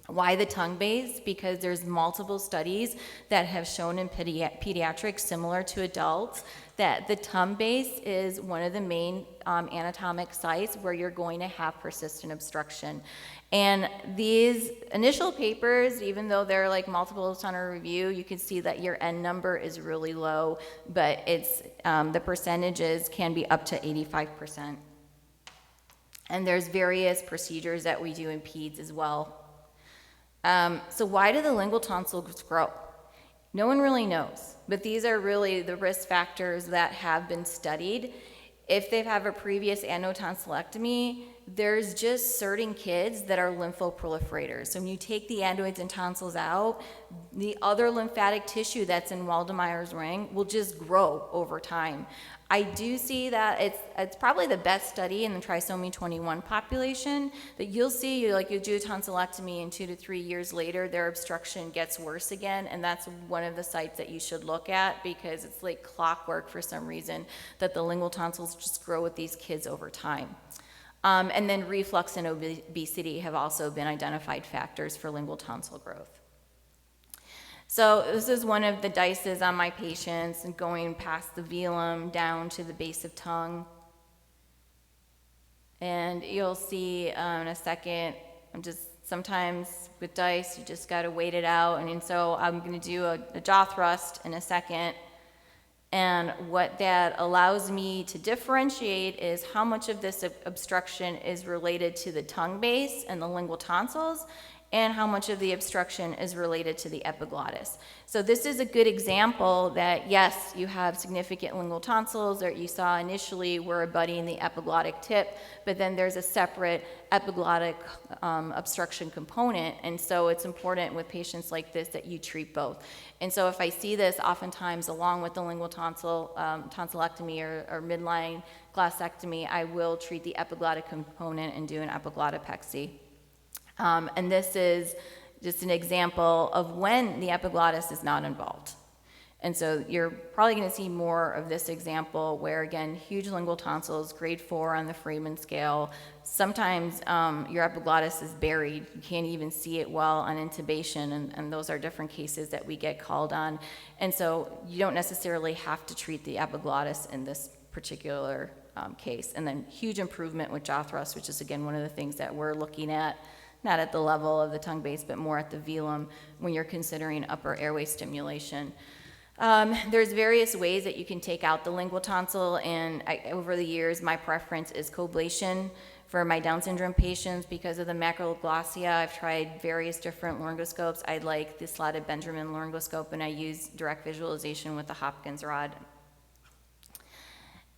Why the tongue base? Because there's multiple studies that have shown in pediatrics similar to adults that the tongue base is one of the main anatomic sites where you're going to have persistent obstruction. And these initial papers, even though they're like multiple center review, you can see that your N number is really low, but it's the percentages can be up to 85%. And there's various procedures that we do in peds as well. So why do the lingual tonsils grow? No one really knows, but these are really the risk factors that have been studied. If they have a previous anotonsillectomy, there's just certain kids that are lymphoproliferators. So when you take the adenoids and tonsils out, the other lymphatic tissue that's in Waldemeyer's ring will just grow over time. I do see that it's probably the best study in the trisomy 21 population that you'll see, you do a tonsillectomy and 2 to 3 years later, their obstruction gets worse again. And that's one of the sites that you should look at because it's like clockwork for some reason that the lingual tonsils just grow with these kids over time. And then reflux and obesity have also been identified factors for lingual tonsil growth. So this is one of the DICEs on my patients and going past the velum down to the base of tongue. And you'll see in a second, sometimes with DICE, you just gotta wait it out. And so I'm gonna do a jaw thrust in a second. And what that allows me to differentiate is how much of this obstruction is related to the tongue base and the lingual tonsils, and how much of the obstruction is related to the epiglottis. So this is a good example that, yes, you have significant lingual tonsils that you saw initially were abutting the epiglottic tip, but then there's a separate epiglottic obstruction component, and so it's important with patients like this that you treat both. And so if I see this oftentimes along with the lingual tonsillectomy or midline glossectomy, I will treat the epiglottic component and do an epiglotopexy. And this is just an example of when the epiglottis is not involved. And so you're probably going to see more of this example where, again, huge lingual tonsils, grade 4 on the Freeman scale. Sometimes your epiglottis is buried. You can't even see it well on intubation, and those are different cases that we get called on. And so you don't necessarily have to treat the epiglottis in this particular case. And then huge improvement with jaw thrust, which is, again, one of the things that we're looking at, not at the level of the tongue base, but more at the velum when you're considering upper airway stimulation. There's various ways that you can take out the lingual tonsil, and over the years, my preference is coblation for my Down syndrome patients because of the macroglossia. I've tried various different laryngoscopes. I like the slotted Benjamin laryngoscope, and I use direct visualization with the Hopkins rod.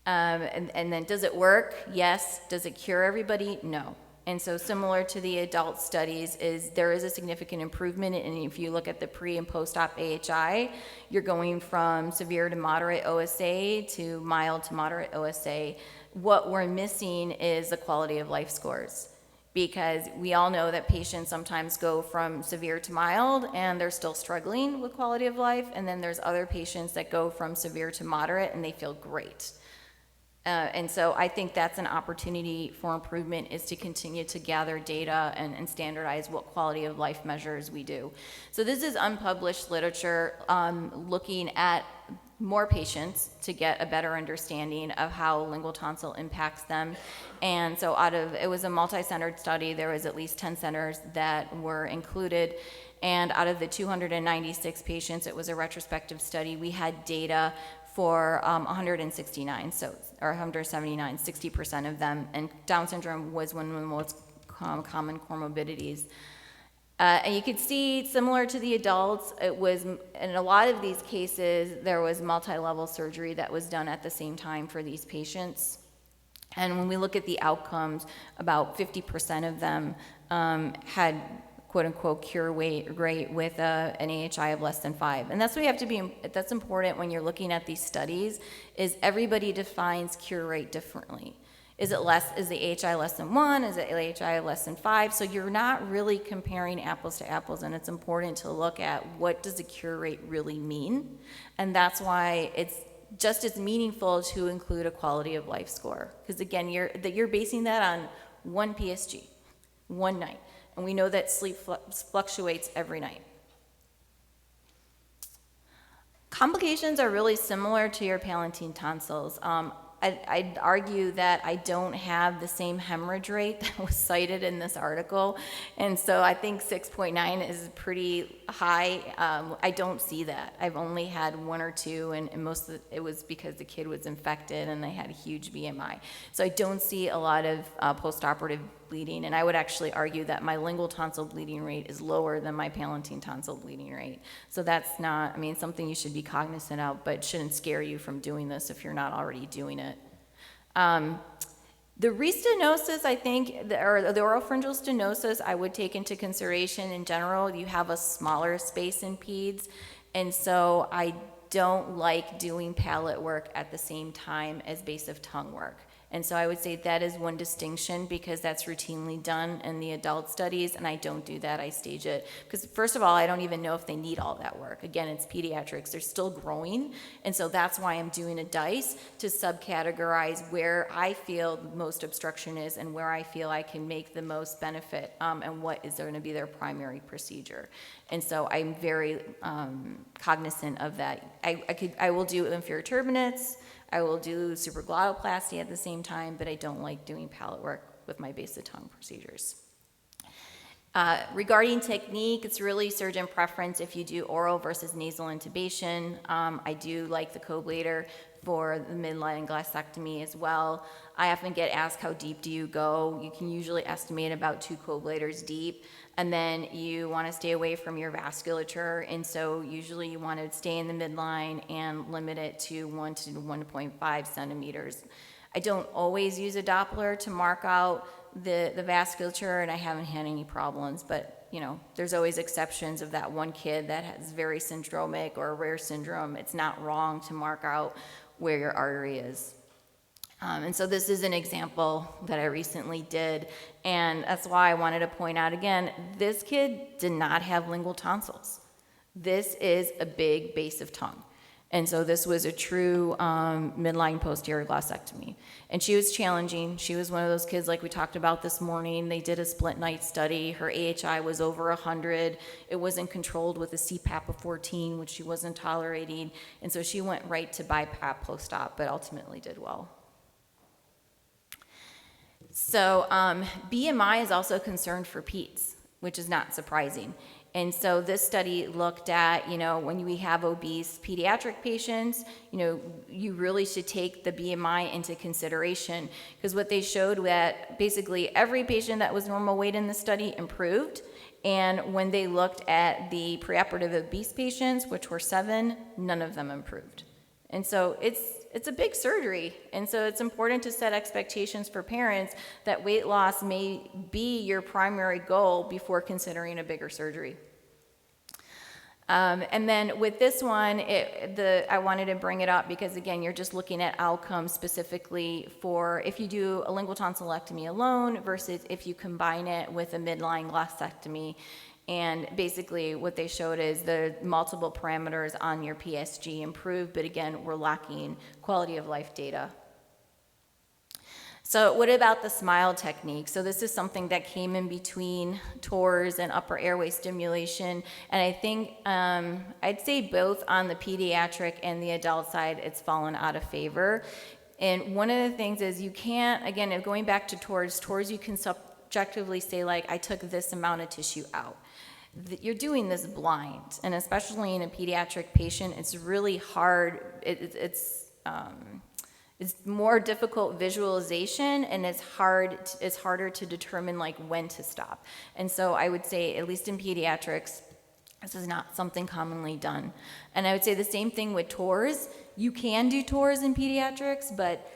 And then does it work? Yes. Does it cure everybody? No. And so similar to the adult studies there is a significant improvement, and if you look at the pre and post-op AHI, you're going from severe to moderate OSA to mild to moderate OSA. What we're missing is the quality of life scores, because we all know that patients sometimes go from severe to mild and they're still struggling with quality of life, and then there's other patients that go from severe to moderate and they feel great. And so I think that's an opportunity for improvement, is to continue to gather data and standardize what quality of life measures we do. So this is unpublished literature looking at more patients to get a better understanding of how lingual tonsil impacts them. And so it was a multi-centered study. There was at least 10 centers that were included. And out of the 296 patients, it was a retrospective study, we had data for 169, or 179, 60% of them, and Down syndrome was one of the most common comorbidities. And you could see, similar to the adults, it was, in a lot of these cases, there was multi-level surgery that was done at the same time for these patients. And when we look at the outcomes, about 50% of them had quote-unquote cure rate with an AHI of less than 5. And that's what you have to be, that's important when you're looking at these studies, is everybody defines cure rate differently. Is the AHI less than 1? Is it AHI less than 5? So you're not really comparing apples to apples, and it's important to look at what does a cure rate really mean. And that's why it's just as meaningful to include a quality of life score. Because again, you're basing that on one PSG, one night. And we know that sleep fluctuates every night. Complications are really similar to your palatine tonsils. I'd argue that I don't have the same hemorrhage rate that was cited in this article, and so I think 6.9 is pretty high. I don't see that. I've only had 1 or 2, and most of it was because the kid was infected and they had a huge BMI. So I don't see a lot of postoperative bleeding, and I would actually argue that my lingual tonsil bleeding rate is lower than my palatine tonsil bleeding rate. So that's not, something you should be cognizant of, but shouldn't scare you from doing this if you're not already doing it. The restenosis, I think, or the oropharyngeal stenosis, I would take into consideration. In general, you have a smaller space in peds, and so I don't like doing palate work at the same time as base of tongue work. And so I would say that is one distinction, because that's routinely done in the adult studies, and I don't do that. I stage it. Because first of all, I don't even know if they need all that work. Again, it's pediatrics. They're still growing, and so that's why I'm doing a DICE to subcategorize where I feel the most obstruction is and where I feel I can make the most benefit, and what is going to be their primary procedure. And so I'm very cognizant of that. I will do inferior turbinates. I will do supraglottoplasty at the same time, but I don't like doing palate work with my base of tongue procedures. Regarding technique, it's really surgeon preference if you do oral versus nasal intubation. I do like the coblator for the midline glossectomy as well. I often get asked, how deep do you go? You can usually estimate about 2 coblators deep, and then you want to stay away from your vasculature, and so usually you want to stay in the midline and limit it to 1 to 1.5 centimeters. I don't always use a Doppler to mark out the vasculature, and I haven't had any problems, but there's always exceptions of that one kid that has very syndromic or a rare syndrome. It's not wrong to mark out where your artery is. And so this is an example that I recently did, and that's why I wanted to point out again, this kid did not have lingual tonsils. This is a big base of tongue. And so this was a true midline posterior glossectomy. And she was challenging. She was one of those kids like we talked about this morning. They did a split night study. Her AHI was over 100. It wasn't controlled with a CPAP of 14, which she wasn't tolerating. And so she went right to BiPAP post-op, but ultimately did well. So BMI is also a concern for peds, which is not surprising. And so this study looked at, when we have obese pediatric patients, you really should take the BMI into consideration, because what they showed that basically every patient that was normal weight in the study improved. And when they looked at the preoperative obese patients, which were 7, none of them improved. And so it's a big surgery. And so it's important to set expectations for parents that weight loss may be your primary goal before considering a bigger surgery. And then with this one, I wanted to bring it up because, again, you're just looking at outcomes specifically for if you do a lingual tonsillectomy alone versus if you combine it with a midline gastrectomy. And basically what they showed is the multiple parameters on your PSG improved, but again, we're lacking quality of life data. So what about the SMILE technique? So this is something that came in between TORS and upper airway stimulation. And I think I'd say both on the pediatric and the adult side, it's fallen out of favor. And one of the things is you can't, again, going back to TORS, you can subjectively say, like, I took this amount of tissue out. You're doing this blind, and especially in a pediatric patient, it's really hard. It's more difficult visualization, and it's harder to determine like when to stop. And so I would say, at least in pediatrics, this is not something commonly done. And I would say the same thing with TORS. You can do TORS in pediatrics, but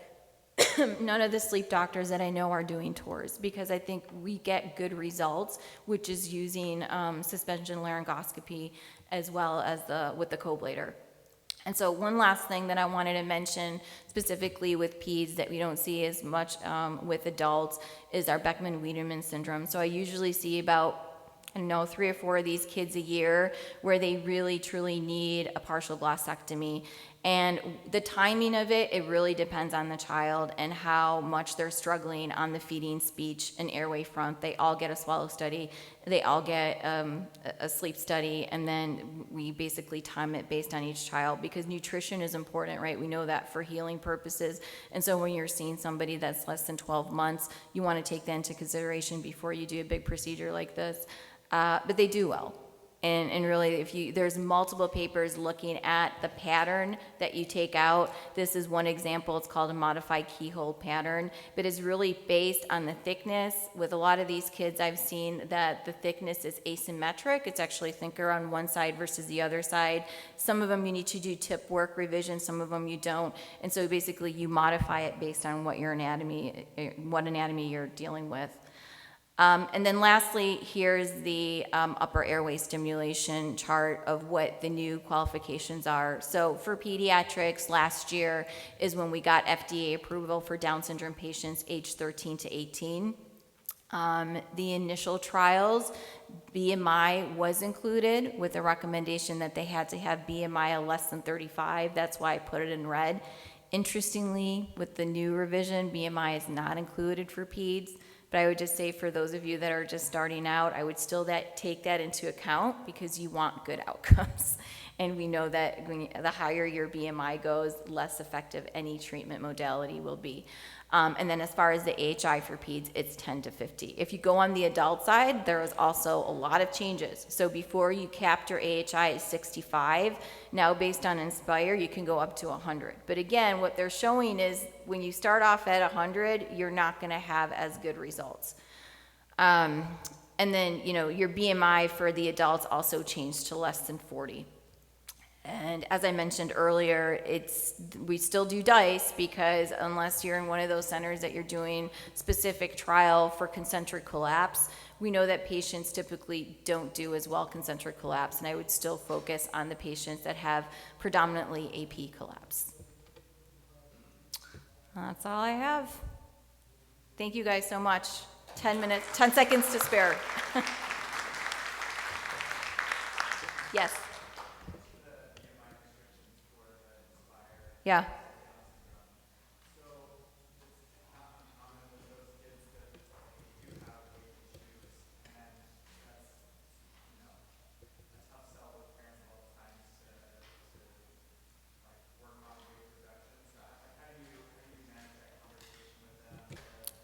none of the sleep doctors that I know are doing TORS, because I think we get good results, which is using suspension laryngoscopy as well as with the coblator. And so one last thing that I wanted to mention specifically with peds that we don't see as much with adults is our Beckman-Wiedemann syndrome. So I usually see about 3 or 4 of these kids a year where they really truly need a partial glossectomy. And the timing of it really depends on the child and how much they're struggling on the feeding, speech, and airway front. They all get a swallow study. They all get a sleep study, and then we basically time it based on each child, because nutrition is important, right? We know that for healing purposes. And so when you're seeing somebody that's less than 12 months, you want to take that into consideration before you do a big procedure like this. But they do well. And really, there's multiple papers looking at the pattern that you take out. This is one example. It's called a modified keyhole pattern, but it's really based on the thickness. With a lot of these kids, I've seen that the thickness is asymmetric. It's actually thicker on one side versus the other side. Some of them you need to do tip work revision, some of them you don't. And so basically you modify it based on what anatomy you're dealing with. And then lastly, here's the upper airway stimulation chart of what the new qualifications are. So for pediatrics, last year is when we got FDA approval for Down syndrome patients aged 13 to 18. The initial trials, BMI was included with a recommendation that they had to have BMI of less than 35. That's why I put it in red. Interestingly, with the new revision, BMI is not included for peds. But I would just say for those of you that are just starting out, I would still take that into account, because you want good outcomes. And we know that the higher your BMI goes, less effective any treatment modality will be. And then as far as the AHI for peds, it's 10 to 50. If you go on the adult side, there is also a lot of changes. So before you capped your AHI at 65, now based on Inspire, you can go up to 100. But again, what they're showing is when you start off at 100, you're not going to have as good results. And then, your BMI for the adults also changed to less than 40. And as I mentioned earlier, we still do DICE, because unless you're in one of those centers that you're doing specific trial for concentric collapse, we know that patients typically don't do as well concentric collapse, and I would still focus on the patients that have predominantly AP collapse. That's all I have. Thank you guys so much. 10 seconds to spare. Yes. Yeah.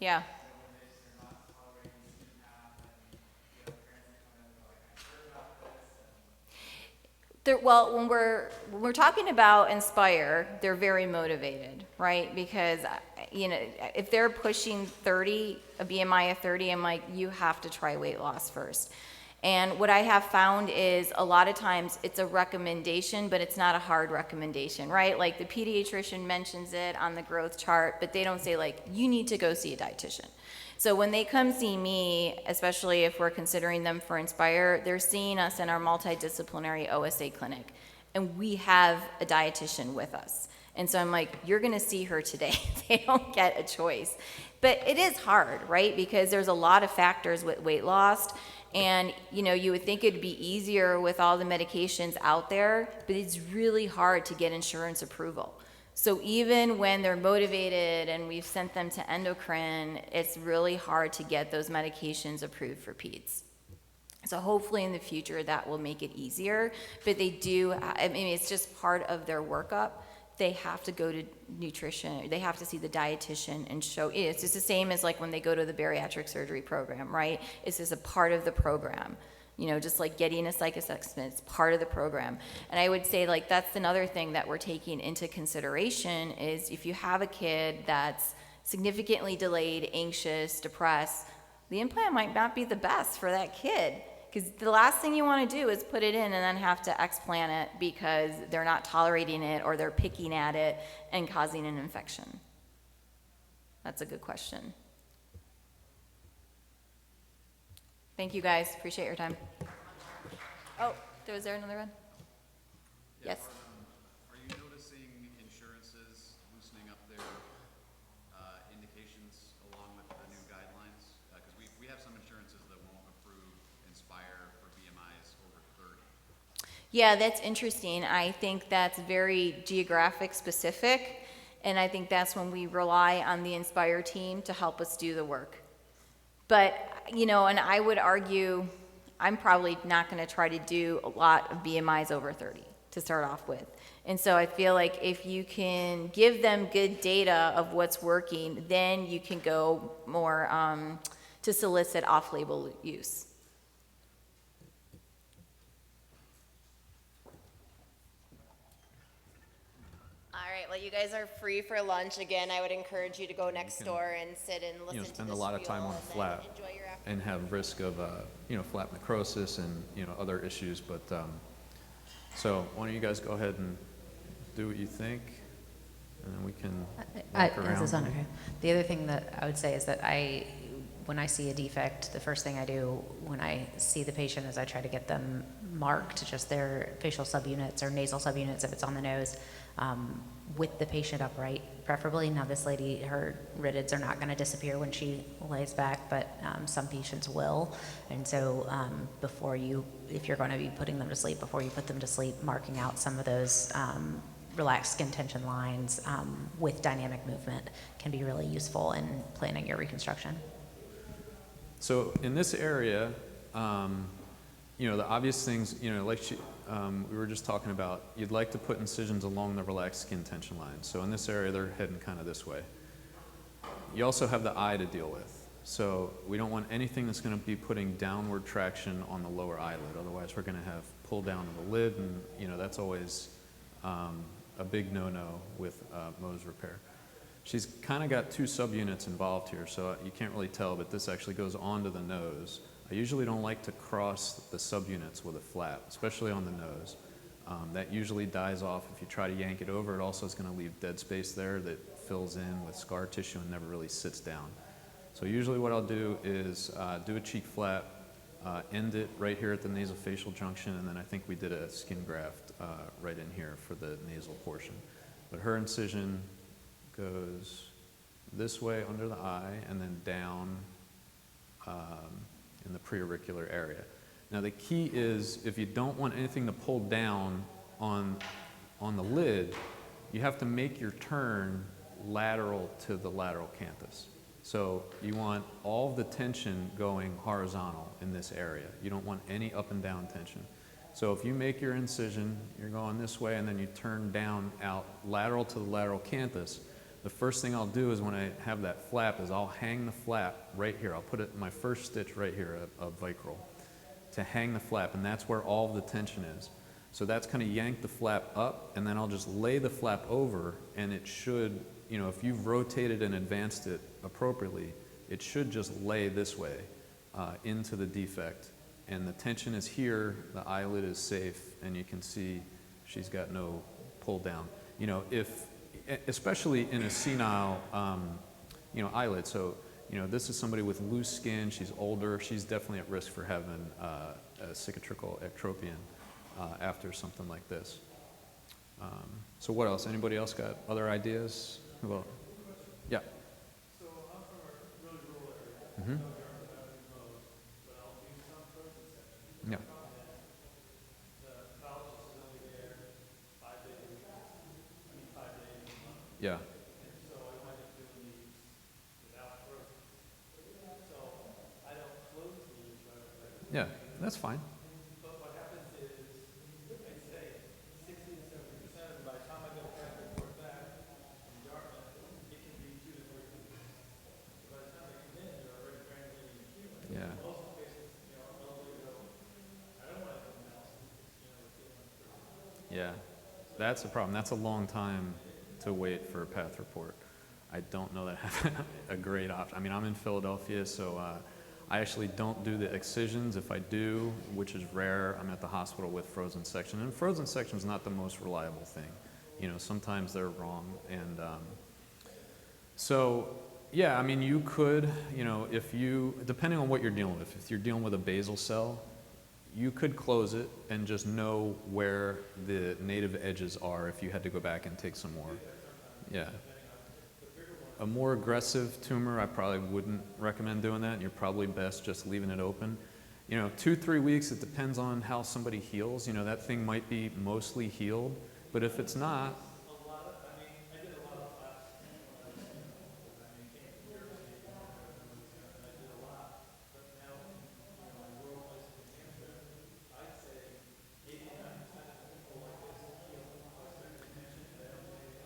Yeah. Well, when we're talking about Inspire, they're very motivated, right? Because if they're pushing 30, a BMI of 30, I'm like, you have to try weight loss first. And what I have found is a lot of times it's a recommendation, but it's not a hard recommendation, right? Like the pediatrician mentions it on the growth chart, but they don't say like, you need to go see a dietitian. So when they come see me, especially if we're considering them for Inspire, they're seeing us in our multidisciplinary OSA clinic, and we have a dietitian with us. And so I'm like, you're gonna see her today. They don't get a choice. But it is hard, right? Because there's a lot of factors with weight loss, and you would think it'd be easier with all the medications out there, but it's really hard to get insurance approval. So even when they're motivated and we've sent them to endocrine, it's really hard to get those medications approved for peds. So hopefully in the future that will make it easier, but they do, it's just part of their workup. They have to go to nutrition, they have to see the dietitian and show, it's just the same as like when they go to the bariatric surgery program, right? It's just a part of the program. Just like getting a psych assessment, it's part of the program. And I would say like that's another thing that we're taking into consideration is if you have a kid that's significantly delayed, anxious, depressed, the implant might not be the best for that kid. Because the last thing you want to do is put it in and then have to explant it because they're not tolerating it or they're picking at it and causing an infection. That's a good question. Thank you guys, appreciate your time. Oh, was there another one? Yes. Are you noticing insurances loosening up their indications along with the new guidelines? Because we have some insurances that won't approve Inspire for BMIs over 30. Yeah, that's interesting. I think that's very geographic specific, and I think that's when we rely on the Inspire team to help us do the work. But, and I would argue, I'm probably not going to try to do a lot of BMIs over 30 to start off with. And so I feel like if you can give them good data of what's working, then you can go more to solicit off-label use. All right, well, you guys are free for lunch. Again, I would encourage you to go next door and sit and listen to Spend this a lot of time on spiel flap and enjoy your afternoon. and have risk of, flap necrosis and, other issues. But, so why don't you guys go ahead and do what you think, and then we can walk around. Is this on? Okay. The other thing that I would say is that when I see a defect, the first thing I do when I see the patient is I try to get them marked, just their facial subunits or nasal subunits if it's on the nose, with the patient upright, preferably. Now this lady, her rhytids are not going to disappear when she lays back, but some patients will. And so if you're going to be putting them to sleep, before you put them to sleep, marking out some of those relaxed skin tension lines with dynamic movement can be really useful in planning your reconstruction. So in this area, the obvious things, we were just talking about, you'd like to put incisions along the relaxed skin tension line. So in this area, they're heading kind of this way. You also have the eye to deal with. So we don't want anything that's going to be putting downward traction on the lower eyelid. Otherwise, we're going to have pull down on the lid, and that's always a big no-no with Mohs repair. She's kind of got two subunits involved here, so you can't really tell, but this actually goes onto the nose. I usually don't like to cross the subunits with a flap, especially on the nose. That usually dies off if you try to yank it over. It also is going to leave dead space there that fills in with scar tissue and never really sits down. So usually what I'll do is do a cheek flap, end it right here at the nasofacial junction, and then I think we did a skin graft right in here for the nasal portion. But her incision goes this way under the eye and then down in the preauricular area. Now the key is, if you don't want anything to pull down on the lid, you have to make your turn lateral to the lateral canthus. So you want all of the tension going horizontal in this area. You don't want any up and down tension. So if you make your incision, you're going this way, and then you turn down out lateral to the lateral canthus, the first thing I'll do is when I have that flap is I'll hang the flap right here. I'll put it my first stitch right here, a Vicryl, to hang the flap, and that's where all the tension is. So that's kind of yank the flap up, and then I'll just lay the flap over, and it should, if you've rotated and advanced it appropriately, it should just lay this way into the defect. And the tension is here, the eyelid is safe, and you can see she's got no pull down. Especially in a senile, eyelid. So, this is somebody with loose skin, she's older, she's definitely at risk for having a cicatricial ectropion after something like this. So what else? Anybody else got other ideas? Well, yeah. So I'm from a really rural area. Mm-hmm. Yeah. The pathologist is only there 5 days a week. 5 days a month. Yeah. And so I wind up doing these without growth. So I don't close these right away. Yeah, that's fine. But what happens is, I'd say 60 to 70% of them, by the time I get a path report back from Dartmouth, it can be 2 to 3 weeks. So by the time they come in, they're already granulating and healing. Yeah. Most patients, elderly go, I don't want to come now. Yeah, that's a problem. That's a long time to wait for a path report. I don't know that I have a great option. I mean, I'm in Philadelphia, so I actually don't do the excisions. If I do, which is rare, I'm at the hospital with frozen section. And frozen section is not the most reliable thing. Sometimes they're wrong. And so, yeah, I mean, you could, depending on what you're dealing with, if you're dealing with a basal cell, you could close it and just know where the native edges are if you had to go back and take some more. Yeah. A more aggressive tumor, I probably wouldn't recommend doing that. You're probably best just leaving it open. 2-3 weeks, it depends on how somebody heals. That thing might be mostly healed, but if it's not,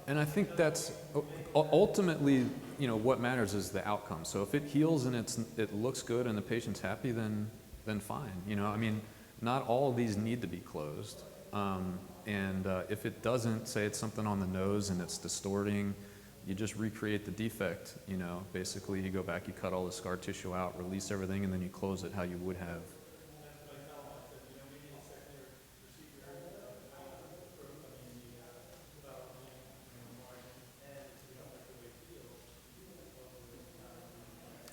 and I think that's ultimately, what matters is the outcome. So if it heals and it looks good and the patient's happy, then fine. I mean, not all of these need to be closed. And if it doesn't, say it's something on the nose and it's distorting, you just recreate the defect. Basically you go back, you cut all the scar tissue out, release everything, and then you close it how you would have.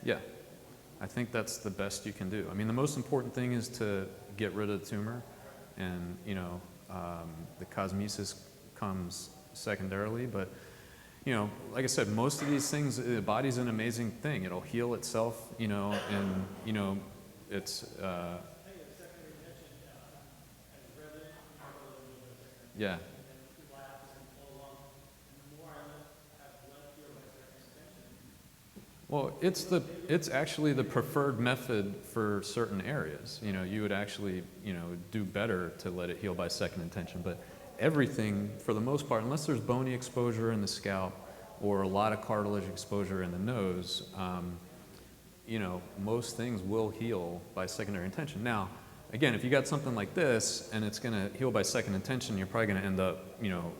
Yeah, I think that's the best you can do. I mean, the most important thing is to get rid of the tumor, and the cosmesis comes secondarily. But like I said, most of these things, the body's an amazing thing. It'll heal itself, and it's yeah. Well, it's actually the preferred method for certain areas. You would actually, do better to let it heal by second intention. But everything, for the most part, unless there's bony exposure in the scalp or a lot of cartilage exposure in the nose, most things will heal by secondary intention. Now, again, if you got something like this and it's going to heal by second intention, you're probably going to end up,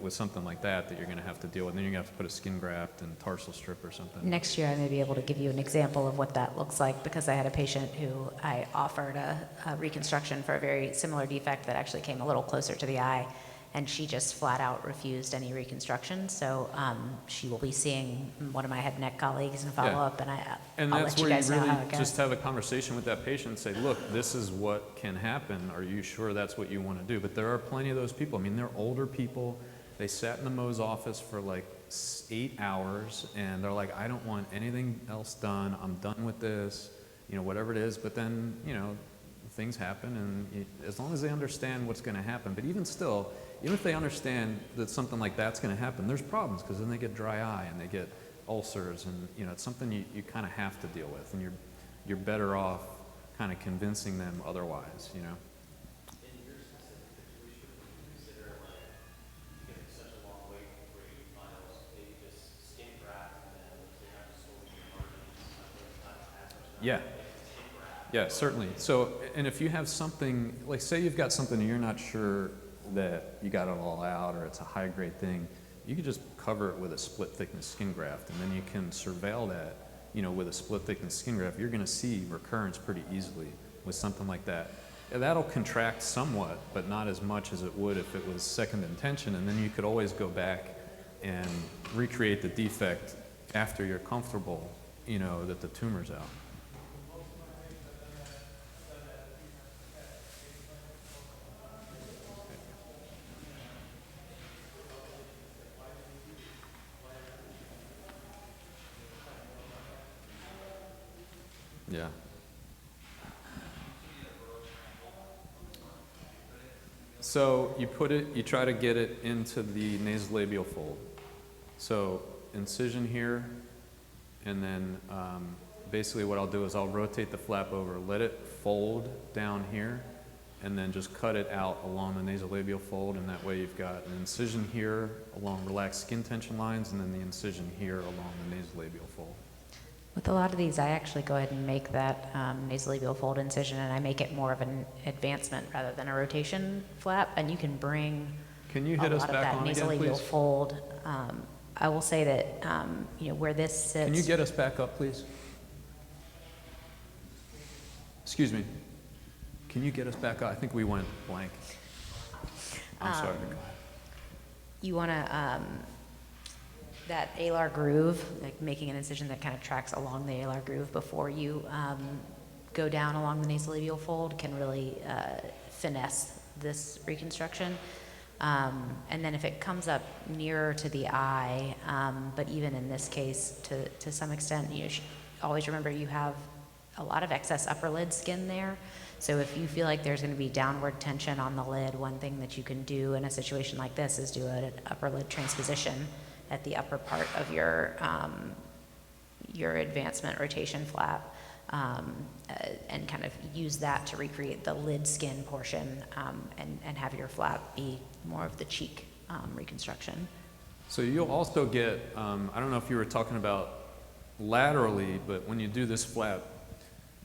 with something like that you're going to have to deal with. And then you're going to have to put a skin graft and tarsal strip or something. Next year, I may be able to give you an example of what that looks like, because I had a patient who I offered a reconstruction for a very similar defect that actually came a little closer to the eye, and she just flat out refused any reconstruction. So she will be seeing one of my head and neck colleagues and follow up, and I'll let you guys know how it goes. And that's where you really just have a conversation with that patient and say, look, this is what can happen. Are you sure that's what you want to do? But there are plenty of those people. I mean, they're older people. They sat in the Mohs office for like 8 hours, and they're like, I don't want anything else done. I'm done with this, whatever it is. But then, things happen, and as long as they understand what's going to happen. But even still, even if they understand that something like that's going to happen, there's problems, because then they get dry eye and they get ulcers, and it's something you kind of have to deal with, and you're better off kind of convincing them otherwise. In your specific situation, would you consider, because it's such a long wait before you files, maybe just skin graft, and then they have to solve your margins, not as much. Yeah. Yeah, certainly. So, and if you have something, like say you've got something and you're not sure that you got it all out or it's a high grade thing, you could just cover it with a split thickness skin graft, and then you can surveil that, with a split thickness skin graft. You're going to see recurrence pretty easily with something like that. That'll contract somewhat, but not as much as it would if it was second intention, and then you could always go back and recreate the defect after you're comfortable, that the tumor's out. Yeah. So you try to get it into the nasolabial fold. So incision here, and then basically what I'll do is I'll rotate the flap over, let it fold down here, and then just cut it out along the nasolabial fold, and that way you've got an incision here along relaxed skin tension lines, and then the incision here along the nasolabial fold. With a lot of these, I actually go ahead and make that nasolabial fold incision, and I make it more of an advancement rather than a rotation flap, and you can bring Can you hit us back on again, nasolabial please? fold. I will say that, where this sits. Can you get us back up, please? Excuse me. Can you get us back up? I think we went blank. I'm sorry. You want to, that alar groove, like making an incision that kind of tracks along the alar groove before you go down along the nasolabial fold, can really finesse this reconstruction. And then if it comes up nearer to the eye, but even in this case, to some extent, you should always remember you have a lot of excess upper lid skin there. So if you feel like there's going to be downward tension on the lid, one thing that you can do in a situation like this is do an upper lid transposition at the upper part of your advancement rotation flap, and kind of use that to recreate the lid skin portion, and have your flap be more of the cheek reconstruction. So you'll also get, I don't know if you were talking about laterally, but when you do this flap,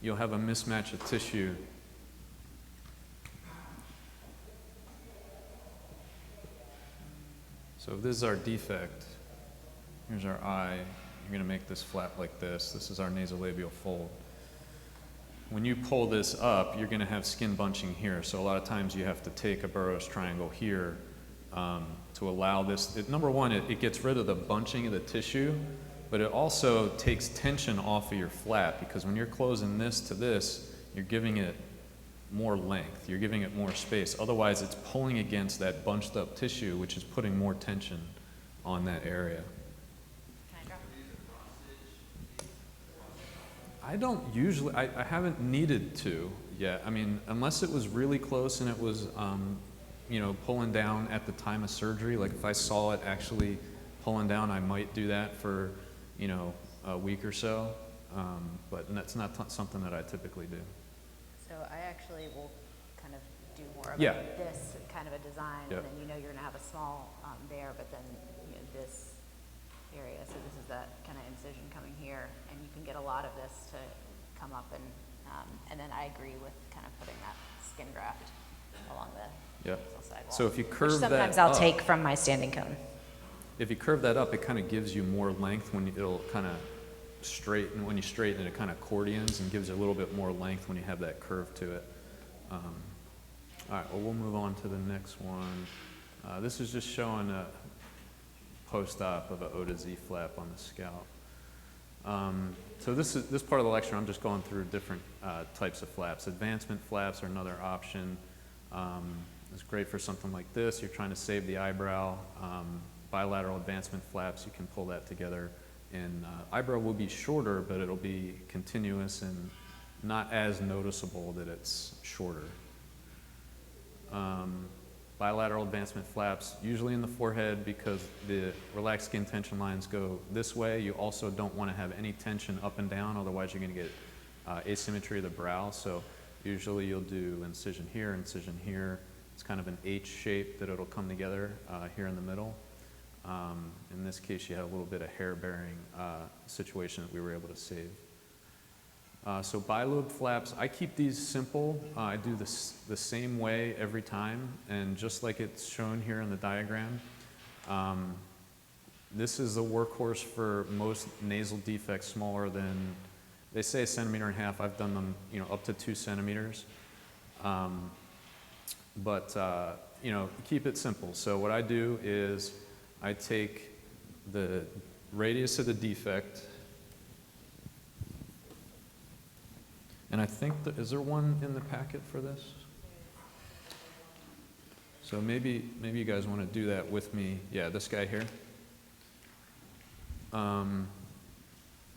you'll have a mismatch of tissue. So if this is our defect, here's our eye, you're going to make this flap like this. This is our nasolabial fold. When you pull this up, you're going to have skin bunching here. So a lot of times you have to take a Burroughs triangle here to allow this. Number one, it gets rid of the bunching of the tissue, but it also takes tension off of your flap, because when you're closing this to this, you're giving it more length, you're giving it more space. Otherwise, it's pulling against that bunched up tissue, which is putting more tension on that area. I don't usually, I haven't needed to yet. I mean, unless it was really close and it was, pulling down at the time of surgery, like if I saw it actually pulling down, I might do that for, a week or so. But that's not something that I typically do. So I actually will kind of do more of this kind of a design, Yep. and then you're going to have a small there, but then this area. So this is that kind of incision coming here, and you can get a lot of this to come up, and then I agree with kind of putting that skin graft along the nasal sidewall. So if you curve which that sometimes I'll up, take from my standing cone. if you curve that up, it kind of gives you more length when it'll kind of straighten. When you straighten it, it kind of accordions and gives you a little bit more length when you have that curve to it. All right, well, we'll move on to the next one. This is just showing a post-op of an O to Z flap on the scalp. So this part of the lecture, I'm just going through different types of flaps. Advancement flaps are another option. It's great for something like this. You're trying to save the eyebrow. Bilateral advancement flaps, you can pull that together. And eyebrow will be shorter, but it'll be continuous and not as noticeable that it's shorter. Bilateral advancement flaps, usually in the forehead, because the relaxed skin tension lines go this way. You also don't want to have any tension up and down, otherwise you're going to get asymmetry of the brow. So usually you'll do incision here. It's kind of an H shape that it'll come together here in the middle. In this case, you had a little bit of hair-bearing situation that we were able to save. So bilobe flaps, I keep these simple. I do this the same way every time, and just like it's shown here in the diagram, this is the workhorse for most nasal defects smaller than, they say 1.5 centimeters. I've done them, up to 2 centimeters. Keep it simple. So what I do is I take the radius of the defect, and I think, is there one in the packet for this? So maybe you guys want to do that with me. Yeah, this guy here.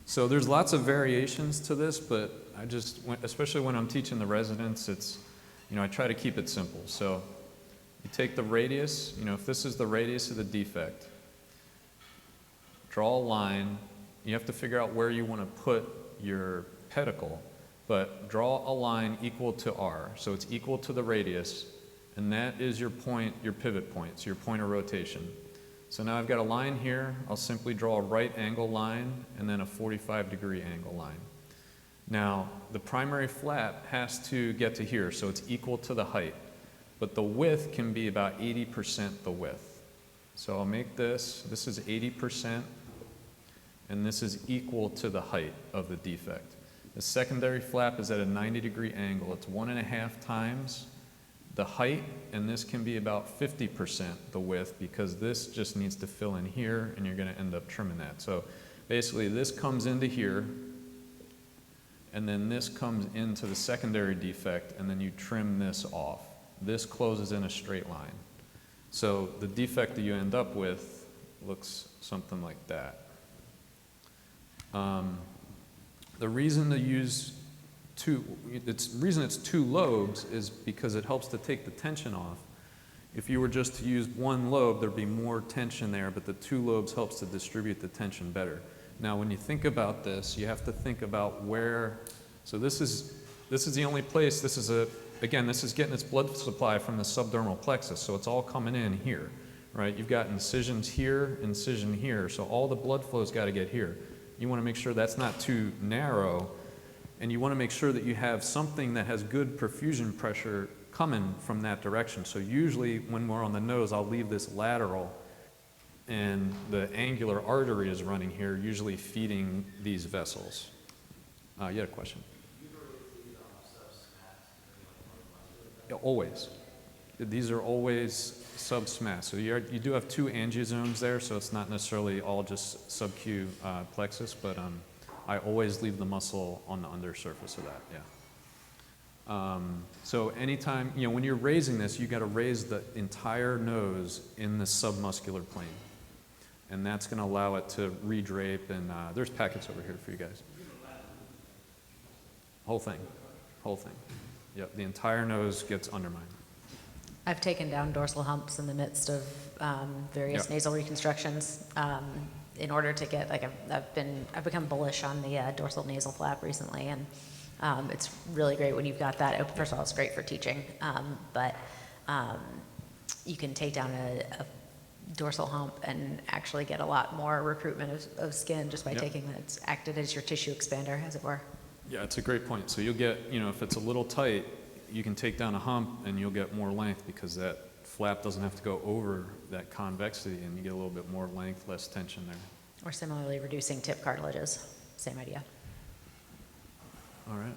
So there's lots of variations to this, but especially when I'm teaching the residents, I try to keep it simple. So you take the radius, if this is the radius of the defect, draw a line. You have to figure out where you want to put your pedicle, but draw a line equal to R. So it's equal to the radius, and that is your point, your pivot point, so your point of rotation. So now I've got a line here. I'll simply draw a right angle line and then a 45-degree angle line. Now, the primary flap has to get to here, so it's equal to the height. But the width can be about 80% the width. So I'll make this is 80%, and this is equal to the height of the defect. The secondary flap is at a 90-degree angle. It's 1.5 times the height, and this can be about 50% the width, because this just needs to fill in here, and you're going to end up trimming that. So basically, this comes into here, and then this comes into the secondary defect, and then you trim this off. This closes in a straight line. So the defect that you end up with looks something like that. The reason to use reason it's 2 lobes is because it helps to take the tension off. If you were just to use 1 lobe, there'd be more tension there, but the 2 lobes helps to distribute the tension better. Now, when you think about this, you have to think about where, so this is the only place, this is getting its blood supply from the subdermal plexus, so it's all coming in here, right? You've got incisions here, incision here, so all the blood flow's got to get here. You want to make sure that's not too narrow, and you want to make sure that you have something that has good perfusion pressure coming from that direction. So usually when we're on the nose, I'll leave this lateral, and the angular artery is running here, usually feeding these vessels. You had a question? Yeah, always. These are always sub-SMAS. So you do have 2 angiosomes there, so it's not necessarily all just sub-Q plexus, but I always leave the muscle on the undersurface of that, yeah. So anytime, when you're raising this, you got to raise the entire nose in the submuscular plane. And that's going to allow it to redrape, and there's packets over here for you guys. Whole thing. Yep, the entire nose gets undermined. I've taken down dorsal humps in the midst of various nasal reconstructions in order to get, I've become bullish on the dorsal nasal flap recently, and it's really great when you've got that open. First of all, it's great for teaching, but you can take down a dorsal hump and actually get a lot more recruitment of skin just by taking that. It's acted as your tissue expander, as it were. Yeah, it's a great point. So you'll get, if it's a little tight, you can take down a hump and you'll get more length because that flap doesn't have to go over that convexity, and you get a little bit more length, less tension there. Or similarly reducing tip cartilages, same idea. All right,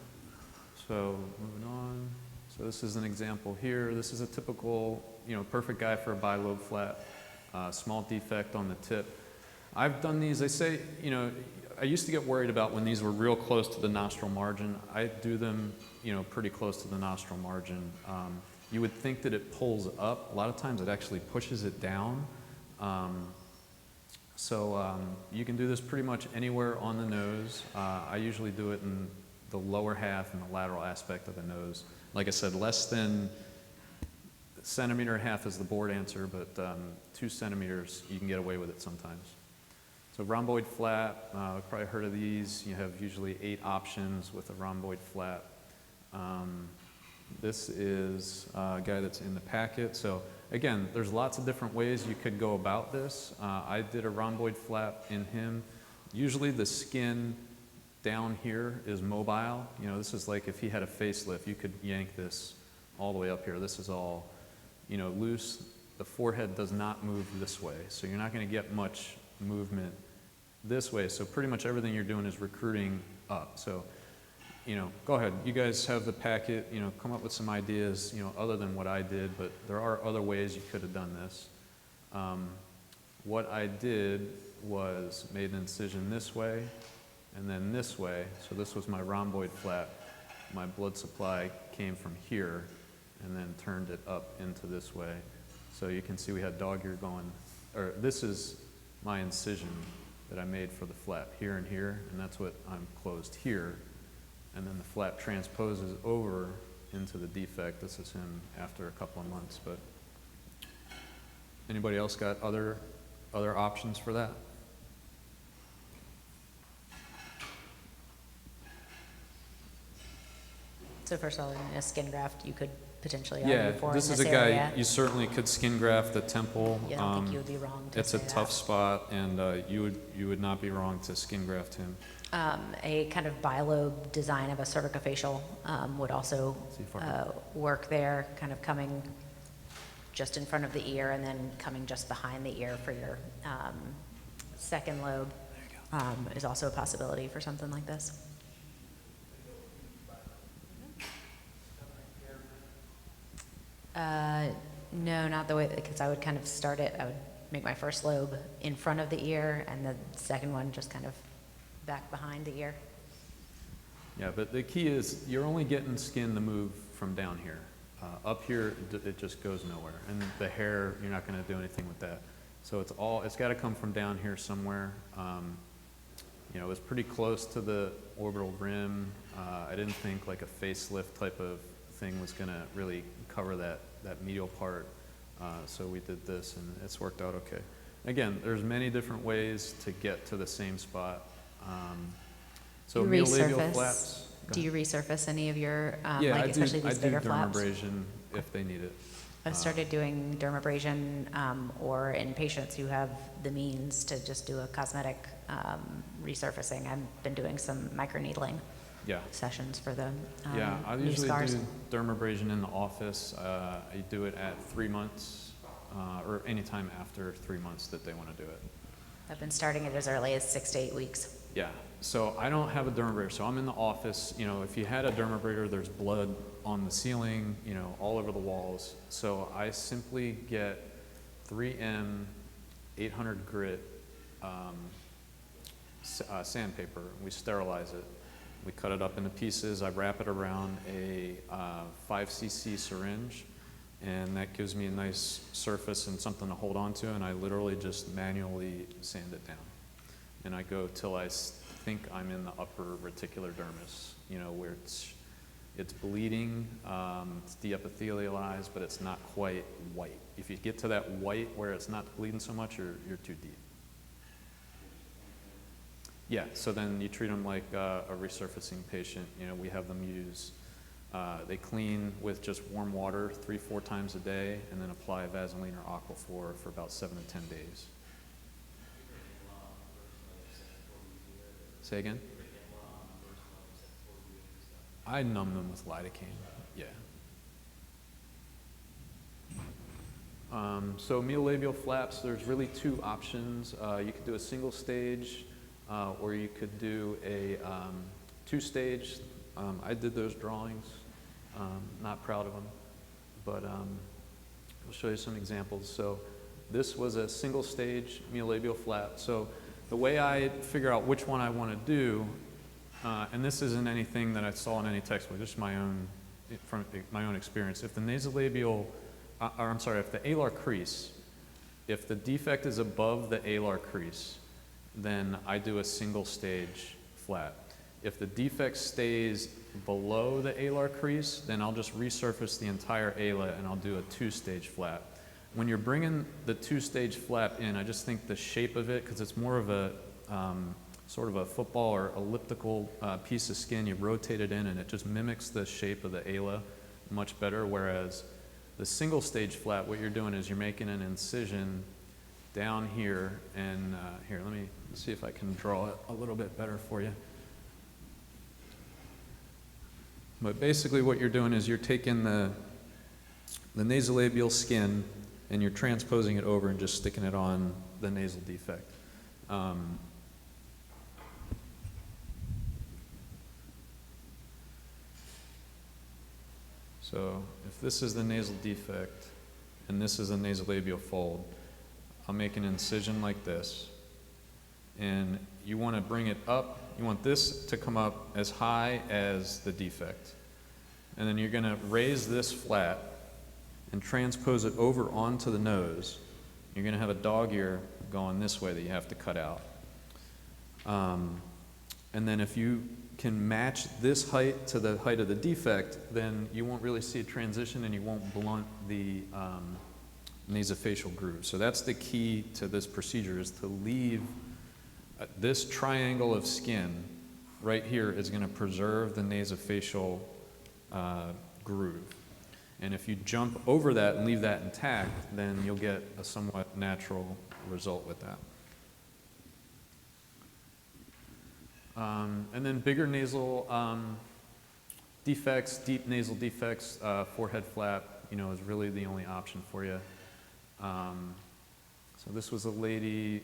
so moving on. So this is an example here. This is a typical, perfect guy for a bilobe flap, small defect on the tip. I've done these, they say, I used to get worried about when these were real close to the nostril margin. I do them, pretty close to the nostril margin. You would think that it pulls up. A lot of times it actually pushes it down. You can do this pretty much anywhere on the nose. I usually do it in the lower half and the lateral aspect of the nose. Like I said, less than 1.5 centimeters is the board answer, but 2 centimeters, you can get away with it sometimes. So rhomboid flap, you've probably heard of these. You have usually 8 options with a rhomboid flap. This is a guy that's in the packet. So again, there's lots of different ways you could go about this. I did a rhomboid flap in him. Usually the skin down here is mobile. You know, this is like if he had a facelift, you could yank this all the way up here. This is all, you know, loose. The forehead does not move this way, so you're not going to get much movement this way. So pretty much everything you're doing is recruiting up. So, you know, go ahead. You guys have the packet, you know, come up with some ideas, you know, other than what I did, but there are other ways you could have done this. What I did was made an incision this way and then this way. So this was my rhomboid flap. My blood supply came from here and then turned it up into this way. So you can see we had dog ear going, or this is my incision that I made for the flap here and here, and that's what I'm closed here. And then the flap transposes over into the defect. This is him after a couple of months. But anybody else got other options for that? So first of all, in a skin graft, you could potentially argue for this in is this a guy, area. you certainly could skin graft the temple. You don't think you would be wrong to It's a say tough that. spot, and you would not be wrong to skin graft him. A kind of bilobe design of a cervicofacial would also work there, kind of coming just in front of the ear and then coming just behind the ear for your second lobe is also a possibility for something like this. No, not the way, because I would kind of start it, I would make my first lobe in front of the ear and the second one just kind of back behind the ear. Yeah, but the key is you're only getting skin to move from down here. Up here, it just goes nowhere. And the hair, you're not going to do anything with that. So it's got to come from down here somewhere. You know, it was pretty close to the orbital rim. I didn't think like a facelift type of thing was going to really cover that medial part. So we did this, and it's worked out okay. Again, there's many different ways to get to the same spot. So You medial resurface. flaps. Do you resurface any of your, Yeah, like especially these bigger flaps? I do dermabrasion if they need it. I've started doing dermabrasion, or in patients who have the means to just do a cosmetic resurfacing. I've been doing some microneedling sessions for the Yeah, I new usually scars. do dermabrasion in the office. I do it at 3 months, or anytime after 3 months that they want to do it. I've been starting it as early as 6 to 8 weeks. Yeah, so I don't have a dermabrader, so I'm in the office. You know, if you had a dermabrader, there's blood on the ceiling, you know, all over the walls. So I simply get 3M 800 grit sandpaper. We sterilize it. We cut it up into pieces. I wrap it around a 5 cc syringe, and that gives me a nice surface and something to hold on to, and I literally just manually sand it down. And I go till I think I'm in the upper reticular dermis, you know, where it's bleeding, it's deepithelialized, but it's not quite white. If you get to that white where it's not bleeding so much, you're too deep. Yeah, so then you treat them like a resurfacing patient. You know, we have them use, they clean with just warm water 3-4 times a day, and then apply Vaseline or Aquaphor for about 7 to 10 days. Say again? I numb them with lidocaine, yeah. So medial flaps, there's really 2 options. You could do a single stage, or you could do a 2-stage. I did those drawings, not proud of them, but I'll show you some examples. So this was a single stage medial flap. So the way I figure out which one I want to do, and this isn't anything that I saw in any textbook, just from my own experience. If the nasolabial, if the alar crease, if the defect is above the alar crease, then I do a single stage flap. If the defect stays below the alar crease, then I'll just resurface the entire ala and I'll do a 2-stage flap. When you're bringing the 2-stage flap in, I just think the shape of it, because it's more of a sort of a football or elliptical piece of skin, you rotate it in and it just mimics the shape of the ala much better, whereas the single stage flap, what you're doing is you're making an incision down here, and here, let me see if I can draw it a little bit better for you. But basically what you're doing is you're taking the nasolabial skin and you're transposing it over and just sticking it on the nasal defect. So if this is the nasal defect and this is the nasolabial fold, I'll make an incision like this. And you want to bring it up. You want this to come up as high as the defect. And then you're going to raise this flat and transpose it over onto the nose. You're going to have a dog ear going this way that you have to cut out. And then if you can match this height to the height of the defect, then you won't really see a transition and you won't blunt the nasofacial groove. So that's the key to this procedure, is to leave this triangle of skin right here is going to preserve the nasofacial groove. And if you jump over that and leave that intact, then you'll get a somewhat natural result with that. And then bigger nasal defects, deep nasal defects, forehead flap, is really the only option for you. So this was a lady,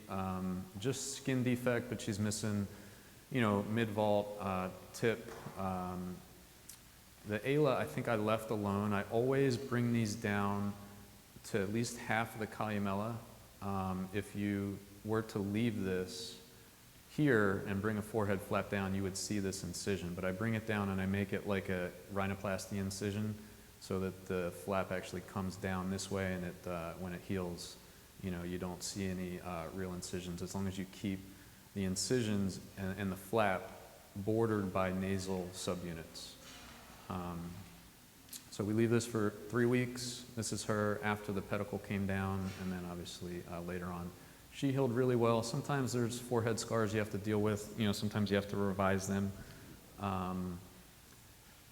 just skin defect, but she's missing, mid-vault tip. The ala, I think I left alone. I always bring these down to at least half of the columella. If you were to leave this here and bring a forehead flap down, you would see this incision. But I bring it down and I make it like a rhinoplasty incision so that the flap actually comes down this way, and when it heals, you don't see any real incisions, as long as you keep the incisions and the flap bordered by nasal subunits. So we leave this for 3 weeks. This is her after the pedicle came down, and then obviously later on. She healed really well. Sometimes there's forehead scars you have to deal with. Sometimes you have to revise them.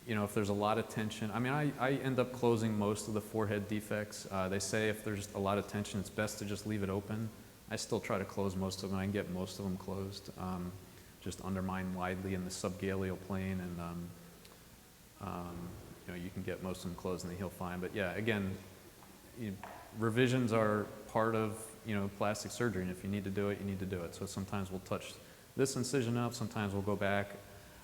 If there's a lot of tension, I end up closing most of the forehead defects. They say if there's a lot of tension, it's best to just leave it open. I still try to close most of them. I can get most of them closed. Just undermine widely in the subgaleal plane, and you can get most of them closed and they heal fine. But yeah, again, revisions are part of plastic surgery, and if you need to do it, you need to do it. So sometimes we'll touch this incision up, sometimes we'll go back.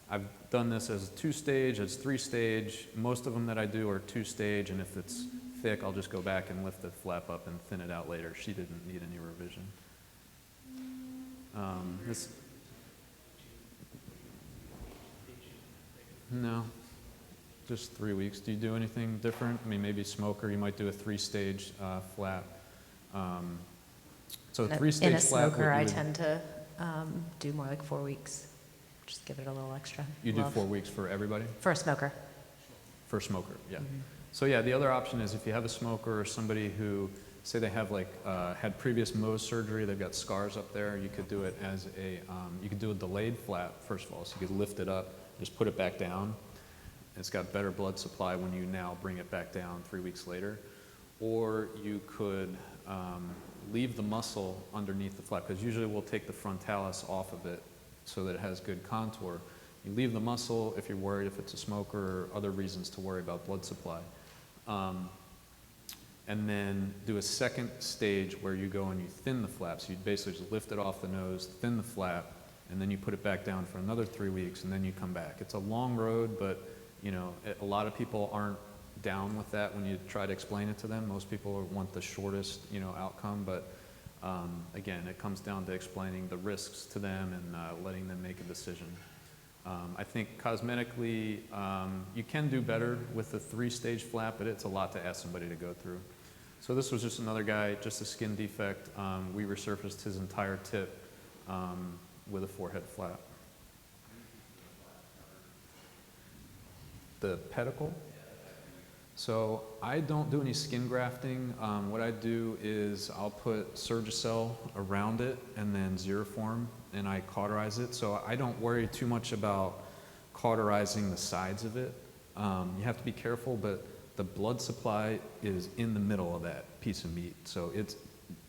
I've done this as 2-stage, as 3-stage. Most of them that I do are 2-stage, and if it's thick, I'll just go back and lift the flap up and thin it out later. She didn't need any revision. No, just 3 weeks. Do you do anything different? Maybe smoker, you might do a 3-stage flap. So a 3-stage in a flap. smoker, I tend to do more like 4 weeks. Just give it a little extra. You do 4 weeks for everybody? For a smoker. For a smoker, yeah. Mm-hmm. So yeah, the other option is if you have a smoker or somebody who, say they have had previous Mohs surgery, they've got scars up there, you could do it as you could do a delayed flap, first of all. So you could lift it up, just put it back down. It's got better blood supply when you now bring it back down 3 weeks later. Or you could leave the muscle underneath the flap, because usually we'll take the frontalis off of it so that it has good contour. You leave the muscle if you're worried if it's a smoker or other reasons to worry about blood supply. And then do a second stage where you go and you thin the flap. So you basically just lift it off the nose, thin the flap, and then you put it back down for another 3 weeks, and then you come back. It's a long road, but a lot of people aren't down with that when you try to explain it to them. Most people want the shortest outcome, but again, it comes down to explaining the risks to them and letting them make a decision. I think cosmetically, you can do better with the 3-stage flap, but it's a lot to ask somebody to go through. So this was just another guy, just a skin defect. We resurfaced his entire tip with a forehead flap. The pedicle? So I don't do any skin grafting. What I do is I'll put Surgicel around it and then Xeroform, and I cauterize it. So I don't worry too much about cauterizing the sides of it. You have to be careful, but the blood supply is in the middle of that piece of meat. So it's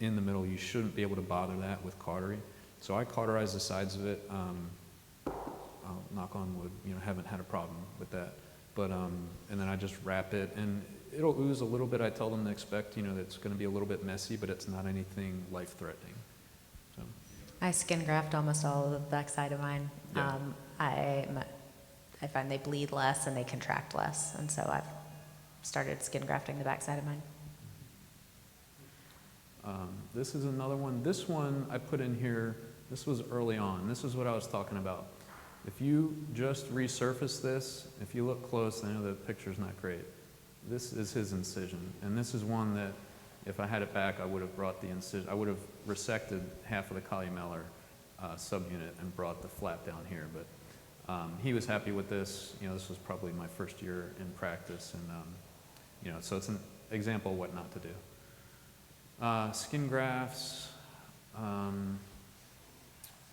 in the middle. You shouldn't be able to bother that with cautery. So I cauterize the sides of it. I'll knock on wood, haven't had a problem with that. and then I just wrap it, and it'll ooze a little bit. I tell them to expect, that it's going to be a little bit messy, but it's not anything life-threatening. So, I skin graft almost all of the backside of mine. Yeah. I find they bleed less and they contract less, and so I've started skin grafting the backside of mine. This is another one. This one I put in here, this was early on. This is what I was talking about. If you just resurface this, if you look close, I know the picture's not great. This is his incision, and this is one that if I had it back, I would have brought the incision, I would have resected half of the columellar subunit and brought the flap down here, but he was happy with this. This was probably my first year in practice, and so it's an example of what not to do. Skin grafts.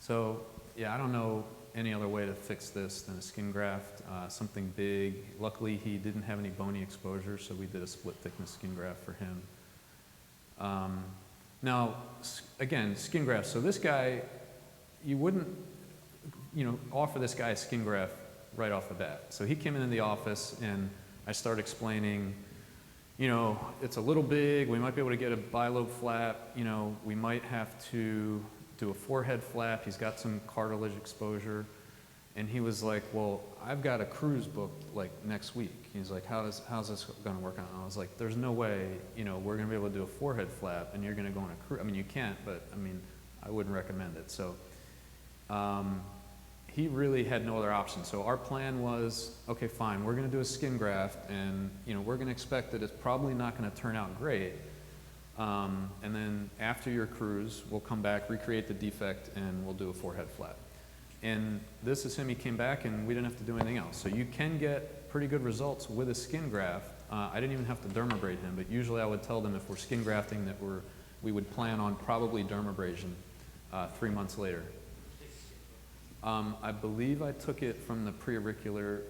So yeah, I don't know any other way to fix this than a skin graft, something big. Luckily, he didn't have any bony exposure, so we did a split thickness skin graft for him. Now, again, skin grafts. So this guy, you wouldn't, offer this guy a skin graft right off the bat. So he came into the office, and I started explaining, it's a little big. We might be able to get a bilobe flap. We might have to do a forehead flap. He's got some cartilage exposure. And he was like, well, I've got a cruise booked like next week. He's like, how's this going to work out? And I was like, there's no way, we're going to be able to do a forehead flap and you're going to go on a cruise. I mean, you can't, but I wouldn't recommend it. So he really had no other option. So our plan was, okay, fine, we're going to do a skin graft, and we're going to expect that it's probably not going to turn out great. And then after your cruise, we'll come back, recreate the defect, and we'll do a forehead flap. And this is him. He came back, and we didn't have to do anything else. So you can get pretty good results with a skin graft. I didn't even have to dermabrade him, but usually I would tell them if we're skin grafting that we would plan on probably dermabrasion 3 months later. I believe I took it from the preauricular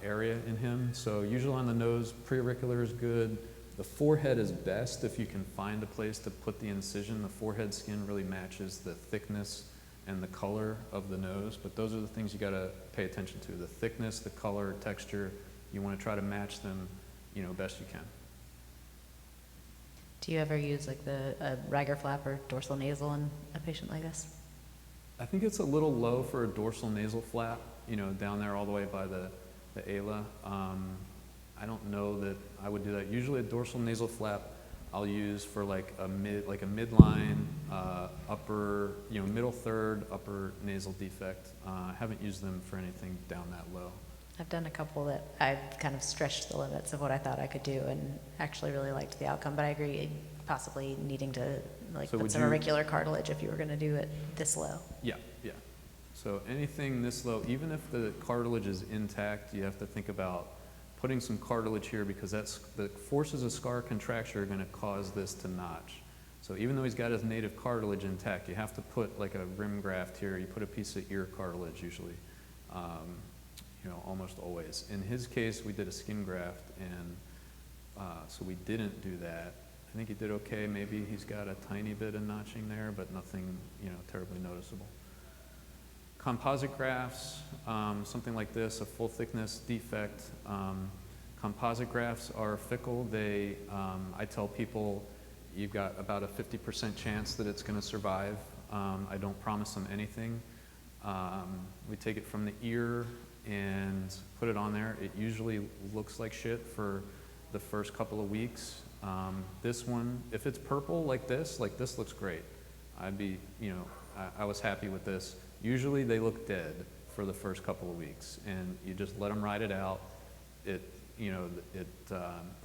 area in him. So usually on the nose, preauricular is good. The forehead is best if you can find a place to put the incision. The forehead skin really matches the thickness and the color of the nose, but those are the things you got to pay attention to. The thickness, the color, texture, you want to try to match them, best you can. Do you ever use like a Riger flap or dorsal nasal in a patient like this? I think it's a little low for a dorsal nasal flap, down there all the way by the ala. I don't know that I would do that. Usually a dorsal nasal flap I'll use for like a midline, upper, middle third, upper nasal defect. I haven't used them for anything down that low. I've done a couple that I've kind of stretched the limits of what I thought I could do and actually really liked the outcome, but I agree possibly needing to put some auricular cartilage if you were going to do it this low. Yeah. So anything this low, even if the cartilage is intact, you have to think about putting some cartilage here because the forces of scar contraction are going to cause this to notch. So even though he's got his native cartilage intact, you have to put like a rim graft here. You put a piece of ear cartilage usually, almost always. In his case, we did a skin graft, and so we didn't do that. I think he did okay. Maybe he's got a tiny bit of notching there, but nothing, terribly noticeable. Composite grafts, something like this, a full thickness defect. Composite grafts are fickle. I tell people you've got about a 50% chance that it's going to survive. I don't promise them anything. We take it from the ear and put it on there. It usually looks like shit for the first couple of weeks. This one, if it's purple like this looks great. I was happy with this. Usually they look dead for the first couple of weeks, and you just let them ride it out. The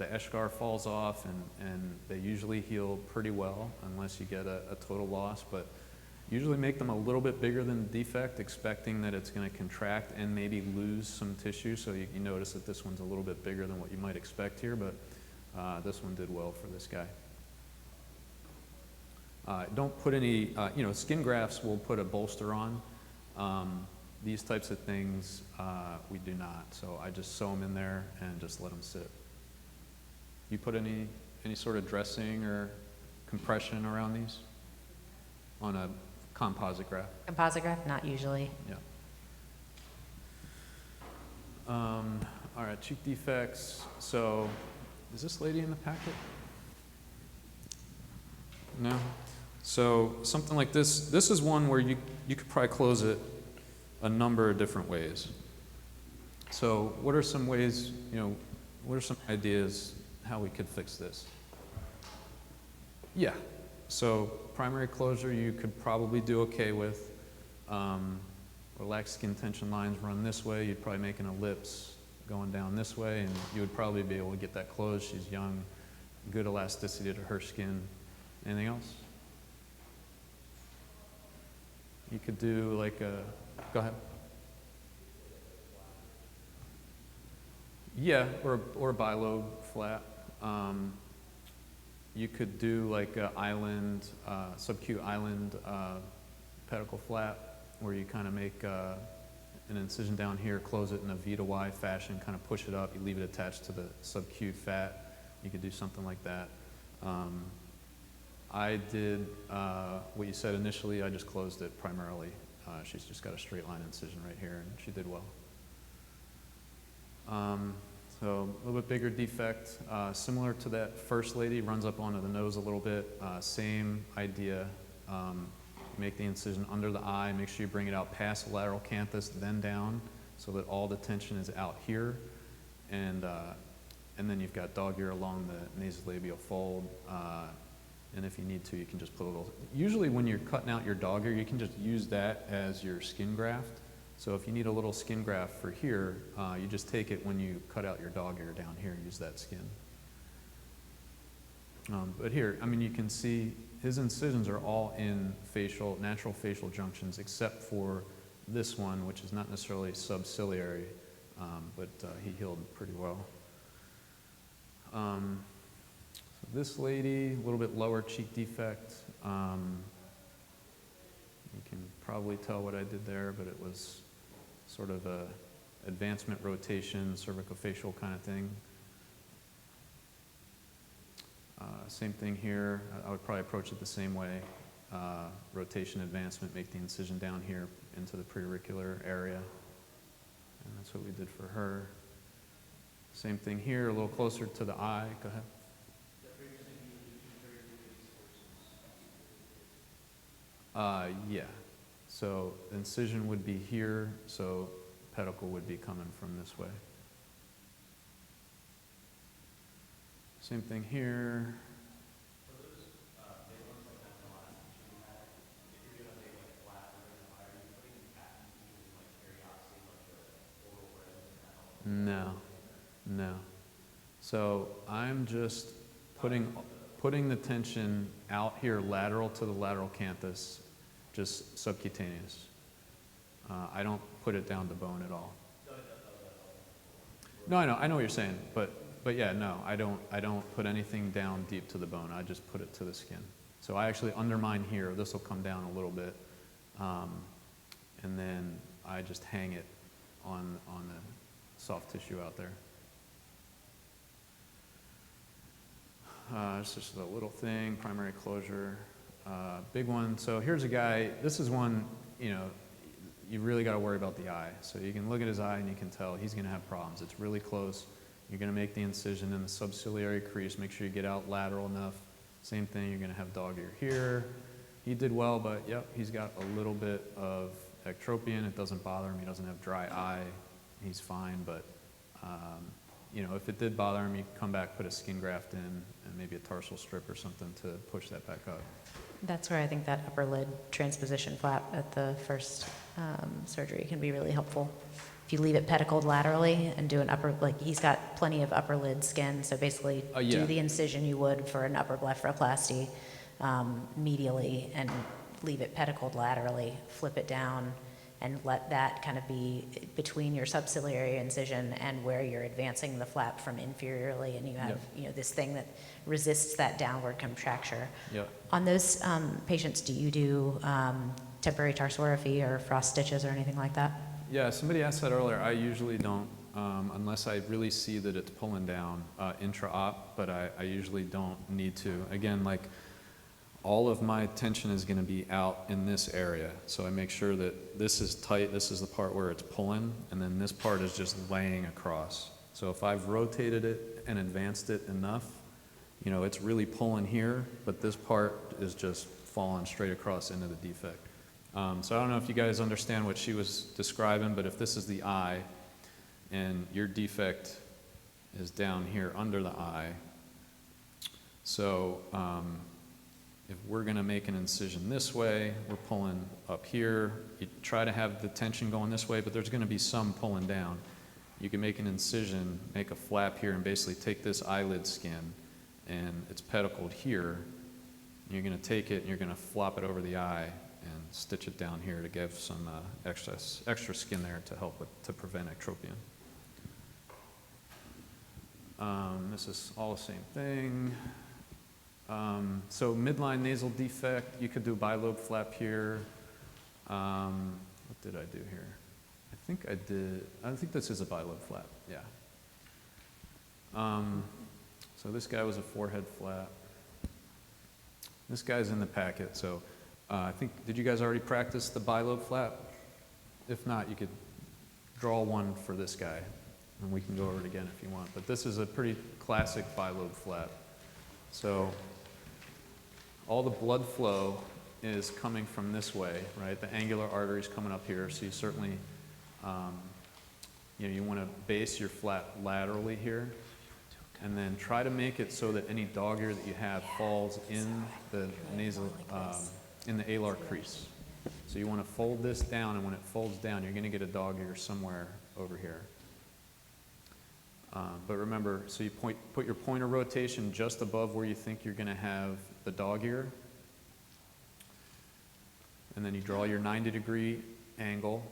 eschar falls off, and they usually heal pretty well unless you get a total loss, but usually make them a little bit bigger than the defect, expecting that it's going to contract and maybe lose some tissue. So you notice that this one's a little bit bigger than what you might expect here, but this one did well for this guy. Don't put any, skin grafts we'll put a bolster on. These types of things we do not. So I just sew them in there and just let them sit. You put any sort of dressing or compression around these on a composite graft? Composite graft, not usually. Yeah. All right, cheek defects. So, is this lady in the packet? No? So, something like this. This is one where you could probably close it a number of different ways. So, what are some ways, what are some ideas how we could fix this? Yeah. So, primary closure you could probably do okay with. Relaxed skin tension lines run this way. You'd probably make an ellipse going down this way, and you would probably be able to get that closed. She's young, good elasticity to her skin. Anything else? You could do like a, go ahead. Yeah, or a bilobe flat. You could do like a island, subacute island pedicle flat, where you kind of make an incision down here, close it in a V to Y fashion, kind of push it up, you leave it attached to the subacute fat. You could do something like that. I did what you said initially, I just closed it primarily. She's just got a straight line incision right here, and she did well. So a little bit bigger defect, similar to that first lady, runs up onto the nose a little bit, same idea. Make the incision under the eye, make sure you bring it out past the lateral canthus, then down, so that all the tension is out here. And then you've got dog ear along the nasolabial fold. And if you need to, you can just put a little, usually when you're cutting out your dog ear, you can just use that as your skin graft. So if you need a little skin graft for here, you just take it when you cut out your dog ear down here, use that skin. But here, I mean, you can see his incisions are all in natural facial junctions, except for this one, which is not necessarily subciliary, but he healed pretty well. So this lady, a little bit lower cheek defect. You can probably tell what I did there, but it was sort of a advancement rotation, cervicofacial kind of thing. Same thing here. I would probably approach it the same way. Rotation advancement, make the incision down here into the preauricular area. And that's what we did for her. Same thing here, a little closer to the eye. Go ahead. Yeah. So incision would be here, so pedicle would be coming from this way. Same thing here. No, no. So I'm just putting the tension out here lateral to the lateral canthus, just subcutaneous. I don't put it down to bone at all. No, I know what you're saying, but yeah, no, I don't put anything down deep to the bone. I just put it to the skin. So I actually undermine here. This will come down a little bit, and then I just hang it on the soft tissue out there. It's just a little thing, primary closure, big one. So here's a guy, this is one, you really got to worry about the eye. So you can look at his eye and you can tell he's going to have problems. It's really close. You're going to make the incision in the subciliary crease, make sure you get out lateral enough. Same thing, you're going to have dog ear here. He did well, but yep, he's got a little bit of ectropion. It doesn't bother him. He doesn't have dry eye. He's fine, but if it did bother him, you could come back, put a skin graft in, and maybe a tarsal strip or something to push that back up. That's where I think that upper lid transposition flap at the first surgery can be really helpful. If you leave it pedicled laterally and do an upper, like he's got plenty of upper lid skin, so basically do the incision you would for an upper blepharoplasty medially and leave it pedicled laterally, flip it down, and let that kind of be between your subciliary incision and where you're advancing the flap from inferiorly, and you have this thing that resists that downward contracture. Yep. On those patients, do you do temporary tarsorrhaphy or frost stitches or anything like that? Yeah, somebody asked that earlier. I usually don't, unless I really see that it's pulling down intra-op, but I usually don't need to. Again, like all of my tension is going to be out in this area. So I make sure that this is tight, this is the part where it's pulling, and then this part is just laying across. So if I've rotated it and advanced it enough, you know, it's really pulling here, but this part is just falling straight across into the defect. So I don't know if you guys understand what she was describing, but if this is the eye and your defect is down here under the eye, so if we're going to make an incision this way, we're pulling up here. You try to have the tension going this way, but there's going to be some pulling down. You can make an incision, make a flap here, and basically take this eyelid skin, and it's pedicled here. You're going to take it and you're going to flop it over the eye and stitch it down here to give some extra skin there to help to prevent ectropion. This is all the same thing. So midline nasal defect, you could do bilobe flap here. What did I do here? I think this is a bilobe flap, yeah. So this guy was a forehead flap. This guy's in the packet, so I think, did you guys already practice the bilobe flap? If not, you could draw one for this guy, and we can go over it again if you want. But this is a pretty classic bilobe flap. So all the blood flow is coming from this way, right? The angular artery is coming up here, so you certainly, you know, you want to base your flap laterally here, and then try to make it so that any dog ear that you have falls in the nasal, in the alar crease. So you want to fold this down, and when it folds down, you're going to get a dog ear somewhere over here. But remember, so you put your point of rotation just above where you think you're going to have the dog ear. And then you draw your 90-degree angle,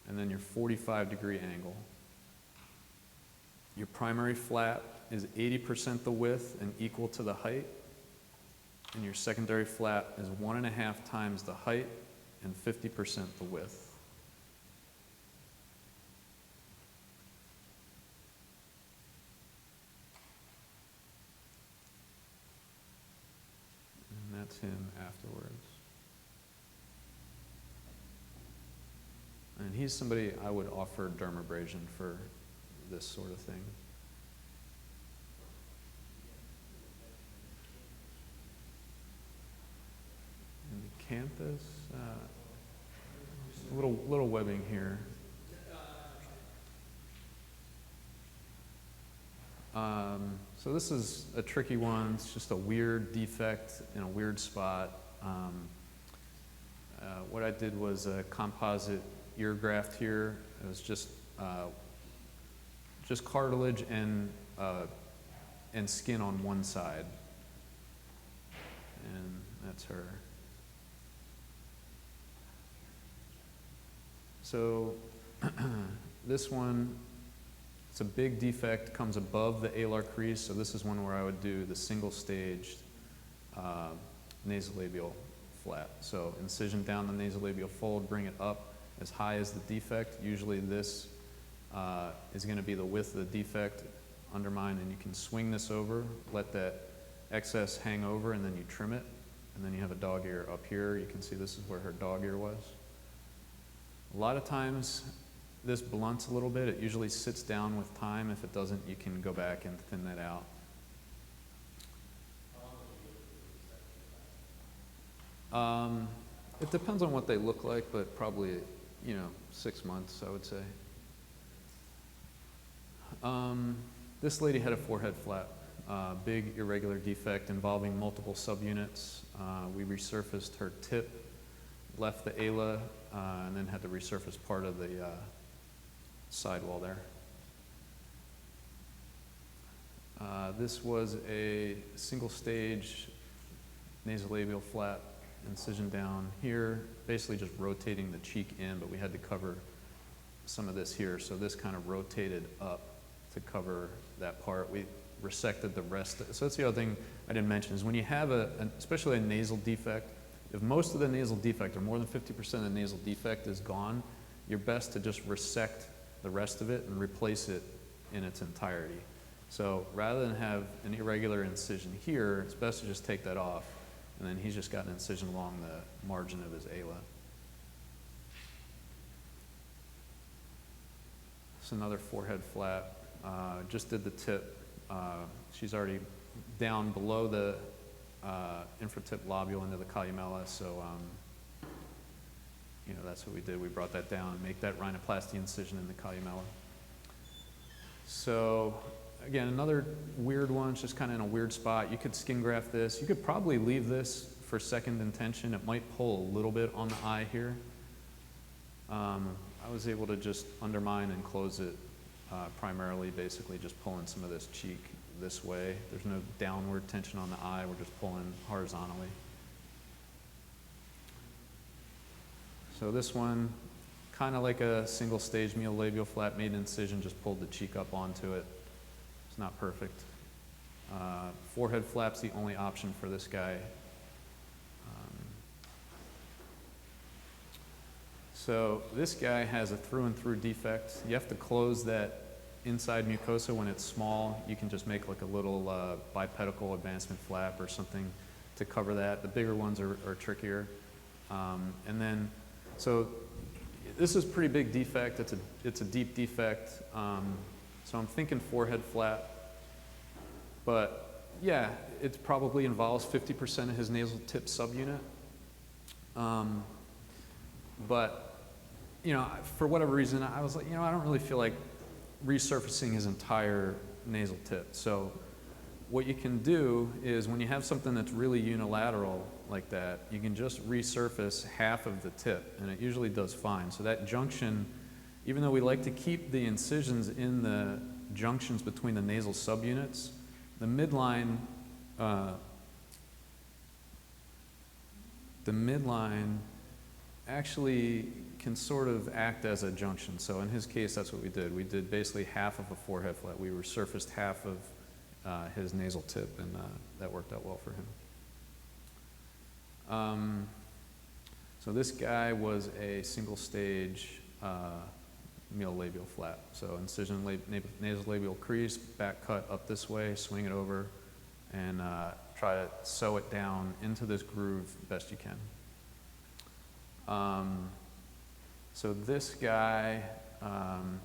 and then your 45-degree angle. Your primary flap is 80% the width and equal to the height. And your secondary flap is 1.5 times the height and 50% the width. And that's him afterwards. And he's somebody I would offer dermabrasion for this sort of thing. And the campus, little webbing here. So this is a tricky one. It's just a weird defect in a weird spot. What I did was a composite ear graft here. It was just cartilage and skin on one side. And that's her. So this one, it's a big defect, comes above the alar crease. So this is one where I would do the single stage nasolabial flap. So incision down the nasolabial fold, bring it up as high as the defect. Usually this is going to be the width of the defect under mine, and you can swing this over, let that excess hang over, and then you trim it, and then you have a dog ear up here. You can see this is where her dog ear was. A lot of times this blunts a little bit. It usually sits down with time. If it doesn't, you can go back and thin that out. It depends on what they look like, but probably, 6 months, I would say. This lady had a forehead flap, big irregular defect involving multiple subunits. We resurfaced her tip, left the ala, and then had to resurface part of the sidewall there. This was a single stage nasolabial flap, incision down here, basically just rotating the cheek in, but we had to cover some of this here, so this kind of rotated up to cover that part. We resected the rest. So that's the other thing I didn't mention, is when you have especially a nasal defect, if most of the nasal defect, or more than 50% of the nasal defect is gone, you're best to just resect the rest of it and replace it in its entirety. So rather than have an irregular incision here, it's best to just take that off, and then he's just got an incision along the margin of his ala. It's another forehead flap. Just did the tip. She's already down below the infratip lobule into the columella, so you know, that's what we did. We brought that down, make that rhinoplasty incision in the columella. So again, another weird one, it's just kind of in a weird spot. You could skin graft this. You could probably leave this for second intention. It might pull a little bit on the eye here. I was able to just undermine and close it primarily, basically just pulling some of this cheek this way. There's no downward tension on the eye. We're just pulling horizontally. So this one, kind of like a single stage medial flap, made an incision, just pulled the cheek up onto it. It's not perfect. Forehead flap's the only option for this guy. So this guy has a through and through defect. You have to close that inside mucosa when it's small. You can just make like a little bipedical advancement flap or something to cover that. The bigger ones are trickier. And then, so this is a pretty big defect. It's a deep defect. So I'm thinking forehead flap. But yeah, it probably involves 50% of his nasal tip subunit. But you know, for whatever reason, I was like, you know, I don't really feel like resurfacing his entire nasal tip. So what you can do is when you have something that's really unilateral like that, you can just resurface half of the tip, and it usually does fine. So that junction, even though we like to keep the incisions in the junctions between the nasal subunits, the midline actually can sort of act as a junction. So in his case, that's what we did. We did basically half of a forehead flap. We resurfaced half of his nasal tip, and that worked out well for him. So this guy was a single stage medial flap. So incision, nasolabial crease, back cut up this way, swing it over, and try to sew it down into this groove best you can. So this guy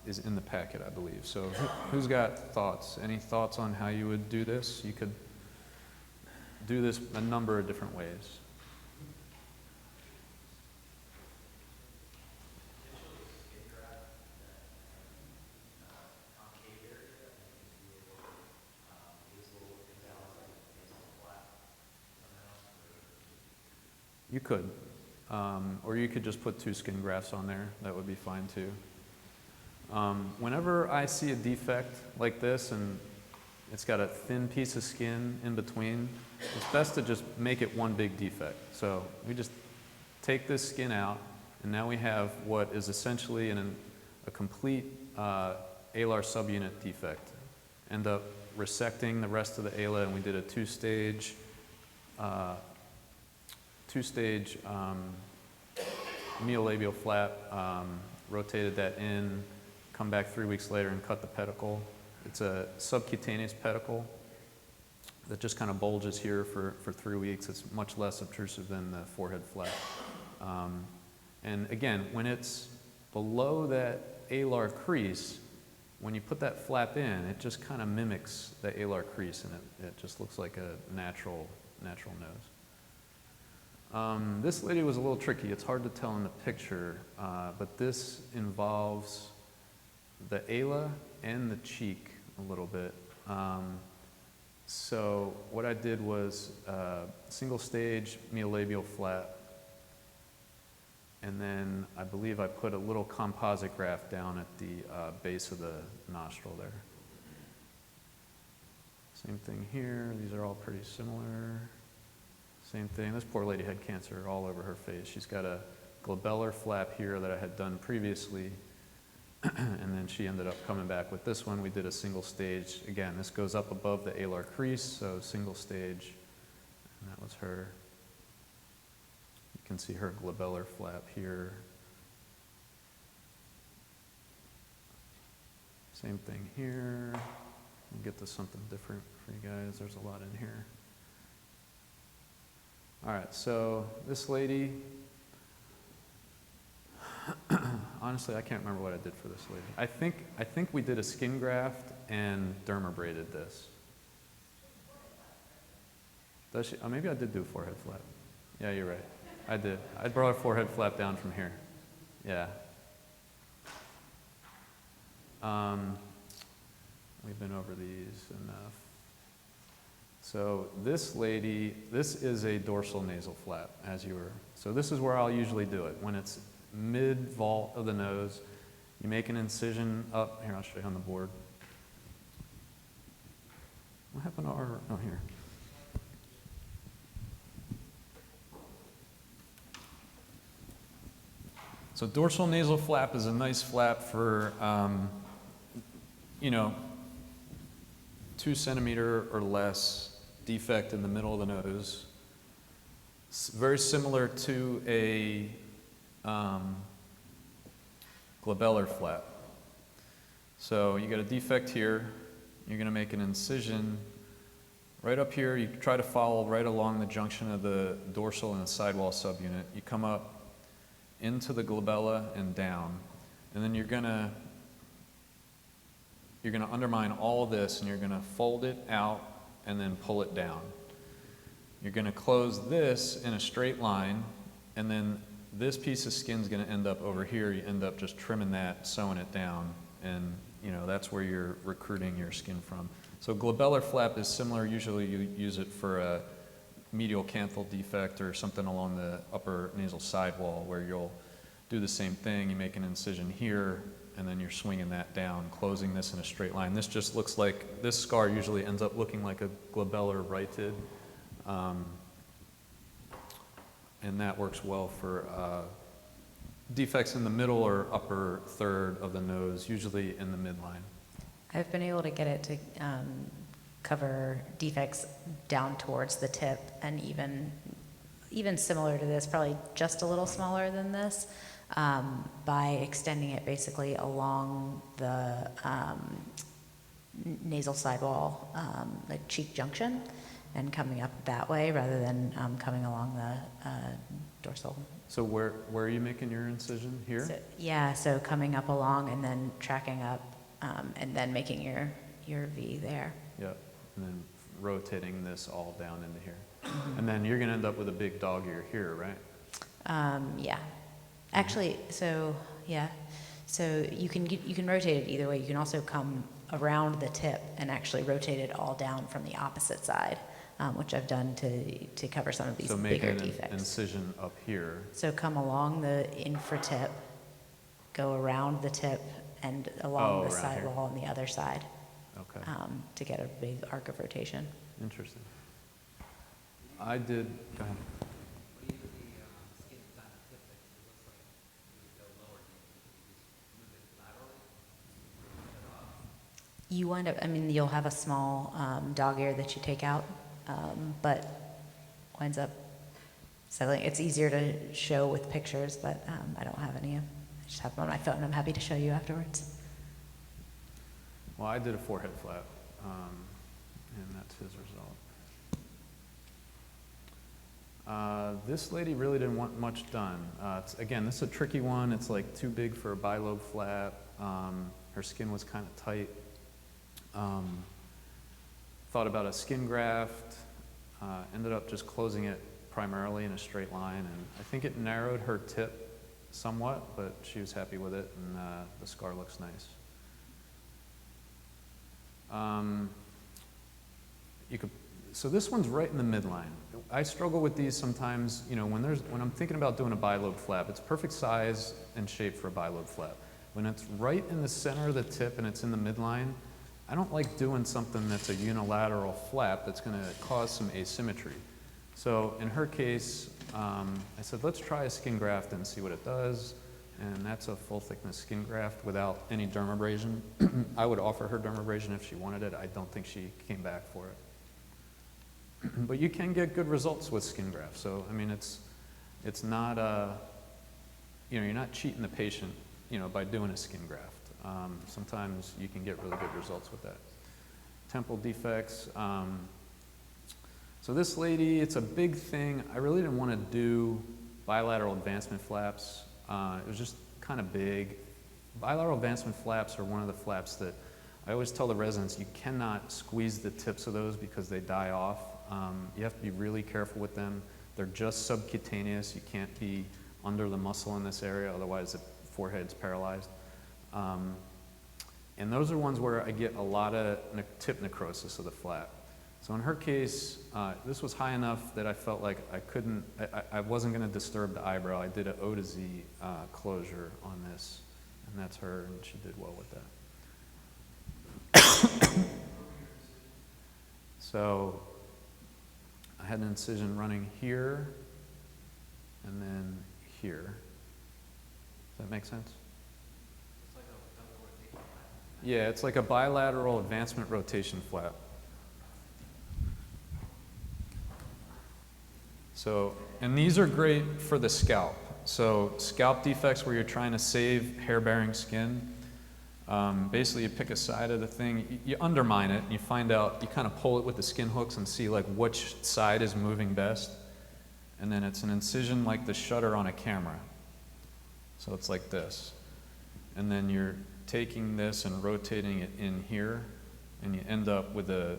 is in the packet, I believe. So who's got thoughts? Any thoughts on how you would do this? You could do this a number of different ways. You could. Or you could just put 2 skin grafts on there. That would be fine too. Whenever I see a defect like this and it's got a thin piece of skin in between, it's best to just make it one big defect. So we just take this skin out, and now we have what is essentially a complete alar subunit defect. End up resecting the rest of the ala, and we did a two-stage medial flap, rotated that in, come back 3 weeks later and cut the pedicle. It's a subcutaneous pedicle that just kind of bulges here for 3 weeks. It's much less obtrusive than the forehead flap. And again, when it's below that alar crease, when you put that flap in, it just kind of mimics the alar crease, and it just looks like a natural nose. This lady was a little tricky. It's hard to tell in the picture, but this involves the ala and the cheek a little bit. So what I did was single stage mediolabial flap, and then I believe I put a little composite graft down at the base of the nostril there. Same thing here. These are all pretty similar. Same thing. This poor lady had cancer all over her face. She's got a glabellar flap here that I had done previously, and then she ended up coming back with this one. We did a single stage. Again, this goes up above the alar crease, so single stage, and that was her. You can see her glabellar flap here. Same thing here. We'll get to something different for you guys. There's a lot in here. All right, so this lady, honestly, I can't remember what I did for this lady. I think we did a skin graft and dermabrated this. Does she? Oh, maybe I did do a forehead flap. Yeah, you're right. I did. I brought a forehead flap down from here. Yeah. We've been over these enough. So this lady, this is a dorsal nasal flap, as you were. So this is where I'll usually do it. When it's mid-vault of the nose, you make an incision up. Here, I'll show you on the board. What happened to our, oh, here. So dorsal nasal flap is a nice flap for, 2 centimeter or less defect in the middle of the nose. Very similar to a glabellar flap. So you got a defect here, you're going to make an incision right up here. You try to follow right along the junction of the dorsal and the sidewall subunit. You come up into the glabella and down, and then you're going to undermine all of this, and you're going to fold it out and then pull it down. You're going to close this in a straight line, and then this piece of skin is going to end up over here. You end up just trimming that, sewing it down, and that's where you're recruiting your skin from. So glabellar flap is similar. Usually you use it for a medial canthal defect or something along the upper nasal sidewall, where you'll do the same thing. You make an incision here, and then you're swinging that down, closing this in a straight line. This just looks like, this scar usually ends up looking like a glabellar rhytid. And that works well for defects in the middle or upper third of the nose, usually in the midline. I've been able to get it to cover defects down towards the tip, and even similar to this, probably just a little smaller than this, by extending it basically along the nasal sidewall, the cheek junction, and coming up that way rather than coming along the dorsal. So where are you making your incision? Here? So coming up along and then tracking up, and then making your V there. Yep, and then rotating this all down into here. Mm-hmm. And then you're going to end up with a big dog ear here, right? Yeah. Actually, so you can rotate it either way. You can also come around the tip and actually rotate it all down from the opposite side, which I've done to cover some of these bigger defects. So make an incision up here. So come along the infratip, go around the tip, and along the sidewall on the other side. Okay. To get a big arc of rotation. Interesting. I did. Go ahead. You wind up, you'll have a small dog ear that you take out, but winds up settling. It's easier to show with pictures, but I don't have any. I just have them on my phone. I'm happy to show you afterwards. Well, I did a forehead flap, and that's his result. This lady really didn't want much done. Again, this is a tricky one. It's like too big for a bilobe flap. Her skin was kind of tight. Thought about a skin graft, ended up just closing it primarily in a straight line, and I think it narrowed her tip somewhat, but she was happy with it, and the scar looks nice. So this one's right in the midline. I struggle with these sometimes, when I'm thinking about doing a bilobe flap, it's perfect size and shape for a bilobe flap. When it's right in the center of the tip and it's in the midline, I don't like doing something that's a unilateral flap that's going to cause some asymmetry. So in her case, I said, let's try a skin graft and see what it does. And that's a full thickness skin graft without any dermabrasion. I would offer her dermabrasion if she wanted it. I don't think she came back for it. But you can get good results with skin grafts. So, it's not, you're not cheating the patient, by doing a skin graft. Sometimes you can get really good results with that. Temple defects. So this lady, it's a big thing. I really didn't want to do bilateral advancement flaps. It was just kind of big. Bilateral advancement flaps are one of the flaps that I always tell the residents you cannot squeeze the tips of those because they die off. You have to be really careful with them. They're just subcutaneous. You can't be under the muscle in this area, otherwise the forehead's paralyzed. And those are ones where I get a lot of tip necrosis of the flap. So in her case, this was high enough that I felt like I wasn't going to disturb the eyebrow. I did an O to Z closure on this, and that's her, and she did well with that. So I had an incision running here, and then here. Does that make sense? Yeah, it's like a bilateral advancement rotation flap. So, and these are great for the scalp. So scalp defects where you're trying to save hair-bearing skin. Basically, you pick a side of the thing, you undermine it, and you find out, you kind of pull it with the skin hooks and see like which side is moving best. And then it's an incision like the shutter on a camera. So it's like this. And then you're taking this and rotating it in here, and you end up with a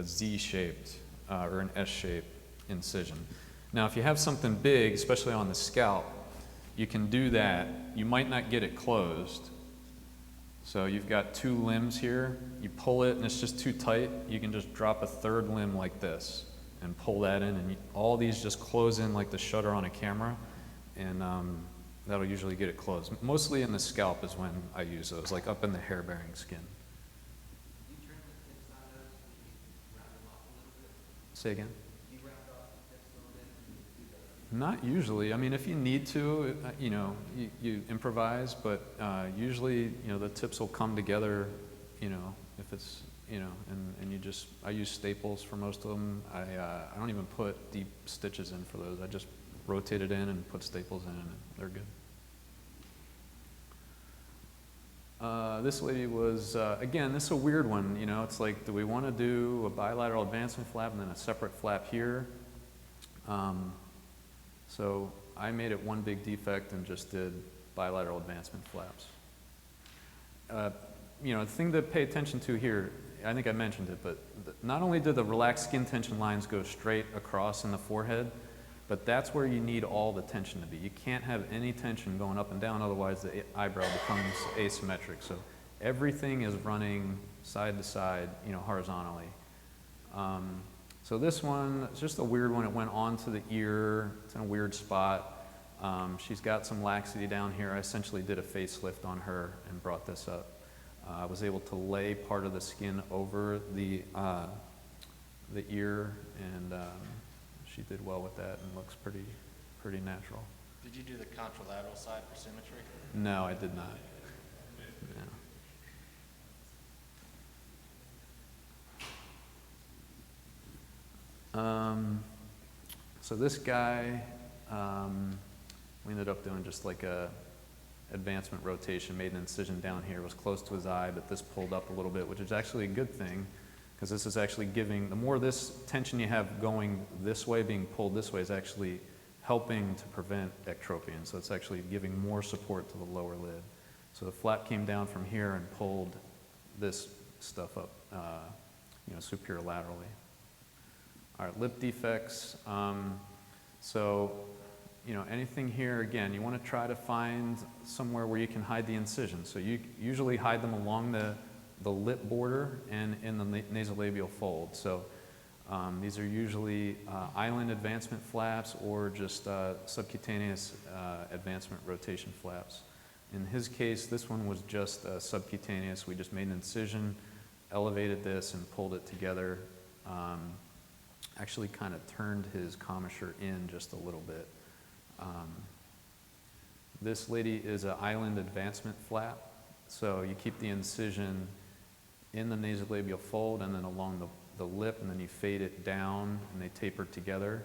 Z-shaped or an S-shaped incision. Now, if you have something big, especially on the scalp, you can do that. You might not get it closed. So you've got two limbs here. You pull it, and it's just too tight. You can just drop a third limb like this and pull that in, and all these just close in like the shutter on a camera, and that'll usually get it closed. Mostly in the scalp is when I use those, like up in the hair-bearing skin. Say again? Not usually. I mean, if you need to, you improvise, but usually, the tips will come together, if it's, and you just, I use staples for most of them. I don't even put deep stitches in for those. I just rotate it in and put staples in, and they're good. This lady was, again, this is a weird one. It's like, do we want to do a bilateral advancement flap and then a separate flap here? So I made it one big defect and just did bilateral advancement flaps. The thing to pay attention to here, I think I mentioned it, but not only do the relaxed skin tension lines go straight across in the forehead, but that's where you need all the tension to be. You can't have any tension going up and down, otherwise the eyebrow becomes asymmetric. So everything is running side to side, horizontally. So this one, it's just a weird one. It went onto the ear. It's in a weird spot. She's got some laxity down here. I essentially did a facelift on her and brought this up. I was able to lay part of the skin over the ear, and she did well with that and looks pretty natural. Did you do the contralateral side for symmetry? No, I did not. So this guy, we ended up doing just like a advancement rotation, made an incision down here, was close to his eye, but this pulled up a little bit, which is actually a good thing, because this is actually giving, the more this tension you have going this way, being pulled this way, is actually helping to prevent ectropion. So it's actually giving more support to the lower lid. So the flap came down from here and pulled this stuff up, superolaterally. All right, lip defects. Anything here, again, you want to try to find somewhere where you can hide the incision. So you usually hide them along the lip border and in the nasolabial fold. So these are usually island advancement flaps or just subcutaneous advancement rotation flaps. In his case, this one was just subcutaneous. We just made an incision, elevated this, and pulled it together. Actually kind of turned his commissure in just a little bit. This lady is an island advancement flap. So you keep the incision in the nasolabial fold and then along the lip, and then you fade it down and they taper together.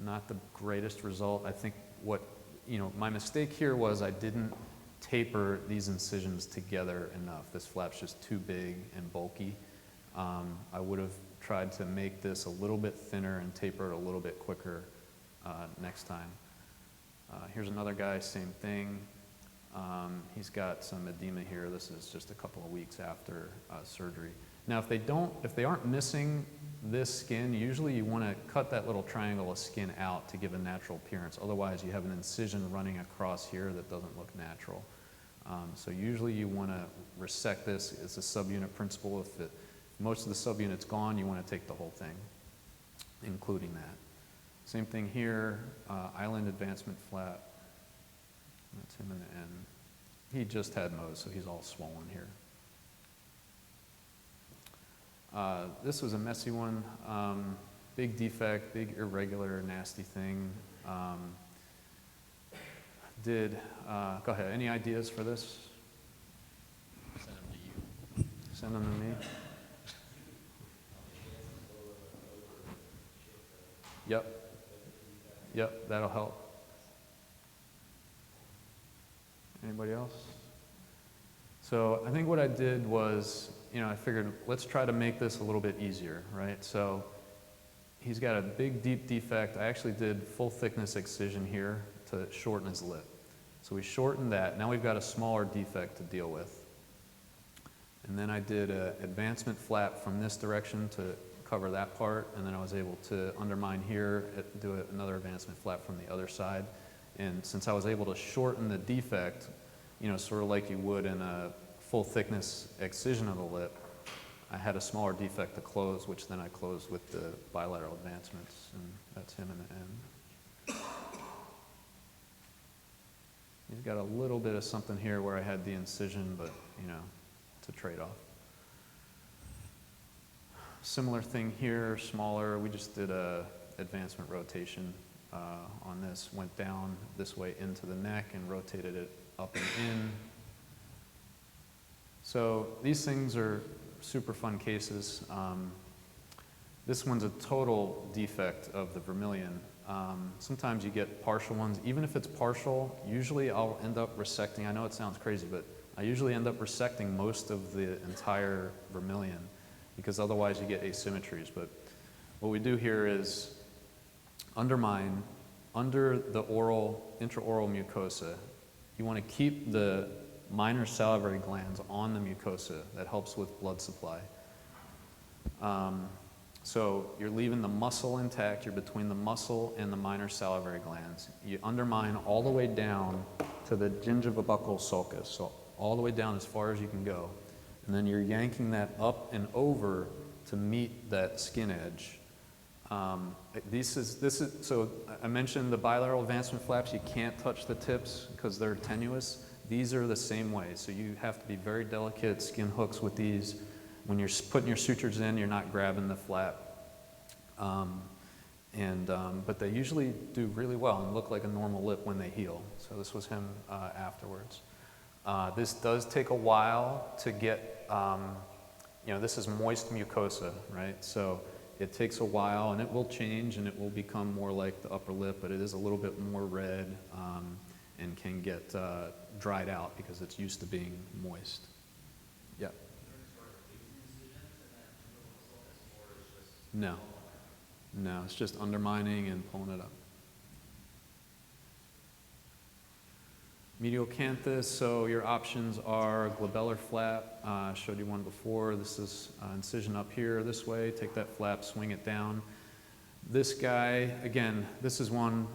Not the greatest result. I think my mistake here was I didn't taper these incisions together enough. This flap's just too big and bulky. I would have tried to make this a little bit thinner and taper it a little bit quicker next time. Here's another guy, same thing. He's got some edema here. This is just a couple of weeks after surgery. Now, if they aren't missing this skin, usually you want to cut that little triangle of skin out to give a natural appearance. Otherwise, you have an incision running across here that doesn't look natural. So usually you want to resect this. It's a subunit principle. If most of the subunit's gone, you want to take the whole thing, including that. Same thing here, island advancement flap. That's him in the end. He just had Mohs, so he's all swollen here. This was a messy one. Big defect, big irregular, nasty thing. Go ahead, any ideas for this? Send them to you. Send them to me. Yep, that'll help. Anybody else? So I think what I did was, I figured let's try to make this a little bit easier, right? So he's got a big, deep defect. I actually did full thickness excision here to shorten his lip. So we shortened that. Now we've got a smaller defect to deal with. And then I did an advancement flap from this direction to cover that part, and then I was able to undermine here, do another advancement flap from the other side. And since I was able to shorten the defect, sort of like you would in a full thickness excision of the lip, I had a smaller defect to close, which then I closed with the bilateral advancements, and that's him in the end. He's got a little bit of something here where I had the incision, but, it's a trade-off. Similar thing here, smaller. We just did a advancement rotation on this. Went down this way into the neck and rotated it up and in. So these things are super fun cases. This one's a total defect of the vermilion. Sometimes you get partial ones. Even if it's partial, usually I'll end up resecting. I know it sounds crazy, but I usually end up resecting most of the entire vermilion, because otherwise you get asymmetries. But what we do here is undermine under the intraoral mucosa. You want to keep the minor salivary glands on the mucosa. That helps with blood supply. So you're leaving the muscle intact. You're between the muscle and the minor salivary glands. You undermine all the way down to the gingival sulcus, so all the way down as far as you can go. And then you're yanking that up and over to meet that skin edge. So I mentioned the bilateral advancement flaps. You can't touch the tips because they're tenuous. These are the same way. So you have to be very delicate skin hooks with these. When you're putting your sutures in, you're not grabbing the flap. But they usually do really well and look like a normal lip when they heal. So this was him afterwards. This does take a while to get, this is moist mucosa, right? So it takes a while, and it will change, and it will become more like the upper lip, but it is a little bit more red and can get dried out because it's used to being moist. Yeah. No, it's just undermining and pulling it up. Medial canthus, so your options are glabellar flap. I showed you one before. This is incision up here this way. Take that flap, swing it down. This guy, again, this is one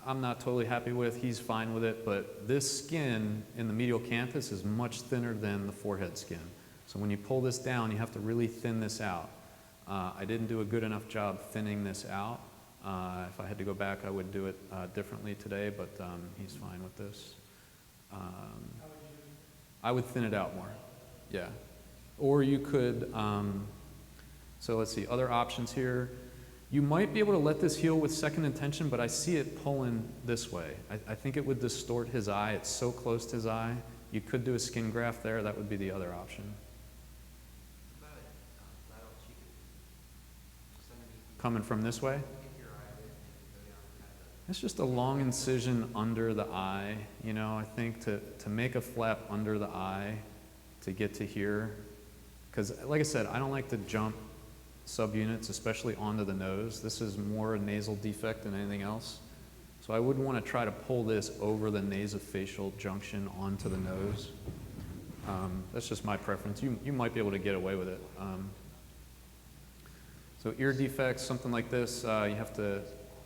I'm not totally happy with. He's fine with it, but this skin in the medial canthus is much thinner than the forehead skin. So when you pull this down, you have to really thin this out. I didn't do a good enough job thinning this out. If I had to go back, I would do it differently today, but he's fine with this. I would thin it out more, yeah. Or you could, so let's see, other options here. You might be able to let this heal with second intention, but I see it pulling this way. I think it would distort his eye. It's so close to his eye. You could do a skin graft there. That would be the other option. Coming from this way? It's just a long incision under the eye. I think to make a flap under the eye to get to here, because like I said, I don't like to jump subunits, especially onto the nose. This is more a nasal defect than anything else. So I would want to try to pull this over the nasofacial junction onto the nose. That's just my preference. You might be able to get away with it. So ear defects, something like this, you have to,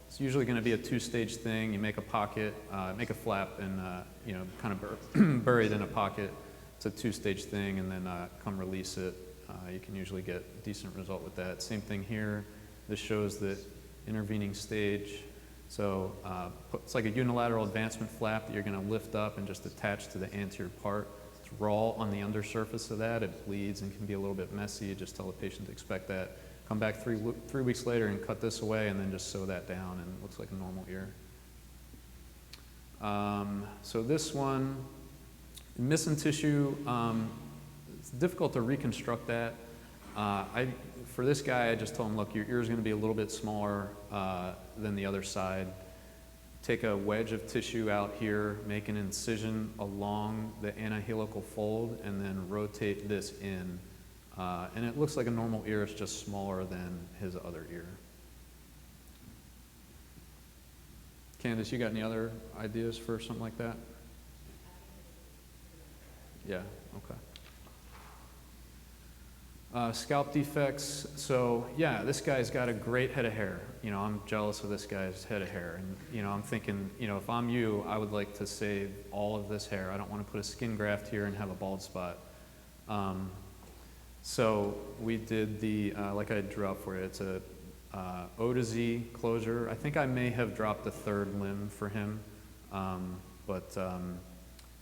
it's usually going to be a two-stage thing. You make a pocket, make a flap, and you know, kind of bury it in a pocket. It's a two-stage thing, and then come release it. You can usually get a decent result with that. Same thing here. This shows the intervening stage. So it's like a unilateral advancement flap that you're going to lift up and just attach to the anterior part. It's raw on the undersurface of that. It bleeds and can be a little bit messy. You just tell the patient to expect that. Come back three weeks later and cut this away, and then just sew that down, and it looks like a normal ear. So this one, missing tissue, it's difficult to reconstruct that. For this guy, I just told him, look, your ear is going to be a little bit smaller than the other side. Take a wedge of tissue out here, make an incision along the anahelical fold, and then rotate this in. And it looks like a normal ear, it's just smaller than his other ear. Candace, you got any other ideas for something like that? Yeah, okay. Scalp defects, so yeah, this guy's got a great head of hair. You know, I'm jealous of this guy's head of hair. And, you know, I'm thinking, you know, if I'm you, I would like to save all of this hair. I don't want to put a skin graft here and have a bald spot. So we did the, like I drew out for you, it's a O to Z closure. I think I may have dropped a third limb for him, but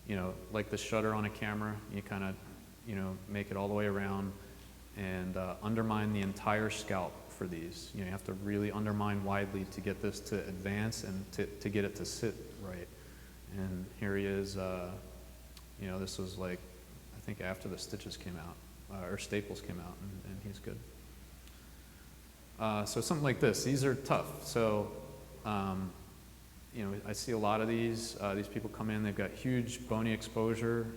you know, like the shutter on a camera, you kind of, you know, make it all the way around and undermine the entire scalp for these. You know, you have to really undermine widely to get this to advance and to get it to sit right. And here he is, you know, this was like, I think after the stitches came out. Or staples came out, and he's good. So something like this, these are tough. So, you know, I see a lot of these people come in, they've got huge bony exposure.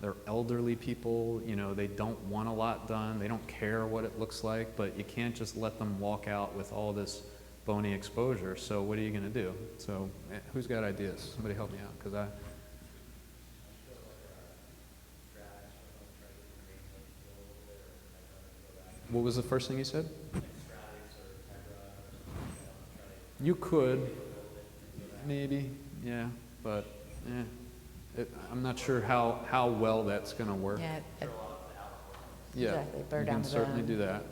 They're elderly people, you know, they don't want a lot done, they don't care what it looks like, but you can't just let them walk out with all this bony exposure. So what are you gonna do? So who's got ideas? Somebody help me out, because I... What was the first thing you said? You could, maybe, yeah, but I'm not sure how well that's going to work. Yeah, Yeah, exactly. you can certainly do that.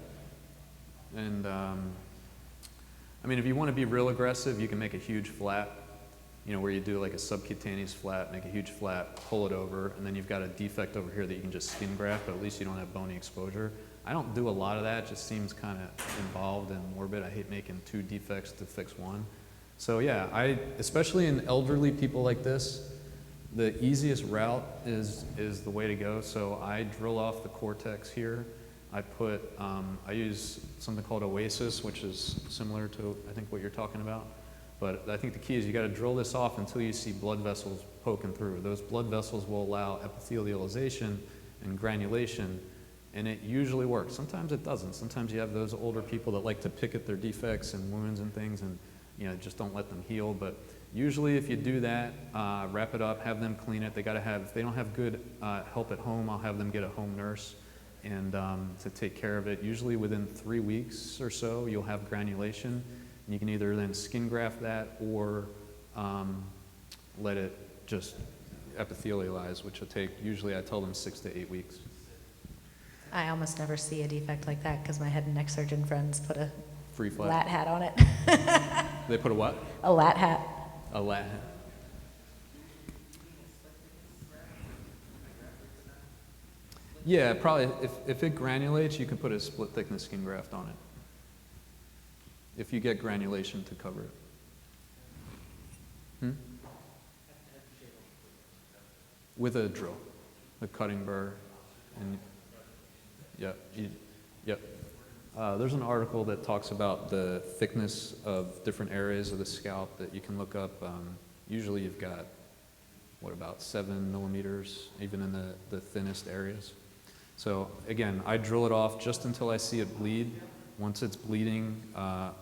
And I mean, if you want to be real aggressive, you can make a huge flap, you know, where you do like a subcutaneous flap, make a huge flap, pull it over, and then you've got a defect over here that you can just skin graft, but at least you don't have bony exposure. I don't do a lot of that, it just seems kind of involved and morbid. I hate making two defects to fix one. So yeah, especially in elderly people like this, the easiest route is the way to go. So I drill off the cortex here. I use something called Oasis, which is similar to, I think, what you're talking about. But I think the key is you got to drill this off until you see blood vessels poking through. Those blood vessels will allow epithelialization and granulation, and it usually works. Sometimes it doesn't. Sometimes you have those older people that like to pick at their defects and wounds and things, and you know, just don't let them heal. But usually, if you do that, wrap it up, have them clean it. They got to have. If they don't have good help at home, I'll have them get a home nurse and to take care of it. Usually, within 3 weeks or so, you'll have granulation. And you can either then skin graft that or let it just epithelialize, which will take, usually I tell them 6 to 8 weeks. I almost never see a defect like that because my head and neck surgeon friends put a Free flap. lat hat on it. They put a what? A lat hat. A lat hat. Yeah, probably. If it granulates, you can put a split thickness skin graft on it. If you get granulation to cover it. With a drill, a cutting burr, and there's an article that talks about the thickness of different areas of the scalp that you can look up. Usually you've got, what, about 7 millimeters, even in the thinnest areas. So again, I drill it off just until I see it bleed. Once it's bleeding,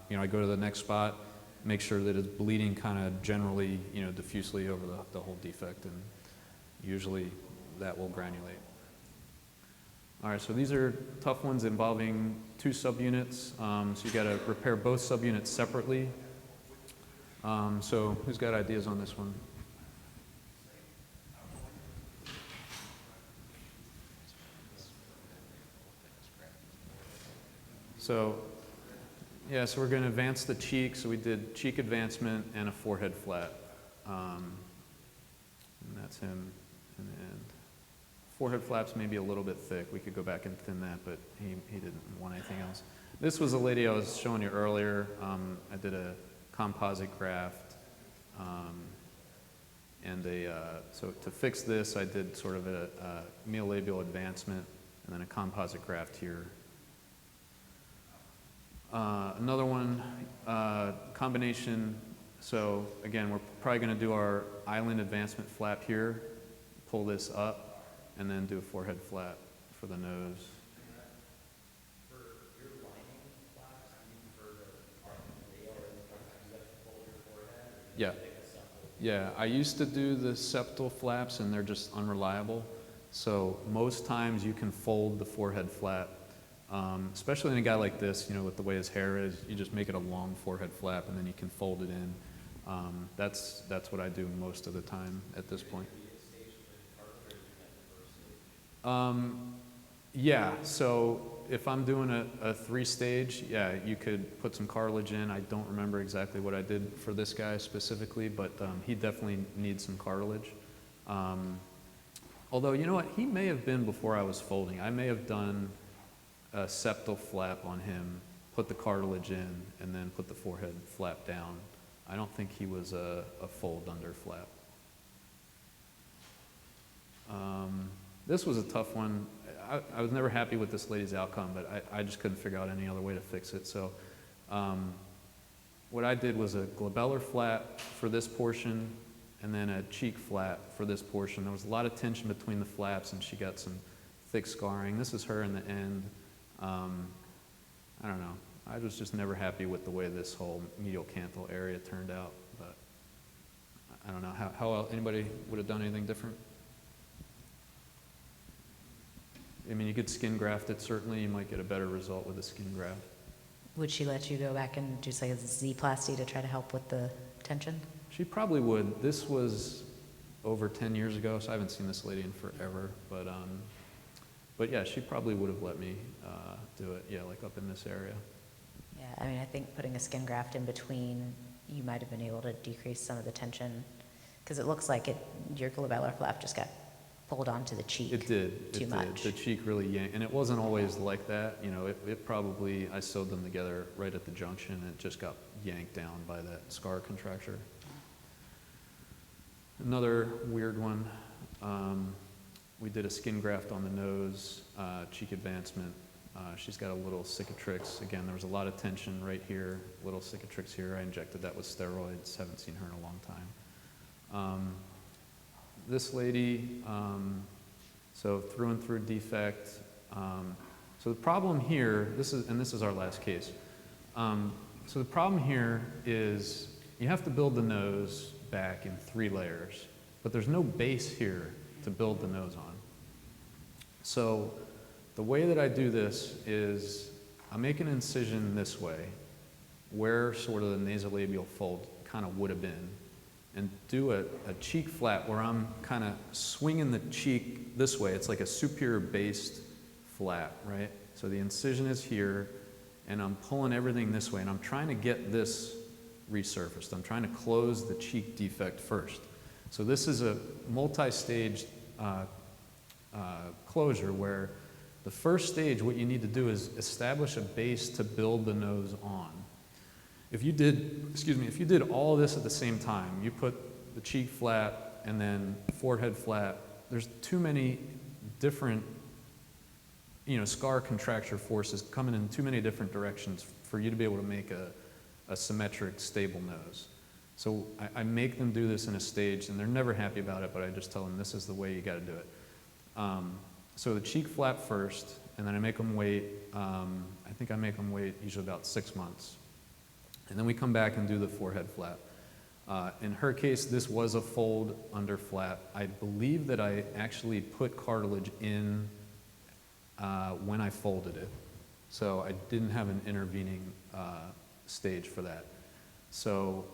you know, I go to the next spot, make sure that it's bleeding kind of generally, diffusely over the whole defect, and usually that will granulate. All right, so these are tough ones involving 2 subunits. So you got to repair both subunits separately. So who's got ideas on this one? So, yeah, so we're going to advance the cheek. So we did cheek advancement and a forehead flap. And that's him. And forehead flaps maybe a little bit thick. We could go back and thin that, but he didn't want anything else. This was a lady I was showing you earlier. I did a composite graft. So to fix this, I did sort of a medial advancement and then a composite graft here. Another one, combination. So again, we're probably going to do our island advancement flap here, pull this up, and then do a forehead flap for the nose. For your lining flaps, do you prefer to lay or sometimes you have to fold your forehead? Or Yeah. take a septal? Yeah, I used to do the septal flaps, and they're just unreliable. So most times you can fold the forehead flap. Especially in a guy like this, with the way his hair is, you just make it a long forehead flap and then you can fold it in. That's what I do most of the time at this point. Yeah, so if I'm doing a 3-stage, yeah, you could put some cartilage in. I don't remember exactly what I did for this guy specifically, but he definitely needs some cartilage. Although, you know what, he may have been before I was folding. I may have done a septal flap on him, put the cartilage in, and then put the forehead flap down. I don't think he was a fold under flap. This was a tough one. I was never happy with this lady's outcome, but I just couldn't figure out any other way to fix it. So what I did was a glabellar flap for this portion, and then a cheek flap for this portion. There was a lot of tension between the flaps, and she got some thick scarring. This is her in the end. I don't know. I was just never happy with the way this whole medial canthal area turned out, but I don't know. How anybody would have done anything different? I mean, you could skin graft it, certainly. You might get a better result with a skin graft. Would she let you go back and do, say, a Z-plasty to try to help with the tension? She probably would. This was over 10 years ago, so I haven't seen this lady in forever, but yeah, she probably would have let me do it, yeah, like up in this area. Yeah, I mean, I think putting a skin graft in between, you might have been able to decrease some of the tension, because it looks like your glabellar flap just got pulled onto the cheek. It did. Too much. The cheek really yanked, and it wasn't always like that. It probably, I sewed them together right at the junction, and it just got yanked down by that scar contracture. Another weird one. We did a skin graft on the nose, cheek advancement. She's got a little cicatrix. Again, there was a lot of tension right here, little cicatrix here. I injected that with steroids. Haven't seen her in a long time. This lady, so through and through defect. So the problem here, this is our last case. So the problem here is you have to build the nose back in 3 layers, but there's no base here to build the nose on. So the way that I do this is I make an incision this way, where sort of the nasolabial fold kind of would have been, and do a cheek flap where I'm kind of swinging the cheek this way. It's like a superior based flap, right? So the incision is here, and I'm pulling everything this way, and I'm trying to get this resurfaced. I'm trying to close the cheek defect first. So this is a multi-stage closure where the first stage, what you need to do is establish a base to build the nose on. If you did all this at the same time, you put the cheek flap and then forehead flap, there's too many different, scar contracture forces coming in too many different directions for you to be able to make a symmetric, stable nose. So I make them do this in a stage, and they're never happy about it, but I just tell them this is the way you got to do it. So the cheek flap first, and then I make them wait, I think I make them wait usually about 6 months. And then we come back and do the forehead flap. In her case, this was a fold under flap. I believe that I actually put cartilage in when I folded it. So I didn't have an intervening stage for that. So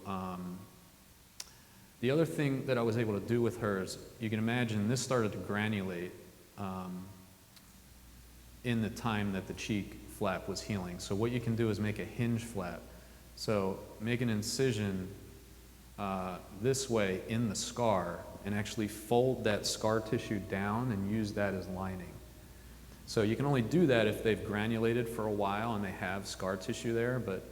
the other thing that I was able to do with her is, you can imagine this started to granulate in the time that the cheek flap was healing. So what you can do is make a hinge flap. So make an incision this way in the scar and actually fold that scar tissue down and use that as lining. So you can only do that if they've granulated for a while and they have scar tissue there, but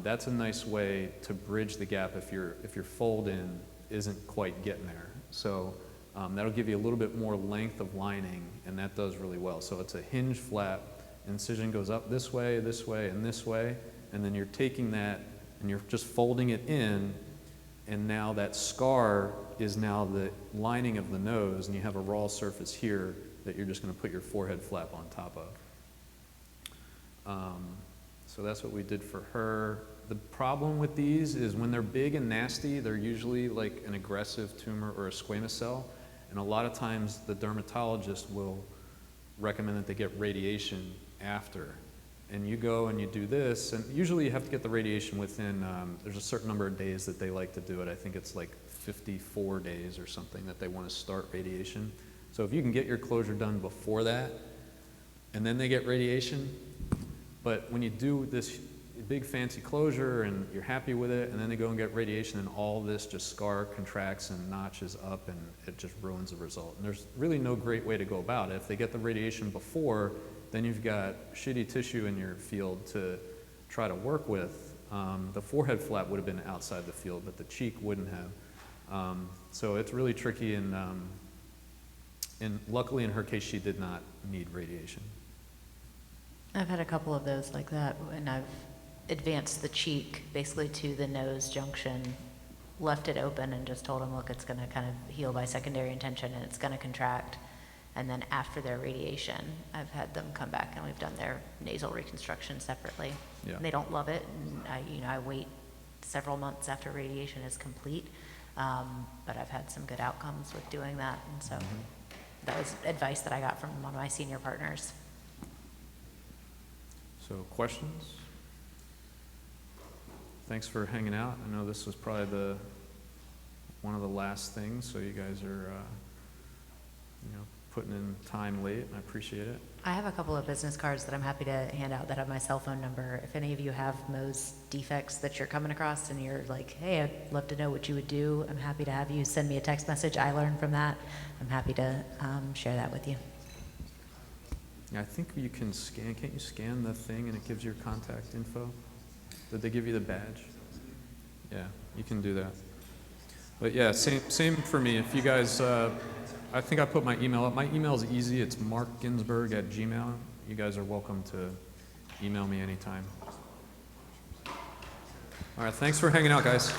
that's a nice way to bridge the gap if your fold in isn't quite getting there. So that'll give you a little bit more length of lining, and that does really well. So it's a hinge flap. Incision goes up this way, and this way, and then you're taking that and you're just folding it in, and now that scar is now the lining of the nose, and you have a raw surface here that you're just going to put your forehead flap on top of. So that's what we did for her. The problem with these is when they're big and nasty, they're usually like an aggressive tumor or a squamous cell, and a lot of times the dermatologist will recommend that they get radiation after. And you go and you do this, and usually you have to get the radiation within, there's a certain number of days that they like to do it. I think it's like 54 days or something that they want to start radiation. So if you can get your closure done before that, and then they get radiation, but when you do this big fancy closure and you're happy with it, and then they go and get radiation, and all this just scar contracts and notches up, and it just ruins the result. And there's really no great way to go about it. If they get the radiation before, then you've got shitty tissue in your field to try to work with. The forehead flap would have been outside the field, but the cheek wouldn't have. So it's really tricky, and luckily in her case, she did not need radiation. I've had a couple of those like that, and I've advanced the cheek basically to the nose junction, left it open, and just told them, look, it's going to kind of heal by secondary intention, and it's going to contract. And then after their radiation, I've had them come back, and we've done their nasal reconstruction separately. Yeah. And they don't love it, and I wait several months after radiation is complete, but I've had some good outcomes with doing that, and so that was advice that I got from one of my senior partners. So questions? Thanks for hanging out. I know this was probably one of the last things, so you guys are putting in time late, and I appreciate it. I have a couple of business cards that I'm happy to hand out that have my cell phone number. If any of you have Mohs defects that you're coming across and you're like, hey, I'd love to know what you would do, I'm happy to have you send me a text message. I learned from that. I'm happy to share that with you. Yeah, I think you can scan, can't you scan the thing and it gives your contact info? Did they give you the badge? Yeah, you can do that. But yeah, same for me. If you guys, I think I put my email up. My email is easy. It's markginsburg@gmail. You guys are welcome to email me anytime. All right, thanks for hanging out, guys.